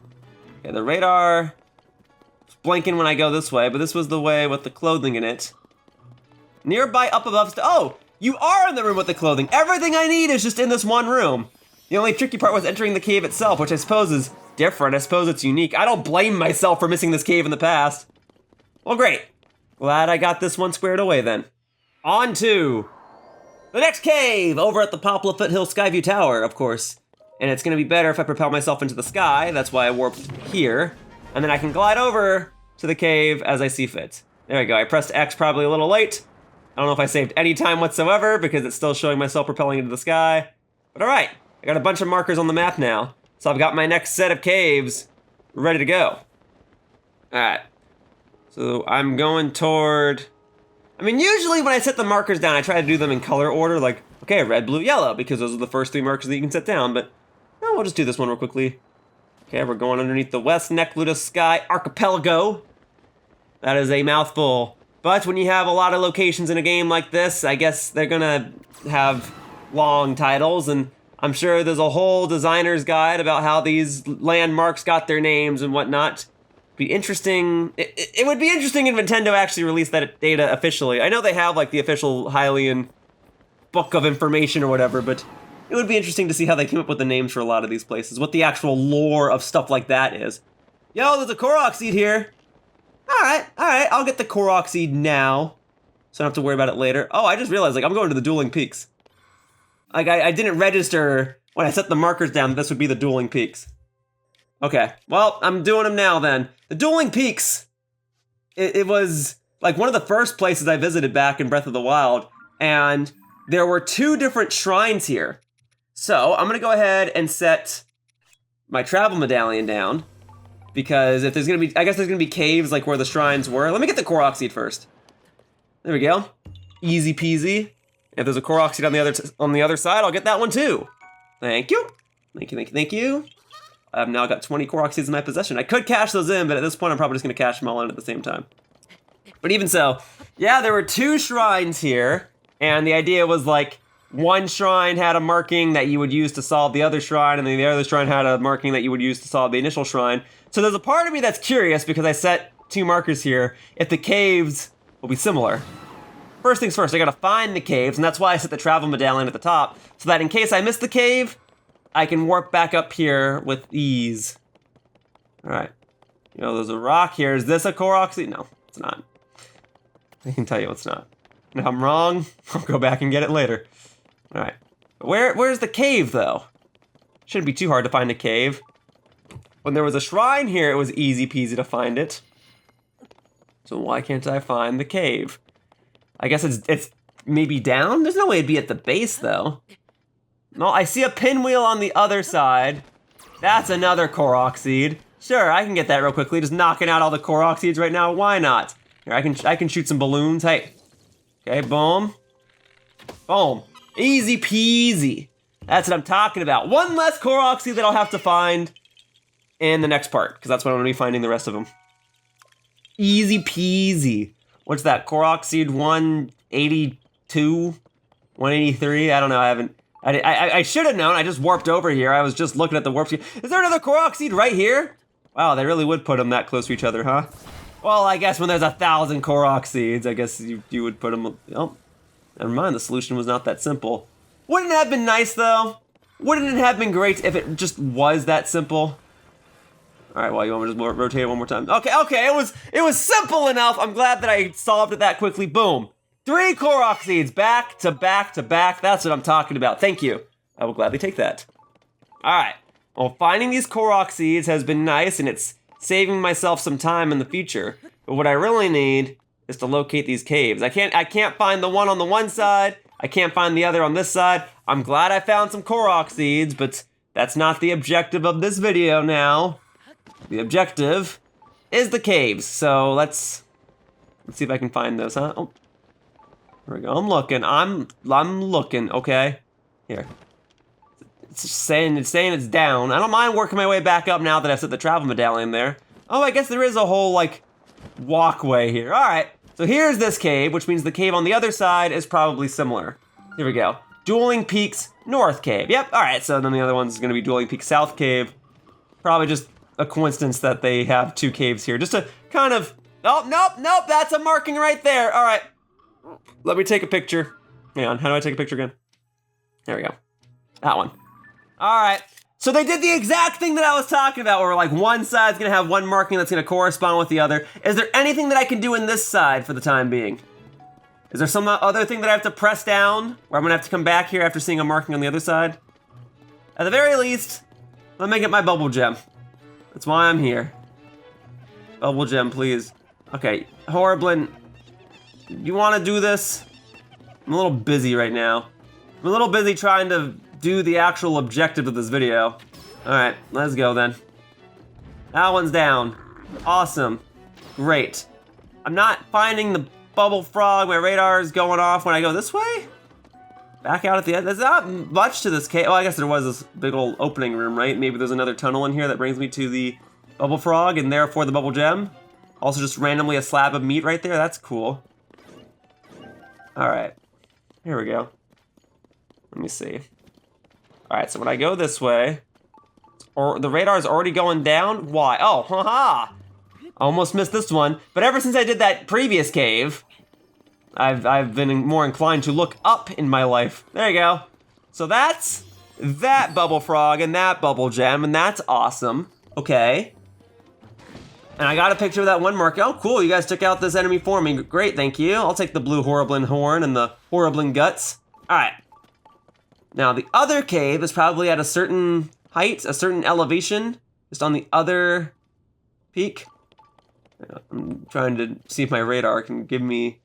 Okay, the radar is blinking when I go this way, but this was the way with the clothing in it. Nearby up above, oh, you are in the room with the clothing. Everything I need is just in this one room. The only tricky part was entering the cave itself, which I suppose is different. I suppose it's unique. I don't blame myself for missing this cave in the past. Well, great. Glad I got this one squared away then. On to the next cave, over at the Poplar Foothill Skyview Tower, of course. And it's gonna be better if I propel myself into the sky. That's why I warped here. And then I can glide over to the cave as I see fit. There we go, I pressed X probably a little late. I don't know if I saved any time whatsoever because it's still showing myself propelling into the sky. But all right, I got a bunch of markers on the map now. So I've got my next set of caves ready to go. All right, so I'm going toward, I mean, usually when I set the markers down, I try to do them in color order, like, okay, red, blue, yellow, because those are the first 3 markers that you can set down, but no, we'll just do this one real quickly. Okay, we're going underneath the West Neck Luto Sky Archipelago. That is a mouthful. But when you have a lot of locations in a game like this, I guess they're gonna have long titles, and I'm sure there's a whole designer's guide about how these landmarks got their names and whatnot. Be interesting. It would be interesting if Nintendo actually released that data officially. I know they have like the official Hylian book of information or whatever, but it would be interesting to see how they came up with the names for a lot of these places, what the actual lore of stuff like that is. Yo, there's a Korok seed here. All right, I'll get the Korok seed now, so I don't have to worry about it later. Oh, I just realized, like, I'm going to the Dueling Peaks. Like, I didn't register when I set the markers down that this would be the Dueling Peaks. Okay, well, I'm doing them now then. The Dueling Peaks, it was like one of the first places I visited back in Breath of the Wild, and there were 2 different shrines here. So I'm gonna go ahead and set my travel medallion down, because if there's gonna be, I guess there's gonna be caves like where the shrines were. Let me get the Korok seed first. There we go, easy peasy. If there's a Korok seed on the other side, I'll get that one too. Thank you, thank you, thank you, thank you. I've now got 20 Korok seeds in my possession. I could cash those in, but at this point I'm probably just gonna cash them all in at the same time. But even so, yeah, there were 2 shrines here, and the idea was like, one shrine had a marking that you would use to solve the other shrine, and then the other shrine had a marking that you would use to solve the initial shrine. So there's a part of me that's curious, because I set 2 markers here, if the caves will be similar. First things first, I gotta find the caves, and that's why I set the travel medallion at the top, so that in case I miss the cave, I can warp back up here with ease. All right, you know, there's a rock here. Is this a Korok seed? No, it's not. I can tell you it's not. And if I'm wrong, I'll go back and get it later. All right, where's the cave though? Shouldn't be too hard to find a cave. When there was a shrine here, it was easy peasy to find it. So why can't I find the cave? I guess it's maybe down? There's no way it'd be at the base though. No, I see a pinwheel on the other side. That's another Korok seed. Sure, I can get that real quickly. Just knocking out all the Korok seeds right now. Why not? Here, I can shoot some balloons. Hey. Okay, boom. Boom. Easy peasy. That's what I'm talking about. One less Korok seed that I'll have to find in the next part, because that's what I'm gonna be finding the rest of them. Easy peasy. What's that? Korok seed 182? 183? I don't know. I should have known. I just warped over here. I was just looking at the warp seed. Is there another Korok seed right here? Wow, they really would put them that close to each other, huh? Well, I guess when there's 1,000 Korok seeds, I guess you would put them. Oh, never mind. The solution was not that simple. Wouldn't it have been nice though? Wouldn't it have been great if it just was that simple? All right, well, you want me to just rotate it one more time? Okay, it was simple enough. I'm glad that I solved it that quickly. Boom. 3 Korok seeds, back to back to back. That's what I'm talking about. Thank you. I will gladly take that. All right. Well, finding these Korok seeds has been nice, and it's saving myself some time in the future. But what I really need is to locate these caves. I can't find the one on the one side. I can't find the other on this side. I'm glad I found some Korok seeds, but that's not the objective of this video now. The objective is the caves. So let's see if I can find those, huh? Oh. There we go. I'm looking, okay? Here. It's saying it's down. I don't mind working my way back up now that I've set the travel medallion there. Oh, I guess there is a whole, like, walkway here. All right. So here's this cave, which means the cave on the other side is probably similar. Here we go. Dueling Peaks North Cave. Yep. All right. So then the other one's going to be Dueling Peaks South Cave. Probably just a coincidence that they have 2 caves here. Just to kind of... Oh, nope. That's a marking right there. All right. Let me take a picture. Hang on, how do I take a picture again? There we go. That one. All right. So they did the exact thing that I was talking about, where like one side's gonna have one marking that's gonna correspond with the other. Is there anything that I can do in this side for the time being? Is there some other thing that I have to press down, where I'm gonna have to come back here after seeing a marking on the other side? At the very least, let me get my Bubbul Gem. That's why I'm here. Bubbul Gem, please. Okay, Horriblin. You want to do this? I'm a little busy right now. I'm a little busy trying to do the actual objective of this video. All right, let's go then. That one's down. Awesome. Great. I'm not finding the Bubbulfrog. My radar is going off when I go this way. Back out at the end. There's not much to this cave. Oh, I guess there was this big old opening room, right? Maybe there's another tunnel in here that brings me to the Bubbulfrog and therefore the Bubbul Gem. Also just randomly a slab of meat right there. That's cool. All right, here we go. Let me see. All right, so when I go this way, or the radar is already going down. Why? Oh, haha! Almost missed this one. But ever since I did that previous cave, I've been more inclined to look up in my life. There you go. So that's that Bubbulfrog and that Bubbul Gem, and that's awesome. Okay. And I got a picture of that one mark. Oh, cool, you guys took out this enemy for me. Great, thank you. I'll take the blue Horriblin horn and the Horriblin guts. All right. Now, the other cave is probably at a certain height, a certain elevation, just on the other peak. I'm trying to see if my radar can give me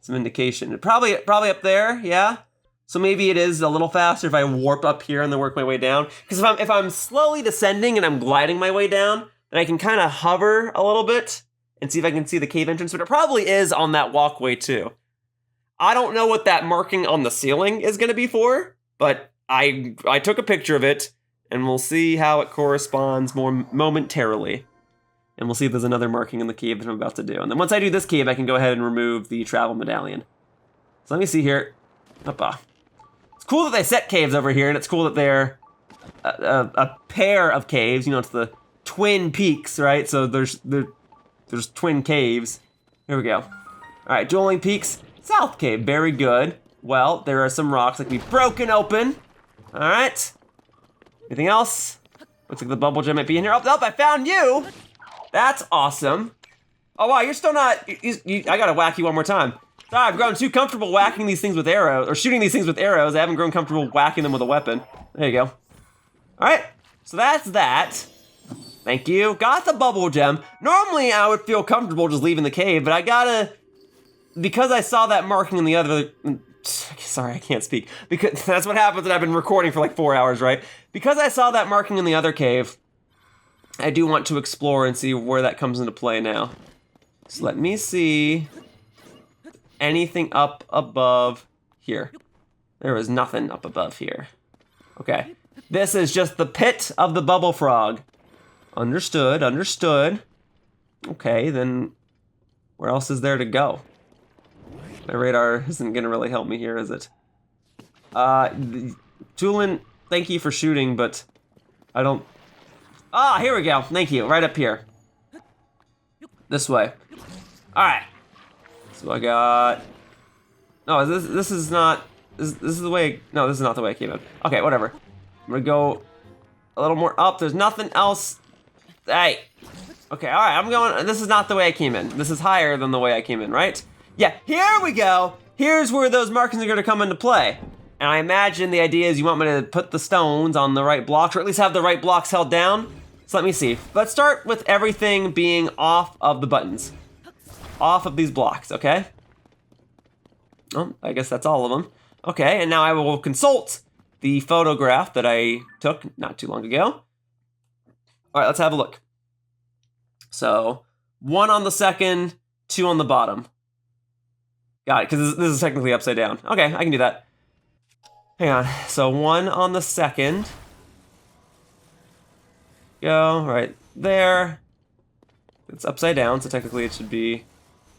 some indication. Probably up there, yeah? So maybe it is a little faster if I warp up here and then work my way down. Because if I'm slowly descending and I'm gliding my way down, then I can kind of hover a little bit and see if I can see the cave entrance, but it probably is on that walkway too. I don't know what that marking on the ceiling is gonna be for, but I took a picture of it and we'll see how it corresponds more momentarily. And we'll see if there's another marking in the cave that I'm about to do. And then once I do this cave, I can go ahead and remove the travel medallion. So let me see here. Hoppa. It's cool that they set caves over here, and it's cool that they're a pair of caves. You know, it's the twin peaks, right? So there's twin caves. Here we go. All right, dueling peaks, south cave, very good. Well, there are some rocks that can be broken open. All right. Anything else? Looks like the Bubbul Gem might be in here. Oh, I found you. That's awesome. Oh wow, you're still not, I gotta whack you one more time. Sorry, I've grown too comfortable whacking these things with arrows, or shooting these things with arrows. I haven't grown comfortable whacking them with a weapon. There you go. All right, so that's that. Thank you. Got the Bubbul Gem. Normally I would feel comfortable just leaving the cave, but I gotta, because I saw that marking in the other, sorry, I can't speak. Because that's what happens when I've been recording for like 4 hours, right? Because I saw that marking in the other cave, I do want to explore and see where that comes into play now. So let me see anything up above here. There is nothing up above here. Okay, this is just the pit of the Bubbulfrog. Understood, understood. Okay, then where else is there to go? My radar isn't gonna really help me here, is it? Tulin, thank you for shooting, but I don't, ah, here we go. Thank you. Right up here. This way. All right. So I got. No, this is not. This is the way. No, this is not the way I came in. Okay, whatever. I'm gonna go a little more up. There's nothing else. Hey. Okay. All right. I'm going. This is not the way I came in. This is higher than the way I came in, right? Yeah. Here we go. Here's where those markings are gonna come into play. And I imagine the idea is you want me to put the stones on the right blocks, or at least have the right blocks held down. So let me see. Let's start with everything being off of the buttons. Off of these blocks, okay? Oh, I guess that's all of them. Okay, and now I will consult the photograph that I took not too long ago. All right, let's have a look. So, 1 on the second, 2 on the bottom. Got it, because this is technically upside down. Okay, I can do that. Hang on, so 1 on the second. Go right there. It's upside down, so technically it should be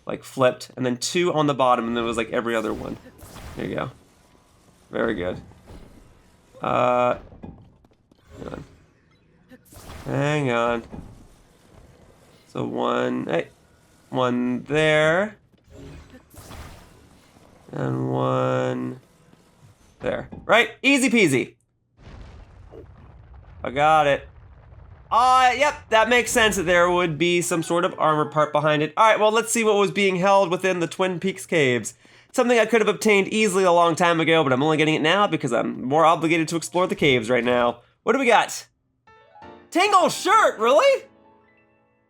like flipped, and then 2 on the bottom, and then it was like every other one. There you go. Very good. Hang on. Hang on. So 1, hey, 1 there, and 1 there. Right? Easy peasy. I got it. Yep, that makes sense that there would be some sort of armor part behind it. All right, well, let's see what was being held within the Twin Peaks caves. Something I could have obtained easily a long time ago, but I'm only getting it now because I'm more obligated to explore the caves right now. What do we got? Tingle's shirt, really?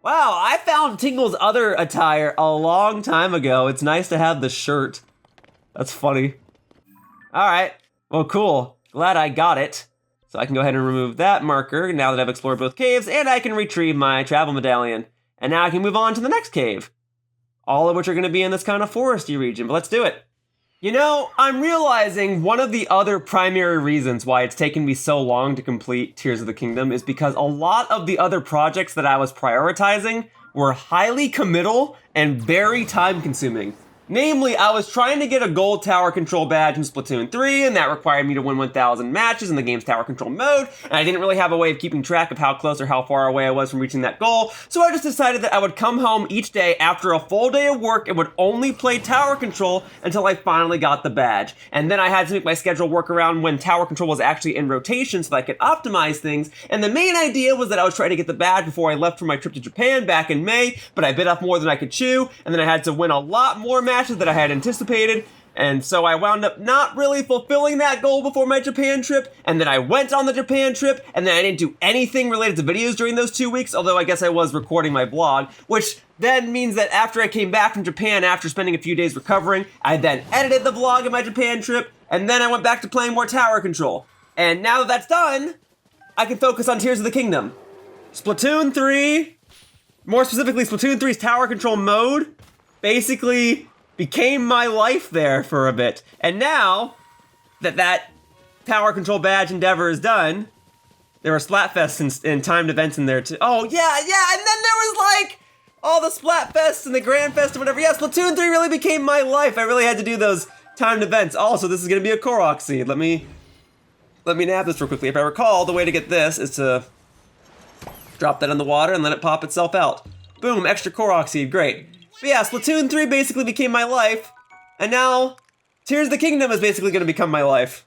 Wow, I found Tingle's other attire a long time ago. It's nice to have the shirt. That's funny. All right, well, cool. Glad I got it. So I can go ahead and remove that marker now that I've explored both caves, and I can retrieve my travel medallion. And now I can move on to the next cave. All of which are gonna be in this kind of foresty region, but let's do it. You know, I'm realizing one of the other primary reasons why it's taken me so long to complete Tears of the Kingdom is because a lot of the other projects that I was prioritizing were highly committal and very time consuming. Namely, I was trying to get a gold tower control badge in Splatoon 3, and that required me to win 1,000 matches in the game's tower control mode, and I didn't really have a way of keeping track of how close or how far away I was from reaching that goal, so I just decided that I would come home each day after a full day of work and would only play tower control until I finally got the badge. And then I had to make my schedule work around when tower control was actually in rotation so that I could optimize things, and the main idea was that I was trying to get the badge before I left for my trip to Japan back in May, but I bit off more than I could chew, and then I had to win a lot more matches that I had anticipated, and so I wound up not really fulfilling that goal before my Japan trip, and then I went on the Japan trip, and then I didn't do anything related to videos during those 2 weeks, although I guess I was recording my vlog, which then means that after I came back from Japan, after spending a few days recovering, I then edited the vlog of my Japan trip, and then I went back to playing more tower control. And now that that's done, I can focus on Tears of the Kingdom. Splatoon 3, more specifically Splatoon 3's tower control mode, basically became my life there for a bit. And now that that tower control badge endeavor is done, there were Splatfests and timed events in there too. Oh, yeah, and then there was like all the Splatfests and the Grand Fest and whatever. Yeah, Splatoon 3 really became my life. I really had to do those timed events. Also, this is gonna be a Korok seed. Let me nab this real quickly. If I recall, the way to get this is to drop that in the water and let it pop itself out. Boom, extra Korok seed, great. But yeah, Splatoon 3 basically became my life, and now Tears of the Kingdom is basically gonna become my life.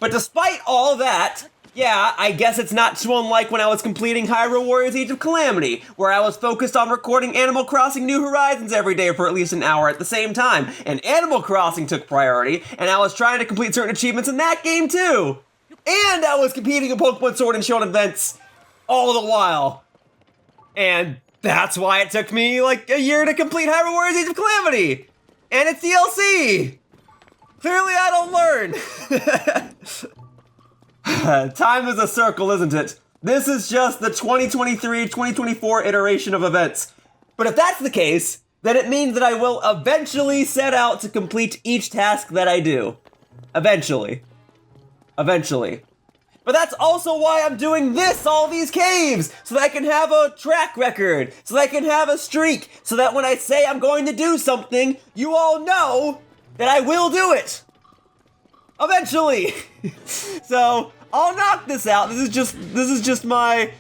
But despite all that, yeah, I guess it's not too unlike when I was completing Hyrule Warriors Age of Calamity, where I was focused on recording Animal Crossing New Horizons every day for at least an hour at the same time, and Animal Crossing took priority, and I was trying to complete certain achievements in that game too! And I was competing in Pokemon Sword and Shield events all the while. And that's why it took me like a year to complete Hyrule Warriors Age of Calamity! And it's DLC! Clearly I don't learn! Time is a circle, isn't it? This is just the 2023-2024 iteration of events. But if that's the case, then it means that I will eventually set out to complete each task that I do. Eventually. But that's also why I'm doing all these caves, so that I can have a track record, so that I can have a streak, so that when I say I'm going to do something, you all know that I will do it. Eventually. So I'll knock this out. This is just my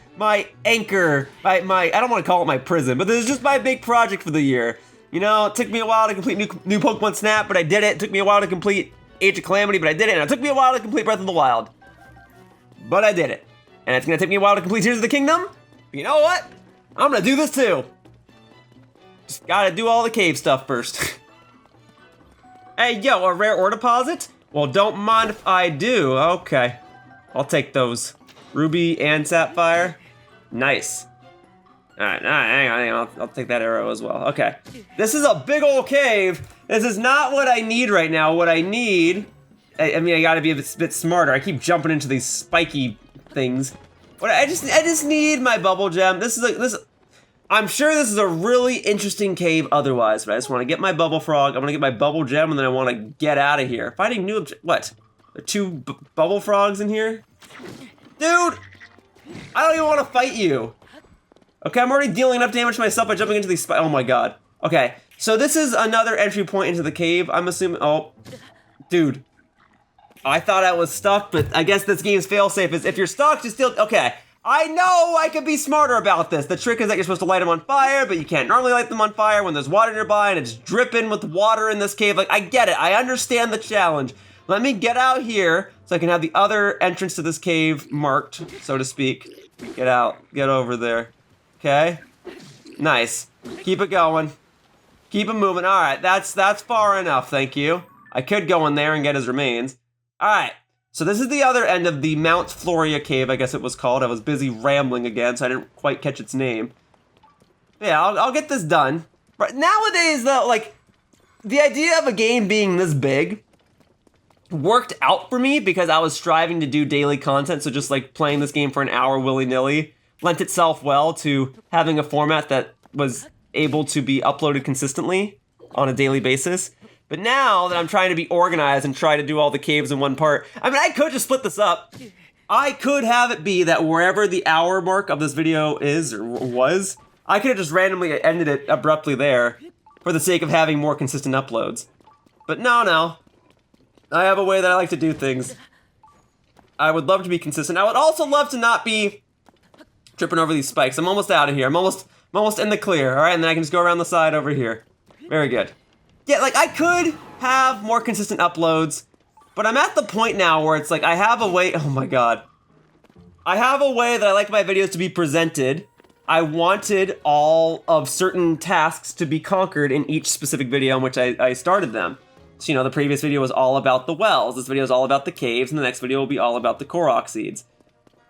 anchor, my I don't want to call it my prison, but this is just my big project for the year. You know, it took me a while to complete new Pokemon Snap, but I did it. It took me a while to complete Age of Calamity, but I did it. And it took me a while to complete Breath of the Wild, but I did it. And it's gonna take me a while to complete Tears of the Kingdom. But you know what? I'm gonna do this too. Just gotta do all the cave stuff first. Hey, yo, a rare ore deposit? Well, don't mind if I do. Okay, I'll take those. Ruby and Sapphire. Nice. All right, hang on. I'll take that arrow as well. Okay, this is a big old cave. This is not what I need right now. What I need, I mean, I gotta be a bit smarter. I keep jumping into these spiky things. But I just need my Bubbul Gem. I'm sure this is a really interesting cave otherwise, but I just want to get my Bubbulfrog. I want to get my Bubbul Gem, and then I want to get out of here. Finding new what? There are two Bubbulfrogs in here? Dude! I don't even want to fight you. Okay, I'm already dealing enough damage to myself by jumping into these oh my god. Okay, so this is another entry point into the cave, I'm assuming. Oh, dude. I thought I was stuck, but I guess this game's failsafe is if you're stuck, just still, okay. I know I could be smarter about this. The trick is that you're supposed to light them on fire, but you can't normally light them on fire when there's water nearby and it's dripping with water in this cave. Like, I get it. I understand the challenge. Let me get out here so I can have the other entrance to this cave marked, so to speak. Get out. Get over there. Okay? Nice. Keep it going. Keep it moving. All right, that's far enough, thank you. I could go in there and get his remains. All right. So this is the other end of the Mount Floria cave, I guess it was called. I was busy rambling again, so I didn't quite catch its name. Yeah, I'll get this done. But nowadays, though, like, the idea of a game being this big worked out for me because I was striving to do daily content, so just, like, playing this game for an hour willy-nilly lent itself well to having a format that was able to be uploaded consistently on a daily basis. But now that I'm trying to be organized and try to do all the caves in one part, I mean, I could just split this up. I could have it be that wherever the hour mark of this video is or was, I could have just randomly ended it abruptly there. for the sake of having more consistent uploads. But no. I have a way that I like to do things. I would love to be consistent. I would also love to not be tripping over these spikes. I'm almost out of here. I'm almost in the clear, all right? And then I can just go around the side over here. Very good. Yeah, like I could have more consistent uploads, but I'm at the point now where it's like I have a way, oh my god. I have a way that I like my videos to be presented. I wanted all of certain tasks to be conquered in each specific video in which I started them. So, you know, the previous video was all about the wells, this video is all about the caves, and the next video will be all about the Korok seeds.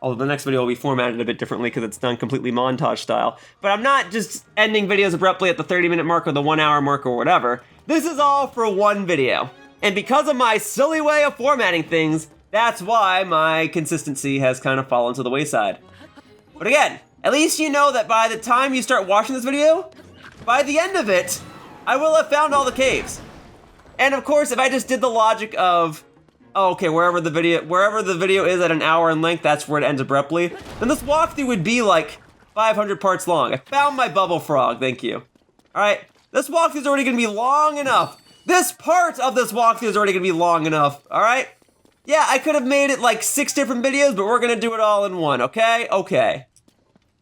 Although the next video will be formatted a bit differently because it's done completely montage style. But I'm not just ending videos abruptly at the 30-minute mark or the 1-hour mark or whatever. This is all for one video. And because of my silly way of formatting things, that's why my consistency has kind of fallen to the wayside. But again, at least you know that by the time you start watching this video, by the end of it, I will have found all the caves. And of course, if I just did the logic of, oh, okay, wherever the video is at an hour in length, that's where it ends abruptly, then this walkthrough would be like 500 parts long. I found my Bubbulfrog, thank you. All right, this walkthrough is already gonna be long enough. This part of this walkthrough is already gonna be long enough, all right? Yeah, I could have made it like 6 different videos, but we're gonna do it all in one, okay? Okay.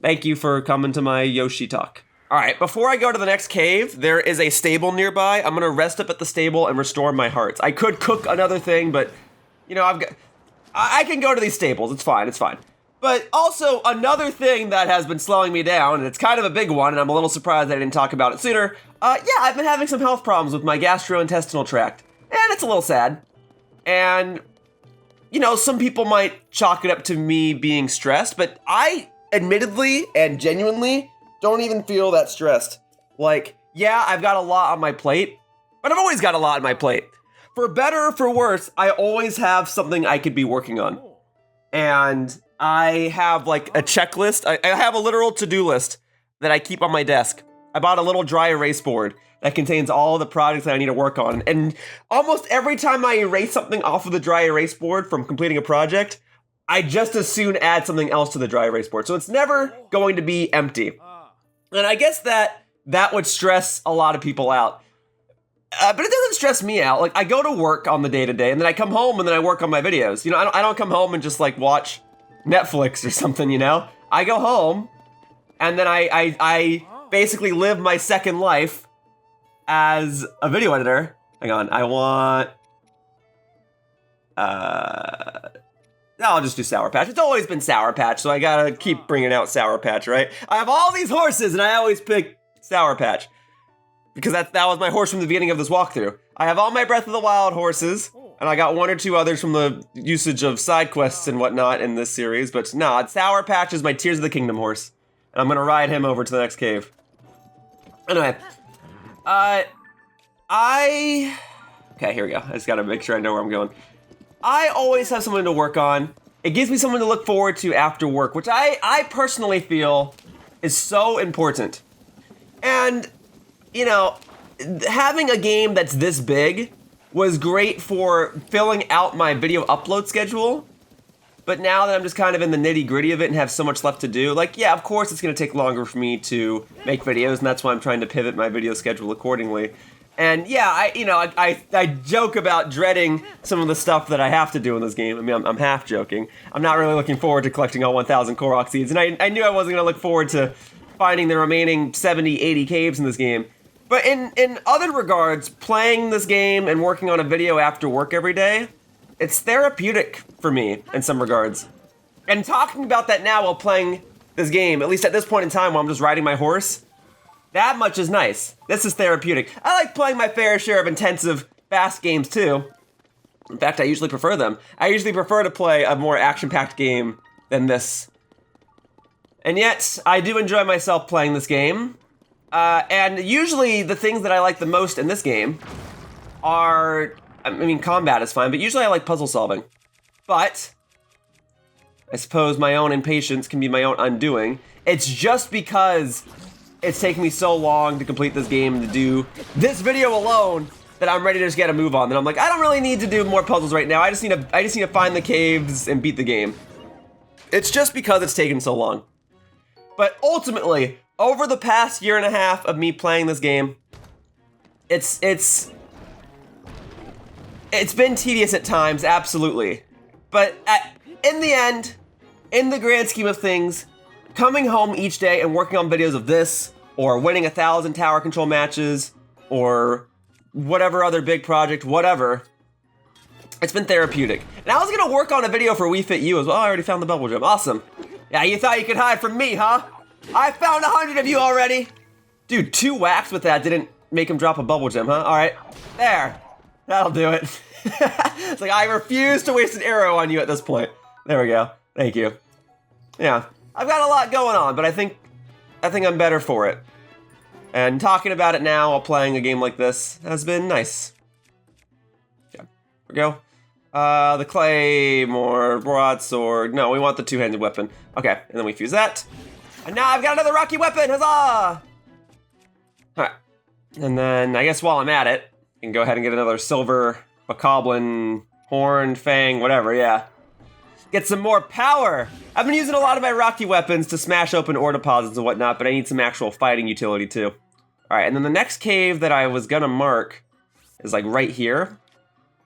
Thank you for coming to my Yoshi talk. All right, before I go to the next cave, there is a stable nearby. I'm gonna rest up at the stable and restore my hearts. I could cook another thing, but you know, I can go to these stables, it's fine. But also another thing that has been slowing me down, and it's kind of a big one, and I'm a little surprised I didn't talk about it sooner. Yeah, I've been having some health problems with my gastrointestinal tract, and it's a little sad. And you know, some people might chalk it up to me being stressed, but I admittedly and genuinely don't even feel that stressed. Like, yeah, I've got a lot on my plate, but I've always got a lot on my plate. For better or for worse, I always have something I could be working on. And I have like a checklist. I have a literal to-do list that I keep on my desk. I bought a little dry erase board that contains all the projects that I need to work on. And almost every time I erase something off of the dry erase board from completing a project, I just as soon add something else to the dry erase board. So it's never going to be empty. And I guess that would stress a lot of people out. But it doesn't stress me out. Like, I go to work on the day-to-day, and then I come home, and then I work on my videos. You know, I don't come home and just, like, watch Netflix or something, you know? I go home, and then I basically live my second life as a video editor. Hang on, I want... I'll just do Sour Patch. It's always been Sour Patch, so I gotta keep bringing out Sour Patch, right? I have all these horses, and I always pick Sour Patch. Because that was my horse from the beginning of this walkthrough. I have all my Breath of the Wild horses, and I got 1 or 2 others from the usage of side quests and whatnot in this series, but no, Sour Patch is my Tears of the Kingdom horse. And I'm gonna ride him over to the next cave. Anyway, okay, here we go. I just gotta make sure I know where I'm going. I always have something to work on. It gives me something to look forward to after work, which I personally feel is so important. And, you know, having a game that's this big was great for filling out my video upload schedule. But now that I'm just kind of in the nitty-gritty of it and have so much left to do, like, yeah, of course it's gonna take longer for me to make videos, and that's why I'm trying to pivot my video schedule accordingly. And yeah, I joke about dreading some of the stuff that I have to do in this game. I mean, I'm half joking. I'm not really looking forward to collecting all 1,000 Korok seeds, and I knew I wasn't gonna look forward to finding the remaining 70, 80 caves in this game. But in other regards, playing this game and working on a video after work every day, it's therapeutic for me in some regards. And talking about that now while playing this game, at least at this point in time while I'm just riding my horse, that much is nice. This is therapeutic. I like playing my fair share of intensive, fast games too. In fact, I usually prefer them. I usually prefer to play a more action-packed game than this. And yet, I do enjoy myself playing this game. And usually the things that I like the most in this game are, I mean, combat is fine, but usually I like puzzle solving. But I suppose my own impatience can be my own undoing. It's just because it's taken me so long to complete this game and to do this video alone that I'm ready to just get a move on. Then I'm like, I don't really need to do more puzzles right now. I just need to find the caves and beat the game. It's just because it's taken so long. But ultimately, over the past 1.5 years of me playing this game, It's been tedious at times, absolutely. But in the end, in the grand scheme of things, coming home each day and working on videos of this, or winning 1,000 tower control matches, or whatever other big project, whatever, it's been therapeutic. And I was gonna work on a video for We Fit You as well. I already found the Bubbul Gem, awesome. Yeah, you thought you could hide from me, huh? I found 100 of you already. Dude, 2 whacks with that didn't make him drop a Bubbul Gem, huh? All right, there, that'll do it. It's like, I refuse to waste an arrow on you at this point. There we go, thank you. Yeah, I've got a lot going on, but I think I'm better for it. And talking about it now while playing a game like this has been nice. Yeah, here we go. The claymore, broadsword. No, we want the 2-handed weapon. Okay, and then we fuse that. And now I've got another rocky weapon, huzzah! Alright, and then I guess while I'm at it, I can go ahead and get another silver, bokoblin, horn, fang, whatever, yeah. Get some more power! I've been using a lot of my rocky weapons to smash open ore deposits and whatnot, but I need some actual fighting utility too. Alright, and then the next cave that I was gonna mark is like right here.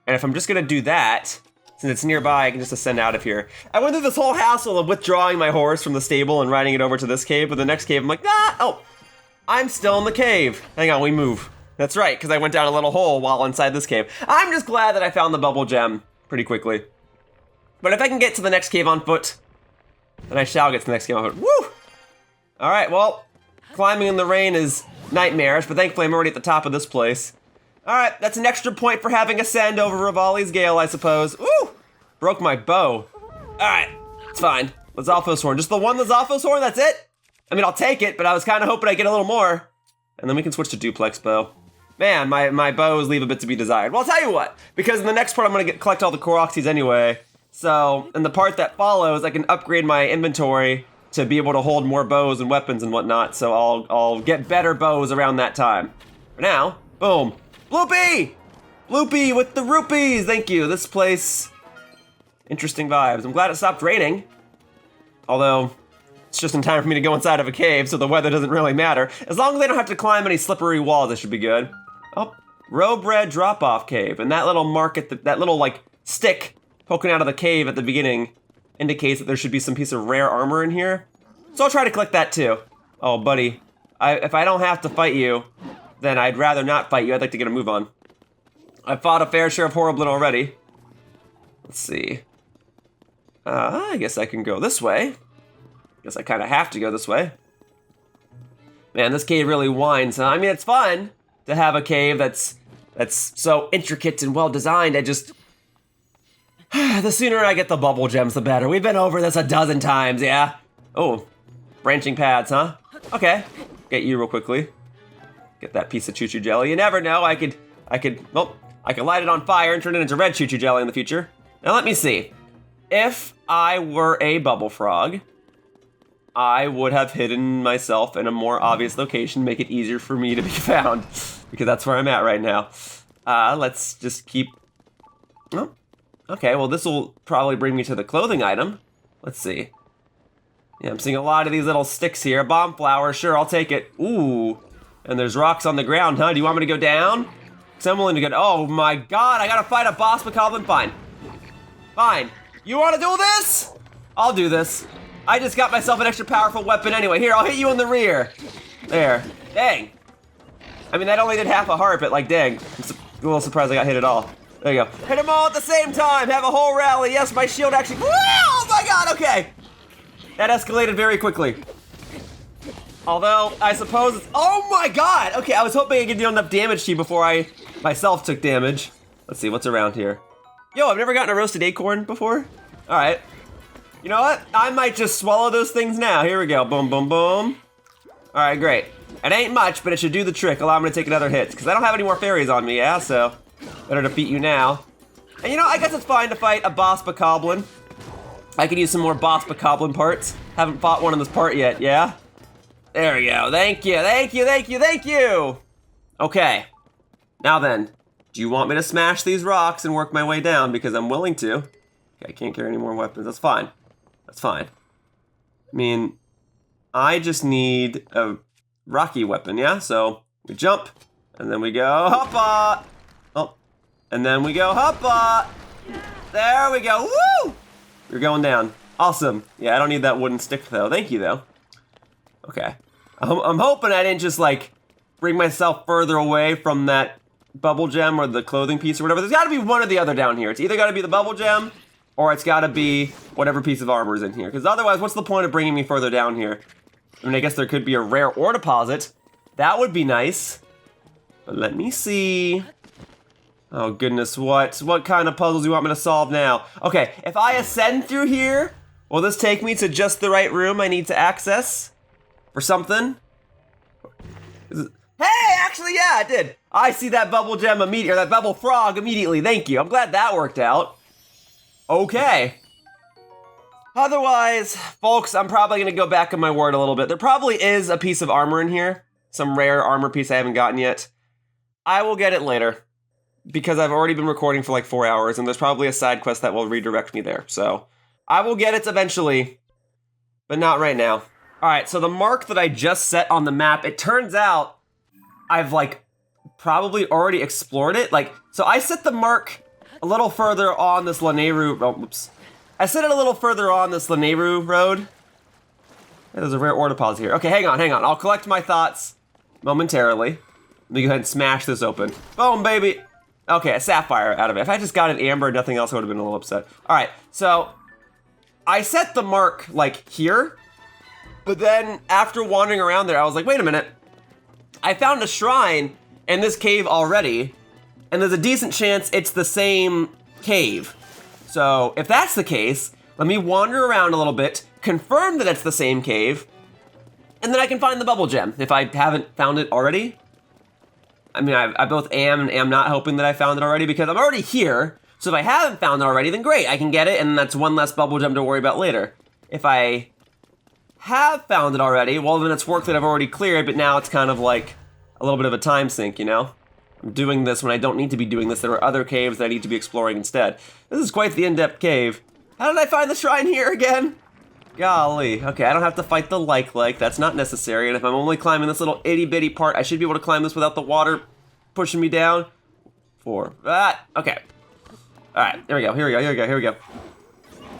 And if I'm just gonna do that, since it's nearby, I can just ascend out of here. I went through this whole hassle of withdrawing my horse from the stable and riding it over to this cave, but the next cave I'm like, ah, oh, I'm still in the cave. Hang on, we move. That's right, because I went down a little hole while inside this cave. I'm just glad that I found the Bubbul Gem pretty quickly. But if I can get to the next cave on foot, then I shall get to the next cave on foot. Woo! All right, well, climbing in the rain is nightmarish, but thankfully I'm already at the top of this place. All right, that's an extra point for having ascend over Rivali's Gale, I suppose. Ooh! Broke my bow. All right, it's fine. Lizalfo's Horn, just the one Lizalfo's Horn, that's it? I mean, I'll take it, but I was kind of hoping I'd get a little more. And then we can switch to duplex bow. Man, my bows leave a bit to be desired. Well, I'll tell you what, because in the next part I'm gonna collect all the Koroxys anyway. So, in the part that follows, I can upgrade my inventory to be able to hold more bows and weapons and whatnot, so I'll get better bows around that time. For now, boom. Bloopy! Bloopy with the rupees, thank you. This place, interesting vibes. I'm glad it stopped raining. Although, it's just in time for me to go inside of a cave, so the weather doesn't really matter. As long as I don't have to climb any slippery walls, I should be good. Oh, Rowbread drop-off cave. And that little mark at that little, like, stick poking out of the cave at the beginning indicates that there should be some piece of rare armor in here. So I'll try to collect that too. Oh, buddy. If I don't have to fight you, then I'd rather not fight you. I'd like to get a move on. I've fought a fair share of Horriblin already. Let's see. I guess I can go this way. Guess I kind of have to go this way. Man, this cave really winds, huh? I mean, it's fun to have a cave that's so intricate and well designed. I just... the sooner I get the Bubbul Gems, the better. We've been over this a dozen times, yeah? Oh, branching paths, huh? Okay, get you real quickly. Get that piece of choo-choo jelly. You never know, I could light it on fire and turn it into red choo-choo jelly in the future. Now let me see. If I were a Bubbulfrog, I would have hidden myself in a more obvious location, make it easier for me to be found, because that's where I'm at right now. Let's just keep... Oh. Okay, well this will probably bring me to the clothing item. Let's see. Yeah, I'm seeing a lot of these little sticks here. Bomb flower, sure, I'll take it. Ooh, and there's rocks on the ground, huh? Do you want me to go down? Because I'm willing to go, oh my god, I gotta fight a boss bokoblin? Fine. Fine. You wanna do this? I'll do this. I just got myself an extra powerful weapon anyway. Here, I'll hit you in the rear. There. Dang. I mean, that only did half a heart, but like, dang. I'm a little surprised I got hit at all. There you go. Hit them all at the same time. Have a whole rally. Yes, my shield actually... Oh my god, okay. That escalated very quickly. Although, I suppose it's... Oh my god! Okay, I was hoping I could deal enough damage to you before I myself took damage. Let's see, what's around here? Yo, I've never gotten a roasted acorn before. Alright. You know what? I might just swallow those things now. Here we go. Boom, boom, boom. Alright, great. It ain't much, but it should do the trick. Allow me to take another hit. Because I don't have any more fairies on me, yeah? So... better defeat you now. And you know, I guess it's fine to fight a boss bokoblin. I could use some more boss bokoblin parts. Haven't fought one in this part yet, yeah? There we go. Thank you, thank you, thank you, thank you! Okay. Now then, do you want me to smash these rocks and work my way down? Because I'm willing to. Okay, I can't carry any more weapons. That's fine. That's fine. I mean, I just need a rocky weapon, yeah? So, we jump, And then we go hoppa. Oh, and then we go hoppa. There we go. Woo! You're going down. Awesome. Yeah, I don't need that wooden stick though. Thank you though. Okay. I'm hoping I didn't just like bring myself further away from that Bubbul Gem or the clothing piece or whatever. There's got to be one or the other down here. It's either got to be the Bubbul Gem or it's got to be whatever piece of armor is in here. Because otherwise, what's the point of bringing me further down here? I mean, I guess there could be a rare ore deposit. That would be nice. But let me see. Oh goodness, what kind of puzzles do you want me to solve now? Okay, if I ascend through here, will this take me to just the right room I need to access? For something? Hey, actually, yeah, it did. I see that Bubbul Gem immediately, or that Bubbulfrog immediately. Thank you. I'm glad that worked out. Okay. Otherwise, folks, I'm probably gonna go back on my word a little bit. There probably is a piece of armor in here. Some rare armor piece I haven't gotten yet. I will get it later. Because I've already been recording for like 4 hours, and there's probably a side quest that will redirect me there. So, I will get it eventually, but not right now. All right, so the mark that I just set on the map, it turns out I've like probably already explored it. Like, so I set the mark a little further on this Lanayru, oh, oops. I set it a little further on this Lanayru road. Hey, there's a rare ore deposit here. Okay, hang on. I'll collect my thoughts momentarily. Let me go ahead and smash this open. Boom, baby. Okay, a sapphire out of it. If I just got an amber and nothing else, I would have been a little upset. All right, so I set the mark like here, but then after wandering around there, I was like, wait a minute. I found a shrine in this cave already, and there's a decent chance it's the same cave. So if that's the case, let me wander around a little bit, confirm that it's the same cave, and then I can find the Bubbul Gem if I haven't found it already. I mean, I both am and am not hoping that I found it already because I'm already here. So if I haven't found it already, then great, I can get it, and that's one less Bubbul Gem to worry about later. If I have found it already, well, then it's work that I've already cleared, but now it's kind of like a little bit of a time sink, you know? I'm doing this when I don't need to be doing this. There are other caves that I need to be exploring instead. This is quite the in-depth cave. How did I find the shrine here again? Golly. Okay, I don't have to fight the like. That's not necessary. And if I'm only climbing this little itty-bitty part, I should be able to climb this without the water pushing me down. 4. Okay. Alright, here we go.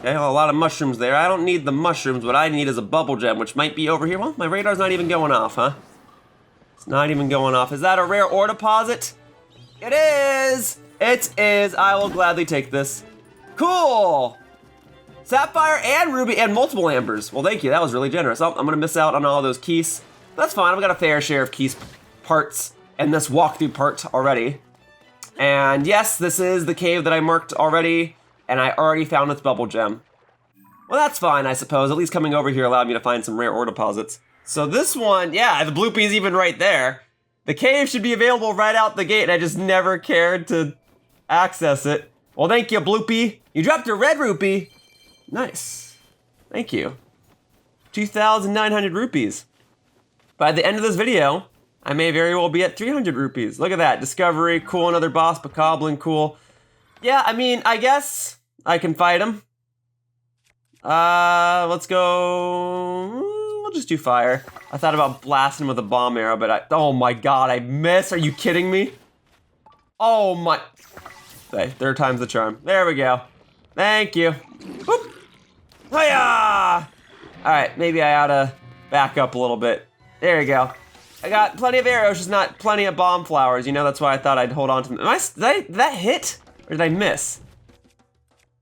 Okay, well, a lot of mushrooms there. I don't need the mushrooms. What I need is a Bubbul Gem, which might be over here. Well, my radar's not even going off, huh? It's not even going off. Is that a rare ore deposit? It is! It is. I will gladly take this. Cool! Sapphire and ruby and multiple ambers. Well, thank you. That was really generous. Oh, I'm gonna miss out on all those keys. That's fine. I've got a fair share of keys parts in this walkthrough part already. And yes, this is the cave that I marked already, and I already found its Bubbul Gem. Well, that's fine, I suppose. At least coming over here allowed me to find some rare ore deposits. So this one, yeah, the bloopy's even right there. The cave should be available right out the gate, and I just never cared to access it. Well, thank you, bloopy. You dropped a red rupee. Nice. Thank you. 2,900 rupees. By the end of this video, I may very well be at 300 rupees. Look at that. Discovery, cool. Another boss, Bokoblin, cool. Yeah, I mean, I guess I can fight him. Let's go. We'll just do fire. I thought about blasting him with a bomb arrow, but oh my god, I missed. Are you kidding me? Oh my. Okay, third time's the charm. There we go. Thank you. Whoop. Hiya! Alright, maybe I ought to back up a little bit. There you go. I got plenty of arrows, just not plenty of bomb flowers. You know, that's why I thought I'd hold on to them. Did that hit? Or did I miss?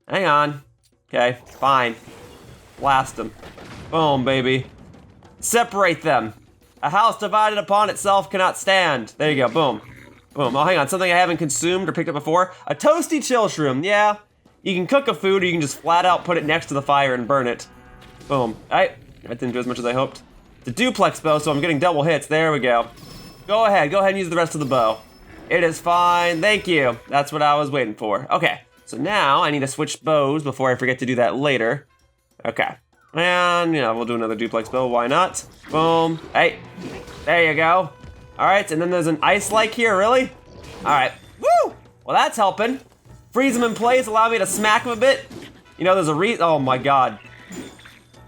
Hang on. Okay, fine. Blast them. Boom, baby. Separate them. A house divided upon itself cannot stand. There you go, boom. Boom. Oh, hang on, something I haven't consumed or picked up before. A toasty chill shroom, yeah. You can cook a food or you can just flat out put it next to the fire and burn it. Boom. That didn't do as much as I hoped. It's a duplex bow, so I'm getting double hits. There we go. Go ahead and use the rest of the bow. It is fine, thank you. That's what I was waiting for. Okay, so now I need to switch bows before I forget to do that later. Okay, and yeah, we'll do another duplex bow, why not? Boom, hey, there you go. All right, and then there's an ice-like here, really? All right, woo! Well, that's helping. Freeze him in place, allow me to smack him a bit. You know, there's a reason. Oh my god.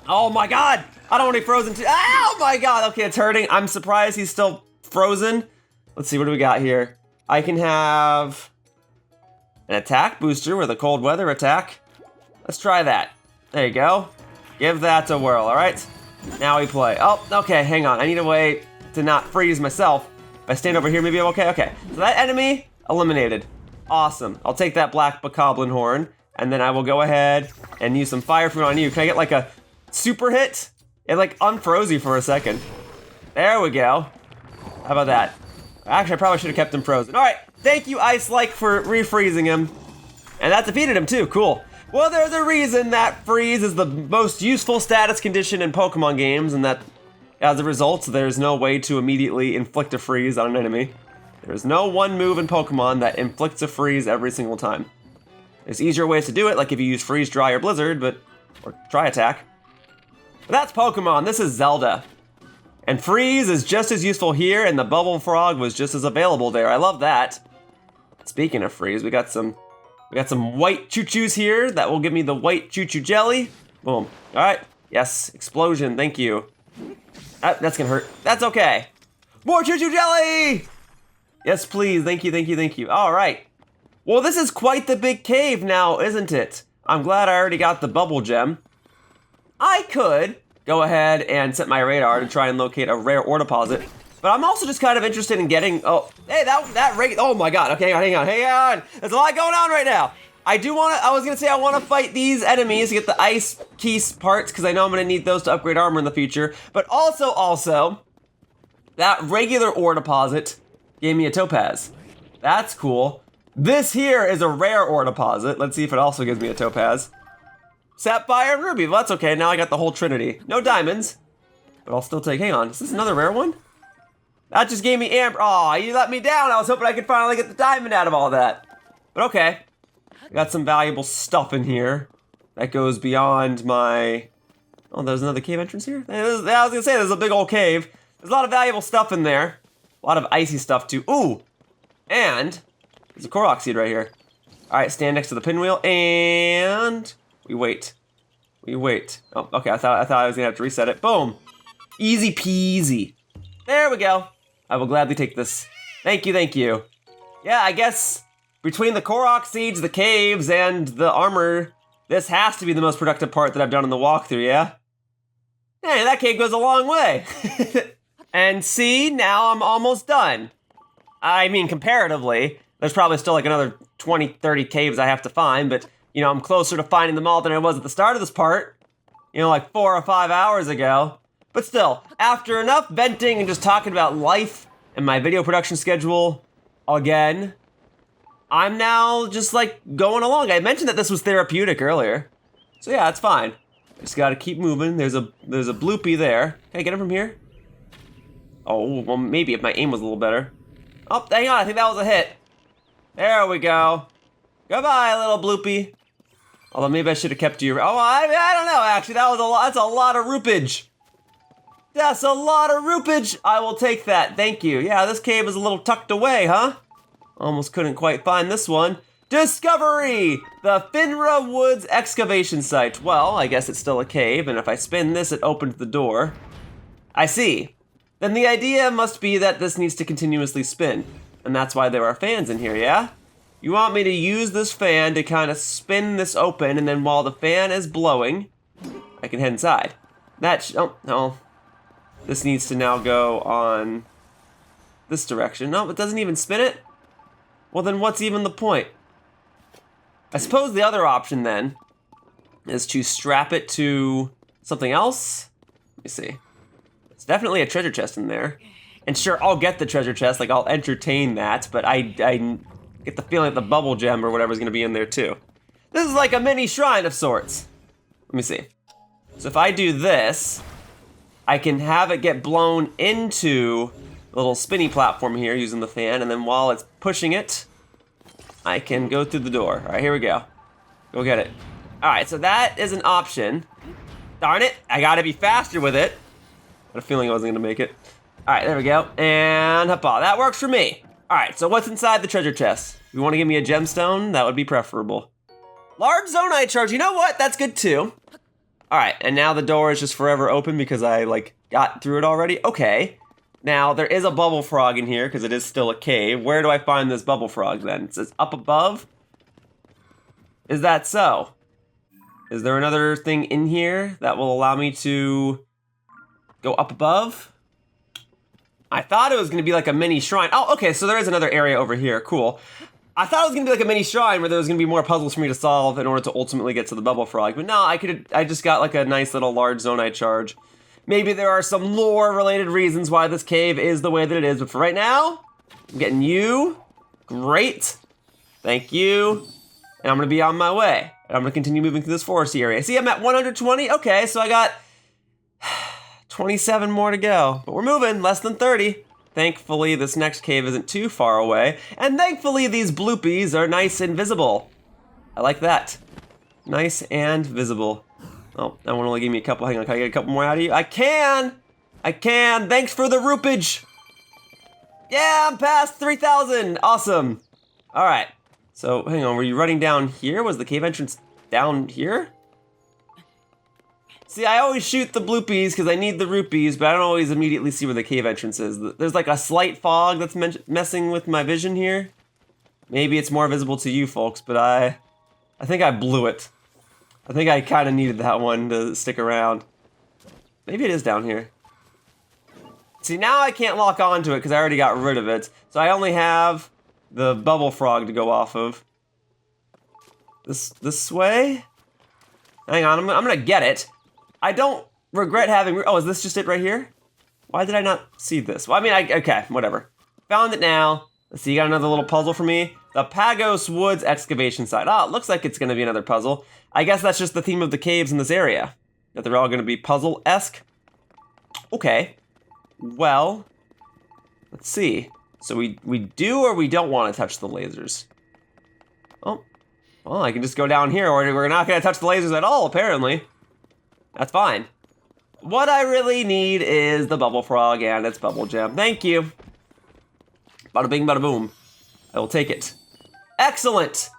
Oh my god! I don't want to be frozen too. Oh my god! Okay, it's hurting. I'm surprised he's still frozen. Let's see, what do we got here? I can have an attack booster with a cold weather attack. Let's try that. There you go. Give that a whirl, all right? Now we play. Oh, okay, hang on. I need a way to not freeze myself. If I stand over here, maybe I'm okay. Okay, so that enemy eliminated. Awesome. I'll take that black bokoblin horn, and then I will go ahead and use some fire fruit on you. Can I get like a super hit? It like unfroze you for a second. There we go. How about that? Actually, I probably should have kept him frozen. All right, thank you, Ice-like, for refreezing him. And that defeated him too, cool. Well, there's a reason that freeze is the most useful status condition in Pokemon games, and that as a result, there's no way to immediately inflict a freeze on an enemy. There's no one move in Pokemon that inflicts a freeze every single time. There's easier ways to do it, like if you use Freeze, Dry, or Blizzard, or Try Attack. But that's Pokemon, this is Zelda. And freeze is just as useful here, and the Bubbulfrog was just as available there. I love that. Speaking of freeze, we got some white choo-choos here that will give me the white choo-choo jelly. Boom. All right. Yes, explosion. Thank you. That's gonna hurt. That's okay. More choo-choo jelly! Yes, please. Thank you, thank you, thank you. All right. Well, this is quite the big cave now, isn't it? I'm glad I already got the Bubbul Gem. I could go ahead and set my radar to try and locate a rare ore deposit, but I'm also just kind of interested in getting, oh, hey, oh my God, okay, hang on. There's a lot going on right now. I was gonna say I wanna fight these enemies to get the ice keys parts, because I know I'm gonna need those to upgrade armor in the future, but also, that regular ore deposit gave me a topaz. That's cool. This here is a rare ore deposit. Let's see if it also gives me a topaz. Sapphire and ruby, well, that's okay, now I got the whole trinity. No diamonds, but I'll still take, hang on, is this another rare one? That just gave me amber, aw, you let me down. I was hoping I could finally get the diamond out of all that. But okay, I got some valuable stuff in here that goes beyond my, oh, there's another cave entrance here? I was gonna say, there's a big old cave. There's a lot of valuable stuff in there. A lot of icy stuff too, ooh, and there's a Korok seed right here. All right, stand next to the pinwheel, and we wait. Oh, okay, I thought I was gonna have to reset it. Boom. Easy peasy. There we go. I will gladly take this. Thank you. Yeah, I guess between the Korok seeds, the caves, and the armor, this has to be the most productive part that I've done in the walkthrough, yeah? Hey, that cave goes a long way. And see, now I'm almost done. I mean, comparatively, there's probably still like another 20, 30 caves I have to find, but you know, I'm closer to finding them all than I was at the start of this part. You know, like 4 or 5 hours ago. But still, after enough venting and just talking about life and my video production schedule again, I'm now just like going along. I mentioned that this was therapeutic earlier. So yeah, it's fine. Just gotta keep moving. There's a bloopy there. Can I get him from here? Oh, well maybe if my aim was a little better. Oh, hang on, I think that was a hit. There we go. Goodbye, little bloopy. Although maybe I should have kept you. Oh, I don't know. Actually, that's a lot of roopage. That's a lot of roopage. I will take that. Thank you. Yeah, this cave is a little tucked away, huh? Almost couldn't quite find this one. Discovery! The Finra Woods excavation site. Well, I guess it's still a cave, and if I spin this, it opens the door. I see. Then the idea must be that this needs to continuously spin, and that's why there are fans in here, yeah? You want me to use this fan to kind of spin this open, and then while the fan is blowing, I can head inside. Oh, no. This needs to now go on this direction. No, it doesn't even spin it? Well, then what's even the point? I suppose the other option, then, is to strap it to something else. Let me see. It's definitely a treasure chest in there. And sure, I'll get the treasure chest, like I'll entertain that, but I get the feeling that the Bubbul Gem or whatever is gonna be in there too. This is like a mini shrine of sorts. Let me see. So if I do this, I can have it get blown into the little spinny platform here using the fan, and then while it's pushing it, I can go through the door. All right, here we go. Go get it. All right, so that is an option. Darn it, I gotta be faster with it. I had a feeling I wasn't gonna make it. All right, there we go, and hoppa, that works for me. All right, so what's inside the treasure chest? If you wanna give me a gemstone, that would be preferable. Large zonite charge, you know what? That's good too. All right, and now the door is just forever open because I like got through it already. Okay, Now, there is a Bubbulfrog in here, because it is still a cave. Where do I find this Bubbulfrog, then? It says up above? Is that so? Is there another thing in here that will allow me to go up above? I thought it was going to be like a mini shrine. Oh, okay, so there is another area over here. Cool. I thought it was going to be like a mini shrine where there was going to be more puzzles for me to solve in order to ultimately get to the Bubbulfrog. But no, I just got like a nice little large zonite charge. Maybe there are some lore-related reasons why this cave is the way that it is, but for right now, I'm getting you. Great. Thank you. And I'm going to be on my way. And I'm going to continue moving through this foresty area. See, I'm at 120. Okay, so I got 27 more to go. But we're moving, less than 30. Thankfully, this next cave isn't too far away. And thankfully, these bloopies are nice and visible. I like that. Nice and visible. Oh, that one only gave me a couple. Hang on, can I get a couple more out of you? I can! I can! Thanks for the roupage! Yeah, I'm past 3,000! Awesome! Alright, so hang on, were you running down here? Was the cave entrance down here? See, I always shoot the bloopies because I need the rupees, but I don't always immediately see where the cave entrance is. There's like a slight fog that's messing with my vision here. Maybe it's more visible to you folks, but I think I blew it. I think I kind of needed that one to stick around. Maybe it is down here. See, now I can't lock onto it because I already got rid of it. So I only have the Bubbulfrog to go off of. This way? Hang on, I'm gonna get it. I don't regret having... Oh, is this just it right here? Why did I not see this? Well, I mean, okay, whatever. Found it now. Let's see, you got another little puzzle for me. The Pagos Woods excavation site. Oh, it looks like it's gonna be another puzzle. I guess that's just the theme of the caves in this area. That they're all gonna be puzzle-esque. Okay. Well, let's see. So we do or we don't want to touch the lasers? Oh, well, I can just go down here, or we're not gonna touch the lasers at all, apparently. That's fine. What I really need is the Bubbulfrog and its Bubbul Gem. Thank you. Bada bing, bada boom. I will take it. Excellent.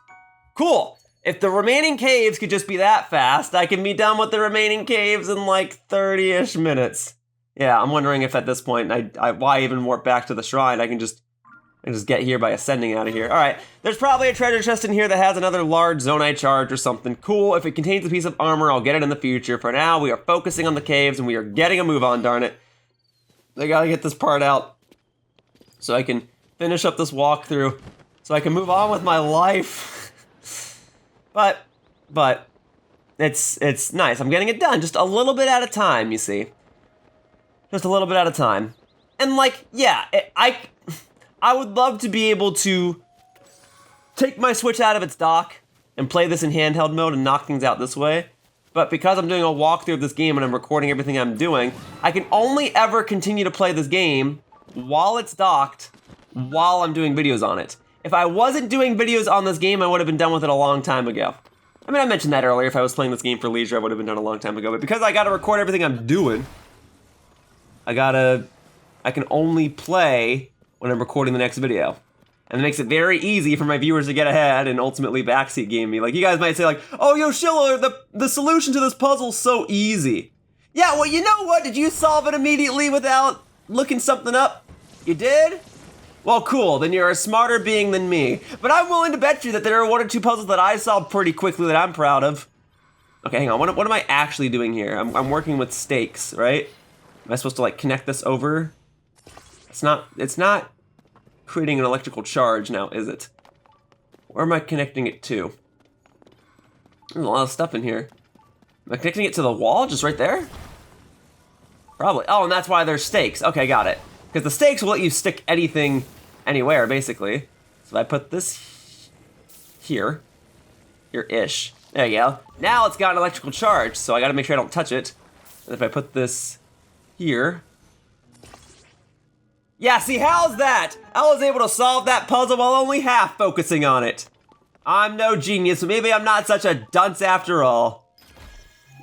Cool. If the remaining caves could just be that fast, I can be done with the remaining caves in like 30-ish minutes. Yeah, I'm wondering if at this point, why even warp back to the shrine? I can just get here by ascending out of here. All right, there's probably a treasure chest in here that has another large zonite charge or something. Cool, if it contains a piece of armor, I'll get it in the future. For now, we are focusing on the caves and we are getting a move on, darn it. I gotta get this part out so I can finish up this walkthrough, so I can move on with my life. But it's nice. I'm getting it done just a little bit at a time, you see. Just a little bit at a time. And like, yeah, I would love to be able to take my Switch out of its dock and play this in handheld mode and knock things out this way. But because I'm doing a walkthrough of this game and I'm recording everything I'm doing, I can only ever continue to play this game while it's docked, while I'm doing videos on it. If I wasn't doing videos on this game, I would have been done with it a long time ago. I mean, I mentioned that earlier. If I was playing this game for leisure, I would have been done a long time ago. But because I gotta record everything I'm doing, I can only play when I'm recording the next video. And it makes it very easy for my viewers to get ahead and ultimately backseat game me. Like, you guys might say like, oh, yo, Schiller, the solution to this puzzle's so easy. Yeah, well, you know what? Did you solve it immediately without looking something up? You did? Well, cool, then you're a smarter being than me. But I'm willing to bet you that there are one or two puzzles that I solved pretty quickly that I'm proud of. Okay, hang on, what am I actually doing here? I'm working with stakes, right? Am I supposed to like connect this over? It's not creating an electrical charge now, is it? Where am I connecting it to? There's a lot of stuff in here. Am I connecting it to the wall, just right there? Probably. Oh, and that's why there's stakes. Okay, got it. Because the stakes will let you stick anything anywhere, basically. So I put this here. Here-ish. There you go. Now it's got an electrical charge, so I gotta make sure I don't touch it. And if I put this here... Yeah, see, how's that? I was able to solve that puzzle while only half focusing on it. I'm no genius, so maybe I'm not such a dunce after all.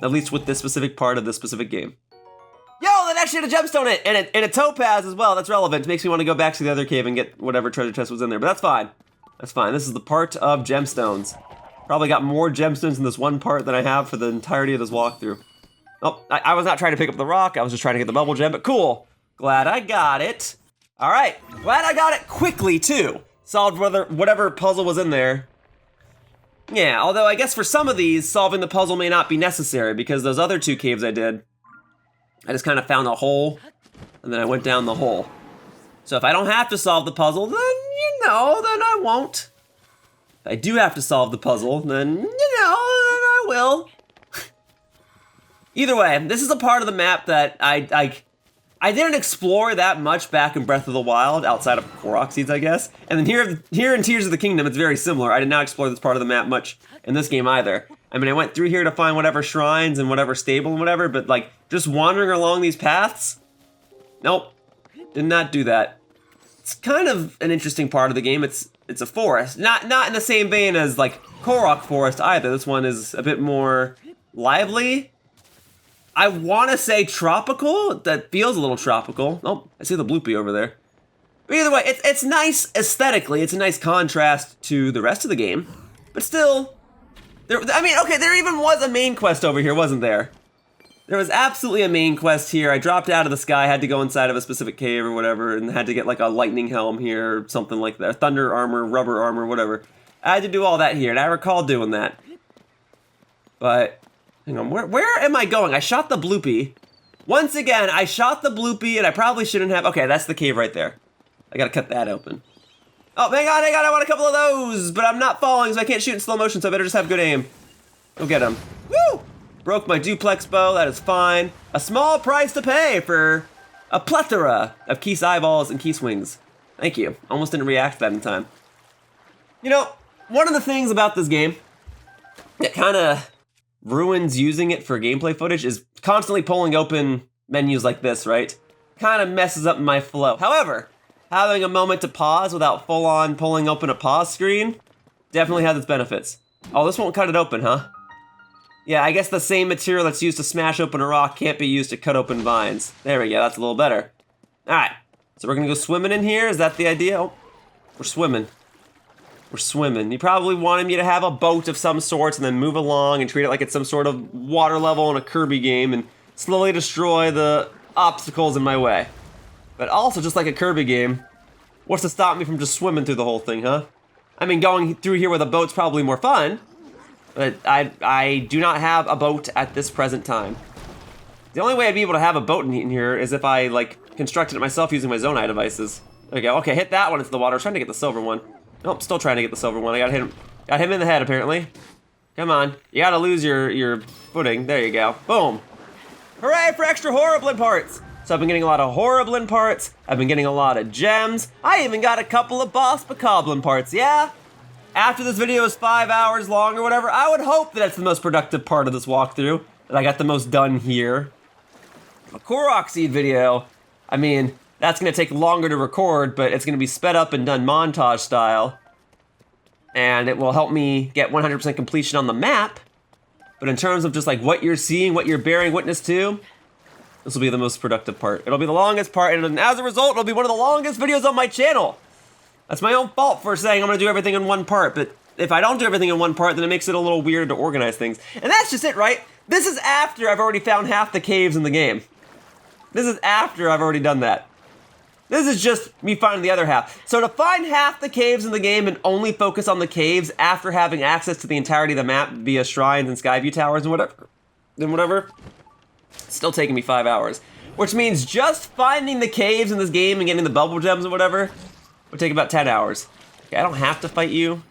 At least with this specific part of this specific game. Yo, that actually had a gemstone in it, and a topaz as well. That's relevant. It makes me want to go back to the other cave and get whatever treasure chest was in there, but that's fine. That's fine. This is the part of gemstones. Probably got more gemstones in this one part than I have for the entirety of this walkthrough. Oh, I was not trying to pick up the rock. I was just trying to get the Bubbul Gem, but cool. Glad I got it. All right, glad I got it quickly too. Solved whatever puzzle was in there. Yeah, although I guess for some of these, solving the puzzle may not be necessary because those other 2 caves I did, I just kind of found a hole and then I went down the hole. So if I don't have to solve the puzzle, then, then I won't. If I do have to solve the puzzle, then, then I will. Either way, this is a part of the map that I didn't explore that much back in Breath of the Wild, outside of Korok Seeds, I guess. And then here in Tears of the Kingdom, it's very similar. I did not explore this part of the map much in this game either. I mean, I went through here to find whatever shrines and whatever stable and whatever, but like, just wandering along these paths? Nope, did not do that. It's kind of an interesting part of the game. It's a forest. Not in the same vein as like Korok Forest either. This one is a bit more lively. I want to say tropical. That feels a little tropical. Oh, I see the bloopy over there. But either way, it's nice aesthetically. It's a nice contrast to the rest of the game. But still, there even was a main quest over here, wasn't there? There was absolutely a main quest here. I dropped out of the sky, had to go inside of a specific cave or whatever, and had to get like a lightning helm here or something like that. Thunder armor, rubber armor, whatever. I had to do all that here, and I recall doing that. But hang on, where am I going? I shot the bloopy. Once again, I shot the bloopy and I probably shouldn't have. Okay, that's the cave right there. I gotta cut that open. Oh, hang on, I want a couple of those, but I'm not falling, so I can't shoot in slow motion, so I better just have good aim. Go get him. Woo! Broke my duplex bow, that is fine. A small price to pay for a plethora of Keese eyeballs and Keese wings. Thank you. Almost didn't react to that in time. You know, one of the things about this game that kind of ruins using it for gameplay footage is constantly pulling open menus like this, right? Kind of messes up my flow. However, having a moment to pause without full-on pulling open a pause screen definitely has its benefits. Oh, this won't cut it open, huh? Yeah, I guess the same material that's used to smash open a rock can't be used to cut open vines. There we go, that's a little better. Alright, so we're gonna go swimming in here, is that the idea? Oh, we're swimming. We're swimming. You probably wanted me to have a boat of some sorts and then move along and treat it like it's some sort of water level in a Kirby game and slowly destroy the obstacles in my way. But also, just like a Kirby game, what's to stop me from just swimming through the whole thing, huh? I mean, going through here with a boat's probably more fun, but I do not have a boat at this present time. The only way I'd be able to have a boat in here is if I, like, constructed it myself using my Zonai devices. There we go. Okay, hit that one into the water. I was trying to get the silver one. Nope, still trying to get the silver one. I got him in the head, apparently. Come on. You gotta lose your footing. There you go. Boom. Hooray for extra Horriblin parts! So I've been getting a lot of Horriblin parts. I've been getting a lot of gems. I even got a couple of Boss Bokoblin parts, yeah? After this video is 5 hours long or whatever, I would hope that that's the most productive part of this walkthrough, that I got the most done here. A Korok Seed video, I mean, that's gonna take longer to record, but it's gonna be sped up and done montage style. And it will help me get 100% completion on the map. But in terms of just like what you're seeing, what you're bearing witness to, this will be the most productive part. It'll be the longest part, and as a result, it'll be one of the longest videos on my channel. That's my own fault for saying I'm gonna do everything in one part, but if I don't do everything in one part, then it makes it a little weird to organize things. And that's just it, right? This is after I've already found half the caves in the game. This is after I've already done that. This is just me finding the other half. So to find half the caves in the game and only focus on the caves after having access to the entirety of the map via shrines and skyview towers and whatever, it's still taking me 5 hours. Which means just finding the caves in this game and getting the Bubbul Gems and whatever would take about 10 hours. Okay, I don't have to fight you.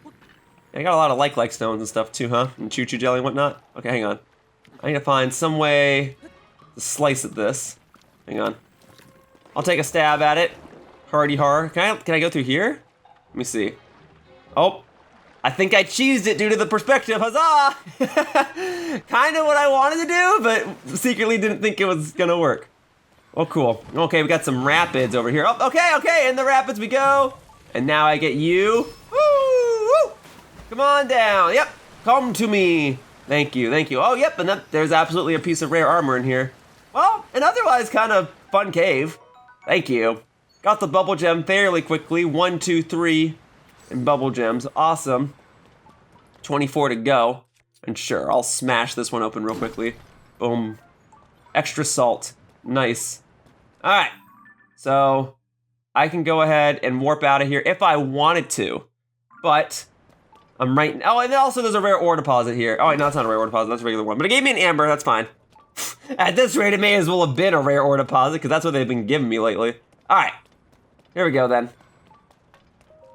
I got a lot of like stones and stuff too, huh? And choo-choo jelly and whatnot. Okay, hang on. I need to find some way to slice at this. Hang on. I'll take a stab at it. Hardy har. Can I go through here? Let me see. Oh, I think I cheesed it due to the perspective. Huzzah! Kind of what I wanted to do, but secretly didn't think it was gonna work. Oh, cool. Okay, we got some rapids over here. Oh, okay, in the rapids we go. And now I get you. Woo, woo. Come on down. Yep, come to me. Thank you. Oh, yep, and there's absolutely a piece of rare armor in here. Well, an otherwise kind of fun cave. Thank you. Got the Bubbul Gem fairly quickly. 1, 2, 3 in Bubbul Gems. Awesome. 24 to go. And sure, I'll smash this one open real quickly. Boom. Extra salt. Nice. All right. So I can go ahead and warp out of here if I wanted to. But I'm right. Oh, and then also there's a rare ore deposit here. Oh, wait, no, it's not a rare ore deposit. That's a regular one. But it gave me an Ember. That's fine. At this rate, it may as well have been a rare ore deposit because that's what they've been giving me lately. All right. Here we go then.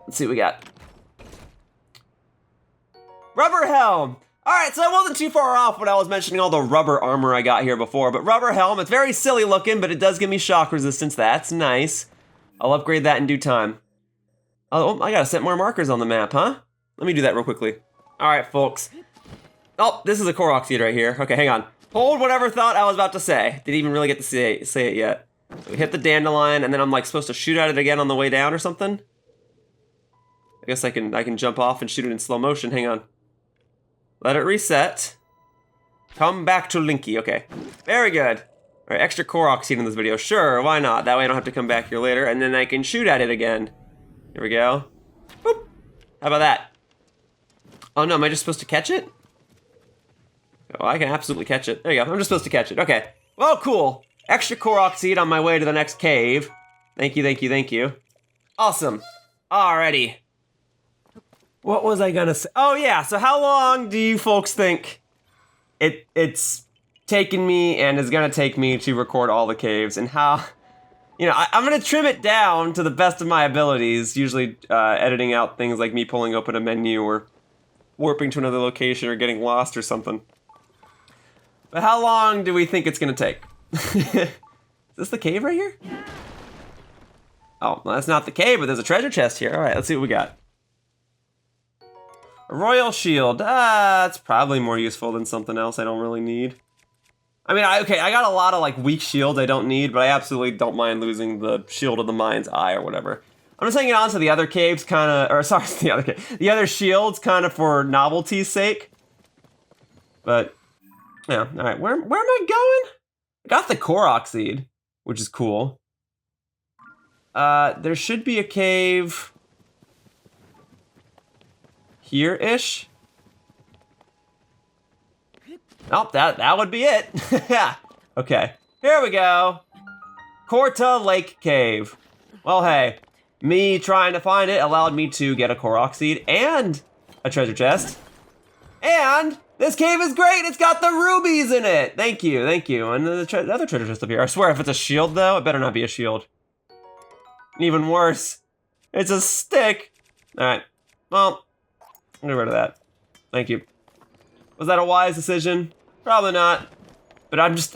Let's see what we got. Rubber helm. All right, so I wasn't too far off when I was mentioning all the rubber armor I got here before, but rubber helm, it's very silly looking, but it does give me shock resistance. That's nice. I'll upgrade that in due time. Oh, I gotta set more markers on the map, huh? Let me do that real quickly. All right, folks. Oh, this is a Korok seed right here. Okay, hang on. Hold whatever thought I was about to say. Didn't even really get to say it yet. So we hit the dandelion, and then I'm like supposed to shoot at it again on the way down or something? I guess I can jump off and shoot it in slow motion. Hang on. Let it reset. Come back to Linky. Okay. Very good. All right, extra Korok seed in this video. Sure, why not? That way I don't have to come back here later, and then I can shoot at it again. Here we go. Boop. How about that? Oh no, am I just supposed to catch it? Oh, I can absolutely catch it. There you go. I'm just supposed to catch it. Okay. Well, cool. Extra Korok seed on my way to the next cave. Thank you, thank you, thank you. Awesome. Alrighty. What was I gonna say? Oh yeah, so how long do you folks think it's taken me and is gonna take me to record all the caves, and how, you know, I'm gonna trim it down to the best of my abilities, usually editing out things like me pulling open a menu or warping to another location or getting lost or something. But how long do we think it's gonna take? Is this the cave right here? Oh, well, that's not the cave, but there's a treasure chest here. All right, let's see what we got. A royal shield. It's probably more useful than something else I don't really need. I mean, okay, I got a lot of like weak shields I don't need, but I absolutely don't mind losing the shield of the mind's eye or whatever. I'm just hanging on to the other caves kind of, or sorry, the other shields kind of for novelty's sake. But, yeah, all right, where am I going? I got the Korok seed, which is cool. There should be a cave here-ish. Oh, that would be it. Yeah. Okay, here we go. Korta Lake Cave. Well, hey, me trying to find it allowed me to get a Korok seed and a treasure chest. And this cave is great. It's got the rubies in it. Thank you, thank you. And the other treasure chest up here. I swear, if it's a shield though, it better not be a shield. Even worse, it's a stick. All right, well, I'll get rid of that. Thank you. Was that a wise decision? Probably not. But I'm just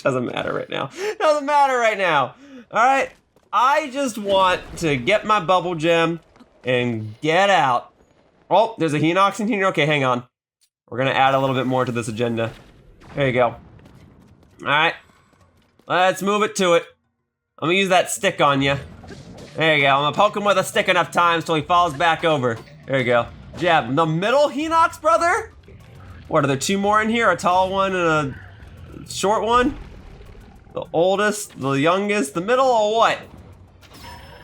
doesn't matter right now. Doesn't matter right now. All right, I just want to get my Bubbul Gem and get out. Oh, there's a Hinox in here. Okay, hang on. We're gonna add a little bit more to this agenda. There you go. All right, let's move it to it. I'm gonna use that stick on you. There you go. I'm gonna poke him with a stick enough times till he falls back over. There you go. Jab him. The middle Hinox, brother? What, are there two more in here? A tall one and a short one? The oldest, the youngest, the middle, or what?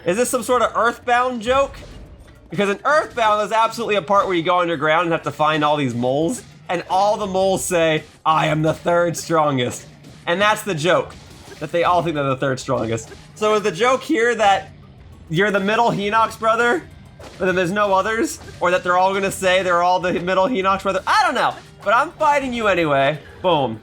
Is this some sort of Earthbound joke? Because in Earthbound, there's absolutely a part where you go underground and have to find all these moles, and all the moles say, I am the third strongest. And that's the joke, that they all think they're the third strongest. So is the joke here that you're the middle Hinox brother, but then there's no others? Or that they're all gonna say they're all the middle Hinox brother? I don't know, but I'm fighting you anyway. Boom.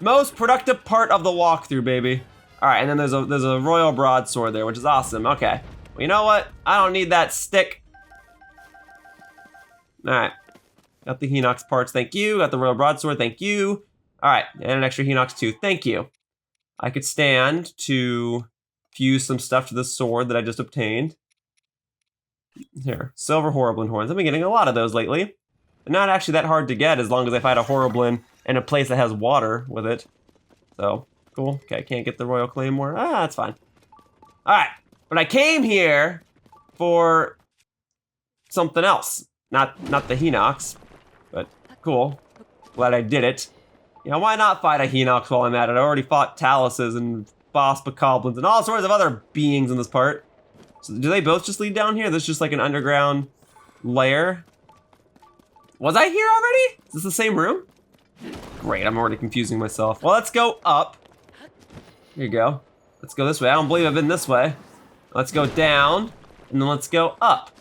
Most productive part of the walkthrough, baby. All right, and then there's a royal broadsword there, which is awesome. Okay, well, you know what? I don't need that stick. All right, got the Hinox parts, thank you. Got the royal broadsword, thank you. All right, and an extra Hinox too, thank you. I could stand to fuse some stuff to the sword that I just obtained. Here, silver Horriblin horns. I've been getting a lot of those lately. They're not actually that hard to get as long as I find a Horriblin in a place that has water with it. So, cool. Okay, I can't get the Royal Claymore. That's fine. Alright, but I came here for something else. Not the Hinox, but cool. Glad I did it. You know, why not fight a Hinox while I'm at it? I already fought Taluses and boss bokoblins and all sorts of other beings in this part. So do they both just lead down here? This is just like an underground lair. Was I here already? Is this the same room? Great, I'm already confusing myself. Well, let's go up. Here you go. Let's go this way. I don't believe I've been this way. Let's go down, and then let's go up.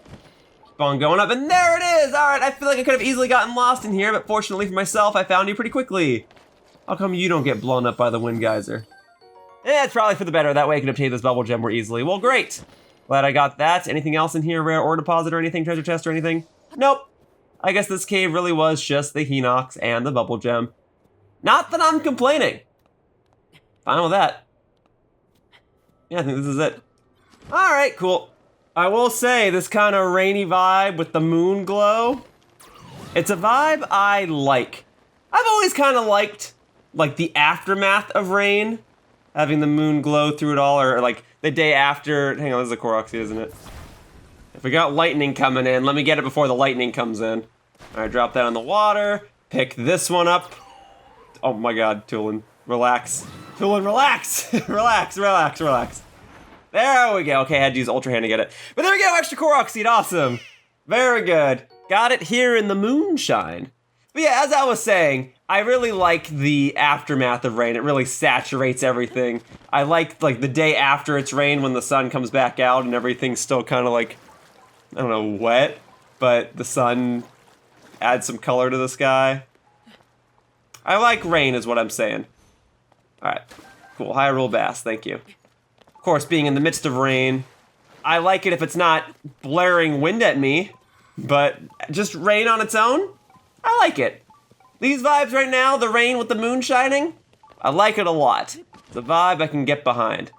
Keep on going up, and there it is! All right, I feel like I could have easily gotten lost in here, but fortunately for myself, I found you pretty quickly. How come you don't get blown up by the wind geyser? It's probably for the better. That way I can obtain this Bubbul Gem more easily. Well, great. Glad I got that. Anything else in here? Rare ore deposit or anything? Treasure chest or anything? Nope. I guess this cave really was just the Hinox and the Bubbul Gem. Not that I'm complaining. Fine with that. Yeah, I think this is it. All right, cool. I will say this kind of rainy vibe with the moon glow. It's a vibe I like. I've always kind of liked like the aftermath of rain. Having the moon glow through it all, or like the day after. Hang on, this is a Koroxy, isn't it? If we got lightning coming in, let me get it before the lightning comes in. All right, drop that on the water. Pick this one up. Oh my God, Tulin, relax. Tulin, relax. Relax, relax, relax. There we go. Okay, I had to use Ultra Hand to get it. But there we go, extra Koroxy, awesome. Very good. Got it here in the moonshine. But yeah, as I was saying, I really like the aftermath of rain. It really saturates everything. I like the day after it's rained when the sun comes back out and everything's still kind of like, I don't know, wet, but the sun adds some color to the sky. I like rain is what I'm saying. All right, cool, Hyrule Bass, thank you. Of course, being in the midst of rain, I like it if it's not blaring wind at me, but just rain on its own, I like it. These vibes right now, the rain with the moon shining, I like it a lot. It's a vibe I can get behind.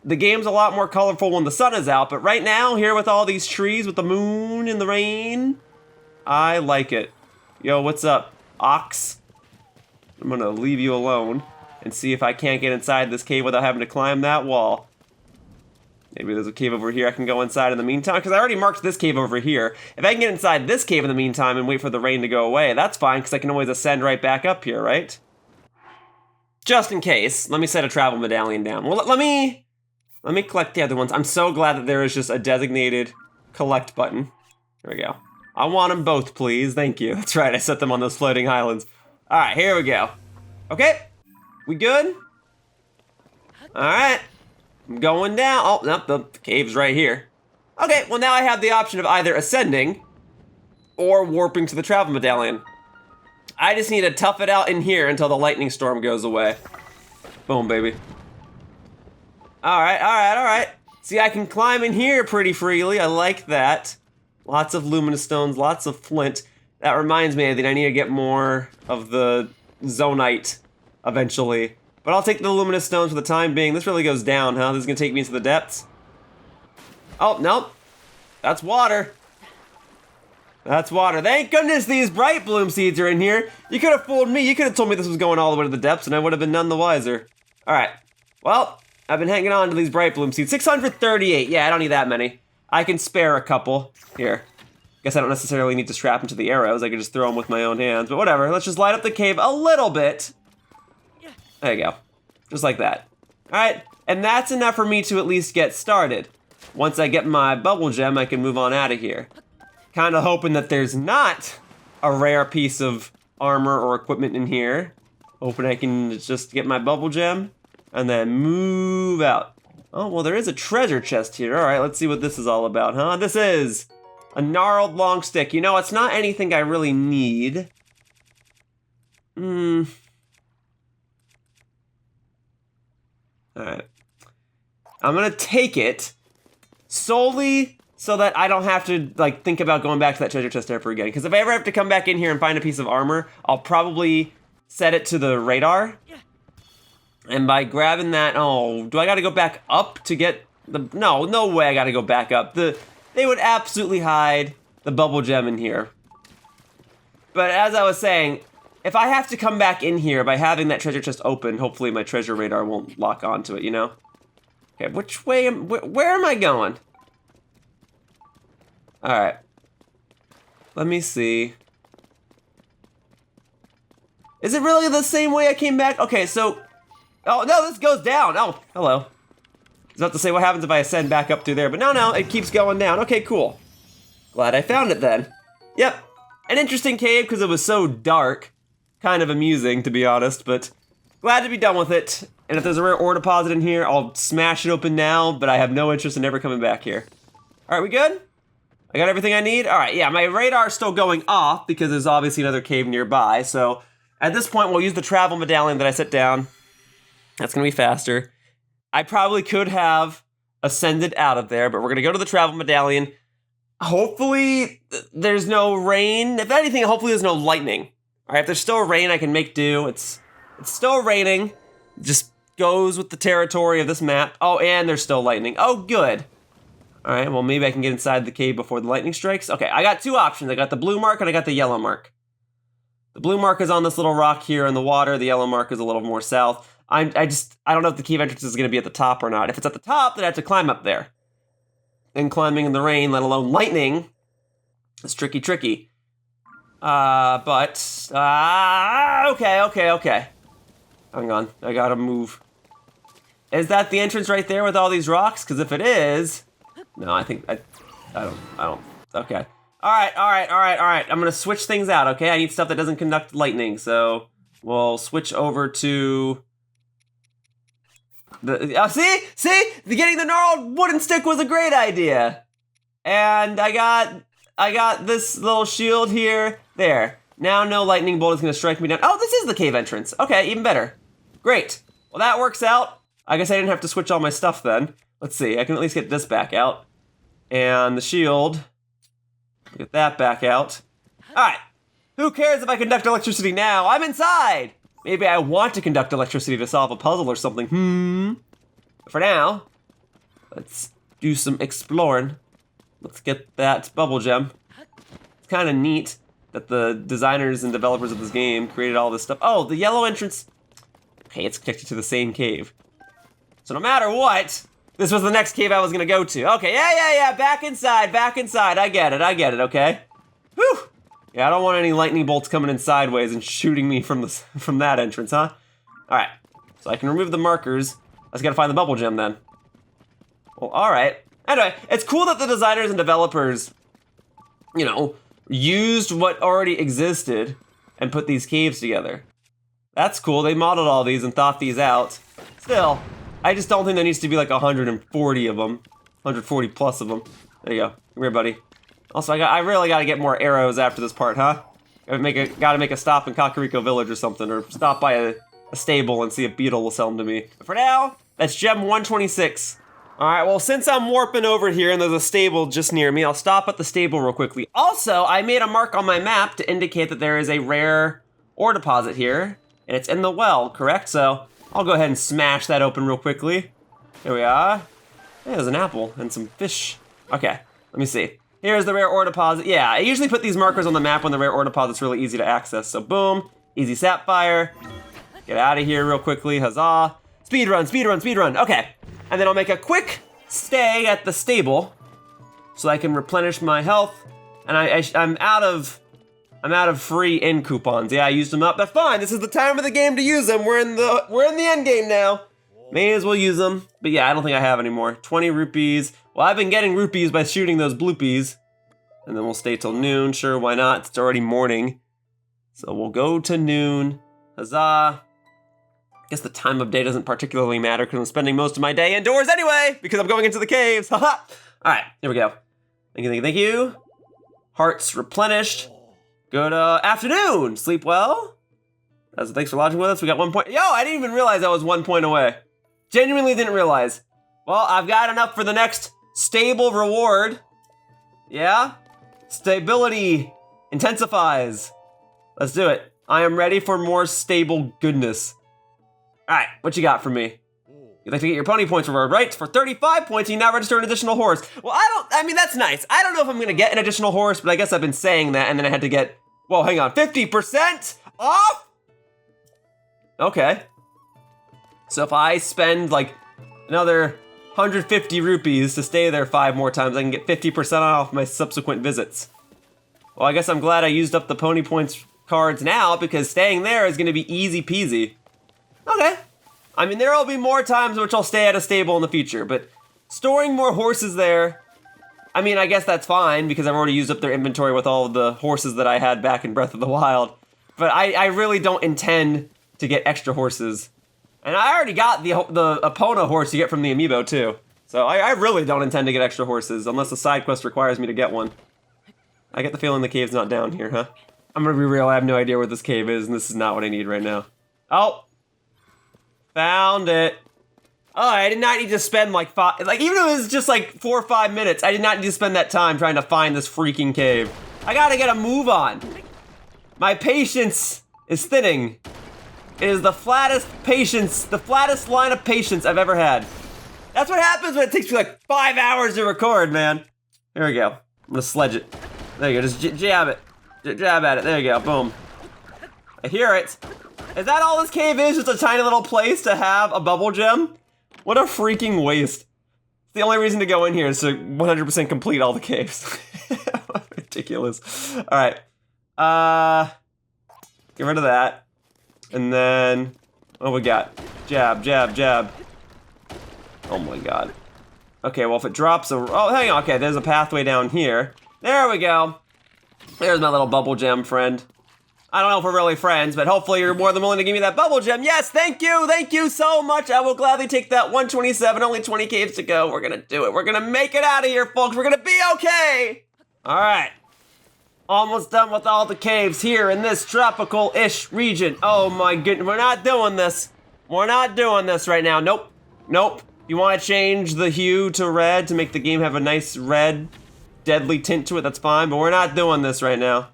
The game's a lot more colorful when the sun is out, but right now, here with all these trees with the moon and the rain, I like it. Yo, what's up, Ox? I'm gonna leave you alone and see if I can't get inside this cave without having to climb that wall. Maybe there's a cave over here I can go inside in the meantime, because I already marked this cave over here. If I can get inside this cave in the meantime and wait for the rain to go away, that's fine, because I can always ascend right back up here, right? Just in case, let me set a travel medallion down. Well, let me collect the other ones. I'm so glad that there is just a designated collect button. There we go. I want them both, please. Thank you. That's right, I set them on those floating islands. All right, here we go. Okay, we good? All right. I'm going down. Oh, no, the cave's right here. Okay, well now I have the option of either ascending or warping to the travel medallion. I just need to tough it out in here until the lightning storm goes away. Boom, baby. All right, all right, all right. See, I can climb in here pretty freely. I like that. Lots of luminous stones, lots of flint. That reminds me that I need to get more of the zonite eventually. But I'll take the luminous stones for the time being. This really goes down, huh? This is gonna take me into the depths. Oh, nope. That's water. That's water. Thank goodness these bright bloom seeds are in here. You could have fooled me. You could have told me this was going all the way to the depths and I would have been none the wiser. All right. Well, I've been hanging on to these bright bloom seeds. 638. Yeah, I don't need that many. I can spare a couple. Here. Guess I don't necessarily need to strap them to the arrows. I can just throw them with my own hands. But whatever. Let's just light up the cave a little bit. There you go. Just like that. All right, and that's enough for me to at least get started. Once I get my Bubbul Gem, I can move on out of here. Kind of hoping that there's not a rare piece of armor or equipment in here. Hoping I can just get my Bubbul Gem and then move out. Oh, well, there is a treasure chest here. All right, let's see what this is all about, huh? This is a gnarled long stick. You know, it's not anything I really need. All right, I'm gonna take it solely so that I don't have to like think about going back to that treasure chest ever again. Because if I ever have to come back in here and find a piece of armor, I'll probably set it to the radar. And by grabbing that, oh, do I gotta go back up to get the, no way I gotta go back up. They would absolutely hide the Bubbul Gem in here. But as I was saying, if I have to come back in here by having that treasure chest open, hopefully my treasure radar won't lock onto it, you know? Okay, which way where am I going? All right. Let me see. Is it really the same way I came back? Okay, so, oh no, this goes down. Oh, hello. I was about to say what happens if I ascend back up through there, but no, it keeps going down. Okay, cool. Glad I found it then. Yep, an interesting cave because it was so dark. Kind of amusing, to be honest, but glad to be done with it. And if there's a rare ore deposit in here, I'll smash it open now, but I have no interest in ever coming back here. All right, we good? I got everything I need? All right, yeah, my radar's still going off because there's obviously another cave nearby. So at this point, we'll use the travel medallion that I set down. That's gonna be faster. I probably could have ascended out of there, but we're gonna go to the travel medallion. Hopefully there's no rain. If anything, hopefully there's no lightning. All right, if there's still rain, I can make do. It's still raining. Just goes with the territory of this map. Oh, and there's still lightning. Oh, good. All right, well, maybe I can get inside the cave before the lightning strikes. Okay, I got two options. I got the blue mark and I got the yellow mark. The blue mark is on this little rock here in the water. The yellow mark is a little more south. I don't know if the cave entrance is going to be at the top or not. If it's at the top, then I have to climb up there. And climbing in the rain, let alone lightning, is tricky. Okay. Hang on, I gotta move. Is that the entrance right there with all these rocks? Because if it is, no, I think, I don't, okay. All right. I'm gonna switch things out, okay? I need stuff that doesn't conduct lightning, so we'll switch over to see? Getting the gnarled wooden stick was a great idea. And I got this little shield here. There. Now no lightning bolt is gonna strike me down. Oh, this is the cave entrance. Okay, even better. Great. Well, that works out. I guess I didn't have to switch all my stuff then. Let's see, I can at least get this back out. And the shield. Get that back out. All right. Who cares if I conduct electricity now? I'm inside. Maybe I want to conduct electricity to solve a puzzle or something. For now, let's do some exploring. Let's get that Bubbul Gem. It's kind of neat that the designers and developers of this game created all this stuff. Oh, the yellow entrance. Okay, it's connected to the same cave. So no matter what, this was the next cave I was gonna go to. Okay, yeah, back inside. I get it, okay? Whew! Yeah, I don't want any lightning bolts coming in sideways and shooting me from that entrance, huh? All right, so I can remove the markers. I just gotta find the Bubbul Gem then. Well, all right. Anyway, it's cool that the designers and developers, you know, used what already existed and put these caves together. That's cool. They modeled all these and thought these out. Still, I just don't think there needs to be like 140 of them. 140 plus of them. There you go. Come here, buddy. Also, I really gotta get more arrows after this part, huh? Gotta make a stop in Kakariko Village or something, or stop by a stable and see if Beetle will sell them to me. But for now, that's gem 126. All right, well, since I'm warping over here and there's a stable just near me, I'll stop at the stable real quickly. Also, I made a mark on my map to indicate that there is a rare ore deposit here, and it's in the well, correct? So I'll go ahead and smash that open real quickly. Here we are. Hey, there's an apple and some fish. Okay, let me see. Here's the rare ore deposit. Yeah, I usually put these markers on the map when the rare ore deposit's really easy to access. So boom, easy sapphire. Get out of here real quickly, huzzah. Speed run. Okay, and then I'll make a quick stay at the stable so I can replenish my health. And I'm out of free in coupons. Yeah, I used them up. That's fine. This is the time of the game to use them. We're in the end game now. May as well use them. But yeah, I don't think I have any more. 20 rupees. Well, I've been getting rupees by shooting those bloopies. And then we'll stay till noon. Sure, why not? It's already morning. So we'll go to noon. Huzzah. I guess the time of day doesn't particularly matter because I'm spending most of my day indoors anyway because I'm going into the caves. Haha. All right, here we go. Thank you. Hearts replenished. Good afternoon. Sleep well. Thanks for lodging with us. We got 1 point. Yo, I didn't even realize I was 1 point away. Genuinely didn't realize. Well, I've got enough for the next stable reward. Yeah? Stability intensifies. Let's do it. I am ready for more stable goodness. All right, what you got for me? You'd like to get your pony points reward, right? For 35 points, you now register an additional horse. Well, I mean, that's nice. I don't know if I'm gonna get an additional horse, but I guess I've been saying that, and then I had to get, whoa, hang on, 50% off? Okay. So if I spend like another 150 rupees to stay there 5 more times, I can get 50% off my subsequent visits. Well, I guess I'm glad I used up the pony points cards now because staying there is gonna be easy peasy. Okay. I mean, there will be more times in which I'll stay at a stable in the future, but storing more horses there, I mean, I guess that's fine because I've already used up their inventory with all of the horses that I had back in Breath of the Wild. But I really don't intend to get extra horses And I already got the Epona horse you get from the amiibo, too. So I really don't intend to get extra horses, unless the side quest requires me to get one. I get the feeling the cave's not down here, huh? I'm gonna be real, I have no idea where this cave is, and this is not what I need right now. Oh! Found it. Oh, I did not need to spend like even if it was just like 4 or 5 minutes, I did not need to spend that time trying to find this freaking cave. I gotta get a move on. My patience is thinning. It is the flattest line of patience I've ever had. That's what happens when it takes me like 5 hours to record, man. There we go. I'm gonna sledge it. There you go, just jab it. Jab at it, there you go, boom. I hear it. Is that all this cave is? Just a tiny little place to have a Bubbul Gem? What a freaking waste. The only reason to go in here is to 100% complete all the caves. Ridiculous. All right. Get rid of that. And then, what we got? Jab, jab, jab. Oh my god. Okay, well if it drops oh, hang on, okay, there's a pathway down here. There we go. There's my little Bubbul Gem friend. I don't know if we're really friends, but hopefully you're more than willing to give me that Bubbul Gem. Yes, thank you so much. I will gladly take that 127, only 20 caves to go. We're gonna do it. We're gonna make it out of here, folks. We're gonna be okay. All right. Almost done with all the caves here in this tropical-ish region. Oh my goodness, we're not doing this. We're not doing this right now. Nope, nope. You wanna change the hue to red to make the game have a nice red, deadly tint to it, that's fine, but we're not doing this right now.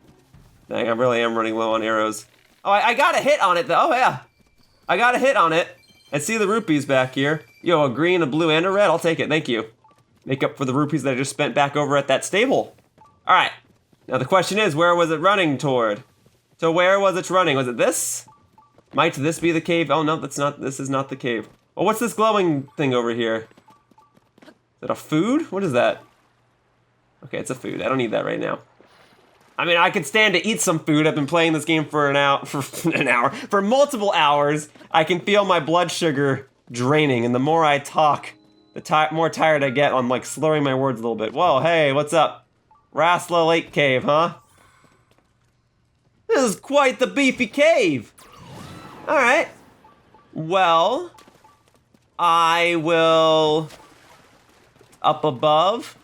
Dang, I really am running low on arrows. Oh, I got a hit on it though, oh yeah. I got a hit on it. And see the rupees back here. Yo, a green, a blue, and a red, I'll take it, thank you. Make up for the rupees that I just spent back over at that stable. All right, now the question is, where was it running toward? So where was it running? Was it this? Might this be the cave? Oh no, that's not, this is not the cave. Oh, what's this glowing thing over here? Is it a food? What is that? Okay, it's a food, I don't need that right now. I mean, I could stand to eat some food. I've been playing this game for for multiple hours. I can feel my blood sugar draining, and the more I talk, the more tired I get on like slurring my words a little bit. Whoa, hey, what's up? Rasla Lake Cave, huh? This is quite the beefy cave. All right. Well, I will up above.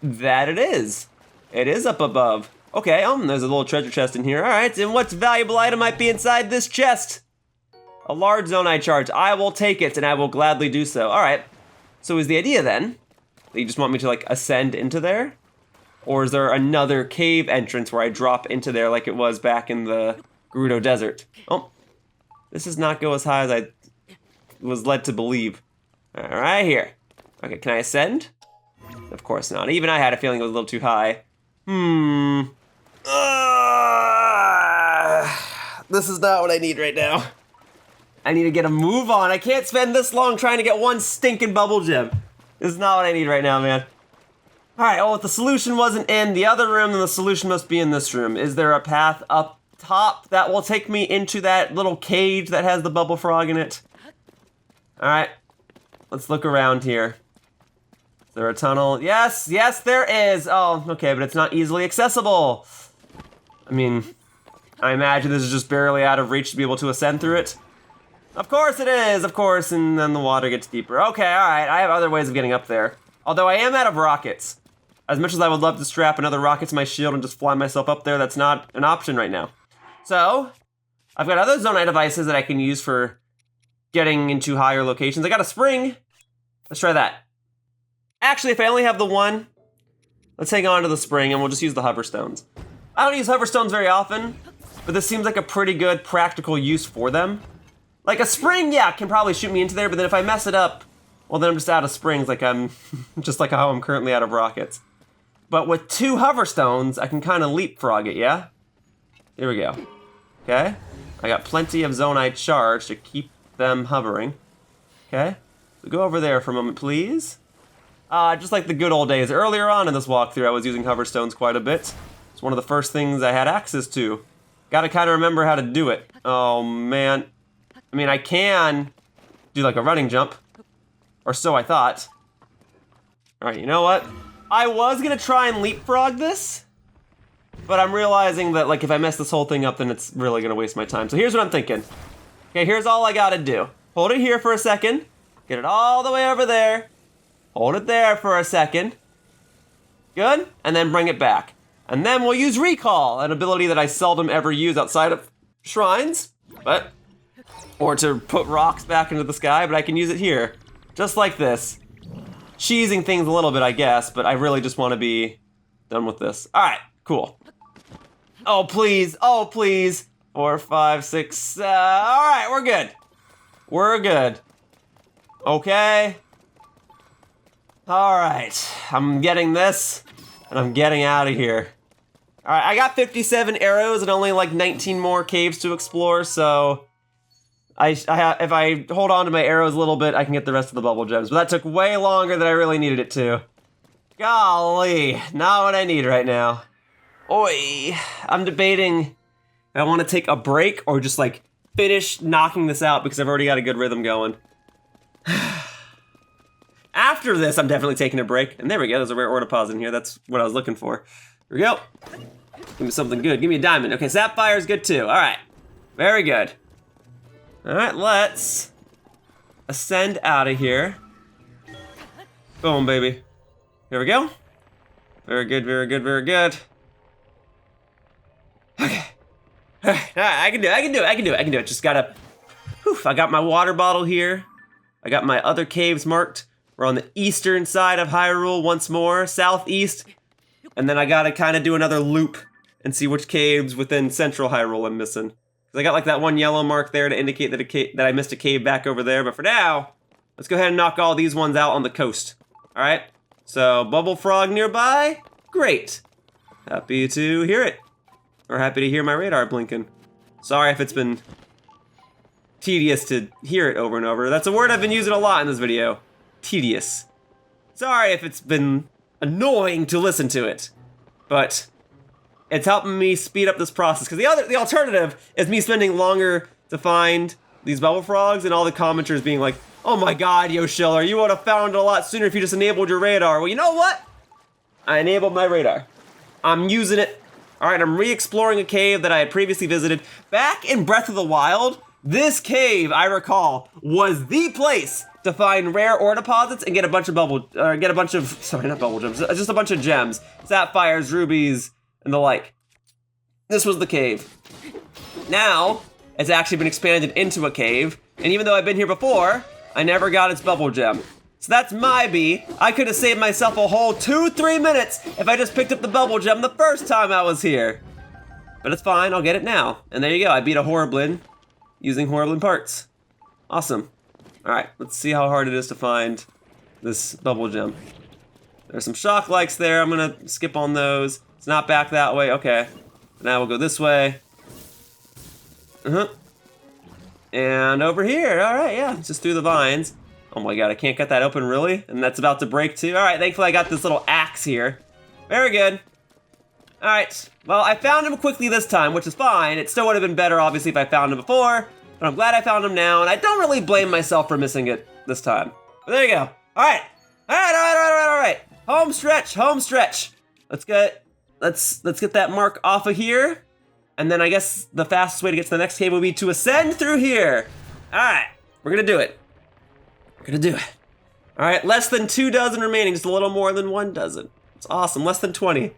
That it is. It is up above. Okay, there's a little treasure chest in here. All right, and what valuable item might be inside this chest? A large zonite charge. I will take it, and I will gladly do so. All right, so is the idea then that you just want me to like ascend into there? Or is there another cave entrance where I drop into there like it was back in the Grotto Desert? Oh, this does not go as high as I was led to believe. All right, here. Okay, can I ascend? Of course not. Even I had a feeling it was a little too high. This is not what I need right now. I need to get a move on. I can't spend this long trying to get one stinking Bubbul Gem. This is not what I need right now, man. Alright, well, if the solution wasn't in the other room, then the solution must be in this room. Is there a path up top that will take me into that little cage that has the Bubbulfrog in it? Alright, let's look around here. Is there a tunnel? Yes, yes there is. Oh, okay, but it's not easily accessible. I mean, I imagine this is just barely out of reach to be able to ascend through it. Of course it is, of course, and then the water gets deeper. Okay, all right, I have other ways of getting up there. Although I am out of rockets. As much as I would love to strap another rocket to my shield and just fly myself up there, that's not an option right now. So, I've got other zonite devices that I can use for getting into higher locations. I got a spring. Let's try that. Actually, if I only have the one, let's hang on to the spring and we'll just use the hoverstones. I don't use hoverstones very often, but this seems like a pretty good practical use for them. Like a spring, yeah, can probably shoot me into there, but then if I mess it up, well then I'm just out of springs, like I'm, just like how I'm currently out of rockets. But with 2 hoverstones, I can kind of leapfrog it, yeah? Here we go. Okay, I got plenty of zonite charge to keep them hovering. Okay, so go over there for a moment, please. Just like the good old days. Earlier on in this walkthrough, I was using hoverstones quite a bit. It's one of the first things I had access to. Gotta kind of remember how to do it. Oh, man. I mean, I can do like a running jump. Or so I thought. Alright, you know what? I was gonna try and leapfrog this. But I'm realizing that, like, if I mess this whole thing up, then it's really gonna waste my time. So here's what I'm thinking. Okay, here's all I gotta do. Hold it here for a second. Get it all the way over there. Hold it there for a second. Good, and then bring it back. And then we'll use Recall, an ability that I seldom ever use outside of shrines, or to put rocks back into the sky, but I can use it here, just like this. Cheesing things a little bit, I guess, but I really just want to be done with this. All right, cool. Oh, please, oh, please. 4, 5, 6, all right, we're good. We're good. Okay. All right, I'm getting this, and I'm getting out of here. All right, I got 57 arrows and only like 19 more caves to explore, so if I hold on to my arrows a little bit, I can get the rest of the bubble gems. But that took way longer than I really needed it to. Golly, not what I need right now. Oi, I'm debating if I want to take a break or just like finish knocking this out because I've already got a good rhythm going. After this, I'm definitely taking a break. And there we go, there's a rare ore deposit in here. That's what I was looking for. Here we go. Give me something good, give me a diamond. Okay, sapphire is good too, all right. Very good. All right, let's ascend out of here. Boom, baby. Here we go. Very good, very good, very good. Okay. All right, I can do it. Just gotta, I got my water bottle here. I got my other caves marked. We're on the eastern side of Hyrule once more, southeast. And then I gotta kind of do another loop and see which caves within central Hyrule I'm missing. Because I got like that one yellow mark there to indicate that I missed a cave back over there. But for now, let's go ahead and knock all these ones out on the coast. All right, so Bubbulfrog nearby, great. Happy to hear it. Or happy to hear my radar blinking. Sorry if it's been tedious to hear it over and over. That's a word I've been using a lot in this video. Tedious. Sorry if it's been annoying to listen to it, but it's helping me speed up this process, because the alternative is me spending longer to find these Bubbulfrogs and all the commenters being like, oh my god, Yoshiller, you would have found it a lot sooner if you just enabled your radar. Well, you know what? I enabled my radar. I'm using it. All right, I'm re-exploring a cave that I had previously visited. Back in Breath of the Wild, this cave, I recall, was the place to find rare ore deposits and get a bunch of sorry, not bubble gems, just a bunch of gems, sapphires, rubies, and the like. This was the cave. Now, it's actually been expanded into a cave, and even though I've been here before, I never got its bubble gem. So that's my B. I could have saved myself a whole 2-3 minutes if I just picked up the bubble gem the first time I was here. But it's fine, I'll get it now. And there you go, I beat a Horriblin using Horriblin parts. Awesome. All right, let's see how hard it is to find this bubble gem. There's some shock lights there. I'm gonna skip on those. It's not back that way. Okay. Now we'll go this way. And over here. All right, yeah, just through the vines. Oh my god, I can't get that open, really? And that's about to break too. All right, thankfully I got this little axe here. Very good. All right, well, I found him quickly this time, which is fine. It still would have been better, obviously, if I found him before. But I'm glad I found him now, and I don't really blame myself for missing it this time. But there you go. All right. All right. Home stretch, home stretch. Let's get that mark off of here. And then I guess the fastest way to get to the next cave would be to ascend through here. All right, we're gonna do it. We're gonna do it. All right, less than 2 dozen remaining, just a little more than 1 dozen. It's awesome, less than 20.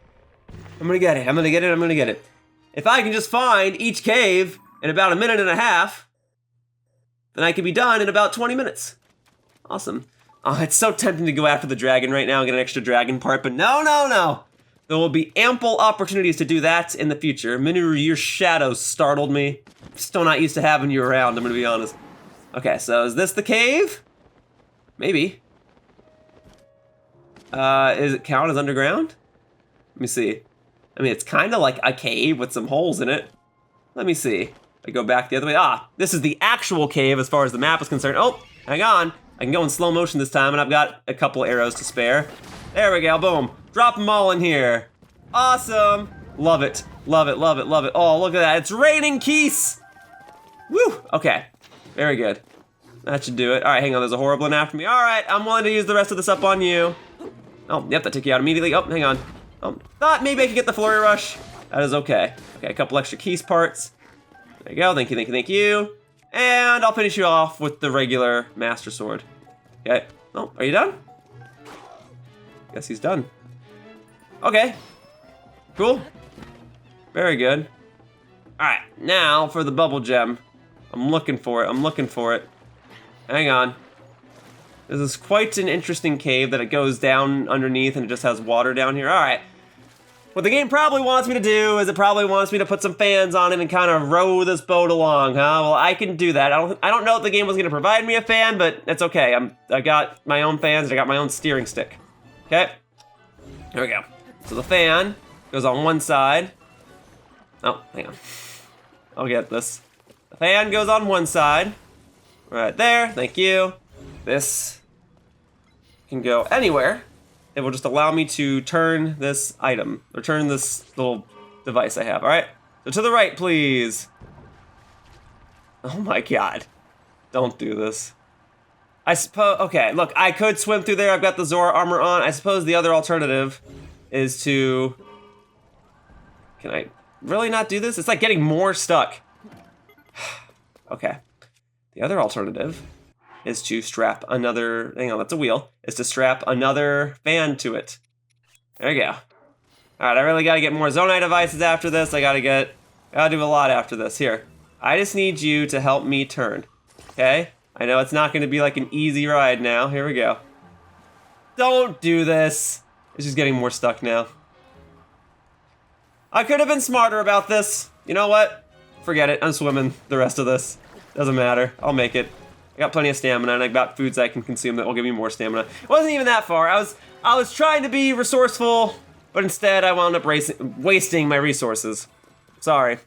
I'm gonna get it. If I can just find each cave in about 1.5 minutes, then I can be done in about 20 minutes. Awesome. Oh, it's so tempting to go after the dragon right now and get an extra dragon part, but no. There will be ample opportunities to do that in the future. Minu, your shadow startled me. I'm still not used to having you around, I'm gonna be honest. Okay, so is this the cave? Maybe. Does it count as underground? Let me see. I mean, it's kind of like a cave with some holes in it. Let me see. I go back the other way. Ah, this is the actual cave as far as the map is concerned. Oh, hang on. I can go in slow motion this time, and I've got a couple arrows to spare. There we go, boom. Drop them all in here. Awesome. Love it. Oh, look at that. It's raining keys. Woo, okay. Very good. That should do it. All right, hang on, there's a Horriblin after me. All right, I'm willing to use the rest of this up on you. Oh, yep, that took you out immediately. Oh, hang on. Oh, thought maybe I could get the Flurry Rush. That is okay. Okay, a couple extra keys parts. There you go, thank you. And I'll finish you off with the regular Master Sword. Okay. Oh, are you done? Guess he's done. Okay. Cool. Very good. Alright, now for the Bubbul Gem. I'm looking for it. Hang on. This is quite an interesting cave that it goes down underneath and it just has water down here. Alright. What the game probably wants me to do is it probably wants me to put some fans on it and kind of row this boat along, huh? Well, I can do that. I don't know if the game was going to provide me a fan, but it's okay. I got my own fans and I got my own steering stick. Okay? There we go. So the fan goes on one side. Oh, hang on. I'll get this. The fan goes on one side. Right there. Thank you. This can go anywhere. It will just allow me to turn this item, or turn this little device I have, all right? So to the right, please. Oh my God. Don't do this. I suppose, okay, look, I could swim through there. I've got the Zora armor on. I suppose the other alternative is to, can I really not do this? It's like getting more stuck. Okay. The other alternative is to strap another, hang on, that's a wheel, is to strap another fan to it. There you go. All right, I really gotta get more Zonai devices after this. I gotta do a lot after this. Here, I just need you to help me turn, okay? I know it's not gonna be like an easy ride now. Here we go. Don't do this. It's just getting more stuck now. I could have been smarter about this. You know what? Forget it, I'm swimming the rest of this. Doesn't matter, I'll make it. I got plenty of stamina, and I got foods I can consume that will give me more stamina. It wasn't even that far. I was trying to be resourceful, but instead I wound up wasting my resources. Sorry.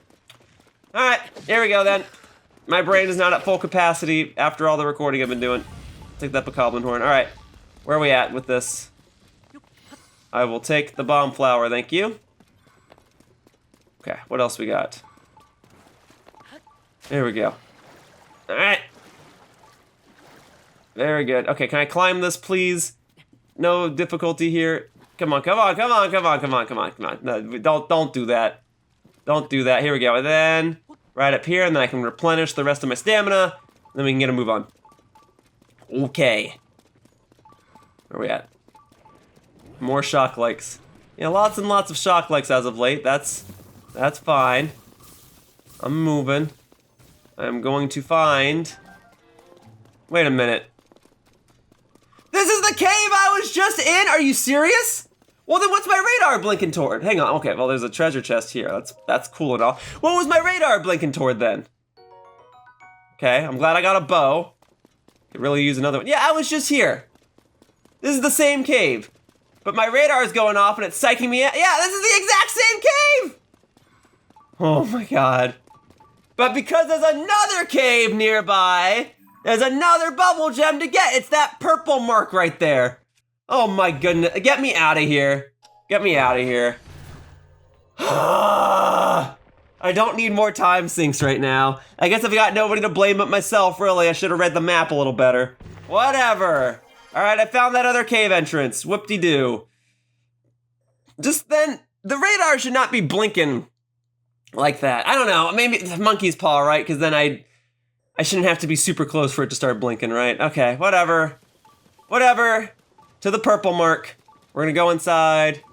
All right, here we go then. My brain is not at full capacity after all the recording I've been doing. Take that Bokoblin horn. All right, where are we at with this? I will take the bomb flower, thank you. Okay, what else we got? There we go. All right. Very good. Okay, can I climb this, please? No difficulty here. Come on, come on, come on, come on, come on, come on, come on. No, don't do that. Don't do that. Here we go. And then right up here, and then I can replenish the rest of my stamina. Then we can get a move on. Okay. Where are we at? More shock likes. Yeah, lots and lots of shock likes as of late. That's fine. I'm moving. I'm going to find. Wait a minute. This is the cave I was just in? Are you serious? Well, then what's my radar blinking toward? Hang on, okay, well, there's a treasure chest here. That's cool and all. What was my radar blinking toward then? Okay, I'm glad I got a bow. Could really use another one. Yeah, I was just here. This is the same cave. But my radar is going off and it's psyching me out. Yeah, this is the exact same cave! Oh my God. But because there's another cave nearby, there's another Bubbul Gem to get. It's that purple mark right there. Oh my goodness. Get me out of here. Get me out of here. I don't need more time sinks right now. I guess I've got nobody to blame but myself, really. I should have read the map a little better. Whatever. All right, I found that other cave entrance. Whoop-de-doo. Just then, the radar should not be blinking like that. I don't know. Maybe the monkey's paw, right? Because then I shouldn't have to be super close for it to start blinking, right? Okay, whatever. Whatever. To the purple mark. We're gonna go inside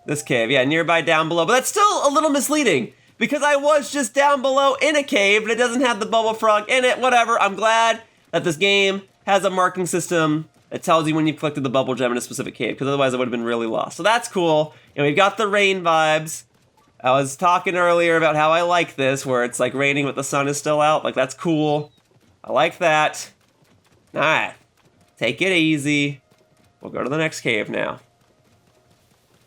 this cave. Yeah, nearby down below. But that's still a little misleading because I was just down below in a cave and it doesn't have the Bubbulfrog in it. Whatever. I'm glad that this game has a marking system that tells you when you've collected the Bubbul Gem in a specific cave, because otherwise I would have been really lost. So that's cool. And we've got the rain vibes. I was talking earlier about how I like this, where it's like raining but the sun is still out. Like, that's cool. I like that. All right. Take it easy. We'll go to the next cave now.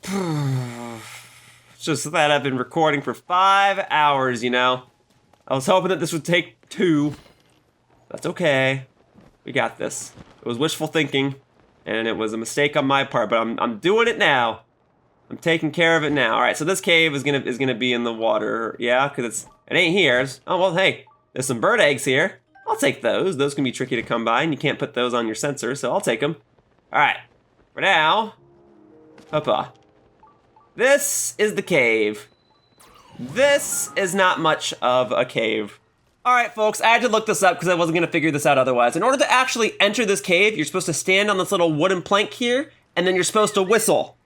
It's just that I've been recording for 5 hours, you know? I was hoping that this would take 2. That's okay. We got this. It was wishful thinking, and it was a mistake on my part, but I'm doing it now. I'm taking care of it now. All right, so this cave is gonna be in the water, yeah, because it ain't here. Oh well, hey, there's some bird eggs here. I'll take those. Those can be tricky to come by, and you can't put those on your sensor, so I'll take them. All right, for now, hoppa. This is the cave. This is not much of a cave. All right, folks, I had to look this up because I wasn't going to figure this out otherwise. In order to actually enter this cave, you're supposed to stand on this little wooden plank here, and then you're supposed to whistle.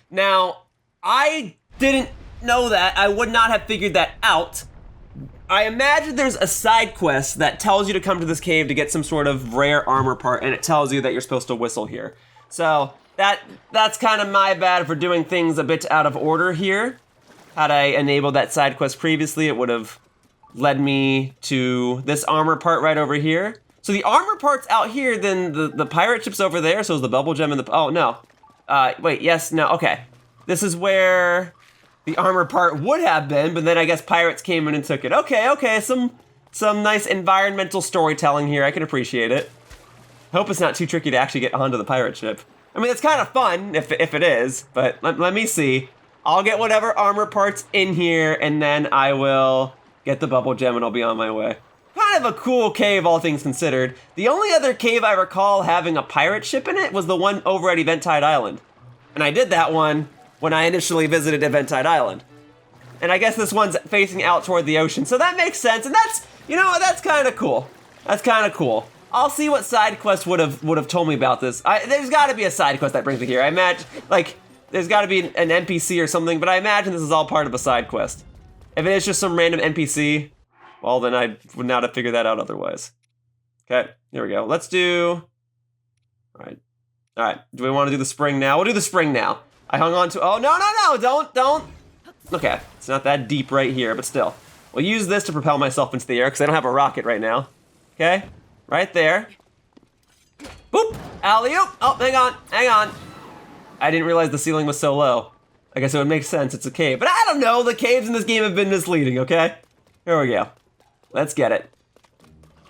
Now, I didn't know that. I would not have figured that out. I imagine there's a side quest that tells you to come to this cave to get some sort of rare armor part, and it tells you that you're supposed to whistle here. So that's kind of my bad for doing things a bit out of order here. Had I enabled that side quest previously, it would have led me to this armor part right over here. So the armor part's out here, then the pirate ship's over there, so is the Bubbul Gem and the... Oh, no. Wait, yes, no, okay. This is where the armor part would have been, but then I guess pirates came in and took it. Okay, some nice environmental storytelling here. I can appreciate it. Hope it's not too tricky to actually get onto the pirate ship. I mean, it's kind of fun if it is, but let me see. I'll get whatever armor parts in here, and then I will get the Bubbul Gem, and I'll be on my way. Kind of a cool cave, all things considered. The only other cave I recall having a pirate ship in it was the one over at Eventide Island. And I did that one when I initially visited Eventide Island. And I guess this one's facing out toward the ocean, so that makes sense, and that's, you know, that's kind of cool. That's kind of cool. I'll see what side quest would have told me about this. There's got to be a side quest that brings me here. I imagine, like, there's got to be an NPC or something, but I imagine this is all part of a side quest. If it is just some random NPC, well, then I would not have figured that out otherwise. Okay, here we go. Let's do... All right. Do we want to do the spring now? We'll do the spring now. I hung on to... Oh, no, don't. Okay, it's not that deep right here, but still. We'll use this to propel myself into the air because I don't have a rocket right now. Okay, right there. Boop, alley-oop. Oh, hang on. I didn't realize the ceiling was so low. I guess it would make sense, it's a cave. But I don't know, the caves in this game have been misleading, okay? Here we go. Let's get it.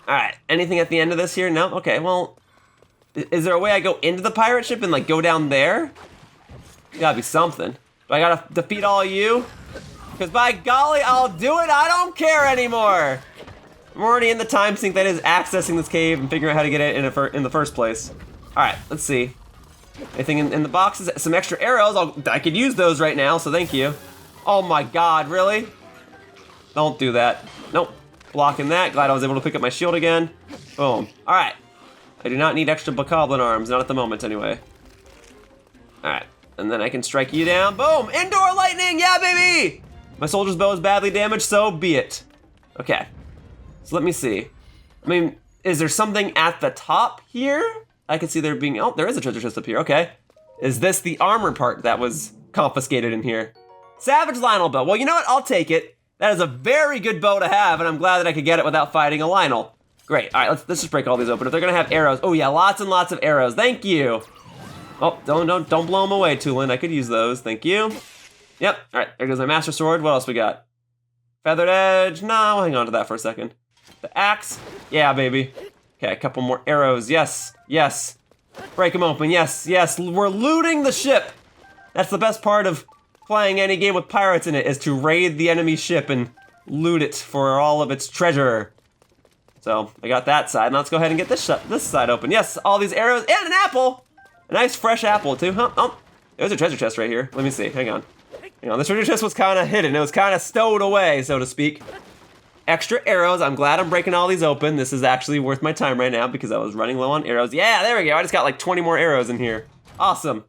All right, anything at the end of this here? No? Okay, well, is there a way I go into the pirate ship and like go down there? Gotta be something. Do I gotta defeat all of you? Because by golly, I'll do it, I don't care anymore. I'm already in the time sink that is accessing this cave and figuring out how to get it in the first place. All right, let's see. Anything in the boxes? Some extra arrows. I could use those right now, so thank you. Oh my God, really? Don't do that. Nope. Blocking that. Glad I was able to pick up my shield again. Boom. All right. I do not need extra bokoblin arms, not at the moment anyway. All right. And then I can strike you down. Boom! Indoor lightning! Yeah, baby! My soldier's bow is badly damaged, so be it. Okay. So let me see. I mean, is there something at the top here? I can see there being... Oh, there is a treasure chest up here. Okay. Is this the armor part that was confiscated in here? Savage Lionel bow. Well, you know what? I'll take it. That is a very good bow to have, and I'm glad that I could get it without fighting a Lionel. Great. All right, let's just break all these open. If they're going to have arrows... Oh, yeah, lots and lots of arrows. Thank you. Oh, don't blow them away, Tulin. I could use those. Thank you. Yep. All right, there goes my Master Sword. What else we got? Feathered Edge. No, I'll hang on to that for a second. The axe. Yeah, baby. Okay, a couple more arrows. Yes. Break them open. Yes. We're looting the ship. That's the best part of playing any game with pirates in it, is to raid the enemy ship and loot it for all of its treasure. So, I got that side. Now let's go ahead and get this side open. Yes, all these arrows and an apple. A nice fresh apple, too. Huh? Oh, there's a treasure chest right here. Let me see. Hang on. This treasure chest was kind of hidden. It was kind of stowed away, so to speak. Extra arrows. I'm glad I'm breaking all these open. This is actually worth my time right now because I was running low on arrows. Yeah, there we go. I just got like 20 more arrows in here. Awesome.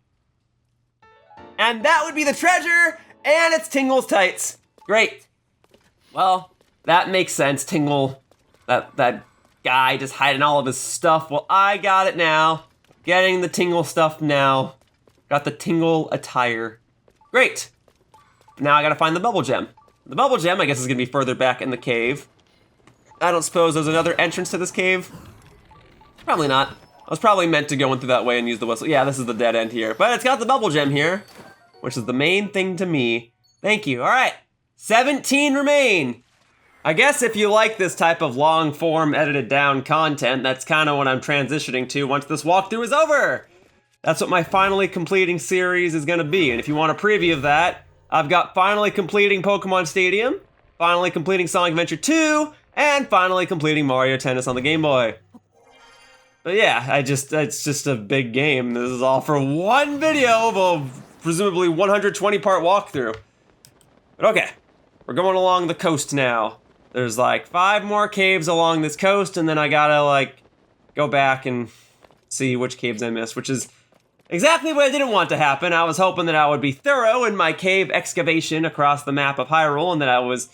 And that would be the treasure, and it's Tingle's tights. Great. Well, that makes sense. Tingle, that guy just hiding all of his stuff. Well, I got it now. Getting the Tingle stuff now. Got the Tingle attire. Great. Now I gotta find the Bubbul Gem. The Bubbul Gem, I guess, is gonna be further back in the cave. I don't suppose there's another entrance to this cave. Probably not. I was probably meant to go in through that way and use the whistle. Yeah, this is the dead end here. But it's got the Bubbul Gem here, which is the main thing to me. Thank you. All right, 17 remain. I guess if you like this type of long form edited down content, that's kind of what I'm transitioning to once this walkthrough is over. That's what my finally completing series is gonna be. And if you want a preview of that, I've got finally completing Pokemon Stadium, finally completing Sonic Adventure 2, and finally completing Mario Tennis on the Game Boy. But yeah, it's just a big game. This is all for one video of a presumably 120 part walkthrough. But okay, we're going along the coast now. There's like 5 more caves along this coast, and then I gotta like go back and see which caves I missed, which is exactly what I didn't want to happen. I was hoping that I would be thorough in my cave excavation across the map of Hyrule, and that I was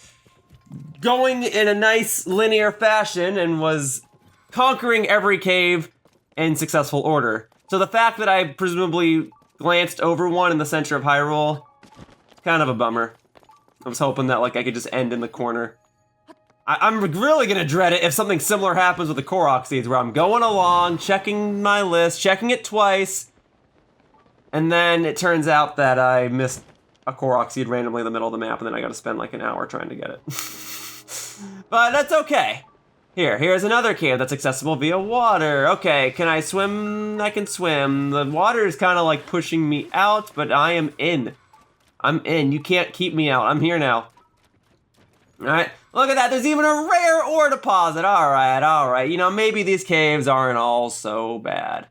going in a nice linear fashion and was conquering every cave in successful order. So the fact that I presumably glanced over one in the center of Hyrule, kind of a bummer. I was hoping that like I could just end in the corner. I'm really gonna dread it if something similar happens with the Korok seeds, where I'm going along, checking my list, checking it twice, and then it turns out that I missed a Korok seed randomly in the middle of the map, and then I gotta spend like an hour trying to get it. But that's okay. Here's another cave that's accessible via water. Okay, can I swim? I can swim. The water is kind of like pushing me out, but I am in. I'm in. You can't keep me out. I'm here now. All right. Look at that, there's even a rare ore deposit. All right. You know, maybe these caves aren't all so bad.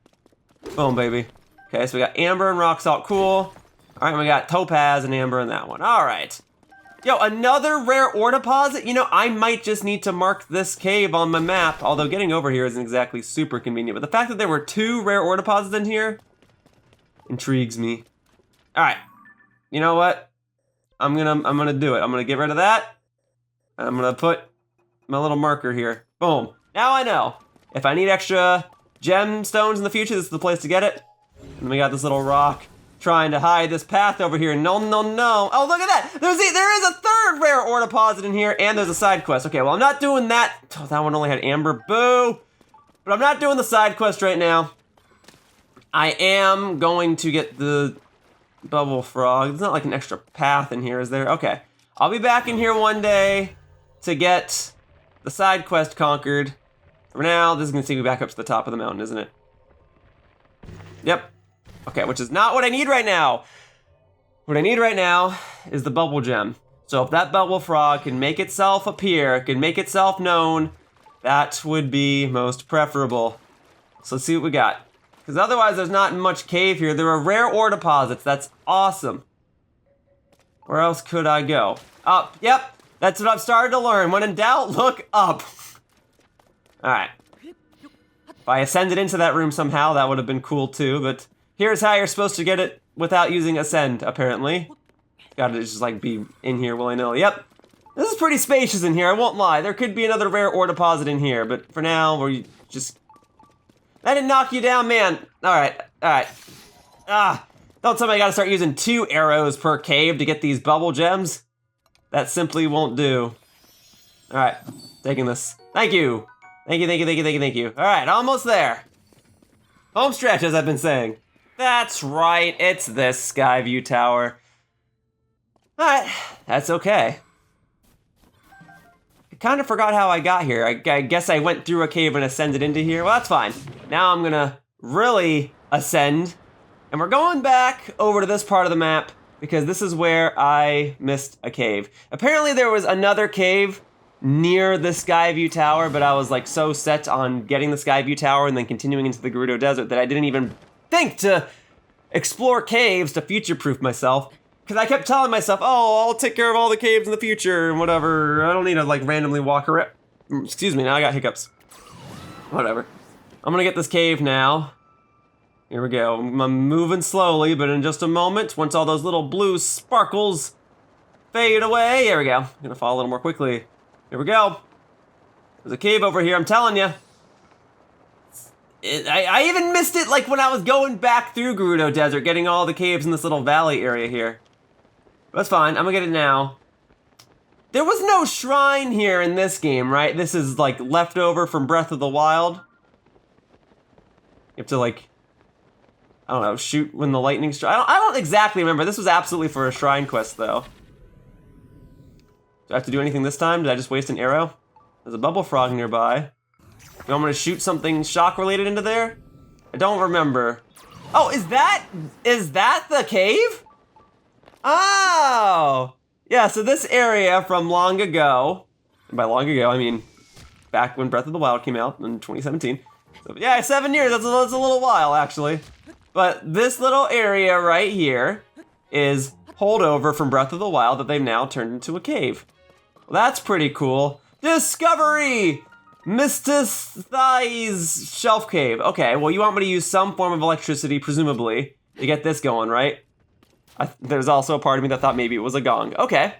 Boom, baby. Okay, so we got Amber and Rock Salt, cool. All right, we got Topaz and Amber in that one. All right. Yo, another rare ore deposit? You know, I might just need to mark this cave on my map, although getting over here isn't exactly super convenient. But the fact that there were 2 rare ore deposits in here intrigues me. All right, you know what? I'm gonna do it. I'm gonna get rid of that. I'm gonna put my little marker here. Boom. Now I know. If I need extra gemstones in the future, this is the place to get it. And we got this little rock trying to hide this path over here. No. Oh, look at that. There is a 3rd rare ore deposit in here, and there's a side quest. Okay, well, I'm not doing that. Oh, that one only had Amber. Boo. But I'm not doing the side quest right now. I am going to get the Bubbulfrog. There's not like an extra path in here, is there? Okay. I'll be back in here one day to get the side quest conquered. For now, this is gonna take me back up to the top of the mountain, isn't it? Yep. Okay, which is not what I need right now. What I need right now is the Bubbul Gem. So if that Bubbulfrog can make itself appear, can make itself known, that would be most preferable. So let's see what we got. Because otherwise there's not much cave here. There are rare ore deposits, that's awesome. Where else could I go? Up, yep. That's what I've started to learn. When in doubt, look up. All right. If I ascended into that room somehow, that would have been cool too, but here's how you're supposed to get it without using ascend, apparently. Gotta just like be in here willy-nilly. Yep. This is pretty spacious in here, I won't lie. There could be another rare ore deposit in here, but for now, we're just... That didn't knock you down, man. All right. Don't tell me I gotta start using 2 arrows per cave to get these Bubbul Gems. That simply won't do. All right, taking this. Thank you. Thank you. All right, almost there. Home stretch, as I've been saying. That's right, it's this Skyview Tower. All right, that's okay. I kind of forgot how I got here. I guess I went through a cave and ascended into here. Well, that's fine. Now I'm gonna really ascend, and we're going back over to this part of the map because this is where I missed a cave. Apparently there was another cave near the Skyview Tower, but I was like so set on getting the Skyview Tower and then continuing into the Grotto Desert that I didn't even think to explore caves to future-proof myself. Because I kept telling myself, oh, I'll take care of all the caves in the future and whatever. I don't need to like randomly walk around. Excuse me, now I got hiccups. Whatever. I'm gonna get this cave now. Here we go. I'm moving slowly, but in just a moment, once all those little blue sparkles fade away, there we go. I'm gonna fall a little more quickly. Here we go. There's a cave over here, I'm telling you. I even missed it like when I was going back through Grotto Desert, getting all the caves in this little valley area here. That's fine, I'm gonna get it now. There was no shrine here in this game, right? This is like leftover from Breath of the Wild. You have to like, I don't know, shoot when the lightning strikes. I don't exactly remember. This was absolutely for a shrine quest though. Do I have to do anything this time? Did I just waste an arrow? There's a Bubbulfrog nearby. You want me to shoot something shock related into there? I don't remember. Oh, is that the cave? Oh! Yeah, so this area from long ago, and by long ago I mean back when Breath of the Wild came out in 2017. So, yeah, 7 years, that's a little while actually. But this little area right here is holdover from Breath of the Wild that they've now turned into a cave. Well, that's pretty cool. Discovery! Mysticized Shelf Cave. Okay, well, you want me to use some form of electricity, presumably, to get this going, right? There's also a part of me that thought maybe it was a gong. Okay,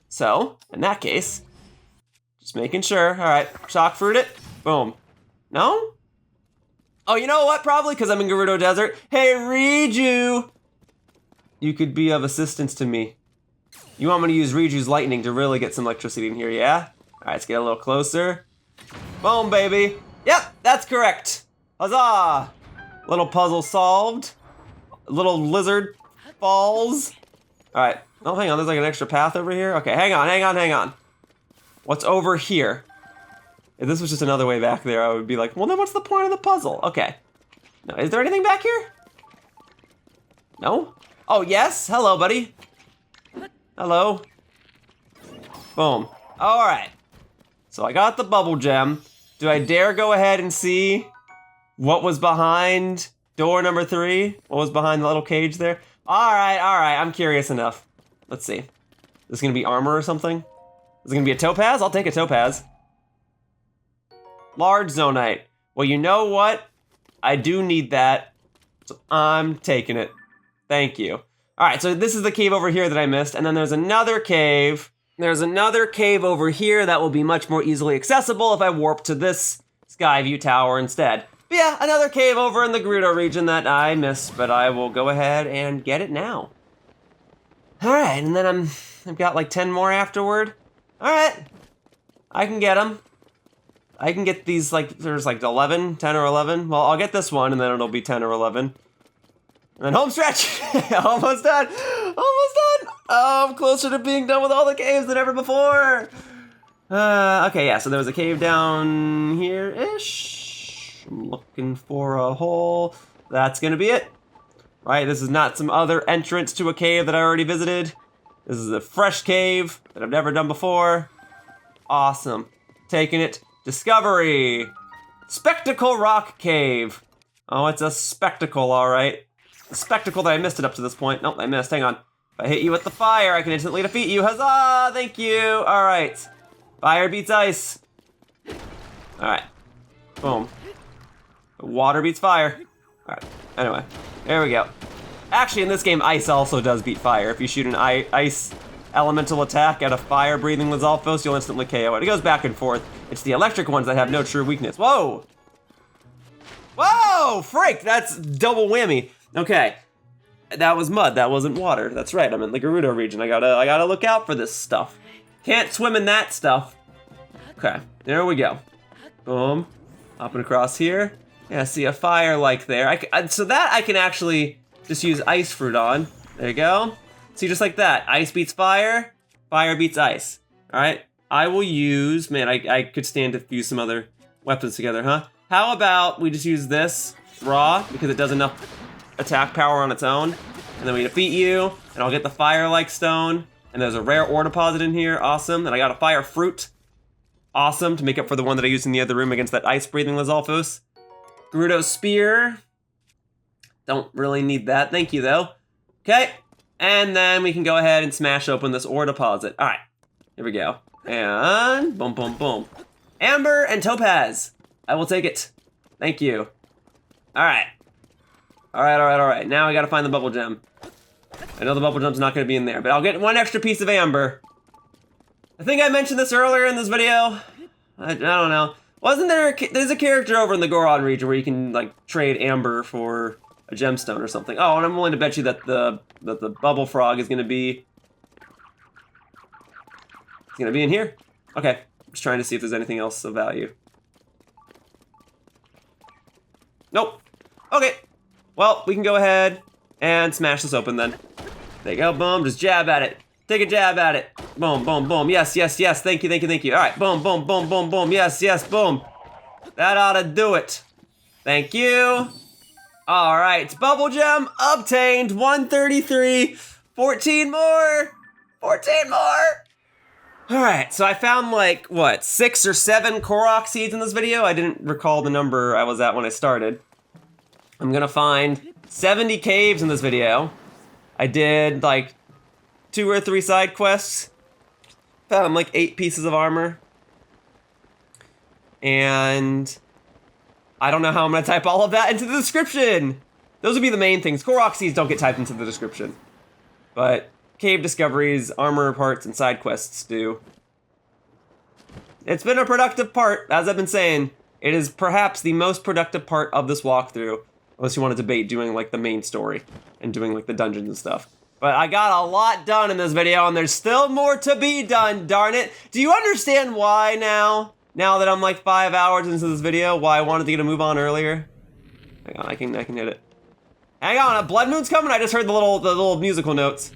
so, in that case, just making sure. All right, shock fruit it. Boom. No? Oh, you know what? Probably because I'm in Gerudo Desert. Hey, Riju! You could be of assistance to me. You want me to use Riju's lightning to really get some electricity in here, yeah? All right, let's get a little closer. Boom, baby. Yep, that's correct. Huzzah! Little puzzle solved. Little lizard falls. All right. Oh, hang on. There's like an extra path over here. Okay, hang on. What's over here? If this was just another way back there, I would be like, well, then what's the point of the puzzle? Okay. Now, is there anything back here? No? Oh, yes. Hello, buddy. Hello. Boom. All right. So I got the Bubbul Gem. Do I dare go ahead and see what was behind door number 3? What was behind the little cage there? All right. I'm curious enough. Let's see. This is gonna be armor or something? Is it gonna be a topaz? I'll take a topaz. Large zonite. Well, you know what? I do need that, so I'm taking it. Thank you. All right, so this is the cave over here that I missed, and then there's another cave. There's another cave over here that will be much more easily accessible if I warp to this sky view tower instead. But yeah, another cave over in the Grotto region that I missed, but I will go ahead and get it now. All right, and then I've got like 10 more afterward. All right, I can get them. I can get these, like, there's like 11, 10 or 11. Well, I'll get this one, and then it'll be 10 or 11. And then home stretch. Almost done. Oh, I'm closer to being done with all the caves than ever before. Okay, yeah, so there was a cave down here-ish. I'm looking for a hole. That's gonna be it. Right, this is not some other entrance to a cave that I already visited. This is a fresh cave that I've never done before. Awesome. Taking it. Discovery. Spectacle Rock Cave. Oh, it's a spectacle, all right. A spectacle that I missed it up to this point. Nope, I missed. Hang on. If I hit you with the fire, I can instantly defeat you. Huzzah! Thank you. All right. Fire beats ice. All right. Boom. Water beats fire. All right. Anyway, there we go. Actually, in this game, ice also does beat fire. If you shoot an ice elemental attack at a fire-breathing Lizalfos, you'll instantly KO it. It goes back and forth. It's the electric ones that have no true weakness. Whoa! Whoa! Freak! That's double whammy. Okay. That was mud. That wasn't water. That's right. I'm in the Gerudo region. I gotta look out for this stuff. Can't swim in that stuff. Okay. There we go. Boom. Hopping across here. Yeah, see a fire like there. So that I can actually just use ice fruit on. There you go. See, just like that. Ice beats fire. Fire beats ice. All right. I will use, man, I could stand to fuse some other weapons together, huh? How about we just use this raw because it does enough attack power on its own. And then we defeat you, and I'll get the fire-like stone. And there's a rare ore deposit in here. Awesome. And I got a fire fruit. Awesome, to make up for the one that I used in the other room against that ice-breathing Lizalfos. Gerudo spear. Don't really need that. Thank you, though. Okay. And then we can go ahead and smash open this ore deposit. All right. Here we go. And boom, boom, boom. Amber and topaz. I will take it. Thank you. All right. All right. Now I gotta find the Bubbul Gem. I know the Bubbul Gem's not gonna be in there, but I'll get one extra piece of amber. I think I mentioned this earlier in this video. I don't know. Wasn't there, there's a character over in the Goron region where you can like trade amber for a gemstone or something. Oh, and I'm willing to bet you that the Bubbulfrog is gonna be, it's gonna be in here. Okay, I'm just trying to see if there's anything else of value. Nope. Okay. Well, we can go ahead and smash this open then. There you go, boom, just jab at it. Take a jab at it. Boom, boom, boom, yes, thank you. All right, boom, boom, boom, boom, boom, yes, boom. That ought to do it. Thank you. All right, Bubbul Gem obtained, 133, 14 more. All right, so I found like, what, 6 or 7 Korok seeds in this video? I didn't recall the number I was at when I started. I'm gonna find 70 caves in this video. I did like 2 or 3 side quests. Found like 8 pieces of armor. And I don't know how I'm gonna type all of that into the description. Those would be the main things. Korok seeds don't get typed into the description. But cave discoveries, armor parts, and side quests do. It's been a productive part, as I've been saying. It is perhaps the most productive part of this walkthrough. Unless you want to debate doing like the main story and doing like the dungeons and stuff. But I got a lot done in this video and there's still more to be done, darn it. Do you understand why now? Now that I'm like 5 hours into this video, why I wanted to get a move on earlier? Hang on, I can hit it. Hang on, a blood moon's coming? I just heard the little musical notes.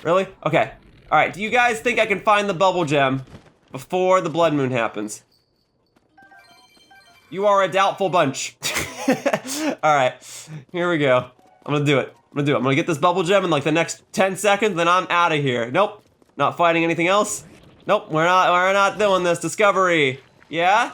Really? Okay. All right, do you guys think I can find the Bubbul Gem before the blood moon happens? You are a doubtful bunch. All right, here we go. I'm gonna do it. I'm gonna get this Bubbul Gem in like the next 10 seconds, then I'm out of here. Nope, not fighting anything else. Nope, we're not doing this. Discovery. Yeah?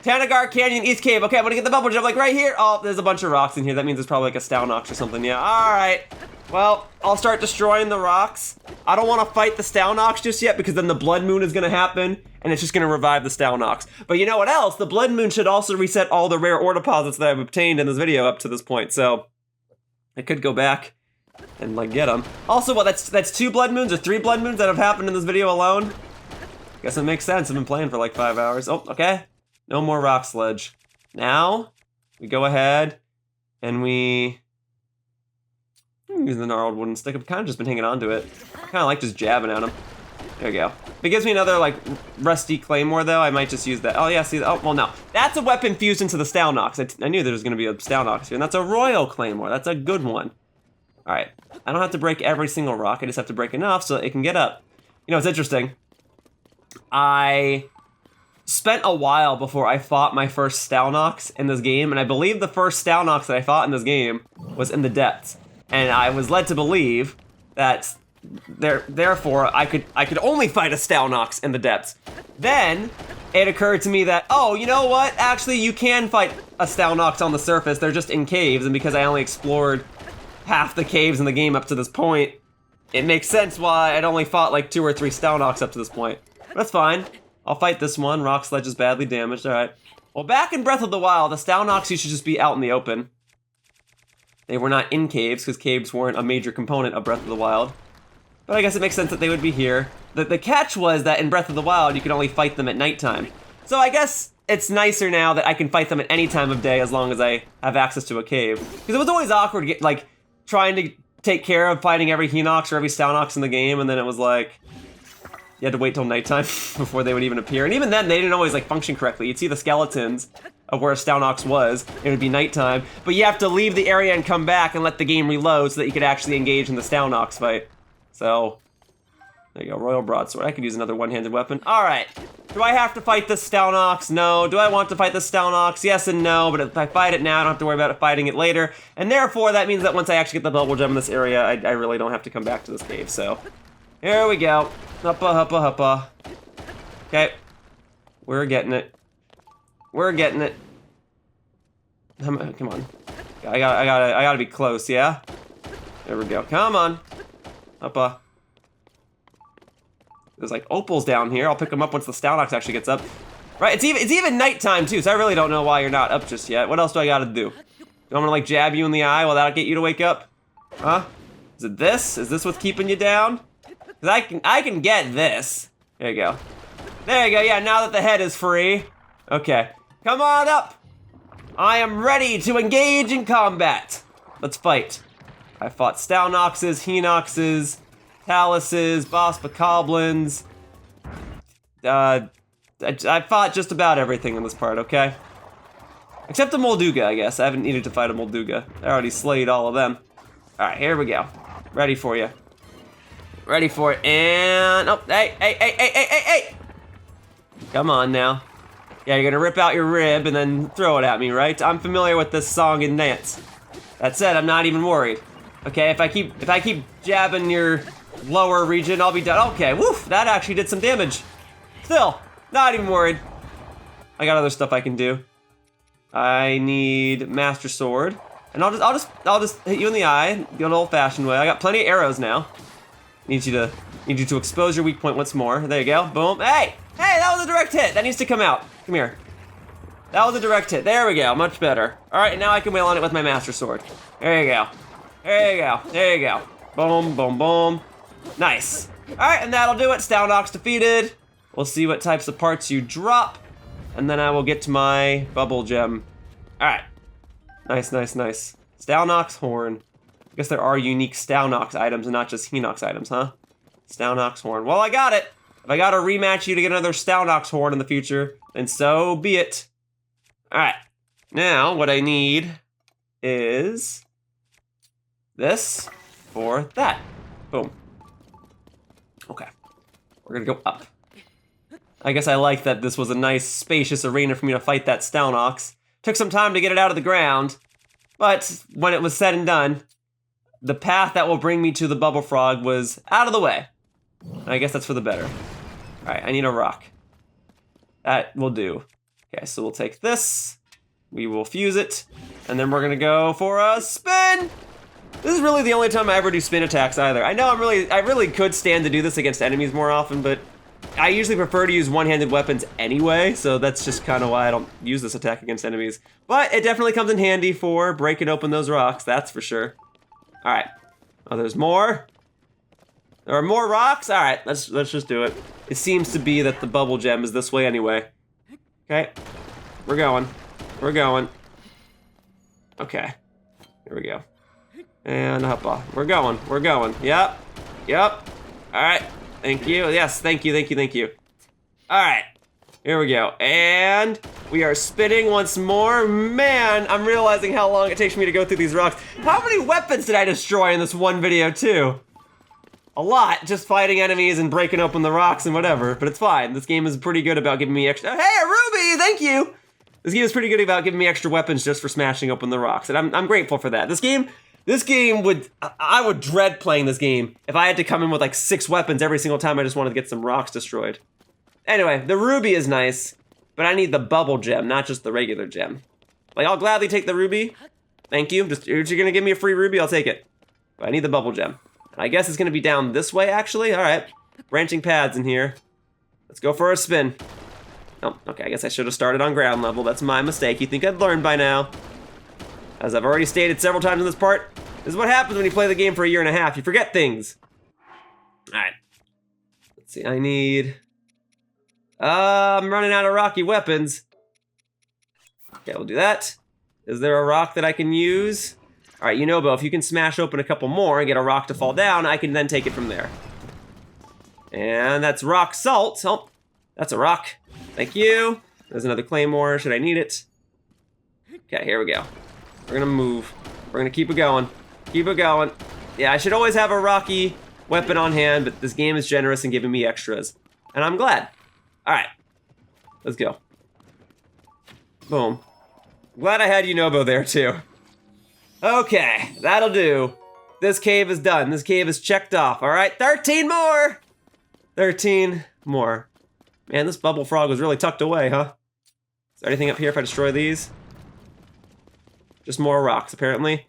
Tanagar Canyon, East Cave. Okay, I'm gonna get the Bubbul Gem like right here. Oh, there's a bunch of rocks in here. That means there's probably like a Stalnox or something. Yeah, all right. Well, I'll start destroying the rocks. I don't want to fight the Stalnox just yet because then the blood moon is gonna happen and it's just gonna revive the Stalnox. But you know what else? The blood moon should also reset all the rare ore deposits that I've obtained in this video up to this point. So I could go back and like get them. Also, what, that's 2 blood moons or 3 blood moons that have happened in this video alone? Guess it makes sense. I've been playing for like 5 hours. Oh, okay. No more rock sledge. Now, we go ahead and we use the gnarled wooden stick. I've kind of just been hanging on to it. Kind of like just jabbing at him. There we go. If it gives me another like rusty claymore though, I might just use that. Oh yeah, see, oh, well no. That's a weapon fused into the Stalnox. I knew there was gonna be a Stalnox here, and that's a royal claymore. That's a good one. All right, I don't have to break every single rock. I just have to break enough so it can get up. You know, it's interesting. I spent a while before I fought my first Stalnox in this game, and I believe the first Stalnox that I fought in this game was in the depths. And I was led to believe that therefore I could only fight a Stalnox in the depths. Then it occurred to me that, oh, you know what? Actually, you can fight a Stalnox on the surface. They're just in caves, and because I only explored half the caves in the game up to this point, it makes sense why I'd only fought like 2 or 3 Stalnox up to this point. That's fine. I'll fight this one. Rock Sledge is badly damaged. All right. Well, back in Breath of the Wild, the Stalnox used to just be out in the open. They were not in caves, because caves weren't a major component of Breath of the Wild. But I guess it makes sense that they would be here. The catch was that in Breath of the Wild, you could only fight them at nighttime. So I guess it's nicer now that I can fight them at any time of day as long as I have access to a cave. Because it was always awkward, like, trying to take care of fighting every Hinox or every Stalnox in the game, and then it was like, you had to wait till nighttime before they would even appear. And even then, they didn't always like function correctly. You'd see the skeletons of where a Stalnox was, it would be nighttime, but you have to leave the area and come back and let the game reload so that you could actually engage in the Stalnox fight. So, there you go, Royal Broadsword. I could use another one-handed weapon. All right, do I have to fight this Stalnox? No. Do I want to fight this Stalnox? Yes and no, but if I fight it now, I don't have to worry about fighting it later. And therefore, that means that once I actually get the Bubbul Gem in this area, I really don't have to come back to this cave, so. Here we go. Huppa, huppa, huppa. Okay. We're getting it. We're getting it. Come on. I gotta be close, yeah? There we go. Come on. Huppa. There's like opals down here. I'll pick them up once the Stalnox actually gets up. Right, it's even nighttime too, so I really don't know why you're not up just yet. What else do I gotta do? I'm gonna like jab you in the eye? Will that get you to wake up? Huh? Is it this? Is this what's keeping you down? Cause I can get this. There you go. There you go, yeah, now that the head is free. Okay, come on up. I am ready to engage in combat. Let's fight. I fought Stalnoxes, Hinoxes, Taluses, Boss Bokoblins. I fought just about everything in this part, okay? Except a Molduga, I guess. I haven't needed to fight a Molduga. I already slayed all of them. Alright, here we go. Ready for you. Ready for it, and... Oh, hey! Come on now. Yeah, you're gonna rip out your rib and then throw it at me, right? I'm familiar with this song and dance. That said, I'm not even worried. Okay, if I keep jabbing your lower region, I'll be done. Okay, woof, that actually did some damage. Still, not even worried. I got other stuff I can do. I need Master Sword, and I'll just hit you in the eye, the old-fashioned way. I got plenty of arrows now. Need you to expose your weak point once more. There you go. Boom. Hey, that was a direct hit. That needs to come out. Come here. That was a direct hit. There we go, much better. All right, now I can wail on it with my Master Sword. There you go. There you go, there you go. Boom, boom, boom. Nice. All right, and that'll do it. Stalnox defeated. We'll see what types of parts you drop, and then I will get to my Bubbul Gem. All right. Nice, nice, nice. Stalnox horn. I guess there are unique Stalnox items and not just Hinox items, huh? Stalnox horn. Well, I got it. If I gotta rematch you to get another Stalnox horn in the future, then so be it. All right. Now, what I need is this for that. Boom. Okay. We're gonna go up. I guess I like that this was a nice, spacious arena for me to fight that Stalnox. Took some time to get it out of the ground, but when it was said and done, the path that will bring me to the Bubbulfrog was out of the way. And I guess that's for the better. All right, I need a rock. That will do. Okay, so we'll take this, we will fuse it, and then we're gonna go for a spin! This is really the only time I ever do spin attacks either. I know I really could stand to do this against enemies more often, but I usually prefer to use one-handed weapons anyway, so that's just kind of why I don't use this attack against enemies. But it definitely comes in handy for breaking open those rocks, that's for sure. All right. Oh, there's more? There are more rocks? All right, let's just do it. It seems to be that the Bubbul Gem is this way anyway. Okay, we're going. We're going. Okay, here we go. And hop off. We're going. We're going. Yep. Yep. All right. Thank you. Yes, thank you, thank you, thank you. All right, here we go. And we are spinning once more. Man, I'm realizing how long it takes me to go through these rocks. How many weapons did I destroy in this one video too? A lot, just fighting enemies and breaking open the rocks and whatever, but it's fine. This game is pretty good about giving me extra, hey, a ruby, thank you. This game is pretty good about giving me extra weapons just for smashing open the rocks, and I'm grateful for that. This game I would dread playing this game if I had to come in with like 6 weapons every single time I just wanted to get some rocks destroyed. Anyway, the ruby is nice, but I need the Bubbul Gem, not just the regular gem. Like, I'll gladly take the ruby. Thank you. If you're gonna give me a free ruby, I'll take it. But I need the Bubbul Gem. I guess it's gonna be down this way, actually. All right, branching paths in here. Let's go for a spin. Oh, okay, I guess I should have started on ground level. That's my mistake. You'd think I'd learned by now. As I've already stated several times in this part, this is what happens when you play the game for a year and a half. You forget things. All right. Let's see, I need... I'm running out of rocky weapons. Okay, we'll do that. Is there a rock that I can use? All right, Bo, if you can smash open a couple more and get a rock to fall down, I can then take it from there. And that's rock salt. Oh, that's a rock. Thank you. There's another claymore. Should I need it? Okay, here we go. We're gonna move. We're gonna keep it going. Keep it going. Yeah, I should always have a rocky weapon on hand, but this game is generous in giving me extras. And I'm glad. All right, let's go. Boom. Glad I had Yunobo there too. Okay, that'll do. This cave is done. This cave is checked off. All right, 13 more. 13 more. Man, this Bubbulfrog was really tucked away, huh? Is there anything up here if I destroy these? Just more rocks, apparently.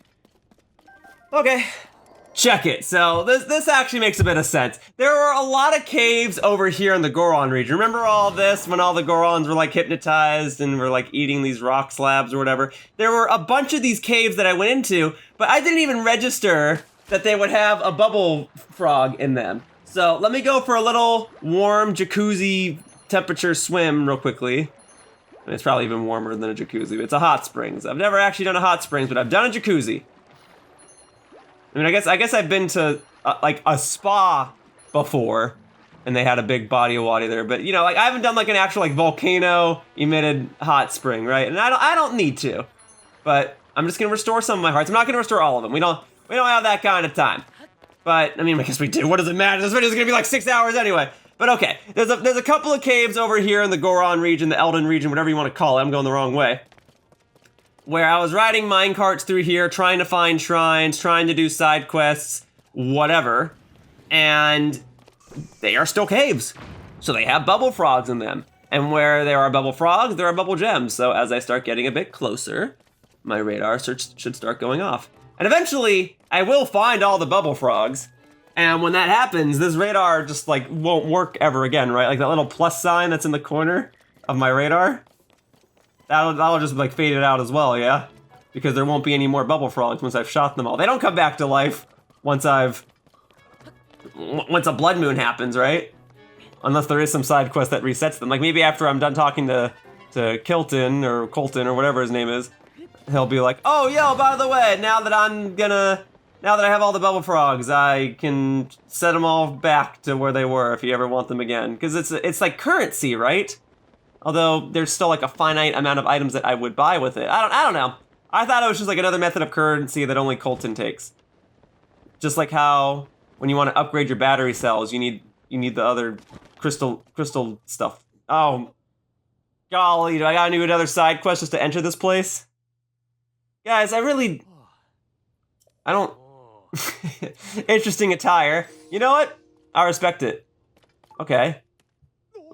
Okay, check it. So this actually makes a bit of sense. There were a lot of caves over here in the Goron region. Remember all this when all the Gorons were like hypnotized and were like eating these rock slabs or whatever? There were a bunch of these caves that I went into, but I didn't even register that they would have a Bubbulfrog in them. So let me go for a little warm jacuzzi temperature swim real quickly. And it's probably even warmer than a jacuzzi, but it's a hot springs. I've never actually done a hot springs, but I've done a jacuzzi. I mean, I guess I've been to like a spa before, and they had a big body of water there. But like I haven't done like an actual like volcano emitted hot spring, right? And I don't need to, but I'm just gonna restore some of my hearts. I'm not gonna restore all of them. We don't have that kind of time. But I mean, I guess we do. What does it matter? This video is gonna be like 6 hours anyway. But okay, there's a couple of caves over here in the Goron region, the Elden region, whatever you want to call it. I'm going the wrong way. Where I was riding minecarts through here, trying to find shrines, trying to do side quests, whatever. And they are still caves. So they have Bubbulfrogs in them. And where there are Bubbulfrogs, there are Bubbul Gems. So as I start getting a bit closer, my radar should start going off. And eventually, I will find all the Bubbulfrogs. And when that happens, this radar just like won't work ever again, right? Like that little plus sign that's in the corner of my radar. that'll just like fade it out as well, yeah? Because there won't be any more Bubbulfrogs once I've shot them all. They don't come back to life once a blood moon happens, right? Unless there is some side quest that resets them. Like maybe after I'm done talking to Koltin or whatever his name is, he'll be like, oh, yo, by the way, now that I have all the Bubbulfrogs, I can set them all back to where they were if you ever want them again. Because it's like currency, right? Although there's still like a finite amount of items that I would buy with it. I don't know. I thought it was just like another method of currency that only Koltin takes. Just like how when you want to upgrade your battery cells, you need the other crystal stuff. Oh, golly, do I gotta do another side quest just to enter this place? Guys, I don't... Interesting attire. You know what? I respect it. Okay.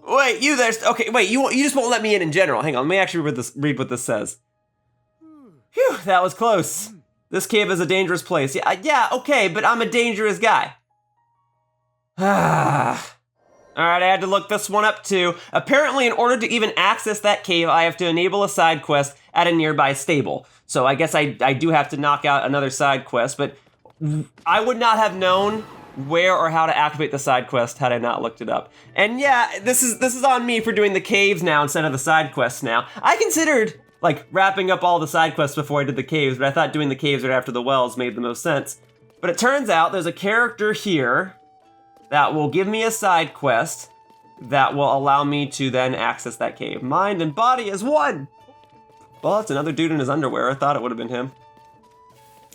Wait, you there? Okay, wait, you just won't let me in general. Hang on, let me actually read what this says. Phew, that was close. This cave is a dangerous place. Yeah, okay, but I'm a dangerous guy. Alright, I had to look this one up too. Apparently, in order to even access that cave, I have to enable a side quest at a nearby stable. So I guess I do have to knock out another side quest, but I would not have known where or how to activate the side quest had I not looked it up. And yeah, this is on me for doing the caves now instead of the side quests now. I considered like wrapping up all the side quests before I did the caves, but I thought doing the caves right after the wells made the most sense. But it turns out there's a character here that will give me a side quest that will allow me to then access that cave. Mind and body is one. Well, it's another dude in his underwear. I thought it would have been him.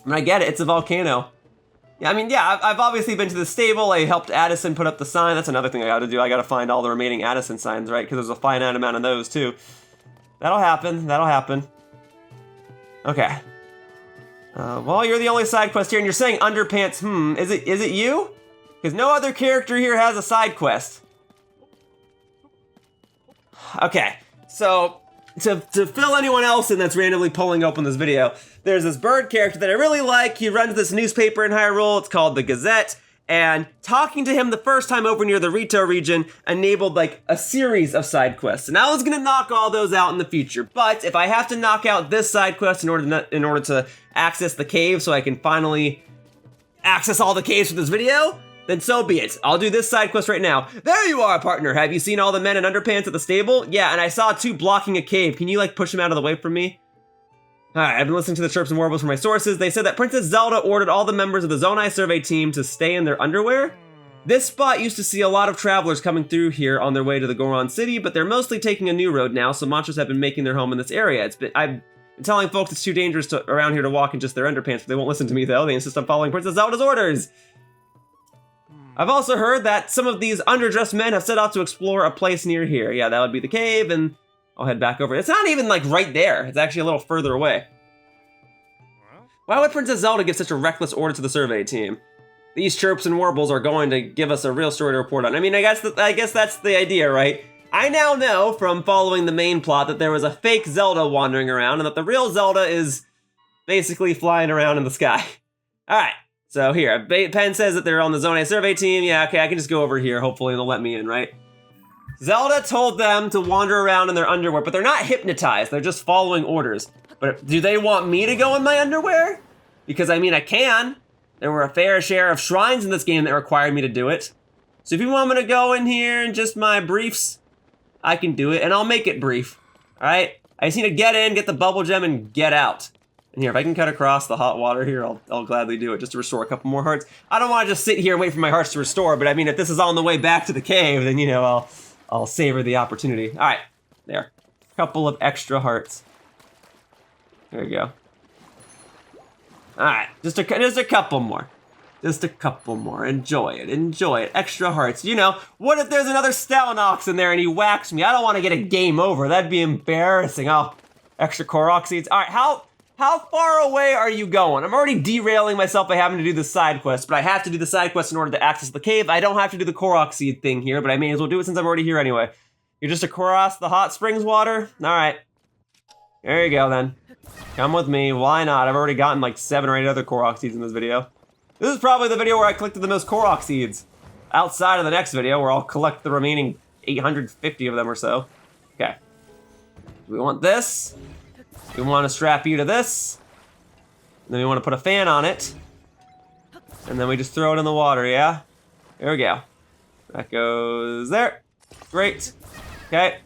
And I get it, it's a volcano. Yeah, I mean, yeah, I've obviously been to the stable. I helped Addison put up the sign. That's another thing I gotta do. I gotta find all the remaining Addison signs, right? Because there's a finite amount of those too. That'll happen. Okay. Well, you're the only side quest here, and you're saying underpants, is it you? Because no other character here has a side quest. Okay, so to fill anyone else in that's randomly pulling open this video, there's this bird character that I really like. He runs this newspaper in Hyrule. It's called the Gazette. And talking to him the first time over near the Rito region enabled like a series of side quests. And I was gonna knock all those out in the future, but if I have to knock out this side quest in order to access the cave so I can finally access all the caves for this video, then so be it. I'll do this side quest right now. There you are, partner. Have you seen all the men in underpants at the stable? Yeah, and I saw two blocking a cave. Can you like push them out of the way from me? Alright, I've been listening to the chirps and warbles from my sources. They said that Princess Zelda ordered all the members of the Zonai survey team to stay in their underwear. This spot used to see a lot of travelers coming through here on their way to the Goron City, but they're mostly taking a new road now, so monsters have been making their home in this area. I've been telling folks it's too dangerous around here to walk in just their underpants, but they won't listen to me though. They insist on following Princess Zelda's orders. I've also heard that some of these underdressed men have set out to explore a place near here. Yeah, that would be the cave, and I'll head back over. It's not even like right there. It's actually a little further away. Why would Princess Zelda give such a reckless order to the survey team? These chirps and warbles are going to give us a real story to report on. I mean, I guess that's the idea, right? I now know from following the main plot that there was a fake Zelda wandering around and that the real Zelda is basically flying around in the sky. All right, so here, Pen says that they're on the Zonai survey team. Yeah, okay, I can just go over here. Hopefully they'll let me in, right? Zelda told them to wander around in their underwear, but they're not hypnotized. They're just following orders. But do they want me to go in my underwear? Because, I mean, I can. There were a fair share of shrines in this game that required me to do it. So if you want me to go in here in just my briefs, I can do it, and I'll make it brief. All right? I just need to get in, get the Bubbul Gem, and get out. And here, if I can cut across the hot water here, I'll gladly do it, just to restore a couple more hearts. I don't want to just sit here and wait for my hearts to restore, but I mean, if this is on the way back to the cave, then, you know, I'll savor the opportunity. All right, there. A couple of extra hearts. There you go. All right, just a couple more. Just a couple more. Enjoy it, enjoy it. Extra hearts. You know, what if there's another Stalinox in there and he whacks me? I don't want to get a game over. That'd be embarrassing. Oh, extra Korok seeds. All right, how far away are you going? I'm already derailing myself by having to do the side quest, but I have to do the side quest in order to access the cave. I don't have to do the Korok seed thing here, but I may as well do it since I'm already here anyway. You're just across the hot springs water? All right. There you go then. Come with me, why not? I've already gotten like 7 or 8 other Korok seeds in this video. This is probably the video where I collected the most Korok seeds. Outside of the next video where I'll collect the remaining 850 of them or so. Okay. We want this. We want to strap you to this. And then we want to put a fan on it. And then we just throw it in the water, yeah? There we go. That goes there. Great. Okay.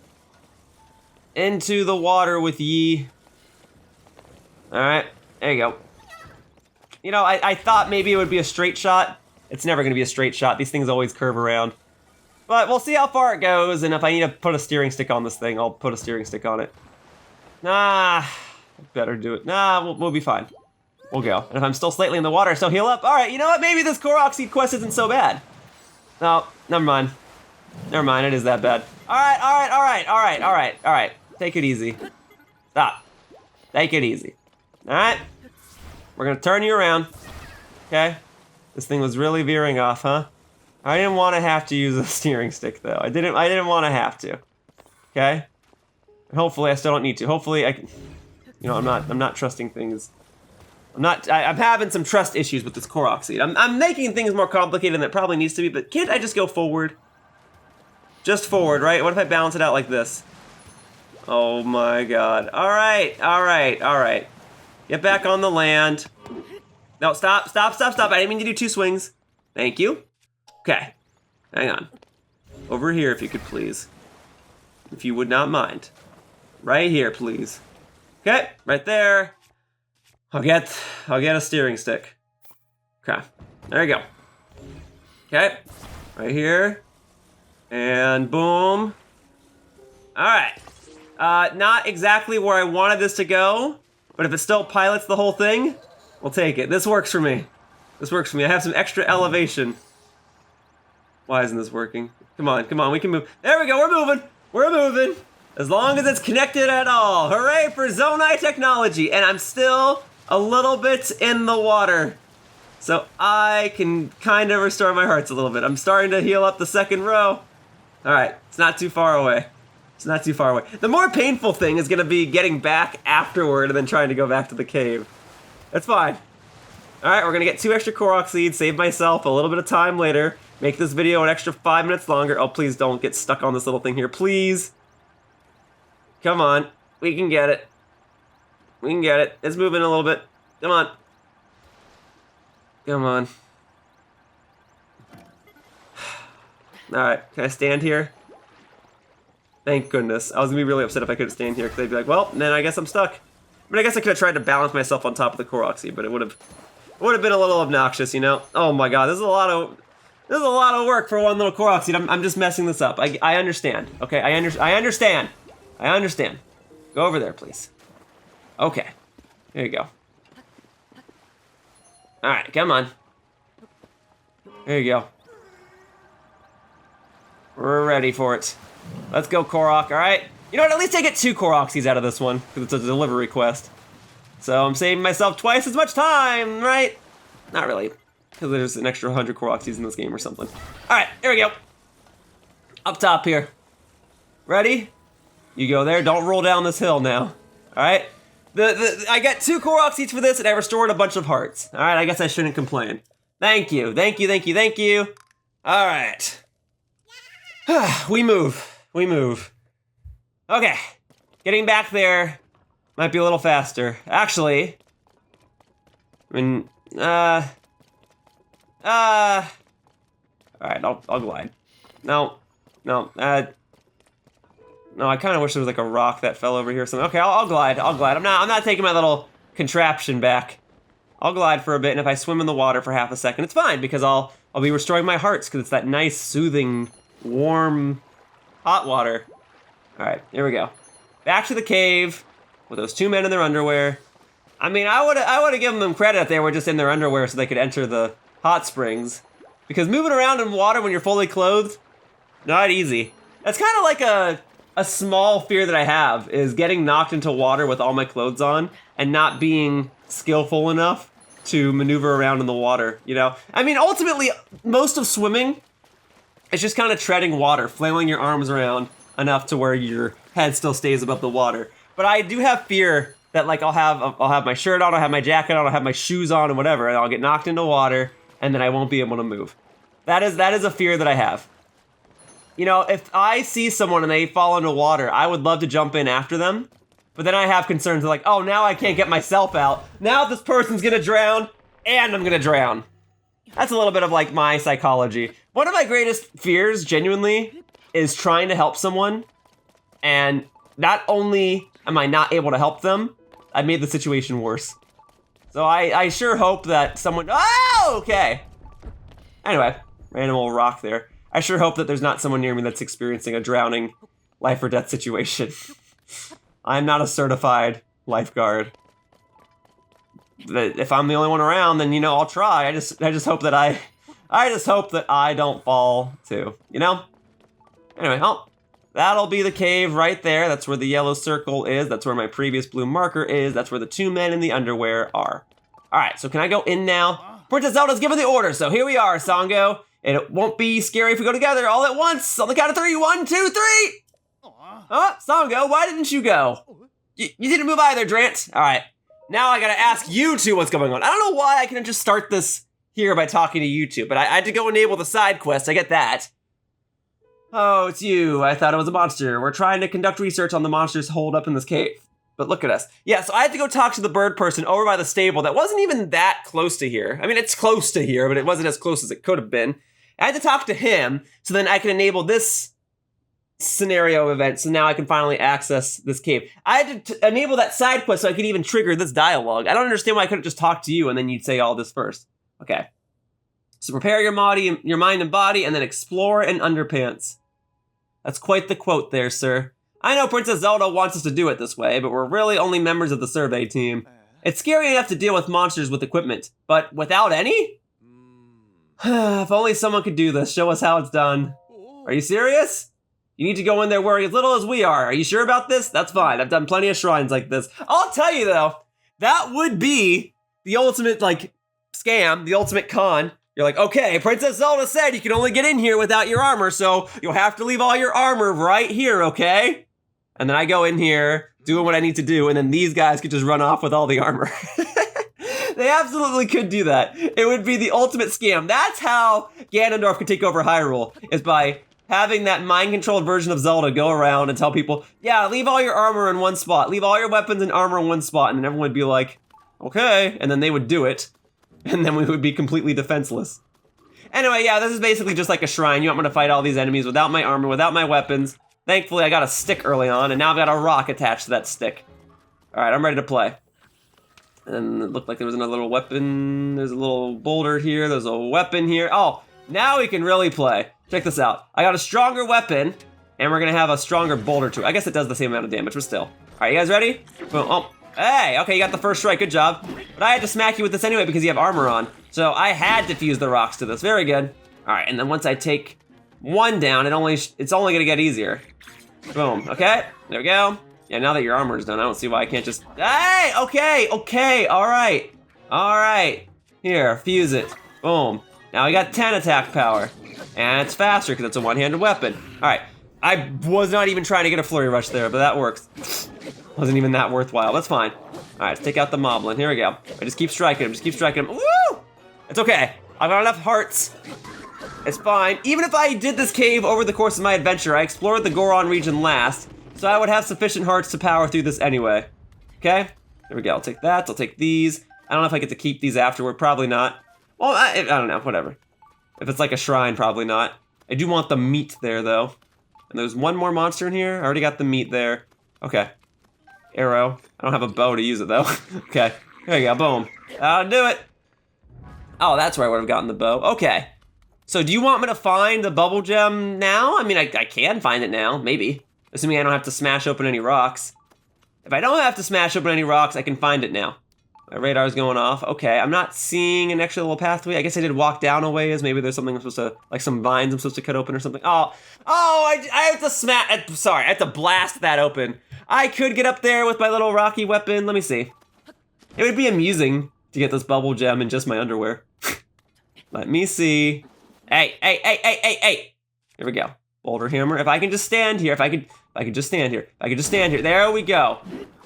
Into the water with ye. All right, there you go. You know, I thought maybe it would be a straight shot. It's never gonna be a straight shot. These things always curve around. But we'll see how far it goes, and if I need to put a steering stick on this thing, I'll put a steering stick on it. Nah, better do it. Nah, we'll be fine. We'll go. And if I'm still slightly in the water, so heal up. All right, you know what? Maybe this Korok Seed quest isn't so bad. No, never mind. Never mind, it is that bad. All right. Take it easy. Stop. Take it easy. All right? We're gonna turn you around. Okay? This thing was really veering off, huh? I didn't want to have to use a steering stick, though. I didn't want to have to. Okay? And hopefully I still don't need to. Hopefully I can... You know, I'm not trusting things. I'm having some trust issues with this Korok Seed. I'm making things more complicated than it probably needs to be, but can't I just go forward? Just forward, right? What if I balance it out like this? Oh my god. All right. Get back on the land. No, stop. I didn't mean to do 2 swings. Thank you. Okay. Hang on. Over here, if you could please. If you would not mind. Right here, please. Okay, right there. I'll get a steering stick. Okay, there you go. Okay, right here. And boom. All right. Not exactly where I wanted this to go, but if it still pilots the whole thing, we'll take it. This works for me. I have some extra elevation. Why isn't this working? Come on, we can move. There we go, we're moving. As long as it's connected at all. Hooray for Zonai technology. And I'm still a little bit in the water. So I can kind of restore my hearts a little bit. I'm starting to heal up the second row. All right, it's not too far away. The more painful thing is gonna be getting back afterward and then trying to go back to the cave. That's fine. All right, we're gonna get 2 extra Korok Seeds, save myself a little bit of time later, make this video an extra 5 minutes longer. Oh, please don't get stuck on this little thing here, please. Come on, we can get it. It's moving a little bit. Come on. All right, can I stand here? Thank goodness. I was gonna be really upset if I couldn't stand here, because they'd be like, well, then I guess I'm stuck. I mean, I guess I could have tried to balance myself on top of the Korok Seed, but it would have been a little obnoxious, you know? Oh my god, this is a lot of work for one little Korok Seed. I'm just messing this up. I understand. Okay, I understand. Go over there, please. Okay. There you go. Alright, come on. There you go. We're ready for it. Let's go, Korok, alright? You know what, at least I get 2 Korok Seeds out of this one, because it's a delivery quest. So I'm saving myself twice as much time, right? Not really, because there's an extra 100 Korok Seeds in this game or something. Alright, here we go. Up top here. Ready? You go there, don't roll down this hill now. Alright? I got 2 Korok Seeds for this, and I restored a bunch of hearts. Alright, I guess I shouldn't complain. Thank you. Alright. We move. Okay. Getting back there might be a little faster. Actually, I mean, alright, I'll glide. No, I kind of wish there was like a rock that fell over here or something. Okay, I'll glide. I'm not taking my little contraption back. I'll glide for a bit, and if I swim in the water for half a second, it's fine, because I'll be restoring my hearts, because it's that nice, soothing, warm, hot water. All right, here we go. Back to the cave with those 2 men in their underwear. I mean, I would have given them credit if they were just in their underwear so they could enter the hot springs, because moving around in water when you're fully clothed, not easy. That's kind of like a small fear that I have, is getting knocked into water with all my clothes on and not being skillful enough to maneuver around in the water, you know? I mean, ultimately, most of swimming is just kind of treading water, flailing your arms around enough to where your head still stays above the water. But I do have fear that, like, I'll have my shirt on, I'll have my jacket on, I'll have my shoes on and whatever, and I'll get knocked into water, and then I won't be able to move. That is a fear that I have. you know, if I see someone and they fall into water, I would love to jump in after them. But then I have concerns like, oh, now I can't get myself out. Now this person's gonna drown, and I'm gonna drown. That's a little bit of like my psychology. One of my greatest fears, genuinely, is trying to help someone, and not only am I not able to help them, I made the situation worse. So I sure hope that someone, oh, okay. Anyway, random old rock there. I sure hope that there's not someone near me that's experiencing a drowning life or death situation. I'm not a certified lifeguard. If I'm the only one around, then, you know, I'll try. I just hope that I just hope that I don't fall too, you know? Anyway, oh, that'll be the cave right there. That's where the yellow circle is. That's where my previous blue marker is. That's where the two men in the underwear are. All right, so can I go in now? Princess Zelda's given the order, so here we are, Sango. And it won't be scary if we go together all at once. On the count of 3, 1, 2, 3. Oh, Sango, why didn't you go? You didn't move either, Drant. All right, now I gotta ask you two what's going on. I don't know why I couldn't just start this here by talking to you two, but I had to go enable the side quest. I get that. Oh, it's you. I thought it was a monster. We're trying to conduct research on the monsters holed up in this cave. But look at us. Yeah, so I had to go talk to the bird person over by the stable that wasn't even that close to here. I mean, it's close to here, but it wasn't as close as it could have been. I had to talk to him so then I can enable this scenario event, so now I can finally access this cave. I had to enable that side quest so I could even trigger this dialogue. I don't understand why I couldn't just talk to you and then you'd say all this first. Okay. So prepare your mind and body, and then explore in underpants. That's quite the quote there, sir. I know Princess Zelda wants us to do it this way, but we're really only members of the survey team. It's scary enough to deal with monsters with equipment, but without any? If only someone could do this, show us how it's done. Are you serious? You need to go in there worrying as little as we are. Are you sure about this? That's fine. I've done plenty of shrines like this. I'll tell you though, that would be the ultimate like scam, the ultimate con. You're like, okay, Princess Zelda said you can only get in here without your armor, so you'll have to leave all your armor right here, okay? And then I go in here, doing what I need to do, and then these guys could just run off with all the armor. They absolutely could do that. It would be the ultimate scam. That's how Ganondorf could take over Hyrule, is by having that mind-controlled version of Zelda go around and tell people, yeah, leave all your armor in one spot, leave all your weapons and armor in one spot, and then everyone would be like, okay, and then they would do it, and then we would be completely defenseless. Anyway, yeah, this is basically just like a shrine. You want me to fight all these enemies without my armor, without my weapons. Thankfully, I got a stick early on, and now I've got a rock attached to that stick. All right, I'm ready to play. And it looked like there was another little weapon. There's a little boulder here. There's a weapon here. Oh, now we can really play. Check this out. I got a stronger weapon, and we're gonna have a stronger boulder too. I guess it does the same amount of damage, but still. All right, you guys ready? Boom. Oh, hey, okay, you got the first strike. Good job. But I had to smack you with this anyway because you have armor on. So I had to fuse the rocks to this. Very good. All right, and then once I take one down, it's only gonna get easier. Boom. Okay, there we go. Yeah, now that your armor is done, I don't see why I can't just... Hey, okay, all right. Here, fuse it. Boom. Now we got 10 attack power. And it's faster because it's a one-handed weapon. All right, I was not even trying to get a flurry rush there, but that works. Wasn't even that worthwhile, that's fine. All right, let's take out the moblin, here we go. I just keep striking him, Woo! It's okay, I've got enough hearts. It's fine. Even if I did this cave over the course of my adventure, I explored the Goron region last, so I would have sufficient hearts to power through this anyway. Okay, there we go, I'll take that, I'll take these. I don't know if I get to keep these afterward, probably not. Well, I don't know, whatever. If it's like a shrine, probably not. I do want the meat there, though. And there's one more monster in here. I already got the meat there. Okay. Arrow. I don't have a bow to use it, though. Okay. There you go. Boom. That'll do it. Oh, that's where I would have gotten the bow. Okay. So do you want me to find the Bubbul Gem now? I mean, I can find it now. Maybe. Assuming I don't have to smash open any rocks. If I don't have to smash open any rocks, I can find it now. My radar's going off. Okay, I'm not seeing an extra little pathway. I guess I did walk down a ways. Maybe there's something I'm supposed to, like some vines I'm supposed to cut open or something. I have to smash, sorry, I have to blast that open. I could get up there with my little rocky weapon. Let me see. It would be amusing to get this Bubbul Gem in just my underwear. Let me see. Hey. Here we go. Boulder hammer. If I can just stand here, if I could just stand here. There we go.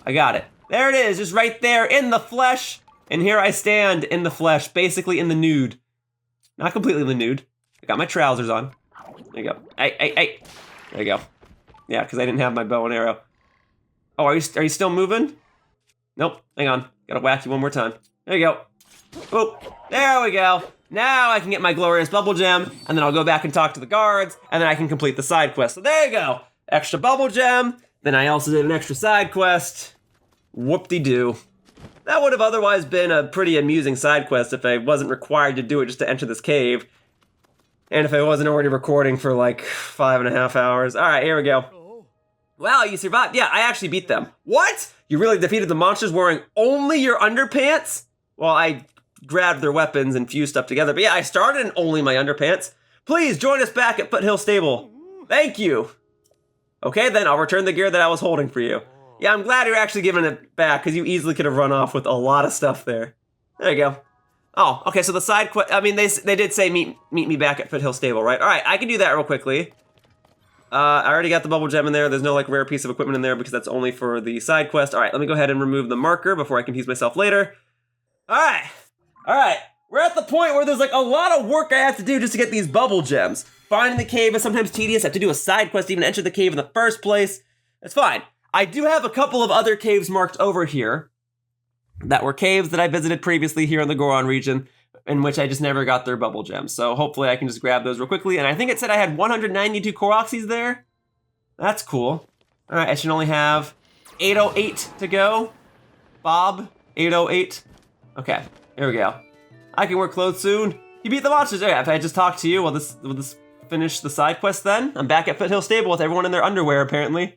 I got it. There it is, just right there in the flesh. And here I stand in the flesh, basically in the nude. Not completely in the nude. I got my trousers on. There you go. Hey. There you go. Yeah, because I didn't have my bow and arrow. Oh, are you still moving? Nope, hang on. Gotta whack you one more time. There you go. Oh, there we go. Now I can get my glorious Bubbul Gem, and then I'll go back and talk to the guards, and then I can complete the side quest. So there you go. Extra Bubbul Gem. Then I also did an extra side quest. Whoop-de-doo. That would have otherwise been a pretty amusing side quest if I wasn't required to do it just to enter this cave. And if I wasn't already recording for like 5.5 hours. All right, here we go. Wow, you survived. Yeah, I actually beat them. What? You really defeated the monsters wearing only your underpants? Well, I grabbed their weapons and fused stuff together. But yeah, I started in only my underpants. Please join us back at Foothill Stable. Thank you. Okay, then I'll return the gear that I was holding for you. Yeah, I'm glad you're actually giving it back, because you easily could have run off with a lot of stuff there. There you go. Oh, okay, so the side quest, I mean, they did say meet me back at Foothill Stable, right? All right, I can do that real quickly. I already got the Bubbul Gem in there. There's no, like, rare piece of equipment in there because that's only for the side quest. All right, let me go ahead and remove the marker before I confuse myself later. All right. We're at the point where there's, like, a lot of work I have to do just to get these Bubbul Gems. Finding the cave is sometimes tedious. I have to do a side quest to even enter the cave in the first place. It's fine. I do have a couple of other caves marked over here that were caves that I visited previously here in the Goron region, in which I just never got their Bubbul Gems. So hopefully I can just grab those real quickly. And I think it said I had 192 Koroxys there. That's cool. All right, I should only have 808 to go. Bob, 808. Okay, here we go. I can wear clothes soon. You beat the monsters. Okay, if I just talk to you, will this finish the side quest then? I'm back at Foothill Stable with everyone in their underwear, apparently.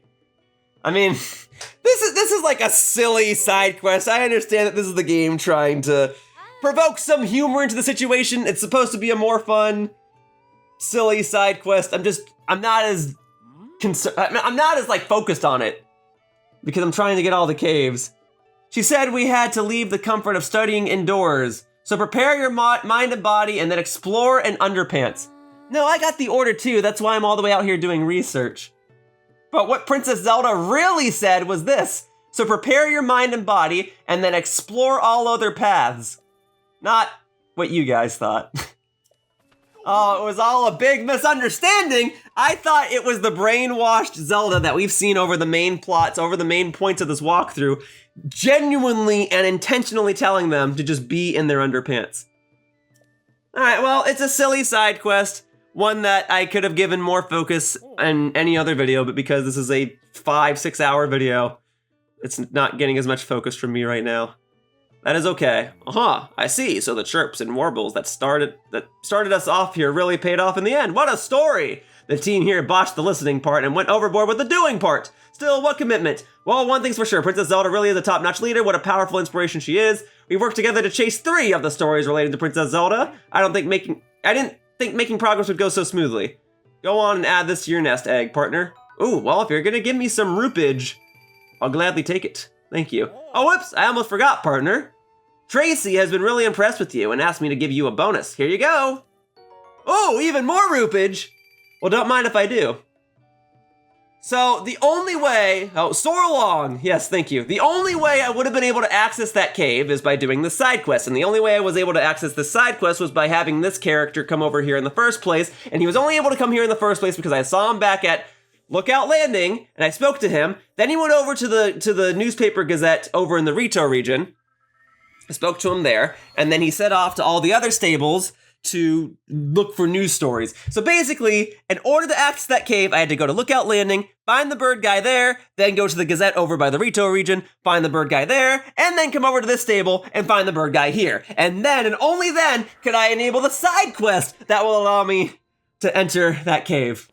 I mean, this is like a silly side quest. I understand that this is the game trying to provoke some humor into the situation. It's supposed to be a more fun, silly side quest. I'm not as like focused on it because I'm trying to get all the caves. She said we had to leave the comfort of studying indoors. So prepare your mind and body and then explore in underpants. No, I got the order too. That's why I'm all the way out here doing research. But what Princess Zelda really said was this. So prepare your mind and body and then explore all other paths. Not what you guys thought. Oh, it was all a big misunderstanding. I thought it was the brainwashed Zelda that we've seen over the main plots, over the main points of this walkthrough, genuinely and intentionally telling them to just be in their underpants. All right, well, it's a silly side quest. One that I could have given more focus in any other video, but because this is a 5-6 hour video, it's not getting as much focus from me right now. That is okay. I see. So the chirps and warbles that started us off here really paid off in the end. What a story! The team here botched the listening part and went overboard with the doing part. Still, what commitment? Well, one thing's for sure, Princess Zelda really is a top-notch leader. What a powerful inspiration she is. We worked together to chase 3 of the stories related to Princess Zelda. I didn't think making progress would go so smoothly. Go on and add this to your nest egg, partner. Ooh, well, if you're gonna give me some rupage, I'll gladly take it. Thank you. Oh, whoops, I almost forgot, partner. Tracy has been really impressed with you and asked me to give you a bonus. Here you go. Oh, even more rupage. Well, don't mind if I do. So the only way, soar along. Yes, thank you. The only way I would have been able to access that cave is by doing the side quest. And the only way I was able to access the side quest was by having this character come over here in the first place. And he was only able to come here in the first place because I saw him back at Lookout Landing and I spoke to him. Then he went over to the newspaper gazette over in the Rito region. I spoke to him there. And then he set off to all the other stables to look for news stories. So basically, in order to access that cave, I had to go to Lookout Landing, find the bird guy there, then go to the Gazette over by the Rito region, find the bird guy there, and then come over to this stable and find the bird guy here. And then, and only then, could I enable the side quest that will allow me to enter that cave.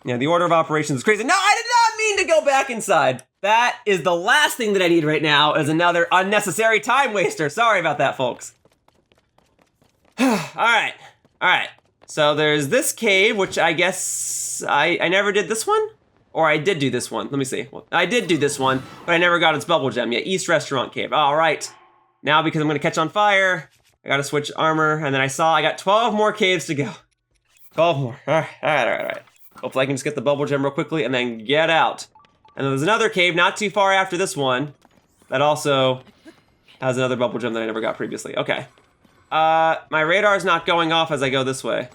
Yeah, the order of operations is crazy. No, I did not mean to go back inside. That is the last thing that I need right now is another unnecessary time waster. Sorry about that, folks. All right. So there's this cave, which I guess I never did this one? Or I did do this one. Let me see. Well, I did do this one, but I never got its Bubbul Gem yet. East Restaurant Cave. All right. Now, because I'm going to catch on fire, I got to switch armor. And then I got 12 more caves to go. 12 more. All right. Hopefully I can just get the Bubbul Gem real quickly and then get out. And then there's another cave not too far after this one that also has another Bubbul Gem that I never got previously. Okay. My radar's not going off as I go this way.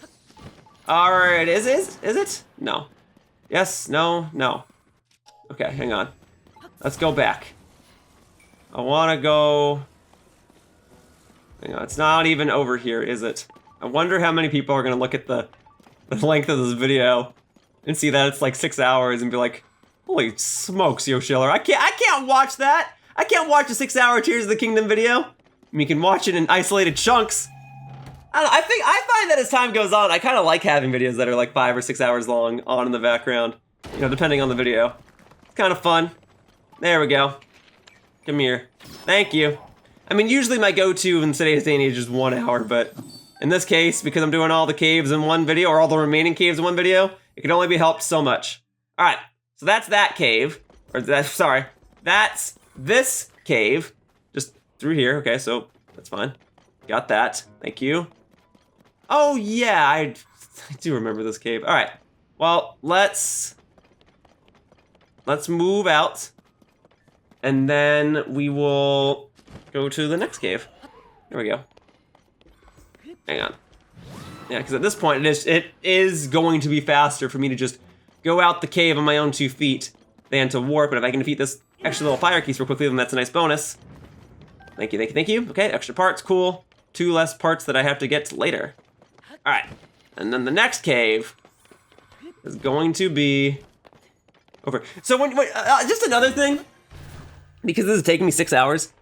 All right, is it? No. Yes, no, no. Okay, hang on. Let's go back. I wanna go... Hang on, it's not even over here, is it? I wonder how many people are gonna look at the length of this video and see that it's like 6 hours and be like, holy smokes, Yoshiller, I can't watch that! I can't watch a 6-hour Tears of the Kingdom video. I mean, you can watch it in isolated chunks. I don't know, I find that as time goes on, I kind of like having videos that are like 5 or 6 hours long on in the background. You know, depending on the video. It's kind of fun. There we go. Come here. Thank you. I mean, usually my go-to in today's day and age is 1 hour, but in this case, because I'm doing all the caves in one video, or all the remaining caves in one video, it can only be helped so much. All right, so that's that cave. Sorry, that's this cave. Just through here, okay, so that's fine. Got that, thank you. Oh yeah, I do remember this cave. All right, well, let's move out, and then we will go to the next cave. There we go. Hang on. Yeah, because at this point, it is going to be faster for me to just go out the cave on my own 2 feet than to warp. But if I can defeat this extra little fire keys real quickly, then that's a nice bonus. Thank you, thank you, thank you. Okay, extra parts, cool. 2 less parts that I have to get later. All right, and then the next cave is going to be over. So just another thing, because this is taking me 6 hours,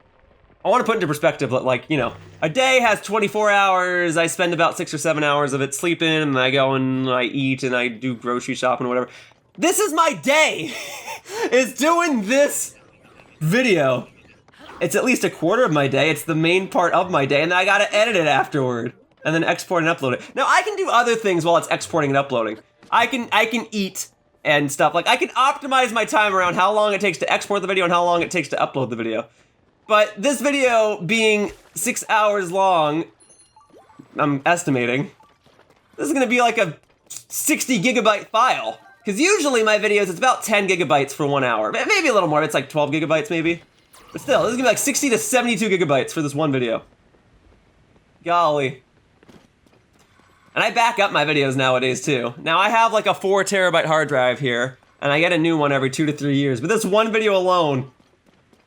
I want to put into perspective that, like, you know, a day has 24 hours, I spend about 6 or 7 hours of it sleeping, and I go and I eat and I do grocery shopping or whatever. This is my day! Is doing this video. It's at least a quarter of my day, it's the main part of my day, and then I gotta edit it afterward, and then export and upload it. Now, I can do other things while it's exporting and uploading. I can eat and stuff. Like, I can optimize my time around how long it takes to export the video and how long it takes to upload the video. But this video being 6 hours long, I'm estimating, this is gonna be like a 60 gigabyte file. Because usually my videos, it's about 10 gigabytes for 1 hour. Maybe a little more, it's like 12 gigabytes maybe. But still, this is gonna be like 60 to 72 gigabytes for this one video. Golly. And I back up my videos nowadays too. Now I have like a 4 terabyte hard drive here, and I get a new one every 2 to 3 years. But this one video alone,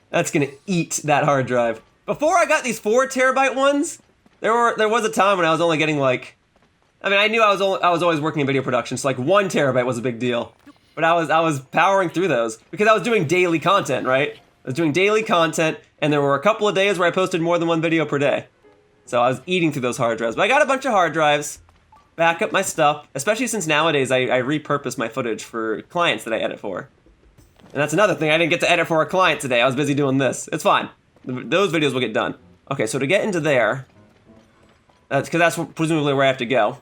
that's gonna eat that hard drive. Before I got these 4 terabyte ones, there was a time when I was only getting like, I mean, I knew I was always working in video production, so like 1 terabyte was a big deal. But I was powering through those because I was doing daily content, right? I was doing daily content, and there were a couple of days where I posted more than 1 video per day. So I was eating through those hard drives. But I got a bunch of hard drives, back up my stuff, especially since nowadays I repurpose my footage for clients that I edit for. And that's another thing, I didn't get to edit for a client today. I was busy doing this. It's fine. Those videos will get done. Okay, so to get into there, because that's presumably where I have to go.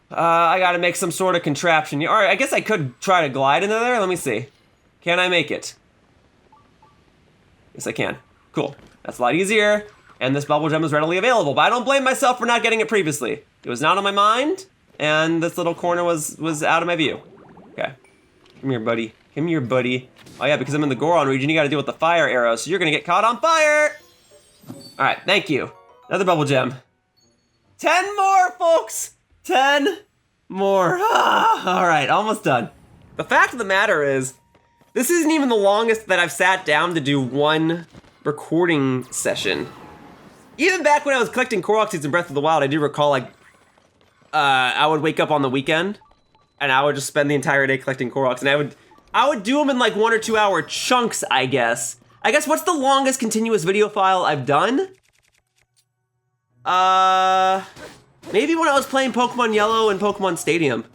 I gotta make some sort of contraption. All right, I guess I could try to glide into there. Let me see. Can I make it? Yes, I can. Cool. That's a lot easier, and this Bubbul Gem is readily available, but I don't blame myself for not getting it previously. It was not on my mind, and this little corner was out of my view. Okay. Come here, buddy. Come here, buddy. Oh yeah, because I'm in the Goron region, you gotta deal with the fire arrows, so you're gonna get caught on fire! Alright, thank you. Another Bubbul Gem. 10 more, folks! 10 more. Alright, almost done. The fact of the matter is, this isn't even the longest that I've sat down to do one recording session. Even back when I was collecting Korok seeds in Breath of the Wild, I do recall, like, I would wake up on the weekend, and I would just spend the entire day collecting Koroks, and I would do them in like 1 or 2 hour chunks, I guess. What's the longest continuous video file I've done? Maybe when I was playing Pokemon Yellow and Pokemon Stadium.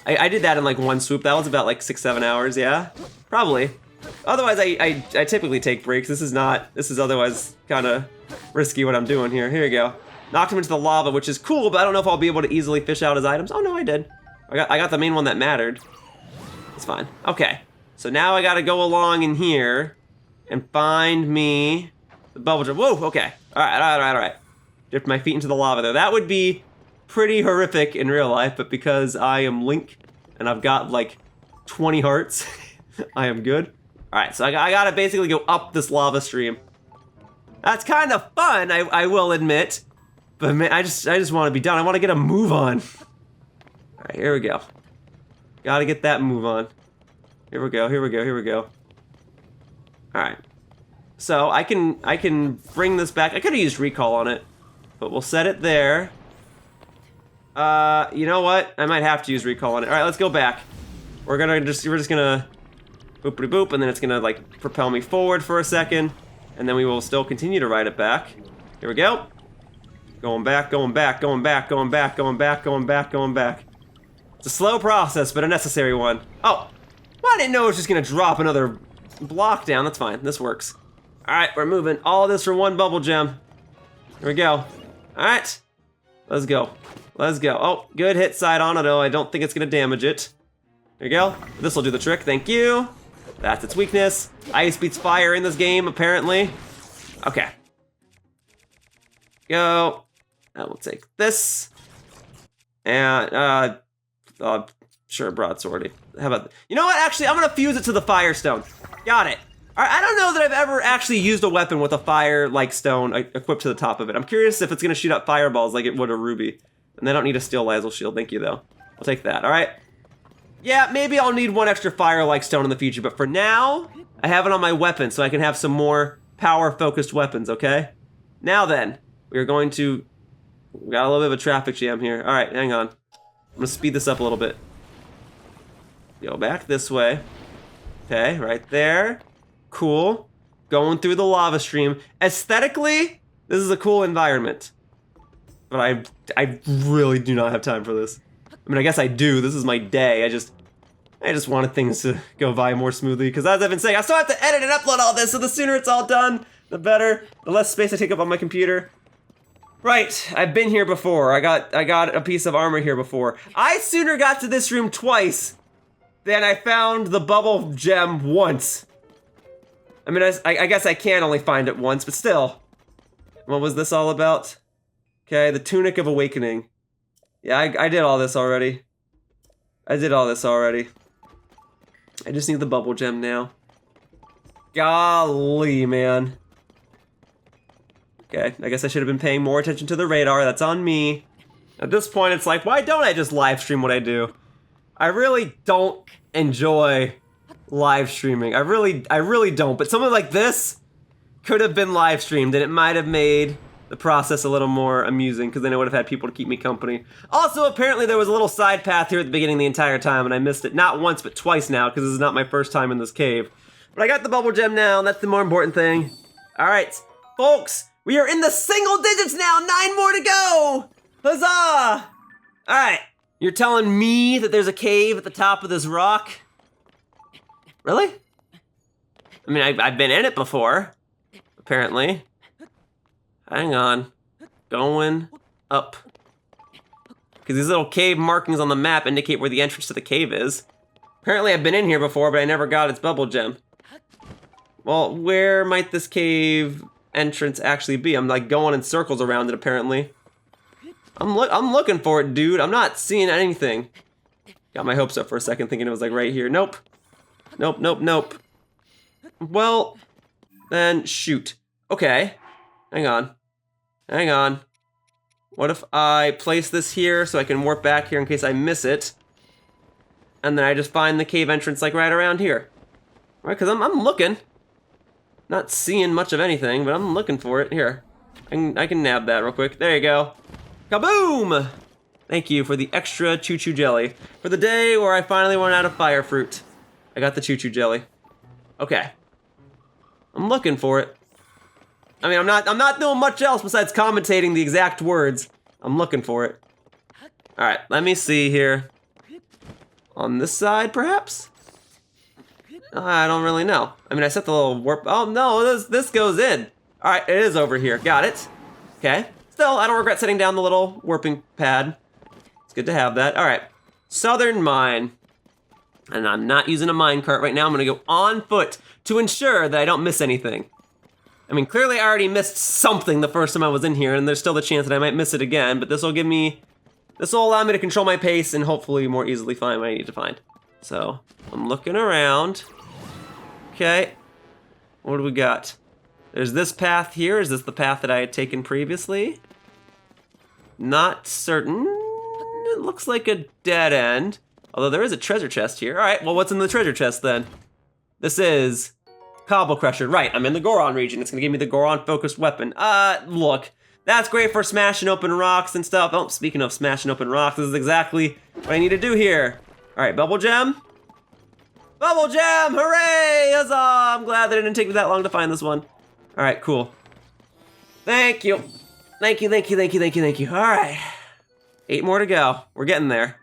I did that in like 1 swoop. That was about like 6-7 hours, yeah? Probably. Otherwise, I typically take breaks. This is otherwise kind of risky what I'm doing here. Here you go. Knocked him into the lava, which is cool, but I don't know if I'll be able to easily fish out his items. Oh no, I did. I got the main one that mattered. It's fine. Okay. So now I gotta go along in here and find me the Bubbul Gem. Whoa, okay. Alright. Dipped my feet into the lava there. That would be pretty horrific in real life, but because I am Link and I've got like 20 hearts, I am good. Alright, so I gotta basically go up this lava stream. That's kind of fun, I will admit. But man, I just want to be done. I want to get a move on. right, here we go. Gotta get that move on. Here we go, here we go, here we go. Alright. So I can bring this back. I could have used recall on it, but we'll set it there. You know what? I might have to use recall on it. Alright, let's go back. We're just gonna boopity boop, and then it's gonna like propel me forward for a second, and then we will still continue to ride it back. Here we go. Going back, going back, going back, going back, going back, going back, going back. It's a slow process, but a necessary one. Oh, well, I didn't know it was just gonna drop another block down. That's fine, this works. All right, we're moving all this for one bubble gem. Here we go. All right, let's go. Let's go. Oh, good hit side on it, though. I don't think it's gonna damage it. There you go. This will do the trick, thank you. That's its weakness. Ice beats fire in this game, apparently. Okay. Go. I will take this. And, sure, broadsword. How about, you know what? Actually, I'm gonna fuse it to the firestone. Got it. All right, I don't know that I've ever actually used a weapon with a fire-like stone equipped to the top of it. I'm curious if it's gonna shoot up fireballs like it would a ruby. And I don't need a steel Lizel shield, thank you though. I'll take that, all right? Yeah, maybe I'll need one extra fire-like stone in the future, but for now, I have it on my weapon so I can have some more power-focused weapons, okay? Now then, we are going to, we got a little bit of a traffic jam here. All right, hang on. I'm gonna speed this up a little bit. Go back this way. Okay, right there. Cool. Going through the lava stream. Aesthetically, this is a cool environment. But I really do not have time for this. I mean, I guess I do. This is my day. I just wanted things to go by more smoothly, because as I've been saying, I still have to edit and upload all this, so the sooner it's all done, the better. The less space I take up on my computer. Right, I've been here before. I got a piece of armor here before. I sooner got to this room twice than I found the Bubbul Gem once. I mean, I guess I can only find it once, but still. What was this all about? Okay, the Tunic of Awakening. Yeah, I did all this already. I did all this already. I just need the Bubbul Gem now. Golly, man. Okay, I guess I should have been paying more attention to the radar. That's on me. At this point, it's like, why don't I just live stream what I do? I really don't enjoy live streaming. I really don't. But something like this could have been live streamed, and it might have made the process a little more amusing, because then I would have had people to keep me company. Also, apparently there was a little side path here at the beginning the entire time, and I missed it not once, but twice now, because this is not my first time in this cave. But I got the Bubbul Gem now, and that's the more important thing. All right, folks, we are in the single digits now. 9 more to go. Huzzah! All right, you're telling me that there's a cave at the top of this rock? Really? I mean, I've been in it before, apparently. Hang on. Going up. Because these little cave markings on the map indicate where the entrance to the cave is. Apparently I've been in here before, but I never got its Bubbul Gem. Well, where might this cave entrance actually be? I'm like going in circles around it, apparently. I'm looking for it, dude. I'm not seeing anything. Got my hopes up for a second, thinking it was like right here. Nope. Nope, nope, nope. Well, then shoot. Okay. Hang on. Hang on. What if I place this here so I can warp back here in case I miss it? And then I just find the cave entrance like right around here. Right, because I'm looking. Not seeing much of anything, but I'm looking for it. Here. I can nab that real quick. There you go. Kaboom! Thank you for the extra choo-choo jelly. For the day where I finally went out of fire fruit. I got the choo-choo jelly. Okay. I'm looking for it. I mean, I'm not doing much else besides commentating the exact words. I'm looking for it. All right, let me see here. On this side, perhaps? I don't really know. I mean, I set the little warp. Oh no, this goes in. All right, it is over here. Got it. Okay. Still, I don't regret setting down the little warping pad. It's good to have that. All right, Southern Mine. And I'm not using a minecart right now. I'm gonna go on foot to ensure that I don't miss anything. I mean, clearly I already missed something the first time I was in here, and there's still the chance that I might miss it again, but this will allow me to control my pace and hopefully more easily find what I need to find. So, I'm looking around. Okay, what do we got? There's this path here. Is this the path that I had taken previously? Not certain. It looks like a dead end. Although there is a treasure chest here. All right, well, what's in the treasure chest then? This is Cobble Crusher. Right, I'm in the Goron region. It's gonna give me the Goron-focused weapon. Look, that's great for smashing open rocks and stuff. Oh, speaking of smashing open rocks, this is exactly what I need to do here. All right, Bubbul Gem. Bubbul Gem, hooray, huzzah! I'm glad that it didn't take me that long to find this one. All right, cool. Thank you. Thank you, thank you, thank you, thank you, thank you. All right, 8 more to go. We're getting there.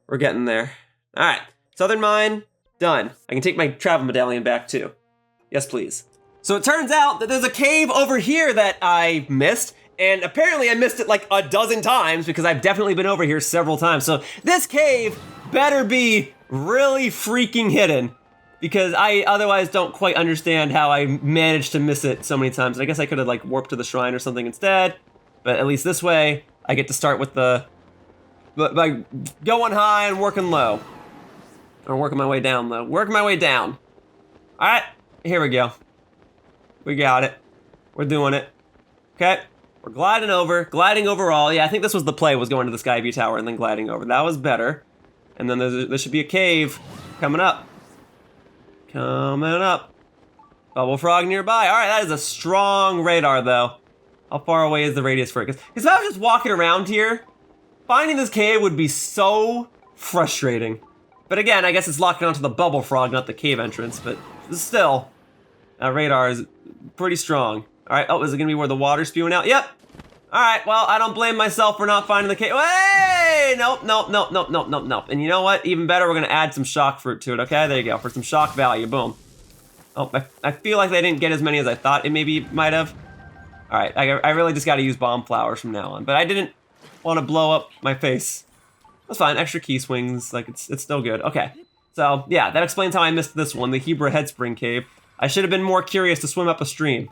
We're getting there. All right, Southern Mine, done. I can take my travel medallion back too. Yes, please. So it turns out that there's a cave over here that I missed, and apparently I missed it like a dozen times because I've definitely been over here several times. So this cave better be really freaking hidden because I otherwise don't quite understand how I managed to miss it so many times. I guess I could have like warped to the shrine or something instead, but at least this way I get to start with by going high and working low. Or working my way down low. Working my way down. All right, here we go. We got it. We're doing it. Okay, we're gliding overall. Yeah, I think this was the play, was going to the Skyview Tower and then gliding over. That was better. And then there should be a cave coming up. Coming up. Bubbulfrog nearby. All right, that is a strong radar though. How far away is the radius for it? Because if I was just walking around here, finding this cave would be so frustrating. But again, I guess it's locking onto the Bubbulfrog, not the cave entrance, but still, that radar is pretty strong. All right, oh, is it gonna be where the water's spewing out? Yep. All right, well, I don't blame myself for not finding the cave. Hey, nope, nope, nope, nope, nope, nope, nope. And you know what? Even better, we're gonna add some shock fruit to it, okay? There you go, for some shock value, boom. Oh, I feel like they didn't get as many as I thought it maybe might have. All right, I really just gotta use bomb flowers from now on, but I didn't want to blow up my face. That's fine, extra key swings, like it's still good. Okay, so yeah, that explains how I missed this one, the Hebra Headspring Cave. I should have been more curious to swim up a stream.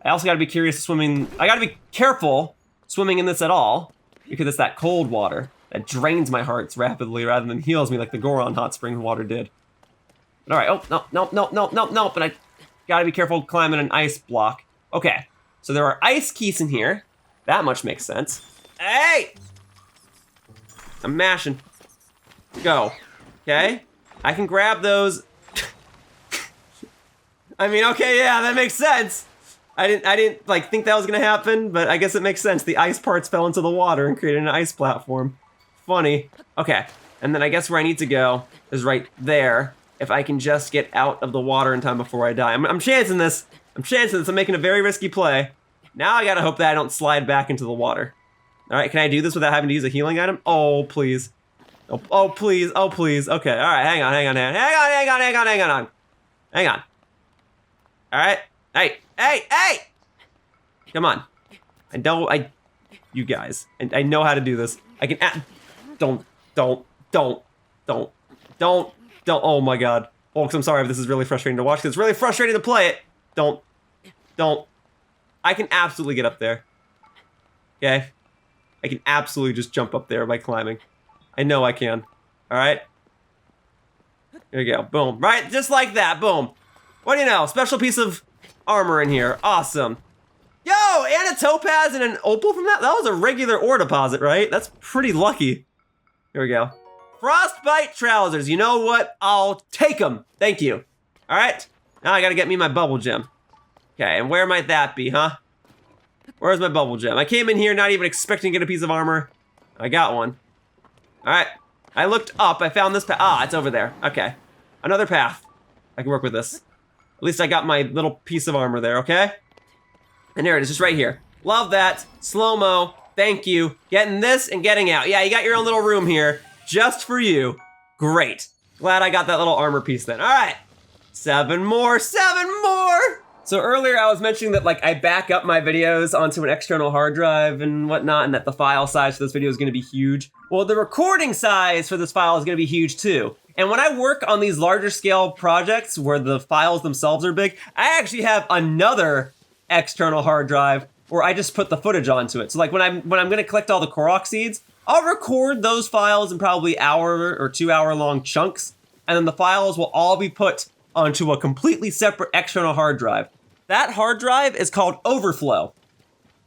I also gotta be curious to swimming, I gotta be careful swimming in this at all, because it's that cold water that drains my hearts rapidly rather than heals me like the Goron hot spring water did. But all right, oh, no, no, no, no, no, no, but I gotta be careful climbing an ice block. Okay, so there are ice keys in here. That much makes sense. Hey! I'm mashing. Go. Okay? I can grab those. I mean, okay, yeah, that makes sense. I didn't like think that was gonna happen, but I guess it makes sense. The ice parts fell into the water and created an ice platform. Funny. Okay, and then I guess where I need to go is right there. If I can just get out of the water in time before I die. I'm chancing this. I'm making a very risky play. Now I gotta hope that I don't slide back into the water. All right, can I do this without having to use a healing item? Oh, please. Oh, please. Oh, please. Okay, all right, hang on. Hang on. All right, hey! Come on. You guys, I know how to do this. I can, don't. Oh my God. Folks, I'm sorry if this is really frustrating to watch, because it's really frustrating to play it. Don't. I can absolutely get up there. Okay? I can absolutely just jump up there by climbing. I know I can. All right? There you go. Boom. Right? Just like that. Boom. What do you know? Special piece of armor in here. Awesome. Yo! And a topaz and an opal from that? That was a regular ore deposit, right? That's pretty lucky. Here we go. Frostbite trousers. You know what? I'll take them. Thank you. All right? Now I gotta get me my Bubbul Gem. Okay, and where might that be, huh? Where's my Bubbul Gem? I came in here not even expecting to get a piece of armor. I got one. All right. I looked up. I found this path. Ah, it's over there. Okay. Another path. I can work with this. At least I got my little piece of armor there, okay? And there it is, just right here. Love that. Slow-mo. Thank you. Getting this and getting out. Yeah, you got your own little room here. Just for you. Great. Glad I got that little armor piece then. All right. 7 more. So earlier I was mentioning that like I back up my videos onto an external hard drive and whatnot, and that the file size for this video is gonna be huge. Well, the recording size for this file is gonna be huge too. And when I work on these larger scale projects where the files themselves are big, I actually have another external hard drive where I just put the footage onto it. So like when I'm gonna collect all the Korok seeds, I'll record those files in probably hour or 2 hour long chunks, and then the files will all be put onto a completely separate external hard drive. That hard drive is called Overflow.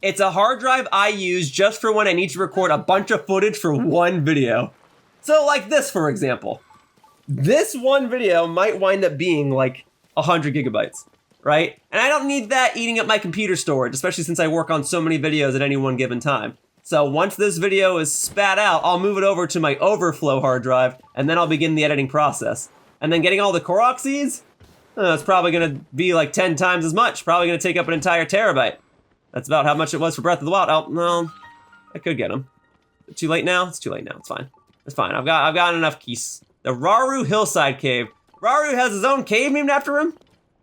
It's a hard drive I use just for when I need to record a bunch of footage for one video. So like this, for example. This one video might wind up being like 100 gigabytes, right? And I don't need that eating up my computer storage, especially since I work on so many videos at any one given time. So once this video is spat out, I'll move it over to my overflow hard drive, and then I'll begin the editing process. And then getting all the Korok seeds, it's probably gonna be like 10 times as much. Probably gonna take up an entire terabyte. That's about how much it was for Breath of the Wild. Oh, no, I could get them. Too late now? It's too late now, it's fine. It's fine, I've got enough keys. The Rauru Hillside Cave. Rauru has his own cave named after him?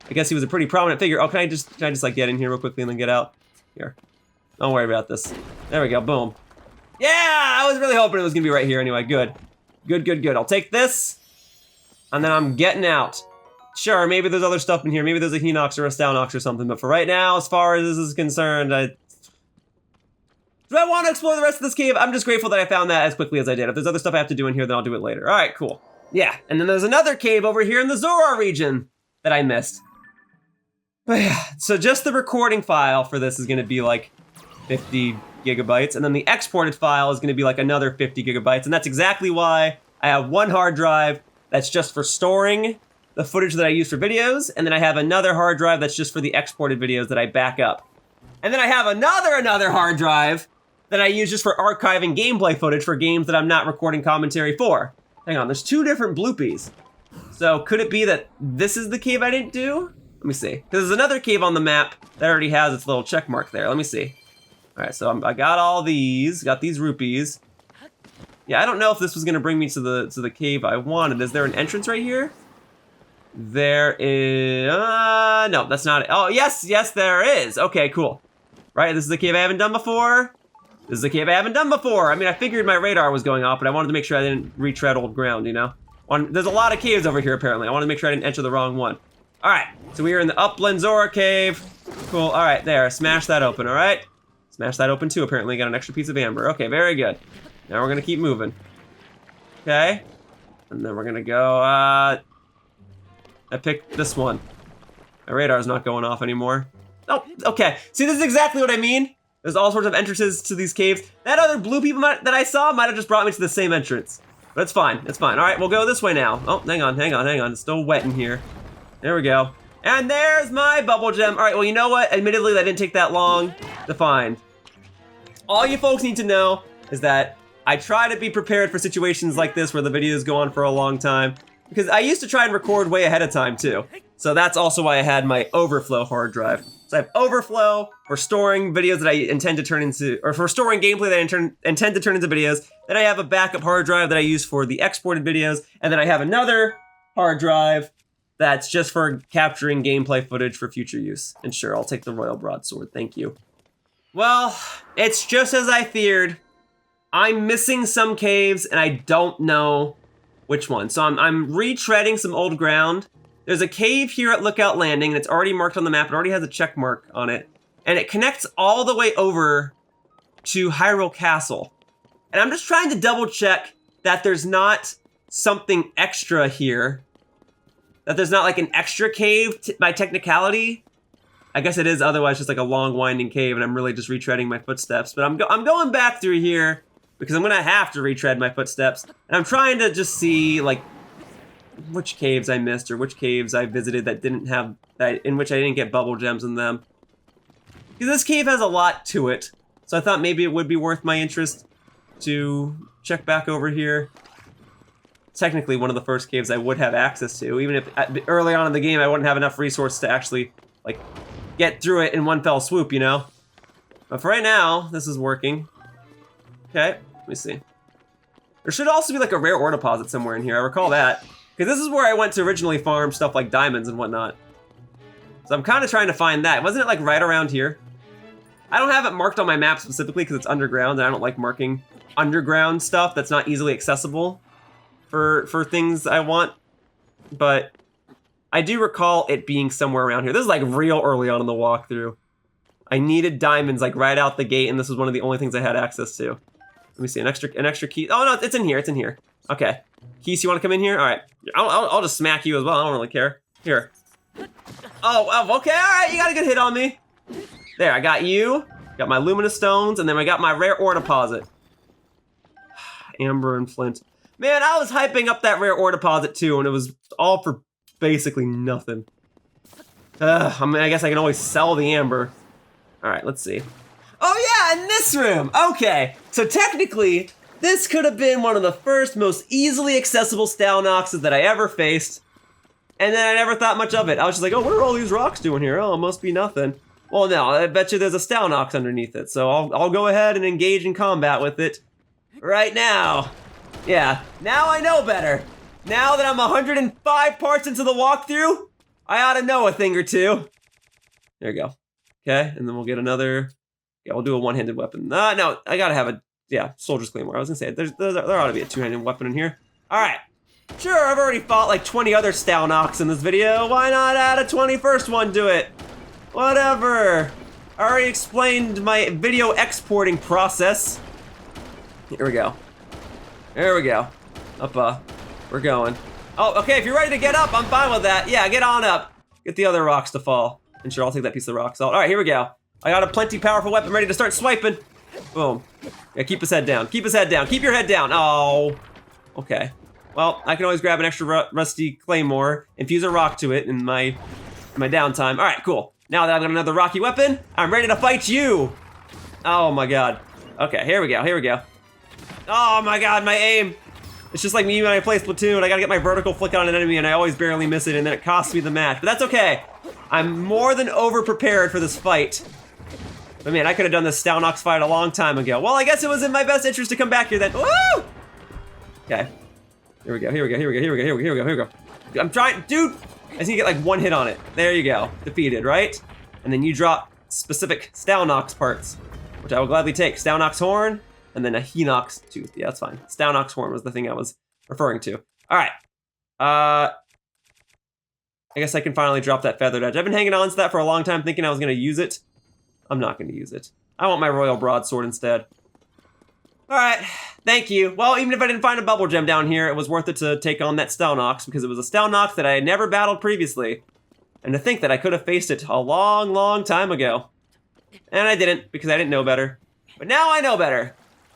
I guess he was a pretty prominent figure. Oh, can I just like get in here real quickly and then get out? Here, don't worry about this. There we go, boom. Yeah, I was really hoping it was gonna be right here anyway, good. Good. I'll take this, and then I'm getting out. Sure, maybe there's other stuff in here. Maybe there's a Hinox or a Staunox or something, but for right now, as far as this is concerned, do I want to explore the rest of this cave? I'm just grateful that I found that as quickly as I did. If there's other stuff I have to do in here, then I'll do it later. All right, cool. Yeah, and then there's another cave over here in the Zora region that I missed. But yeah, so just the recording file for this is gonna be like 50 gigabytes, and then the exported file is gonna be like another 50 gigabytes, and that's exactly why I have one hard drive that's just for storing the footage that I use for videos, and then I have another hard drive that's just for the exported videos that I back up. And then I have another hard drive that I use just for archiving gameplay footage for games that I'm not recording commentary for. Hang on, there's 2 different bloopies. So could it be that this is the cave I didn't do? Let me see. Because there's another cave on the map that already has its little check mark there. Let me see. All right, so I got all these, got these rupees. Yeah, I don't know if this was gonna bring me to the cave I wanted. Is there an entrance right here? There is, no, that's not it. Oh, yes, there is. Okay, cool. Right, this is the cave I haven't done before. This is the cave I haven't done before. I mean, I figured my radar was going off, but I wanted to make sure I didn't retread old ground, you know? There's a lot of caves over here, apparently. I wanted to make sure I didn't enter the wrong one. All right, so we are in the Upland Zora cave. Cool, all right, there, smash that open, all right? Smash that open too, apparently. Got an extra piece of amber. Okay, very good. Now we're gonna keep moving. Okay, and then we're gonna go, I picked this one. My radar's not going off anymore. Oh, okay. See, this is exactly what I mean. There's all sorts of entrances to these caves. That other blue people that I saw might have just brought me to the same entrance. But it's fine, it's fine. All right, we'll go this way now. Oh, hang on. It's still wet in here. There we go. And there's my Bubbul Gem. All right, well, you know what? Admittedly, that didn't take that long to find. All you folks need to know is that I try to be prepared for situations like this where the videos go on for a long time. Because I used to try and record way ahead of time too. So that's also why I had my overflow hard drive. So I have overflow for storing videos that I intend to turn into, or for storing gameplay that I intend to turn into videos. Then I have a backup hard drive that I use for the exported videos. And then I have another hard drive that's just for capturing gameplay footage for future use. And sure, I'll take the Royal Broadsword, thank you. Well, it's just as I feared. I'm missing some caves and I don't know which one. So I'm retreading some old ground. There's a cave here at Lookout Landing, and it's already marked on the map. It already has a check mark on it. And it connects all the way over to Hyrule Castle. And I'm just trying to double check that there's not something extra here. That there's not like an extra cave by technicality. I guess it is otherwise just like a long winding cave, and I'm really just retreading my footsteps. But I'm going back through here because I'm gonna have to retread my footsteps. And I'm trying to just see like which caves I missed or which caves I visited that didn't have, in which I didn't get Bubbul Gems in them. Because this cave has a lot to it. So I thought maybe it would be worth my interest to check back over here. Technically one of the first caves I would have access to, even if early on in the game I wouldn't have enough resources to actually like get through it in one fell swoop, you know? But for right now, this is working. Okay, let me see. There should also be like a rare ore deposit somewhere in here, I recall that. Because this is where I went to originally farm stuff like diamonds and whatnot. So I'm kind of trying to find that. Wasn't it like right around here? I don't have it marked on my map specifically because it's underground and I don't like marking underground stuff that's not easily accessible for things I want. But I do recall it being somewhere around here. This is like real early on in the walkthrough. I needed diamonds like right out the gate and this was one of the only things I had access to. Let me see, an extra key. Oh no, it's in here, Okay. Keys, you want to come in here? All right. I'll just smack you as well. I don't really care. Here. Oh, okay. All right. You got a good hit on me. There, I got you. Got my luminous stones, and then I got my rare ore deposit. Amber and flint. Man, I was hyping up that rare ore deposit too, and it was all for basically nothing. I mean, I guess I can always sell the amber. All right, let's see. Oh yeah, in this room. Okay, so technically, this could have been one of the first, most easily accessible Stalnoxes that I ever faced. And then I never thought much of it. I was just like, oh, what are all these rocks doing here? Oh, it must be nothing. Well, no, I bet you there's a Stalnox underneath it. So I'll go ahead and engage in combat with it right now. Yeah, now I know better. Now that I'm 105 parts into the walkthrough, I ought to know a thing or two. There you go. Okay, and then we'll get another. Yeah, we'll do a one-handed weapon. No, I gotta have a, Soldier's Claymore. I was gonna say, there ought to be a two-handed weapon in here. All right. Sure, I've already fought like 20 other Stalnox in this video. Why not add a 21st one to it? Whatever. I already explained my video exporting process. Here we go. There we go. Up, we're going. Oh, okay, if you're ready to get up, I'm fine with that. Yeah, get on up. Get the other rocks to fall. And sure, I'll take that piece of rock salt. All right, here we go. I got a plenty powerful weapon ready to start swiping. Boom. Yeah, keep his head down. Keep his head down. Keep your head down. Oh. Okay. Well, I can always grab an extra rusty claymore, infuse a rock to it in my downtime. All right, cool. Now that I've got another rocky weapon, I'm ready to fight you. Oh my god. Okay, here we go. Here we go. Oh my god, my aim. It's just like me when I play Splatoon. I gotta get my vertical flick on an enemy and I always barely miss it and then it costs me the match. But that's okay. I'm more than over-prepared for this fight. But man, I could have done this Stalnox fight a long time ago. Well, I guess it was in my best interest to come back here then. Woo! Okay. Here we go, here we go, here we go, here we go, here we go, here we go, here we go. I'm trying, dude! I just need to get like one hit on it. There you go. Defeated, right? And then you drop specific Stalnox parts, which I will gladly take. Stalnox horn, and then a Hinox tooth. Yeah, that's fine. Stalnox horn was the thing I was referring to. All right. I guess I can finally drop that feathered edge. I've been hanging on to that for a long time, thinking I was gonna use it. I'm not gonna use it. I want my royal broadsword instead. All right, thank you. Well, even if I didn't find a Bubbul Gem down here, it was worth it to take on that Stalnox because it was a Stalnox that I had never battled previously. And to think that I could have faced it a long, long time ago. And I didn't because I didn't know better. But now I know better.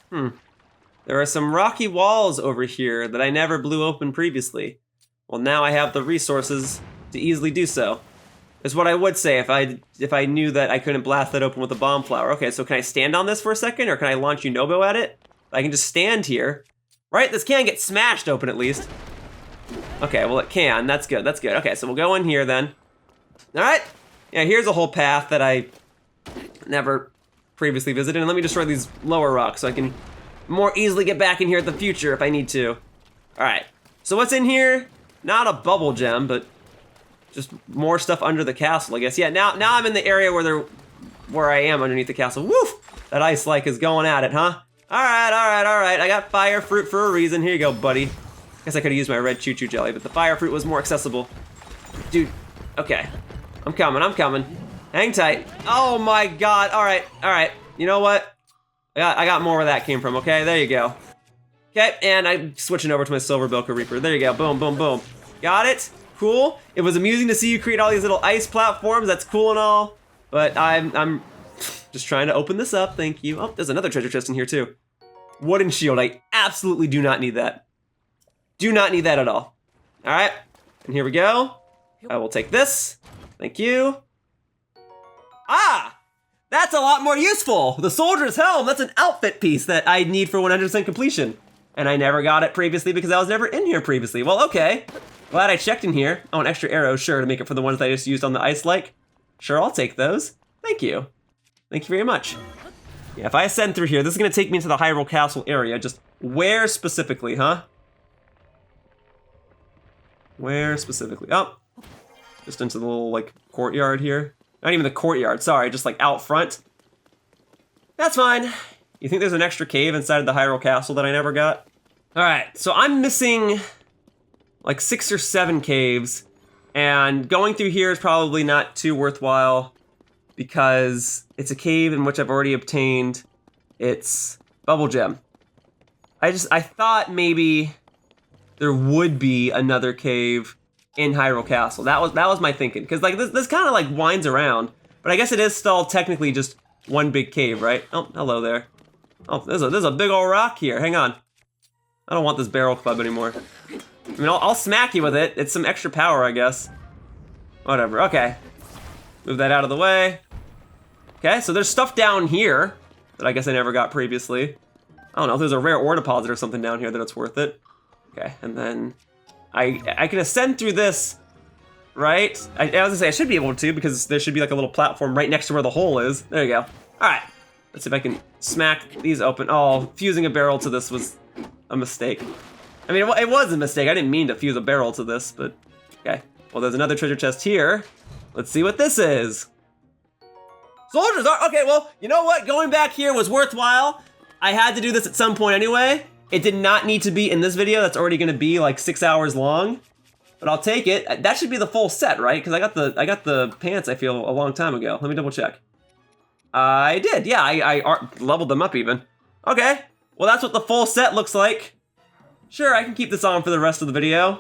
There are some rocky walls over here that I never blew open previously. Well, now I have the resources to easily do so. Is what I would say if I knew that I couldn't blast that open with a bomb flower. Okay, so can I stand on this for a second, or can I launch Unobo at it? I can just stand here, right? This can get smashed open at least. Okay, well it can. That's good. That's good. Okay, so we'll go in here then. All right. Yeah, here's a whole path that I never previously visited, and let me destroy these lower rocks so I can more easily get back in here at the future if I need to. All right. So what's in here? Not a Bubbul Gem, but just more stuff under the castle, I guess. Yeah, now I'm in the area where I am underneath the castle. Woof! That ice like is going at it, huh? All right. I got fire fruit for a reason. Here you go, buddy. Guess I could have used my red choo-choo jelly, but the fire fruit was more accessible. Dude, okay. I'm coming. Hang tight. Oh my god. All right. You know what? I got more where that came from, okay? There you go. Okay, and I'm switching over to my Silver Bilka Reaper. There you go. Boom, boom, boom. Got it. Cool. It was amusing to see you create all these little ice platforms. That's cool and all, but I'm just trying to open this up. Thank you. Oh, there's another treasure chest in here too. Wooden shield. I absolutely do not need that. Do not need that at all. All right, and here we go. I will take this. Thank you. Ah, that's a lot more useful. The soldier's helm. That's an outfit piece that I need for 100% completion, and I never got it previously because I was never in here previously. Well, okay. Glad I checked in here. Oh, an extra arrow, sure, to make it for the ones that I just used on the ice like. Sure, I'll take those. Thank you. Thank you very much. Yeah, if I ascend through here, this is gonna take me into the Hyrule Castle area. Just where specifically, huh? Where specifically? Oh, just into the little, like, courtyard here. Not even the courtyard, sorry, just like out front. That's fine. You think there's an extra cave inside of the Hyrule Castle that I never got? All right, so I'm missing like 6 or 7 caves, and going through here is probably not too worthwhile because it's a cave in which I've already obtained its Bubbul Gem. I thought maybe there would be another cave in Hyrule Castle. That was my thinking, because like this kind of like winds around, but I guess it is still technically just one big cave, right? Oh, hello there. Oh, there's a big old rock here. Hang on. I don't want this barrel club anymore. I mean, I'll smack you with it. It's some extra power, I guess. Whatever, okay. Move that out of the way. Okay, so there's stuff down here that I guess I never got previously. I don't know if there's a rare ore deposit or something down here that it's worth it. Okay, and then I can ascend through this, right? I was gonna say I should be able to because there should be like a little platform right next to where the hole is. There you go. All right, let's see if I can smack these open. Oh, fusing a barrel to this was a mistake. I mean, it was a mistake. I didn't mean to fuse a barrel to this, but okay. Well, there's another treasure chest here. Let's see what this is. Soldiers are, okay, well, you know what? Going back here was worthwhile. I had to do this at some point anyway. It did not need to be in this video. That's already gonna be like 6 hours long, but I'll take it. That should be the full set, right? Because I got the pants, I feel, a long time ago. Let me double check. I did, yeah, I leveled them up even. Okay, well, that's what the full set looks like. Sure, I can keep this on for the rest of the video.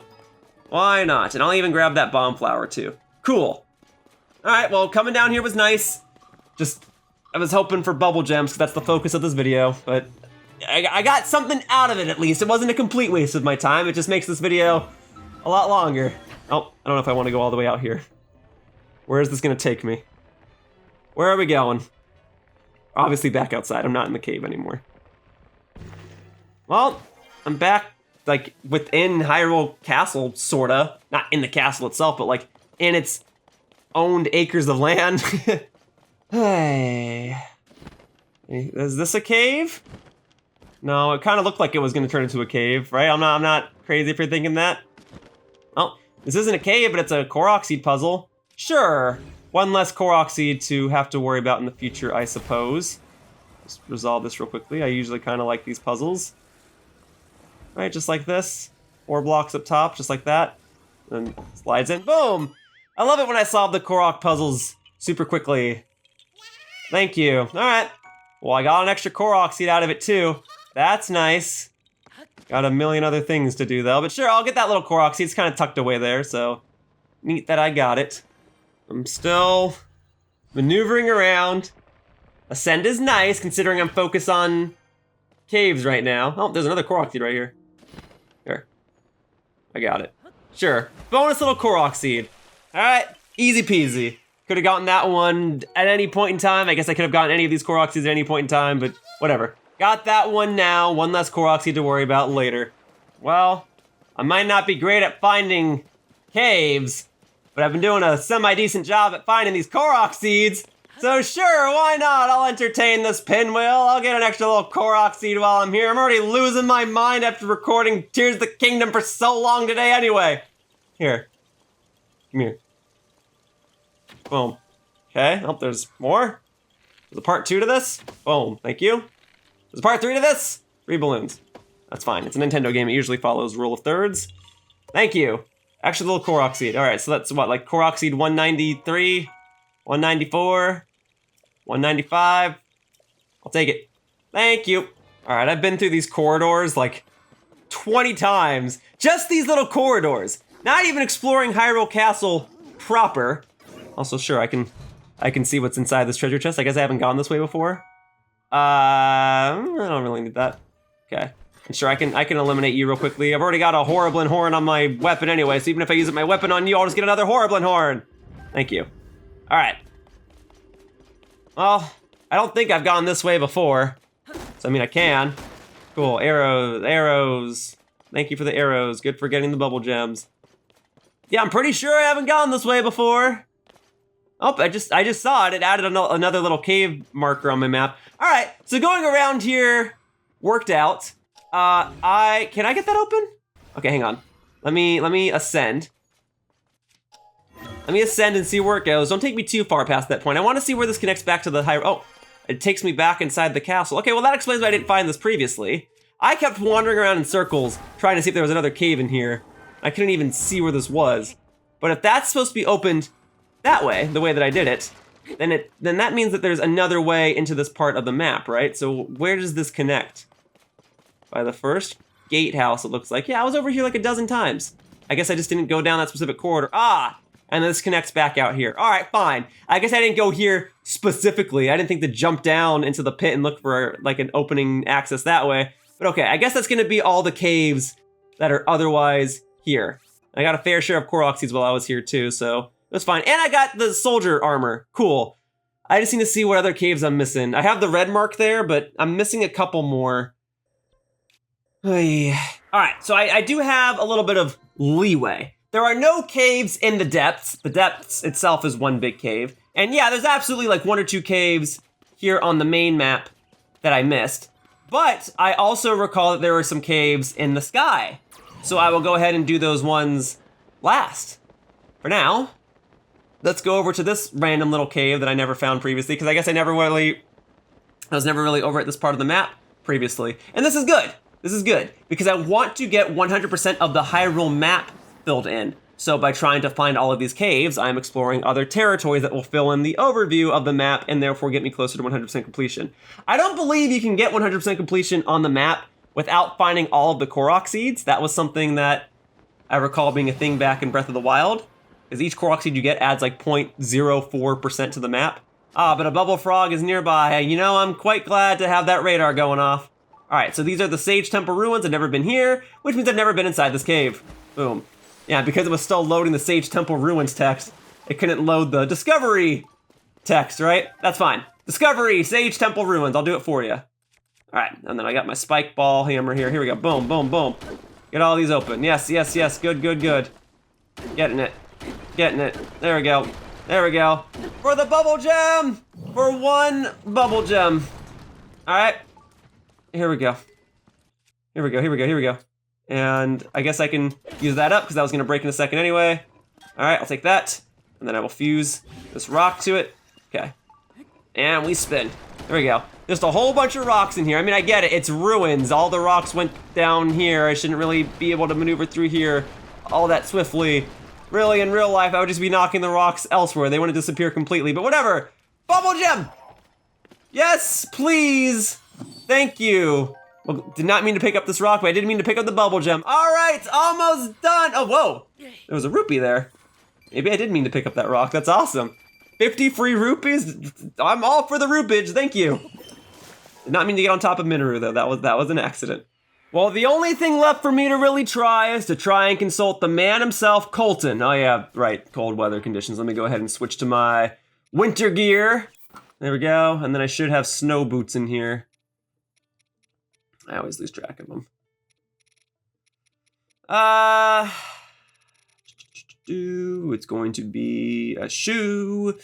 Why not? And I'll even grab that bomb flower too. Cool. All right, well, coming down here was nice. Just, I was hoping for Bubbul Gems, because that's the focus of this video, but I got something out of it at least. It wasn't a complete waste of my time. It just makes this video a lot longer. Oh, I don't know if I want to go all the way out here. Where is this gonna take me? Where are we going? Obviously back outside. I'm not in the cave anymore. Well, I'm back, like, within Hyrule Castle, sorta. Not in the castle itself, but like in its owned acres of land. Hey. Is this a cave? No, it kind of looked like it was gonna turn into a cave, right? I'm not crazy for thinking that. Oh, this isn't a cave, but it's a Korok seed puzzle. Sure, one less Korok seed to have to worry about in the future, I suppose. Just resolve this real quickly. I usually kind of like these puzzles. Right, just like this. 4 blocks up top, just like that. And slides in, boom! I love it when I solve the Korok puzzles super quickly. Thank you. All right. Well, I got an extra Korok seed out of it too. That's nice. Got a million other things to do though, but sure, I'll get that little Korok seed. It's kind of tucked away there, so neat that I got it. I'm still maneuvering around. Ascend is nice, considering I'm focused on caves right now. Oh, there's another Korok seed right here. Here. I got it. Sure. Bonus little Korok seed. All right, easy peasy. Could have gotten that one at any point in time. I guess I could have gotten any of these Korok seeds at any point in time, but whatever. Got that one now, one less Korok seed to worry about later. Well, I might not be great at finding caves, but I've been doing a semi-decent job at finding these Korok seeds. So sure, why not? I'll entertain this pinwheel. I'll get an extra little Korok seed while I'm here. I'm already losing my mind after recording Tears of the Kingdom for so long today anyway. Here. Come here. Boom. Okay, oh, there's more. There's a part 2 to this. Boom, thank you. There's a part 3 to this. 3 balloons. That's fine, it's a Nintendo game. It usually follows rule of thirds. Thank you. Actually, little Korok seed. All right, so that's what, like Korok seed 193, 194, 195. I'll take it. Thank you. All right, I've been through these corridors like 20 times. Just these little corridors. Not even exploring Hyrule Castle proper. Also, sure, I can see what's inside this treasure chest. I guess I haven't gone this way before. I don't really need that. Okay. And sure, I can eliminate you real quickly. I've already got a Horriblin horn on my weapon anyway, so even if I use my weapon on you, I'll just get another Horriblin horn. Thank you. All right. Well, I don't think I've gone this way before. So, I mean, I can. Cool, arrows. Thank you for the arrows. Good for getting the Bubbul Gems. Yeah, I'm pretty sure I haven't gone this way before. Oh, I just saw it. It added another little cave marker on my map. All right, so going around here worked out. Can I get that open? Okay, hang on. Let me ascend. Let me ascend and see where it goes. Don't take me too far past that point. I want to see where this connects back to the high. Oh, it takes me back inside the castle. Okay, well that explains why I didn't find this previously. I kept wandering around in circles trying to see if there was another cave in here. I couldn't even see where this was. But if that's supposed to be opened that way, the way that I did it, then that means that there's another way into this part of the map, right? So where does this connect? By the first gatehouse, it looks like. Yeah, I was over here like a dozen times. I guess I just didn't go down that specific corridor. Ah, and this connects back out here. All right, fine. I guess I didn't go here specifically. I didn't think to jump down into the pit and look for like an opening access that way. But okay, I guess that's gonna be all the caves that are otherwise here. I got a fair share of Korok seeds while I was here too, so it was fine. And I got the soldier armor, cool. I just need to see what other caves I'm missing. I have the red mark there, but I'm missing a couple more. All right, so I do have a little bit of leeway. There are no caves in the depths. The depths itself is one big cave. And yeah, there's absolutely like 1 or 2 caves here on the main map that I missed. But I also recall that there were some caves in the sky. So I will go ahead and do those ones last. For now, let's go over to this random little cave that I never found previously, because I guess I was never really over at this part of the map previously. And this is good. This is good, because I want to get 100% of the Hyrule map filled in. So by trying to find all of these caves, I'm exploring other territories that will fill in the overview of the map and therefore get me closer to 100% completion. I don't believe you can get 100% completion on the map without finding all of the Korok seeds. That was something that I recall being a thing back in Breath of the Wild, because each Korok seed you get adds like 0.04% to the map. Ah, but a Bubbulfrog is nearby. You know, I'm quite glad to have that radar going off. All right, so these are the Sage Temple ruins. I've never been here, which means I've never been inside this cave. Boom. Yeah, because it was still loading the Sage Temple ruins text, it couldn't load the Discovery text, right? That's fine. Discovery, Sage Temple ruins. I'll do it for you. All right, and then I got my spike ball hammer here. Here we go. Boom, boom, boom. Get all these open. Yes, yes, yes. Good, good, good. Getting it. Getting it. There we go. There we go. For the Bubbul Gem! For 1 Bubbul Gem. All right. Here we go. Here we go, here we go, here we go. And I guess I can use that up because that was gonna break in a second anyway. All right, I'll take that. And then I will fuse this rock to it. Okay. And we spin. There we go. Just a whole bunch of rocks in here. I mean, I get it, it's ruins. All the rocks went down here. I shouldn't really be able to maneuver through here all that swiftly. Really, in real life, I would just be knocking the rocks elsewhere. They wouldn't disappear completely, but whatever. Bubbul Gem! Yes, please. Thank you. Well, did not mean to pick up this rock, but I didn't mean to pick up the Bubbul Gem. All right, almost done. Oh, whoa. There was a rupee there. Maybe I did mean to pick up that rock. That's awesome. 50 free rupees. I'm all for the rupage. Thank you. Did not mean to get on top of Minoru, though. That was an accident. Well, the only thing left for me to really try is to try and consult the man himself, Koltin. Oh, yeah, right. Cold weather conditions. Let me go ahead and switch to my winter gear. There we go. And then I should have snow boots in here. I always lose track of them. It's going to be a shoe.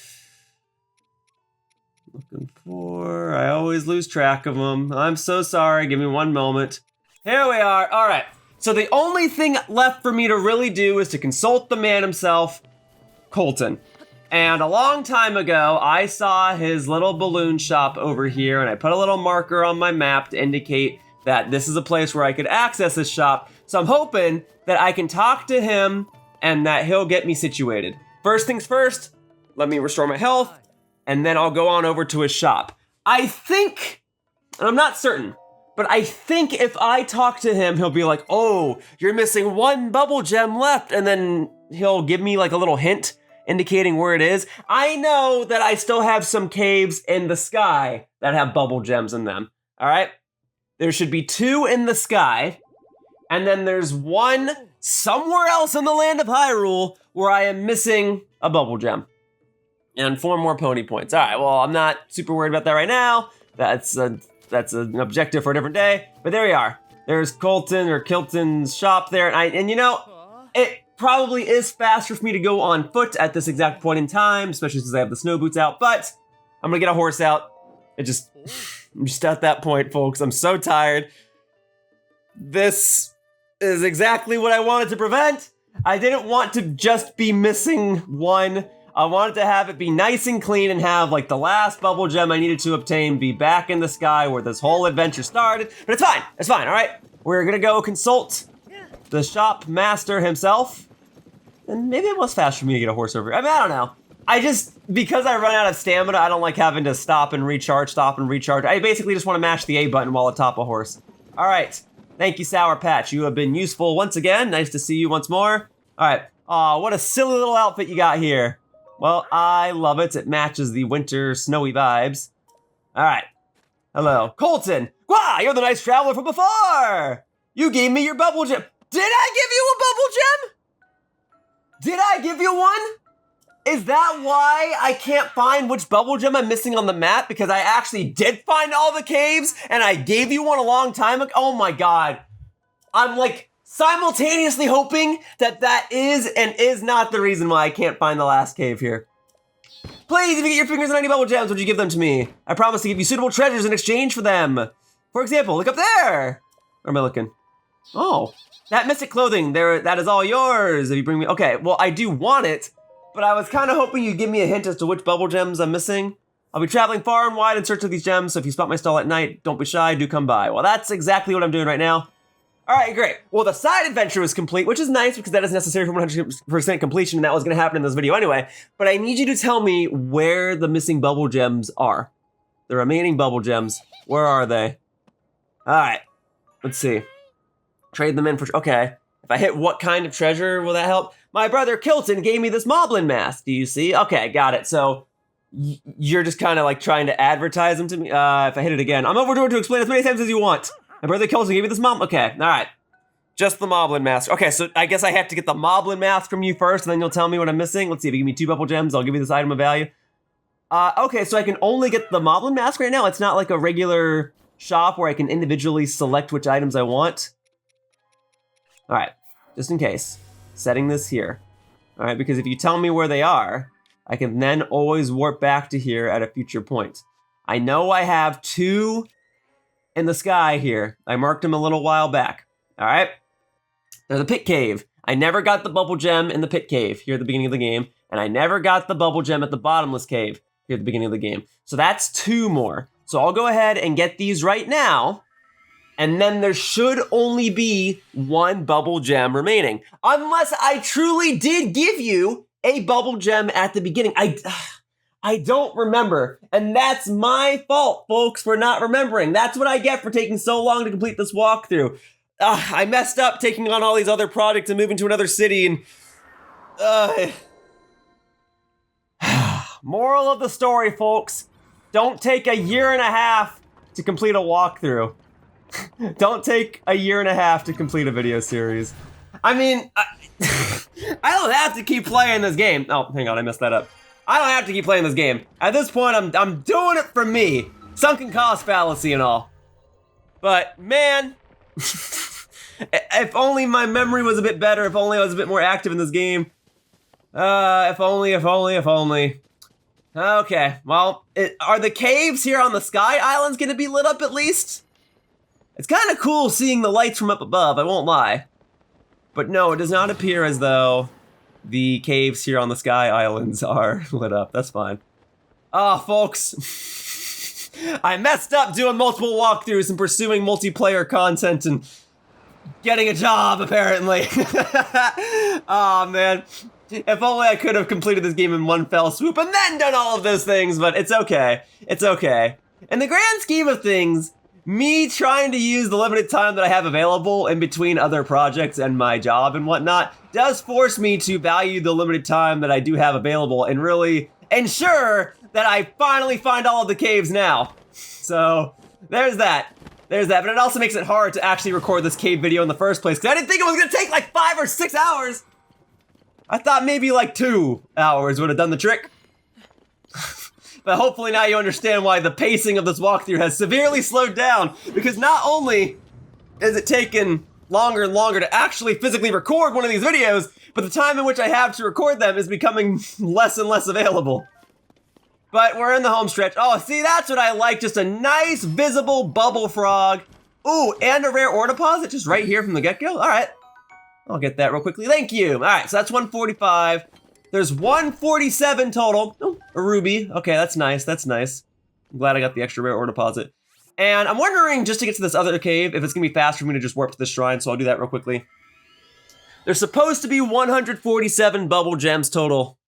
Looking for, I always lose track of them. I'm so sorry, give me one moment. Here we are, all right. So the only thing left for me to really do is to consult the man himself, Koltin. And a long time ago, I saw his little balloon shop over here, and I put a little marker on my map to indicate that this is a place where I could access this shop. So I'm hoping that I can talk to him and that he'll get me situated. First things first, let me restore my health, and then I'll go on over to his shop. I think, and I'm not certain, but I think if I talk to him, he'll be like, oh, you're missing 1 Bubbul Gem left, and then he'll give me like a little hint indicating where it is. I know that I still have some caves in the sky that have Bubbul Gems in them, all right? There should be 2 in the sky, and then there's 1 somewhere else in the land of Hyrule where I am missing a Bubbul Gem. And 4 more pony points. All right, well, I'm not super worried about that right now. That's an objective for a different day, but there we are. There's Koltin or Kilton's shop there, and you know, it probably is faster for me to go on foot at this exact point in time, especially since I have the snow boots out, but I'm gonna get a horse out. I'm just at that point, folks. I'm so tired. This is exactly what I wanted to prevent. I didn't want to just be missing 1. I wanted to have it be nice and clean and have like the last Bubbul Gem I needed to obtain be back in the sky where this whole adventure started. But it's fine, all right? We're gonna go consult the shop master himself. And maybe it was fast for me to get a horse over here. I mean, I don't know. Because I run out of stamina, I don't like having to stop and recharge. I basically just want to mash the A button while atop a horse. All right, thank you, Sour Patch. You have been useful once again. Nice to see you once more. All right. Aw, what a silly little outfit you got here. Well, I love it. It matches the winter snowy vibes. All right. Hello. Koltin! Wow, you're the nice traveler from before! You gave me your Bubbul Gem. Did I give you a Bubbul Gem? Did I give you one? Is that why I can't find which Bubbul Gem I'm missing on the map? Because I actually did find all the caves and I gave you one a long time ago? Oh my god. I'm like simultaneously hoping that that is and is not the reason why I can't find the last cave here. Please, if you get your fingers on any Bubbul Gems, would you give them to me? I promise to give you suitable treasures in exchange for them. For example, look up there. Where am I looking? Oh, that mystic clothing there, that is all yours. If you bring me, okay, well, I do want it, but I was kind of hoping you'd give me a hint as to which Bubbul Gems I'm missing. I'll be traveling far and wide in search of these gems, so if you spot my stall at night, don't be shy, do come by. Well, that's exactly what I'm doing right now. All right, great. Well, the side adventure was complete, which is nice because that is necessary for 100% completion, and that was going to happen in this video anyway. But I need you to tell me where the missing Bubbul Gems are. The remaining Bubbul Gems, where are they? All right, let's see. Trade them in for, okay. If I hit what kind of treasure, will that help? My brother Koltin gave me this Moblin mask, do you see? Okay, got it. So you're just kind of like trying to advertise them to me. If I hit it again, I'm overdoing to explain as many times as you want. My brother Koltin gave me this okay, all right. Just the Moblin mask. Okay, so I guess I have to get the Moblin mask from you first, and then you'll tell me what I'm missing. Let's see, if you give me 2 Bubbul Gems, I'll give you this item of value. Okay, so I can only get the Moblin mask right now. It's not like a regular shop where I can individually select which items I want. All right, just in case. Setting this here. All right, because if you tell me where they are, I can then always warp back to here at a future point. I know I have 2 in the sky here. I marked them a little while back. All right. There's a pit cave. I never got the Bubbul Gem in the pit cave here at the beginning of the game, and I never got the Bubbul Gem at the bottomless cave here at the beginning of the game. So that's 2 more. So I'll go ahead and get these right now, and then there should only be 1 Bubbul Gem remaining. Unless I truly did give you a Bubbul Gem at the beginning. I don't remember, and that's my fault, folks, for not remembering. That's what I get for taking so long to complete this walkthrough. I messed up taking on all these other projects and moving to another city, and... Moral of the story, folks. Don't take 1.5 years to complete a walkthrough. Don't take 1.5 years to complete a video series. I mean, I don't have to keep playing this game. Oh, hang on, I messed that up. I don't have to keep playing this game. At this point, I'm doing it for me. Sunken cost fallacy and all. But man, if only my memory was a bit better, if only I was a bit more active in this game. If only. Okay, well, are the caves here on the Sky Islands gonna be lit up at least? It's kind of cool seeing the lights from up above, I won't lie. But no, it does not appear as though the caves here on the Sky Islands are lit up. That's fine. Ah, folks. I messed up doing multiple walkthroughs and pursuing multiplayer content and getting a job, apparently. Oh, man. If only I could have completed this game in one fell swoop and then done all of those things, but it's okay. It's okay. In the grand scheme of things, me trying to use the limited time that I have available in between other projects and my job and whatnot does force me to value the limited time that I do have available and really ensure that I finally find all of the caves now. So there's that. There's that, but it also makes it hard to actually record this cave video in the first place because I didn't think it was gonna take like 5 or 6 hours. I thought maybe like 2 hours would have done the trick. But hopefully now you understand why the pacing of this walkthrough has severely slowed down, because not only is it taking longer and longer to actually physically record one of these videos, but the time in which I have to record them is becoming less and less available. But we're in the home stretch. Oh, see, that's what I like, just a nice visible Bubbulfrog. Ooh, and a rare ore deposit just right here from the get-go. All right, I'll get that real quickly. Thank you. All right, so that's 145. There's 147 total. Oh, a ruby. Okay, that's nice. That's nice. I'm glad I got the extra rare ore deposit. And I'm wondering, just to get to this other cave, if it's gonna be fast for me to just warp to this shrine, so I'll do that real quickly. There's supposed to be 147 Bubbul Gems total.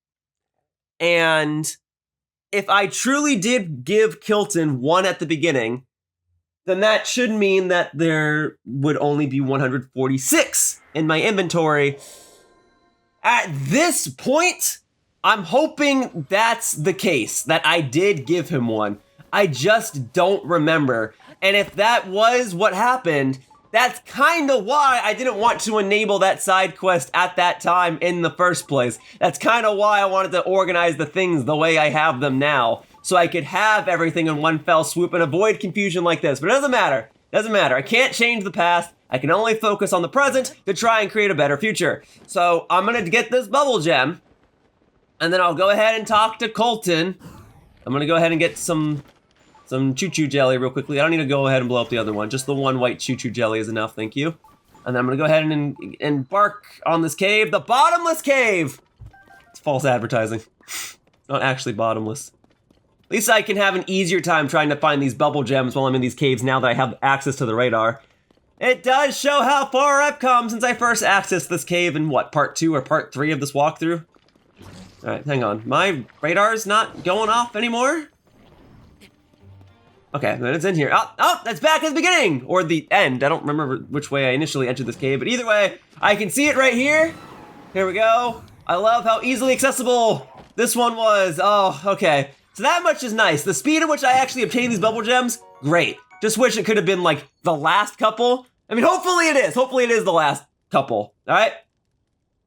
And if I truly did give Koltin 1 at the beginning, then that should mean that there would only be 146 in my inventory. At this point, I'm hoping that's the case, that I did give him one. I just don't remember. And if that was what happened, that's kind of why I didn't want to enable that side quest at that time in the first place. That's kind of why I wanted to organize the things the way I have them now, so I could have everything in one fell swoop and avoid confusion like this. But it doesn't matter. Doesn't matter. I can't change the past. I can only focus on the present to try and create a better future. So I'm gonna get this Bubbul Gem, and then I'll go ahead and talk to Koltin. I'm gonna go ahead and get some choo-choo jelly real quickly. I don't need to go ahead and blow up the other one. Just the one white choo-choo jelly is enough, thank you. And then I'm gonna go ahead and embark on this cave, the bottomless cave! It's false advertising. Not actually bottomless. At least I can have an easier time trying to find these Bubbul Gems while I'm in these caves now that I have access to the radar. It does show how far I've come since I first accessed this cave in what, part 2 or part 3 of this walkthrough? Alright, hang on. My radar's not going off anymore? Okay, then it's in here. Oh, that's back at the beginning! Or the end. I don't remember which way I initially entered this cave, but either way, I can see it right here. Here we go. I love how easily accessible this one was. Oh, okay. So that much is nice. The speed at which I actually obtained these Bubbul Gems, great. Just wish it could have been like the last couple. I mean, hopefully it is. Hopefully it is the last couple, all right?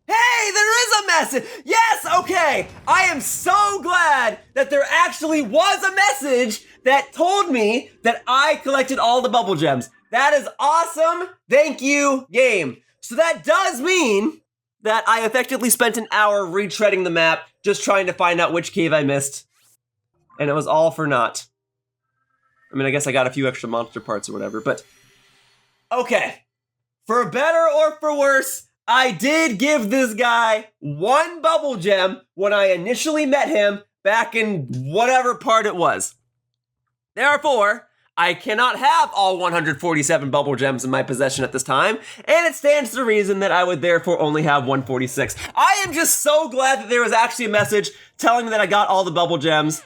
Hey, there is a message. Yes, okay. I am so glad that there actually was a message that told me that I collected all the Bubbul Gems. That is awesome. Thank you, game. So that does mean that I effectively spent an hour retreading the map just trying to find out which cave I missed. And it was all for naught. I mean, I guess I got a few extra monster parts or whatever, but okay. For better or for worse, I did give this guy one Bubbul Gem when I initially met him back in whatever part it was. Therefore, I cannot have all 147 Bubbul Gems in my possession at this time, and it stands to reason that I would therefore only have 146. I am just so glad that there was actually a message telling me that I got all the Bubbul Gems.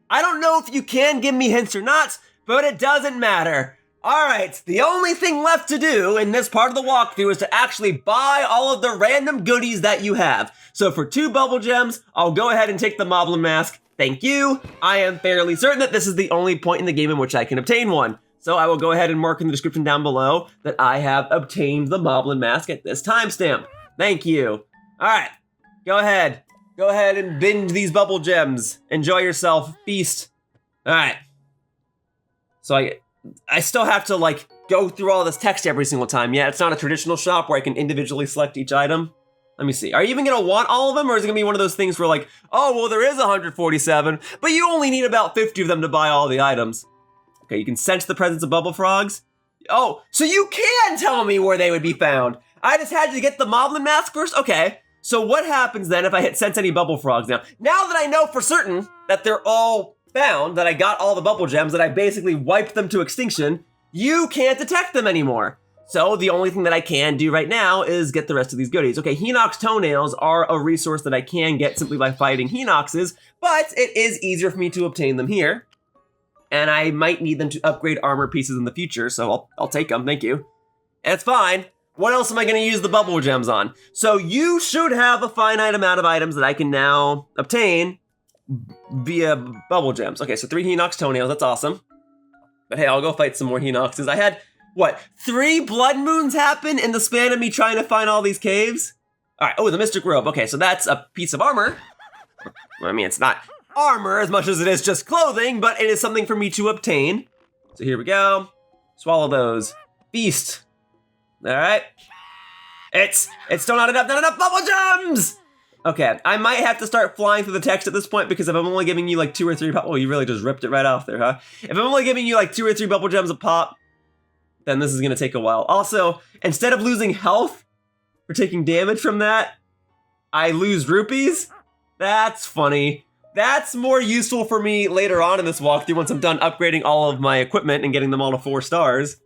I don't know if you can give me hints or not, but it doesn't matter. Alright, the only thing left to do in this part of the walkthrough is to actually buy all of the random goodies that you have. So for 2 Bubbul Gems, I'll go ahead and take the Moblin Mask. Thank you. I am fairly certain that this is the only point in the game in which I can obtain one. So I will go ahead and mark in the description down below that I have obtained the Moblin Mask at this timestamp. Thank you. Alright, go ahead. Go ahead and binge these Bubbul Gems. Enjoy yourself. Feast. Alright. So I still have to, like, go through all this text every single time. Yeah, it's not a traditional shop where I can individually select each item. Let me see. Are you even going to want all of them, or is it going to be one of those things where, like, oh, well, there is 147, but you only need about 50 of them to buy all the items. Okay, you can sense the presence of Bubbulfrogs. Oh, so you can tell me where they would be found. I just had to get the Moblin Mask first? Okay. So what happens then if I hit sense any Bubbulfrogs now? Now that I know for certain that they're all found, that I got all the Bubbul Gems, that I basically wiped them to extinction, you can't detect them anymore. So the only thing that I can do right now is get the rest of these goodies. Okay, Hinox toenails are a resource that I can get simply by fighting Hinoxes, but it is easier for me to obtain them here. And I might need them to upgrade armor pieces in the future, so I'll take them, thank you. It's fine. What else am I gonna use the Bubbul Gems on? So you should have a finite amount of items that I can now obtain via Bubbul Gems. Okay, so 3 Hinox toenails, that's awesome. But hey, I'll go fight some more Hinoxes. I had, what, 3 blood moons happen in the span of me trying to find all these caves? All right, oh, the Mystic Robe. Okay, so that's a piece of armor. I mean, it's not armor as much as it is just clothing, but it is something for me to obtain. So here we go. Swallow those. Feast. All right. It's still not enough Bubbul Gems! Okay, I might have to start flying through the text at this point, because if I'm only giving you like 2 or 3 oh, you really just ripped it right off there, huh? If I'm only giving you like 2 or 3 Bubbul Gems a pop, then this is gonna take a while. Also, instead of losing health or taking damage from that, I lose rupees. That's funny. That's more useful for me later on in this walkthrough once I'm done upgrading all of my equipment and getting them all to 4 stars.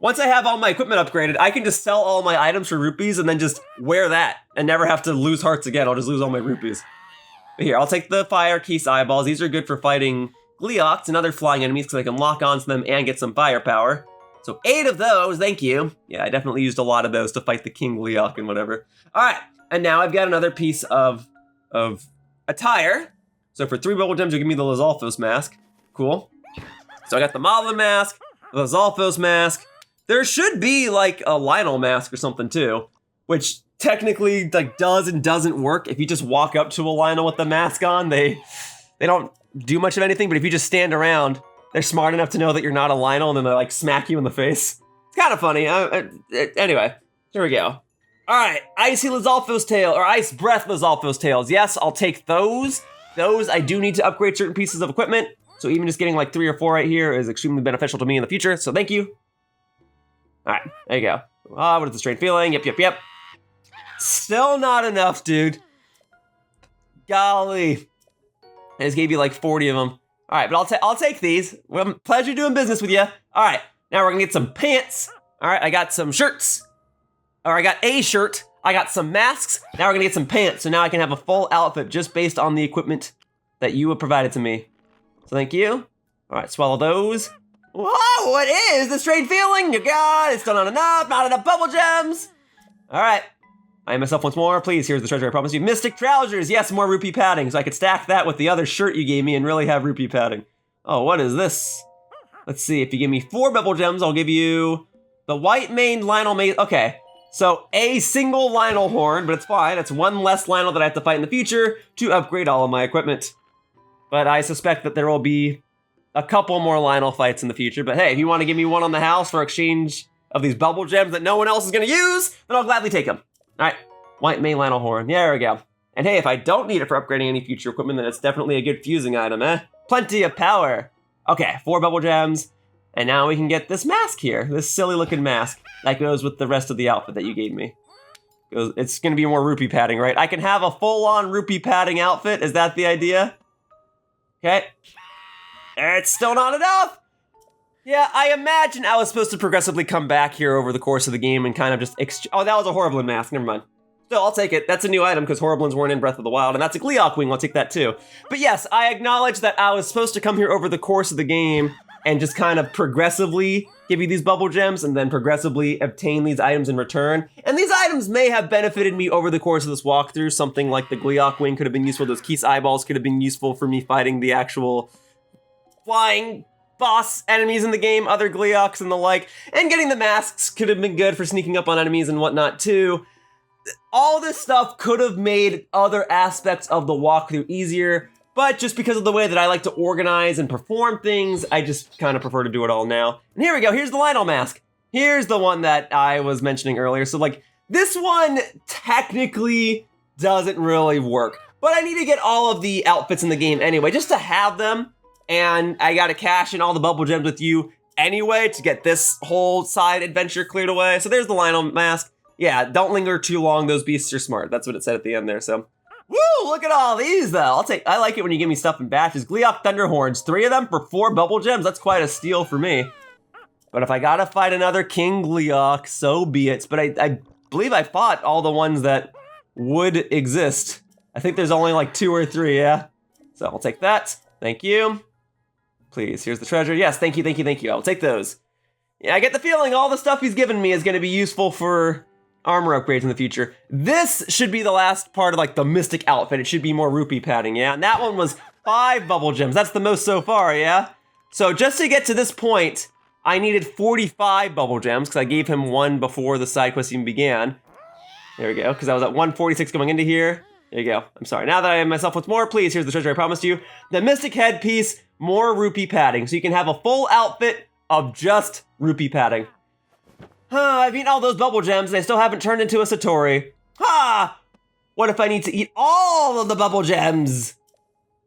Once I have all my equipment upgraded, I can just sell all my items for rupees and then just wear that and never have to lose hearts again. I'll just lose all my rupees. But here, I'll take the Fire Keese Eyeballs. These are good for fighting Gleeoks and other flying enemies because I can lock onto them and get some firepower. So 8 of those, thank you. Yeah, I definitely used a lot of those to fight the King Gleeok and whatever. All right, And now I've got another piece of attire. So for 3 Bubbul Gems, you'll give me the Lizalfos mask. Cool. So I got the Moblin mask, the Lizalfos mask. There should be like a Lionel mask or something too, which technically like does and doesn't work. If you just walk up to a Lionel with the mask on, they don't do much of anything, but if you just stand around, they're smart enough to know that you're not a Lionel and then they like smack you in the face. It's kind of funny. Anyway, here we go. All right, Icy Lizalfos tail, or Ice Breath Lizalfos tails. Yes, I'll take those. Those, I do need to upgrade certain pieces of equipment, so even just getting like 3 or 4 right here is extremely beneficial to me in the future, so thank you. All right, there you go. What is the strange feeling? Yep. Still not enough, dude. Golly. I just gave you like 40 of them. All right, but I'll take these. Well, pleasure doing business with you. All right, now we're gonna get some pants. All right, I got some shirts. Or I got a shirt, I got some masks, now we're gonna get some pants, so now I can have a full outfit just based on the equipment that you have provided to me. So thank you. All right, swallow those. Whoa, what is this strange feeling? God, it's still not enough Bubbul Gems. All right, I am myself once more. Please, here's the treasure I promised you. Mystic trousers, yes, more rupee padding, so I could stack that with the other shirt you gave me and really have rupee padding. Oh, what is this? Let's see, if you give me 4 Bubbul Gems, I'll give you the white maned Lionel mace. Okay. So a single Lionel horn, but it's fine. It's 1 less Lionel that I have to fight in the future to upgrade all of my equipment. But I suspect that there will be a couple more Lionel fights in the future. But hey, if you want to give me one on the house for exchange of these Bubbul Gems that no one else is going to use, then I'll gladly take them. All right, white main Lionel horn. Yeah, there we go. And hey, if I don't need it for upgrading any future equipment, then it's definitely a good fusing item, eh? Plenty of power. Okay, 4 Bubbul Gems. And now we can get this mask here, this silly looking mask that goes with the rest of the outfit that you gave me. It's gonna be more rupee padding, right? I can have a full-on rupee padding outfit, is that the idea? Okay. It's still not enough! Yeah, I imagine I was supposed to progressively come back here over the course of the game and kind of just oh, that was a Horriblin mask, never mind. Still, I'll take it. That's a new item because Horriblins weren't in Breath of the Wild, and that's a Gleeok wing, I'll take that too. But yes, I acknowledge that I was supposed to come here over the course of the game and just kind of progressively give you these Bubbul Gems and then progressively obtain these items in return. And these items may have benefited me over the course of this walkthrough. Something like the Gleeok wing could have been useful. Those Keese eyeballs could have been useful for me fighting the actual flying boss enemies in the game, other Gleeoks and the like. And getting the masks could have been good for sneaking up on enemies and whatnot too. All this stuff could have made other aspects of the walkthrough easier. But just because of the way that I like to organize and perform things, I just kind of prefer to do it all now. And here we go, here's the Lionel mask. Here's the one that I was mentioning earlier. So like, this one technically doesn't really work, but I need to get all of the outfits in the game anyway, just to have them. And I gotta cash in all the Bubbul Gems with you anyway to get this whole side adventure cleared away. So there's the Lionel mask. Yeah, don't linger too long, those beasts are smart. That's what it said at the end there, so. Woo, look at all these though. I like it when you give me stuff in batches. Gleeok Thunderhorns, 3 of them for 4 Bubbul Gems. That's quite a steal for me. But if I gotta fight another King Gleeok, so be it. But I believe I fought all the ones that would exist. I think there's only like 2 or 3, yeah? So I'll take that, thank you. Please, here's the treasure. Yes, thank you. I'll take those. Yeah, I get the feeling all the stuff he's given me is gonna be useful for armor upgrades in the future. This should be the last part of like the mystic outfit. It should be more rupee padding, yeah? And that one was 5 Bubbul Gems. That's the most so far, yeah? So just to get to this point, I needed 45 Bubbul Gems because I gave him 1 before the side quest even began. There we go, because I was at 146 going into here. There you go. I'm sorry. Now that I am myself once more, please, here's the treasure I promised you. The mystic headpiece, more rupee padding. So you can have a full outfit of just rupee padding. I've eaten all those Bubbul Gems and I still haven't turned into a Satori. Ha! What if I need to eat all of the Bubbul Gems?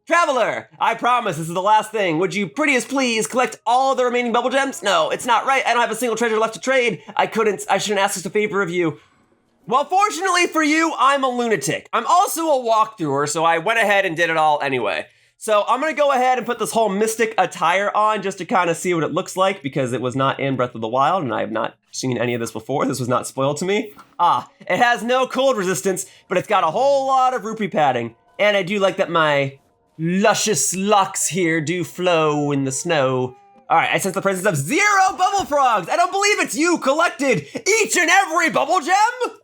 Traveler, I promise this is the last thing. Would you pretty as please collect all of the remaining Bubbul Gems? No, it's not right. I don't have a single treasure left to trade. I shouldn't ask this a favor of you. Well, fortunately for you, I'm a lunatic. I'm also a walkthrougher, so I went ahead and did it all anyway. So I'm gonna go ahead and put this whole mystic attire on just to kind of see what it looks like because it was not in Breath of the Wild and I have not seen any of this before. This was not spoiled to me. It has no cold resistance, but it's got a whole lot of rupee padding. And I do like that my luscious locks here do flow in the snow. All right, I sense the presence of 0 Bubbulfrogs. I don't believe it's you collected each and every Bubbul Gem.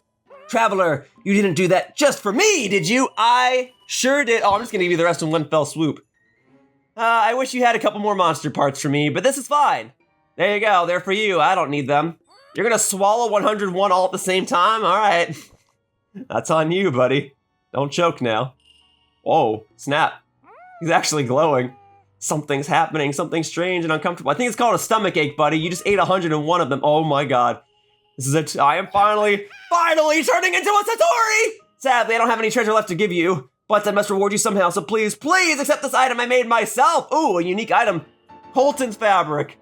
Traveler, you didn't do that just for me, did you? I sure did. Oh, I'm just gonna give you the rest in one fell swoop. I wish you had a couple more monster parts for me, but this is fine. There you go, they're for you. I don't need them. You're gonna swallow 101 all at the same time? All right. That's on you, buddy. Don't choke now. Whoa, snap. He's actually glowing. Something's happening, something strange and uncomfortable. I think it's called a stomach ache, buddy. You just ate 101 of them. Oh my God. This is it. I am finally turning into a Satori! Sadly, I don't have any treasure left to give you, but I must reward you somehow, so please accept this item I made myself. Ooh, a unique item. Koltin's fabric.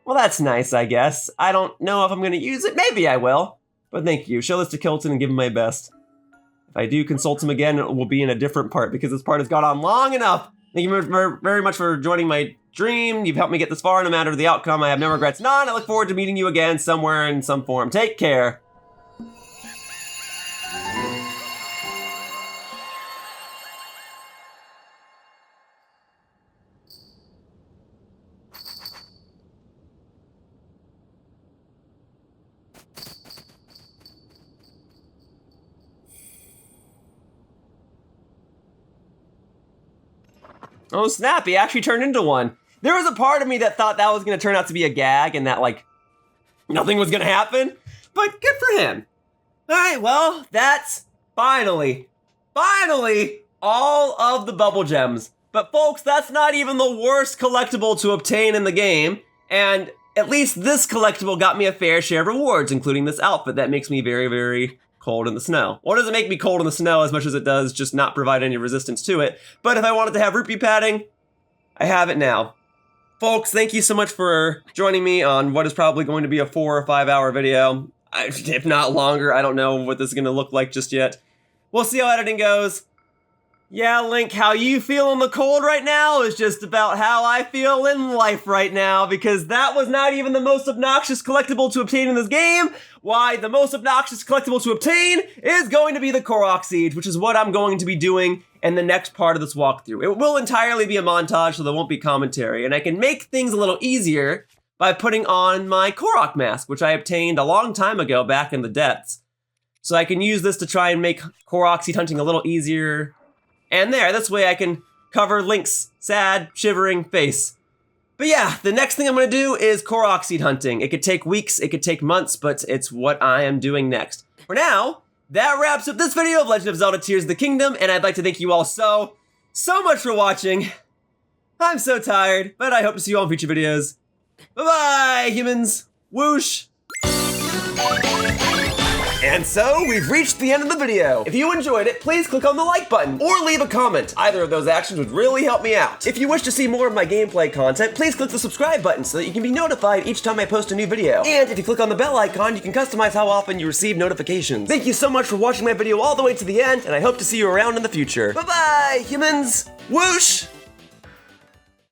Well, that's nice, I guess. I don't know if I'm gonna use it. Maybe I will. But thank you. Show this to Koltin and give him my best. If I do consult him again, it will be in a different part because this part has gone on long enough. Thank you very much for joining my dream. You've helped me get this far no matter the outcome. I have no regrets. None. I look forward to meeting you again somewhere in some form. Take care. Oh snap, he actually turned into one. There was a part of me that thought that was gonna turn out to be a gag and that like, nothing was gonna happen, but good for him. All right, well, that's finally all of the Bubbul Gems. But folks, that's not even the worst collectible to obtain in the game, and at least this collectible got me a fair share of rewards, including this outfit that makes me very, very cold in the snow. Well, it doesn't make me cold in the snow as much as it does just not provide any resistance to it. But if I wanted to have rupee padding, I have it now. Folks, thank you so much for joining me on what is probably going to be a 4 or 5 hour video. If not longer, I don't know what this is going to look like just yet. We'll see how editing goes. Yeah, Link, how you feel in the cold right now is just about how I feel in life right now, because that was not even the most obnoxious collectible to obtain in this game. Why, the most obnoxious collectible to obtain is going to be the Korok Siege, which is what I'm going to be doing in the next part of this walkthrough. It will entirely be a montage, so there won't be commentary, and I can make things a little easier by putting on my Korok mask, which I obtained a long time ago back in the depths. So I can use this to try and make Korok Siege hunting a little easier. And this way I can cover Link's sad, shivering face. But yeah, the next thing I'm gonna do is Korok Siege hunting. It could take weeks, it could take months, but it's what I am doing next. For now, that wraps up this video of Legend of Zelda Tears of the Kingdom, and I'd like to thank you all so much for watching. I'm so tired, but I hope to see you all in future videos. Bye-bye, humans. Whoosh. And so, we've reached the end of the video. If you enjoyed it, please click on the like button or leave a comment. Either of those actions would really help me out. If you wish to see more of my gameplay content, please click the subscribe button so that you can be notified each time I post a new video. And if you click on the bell icon, you can customize how often you receive notifications. Thank you so much for watching my video all the way to the end, and I hope to see you around in the future. Bye-bye, humans! Whoosh!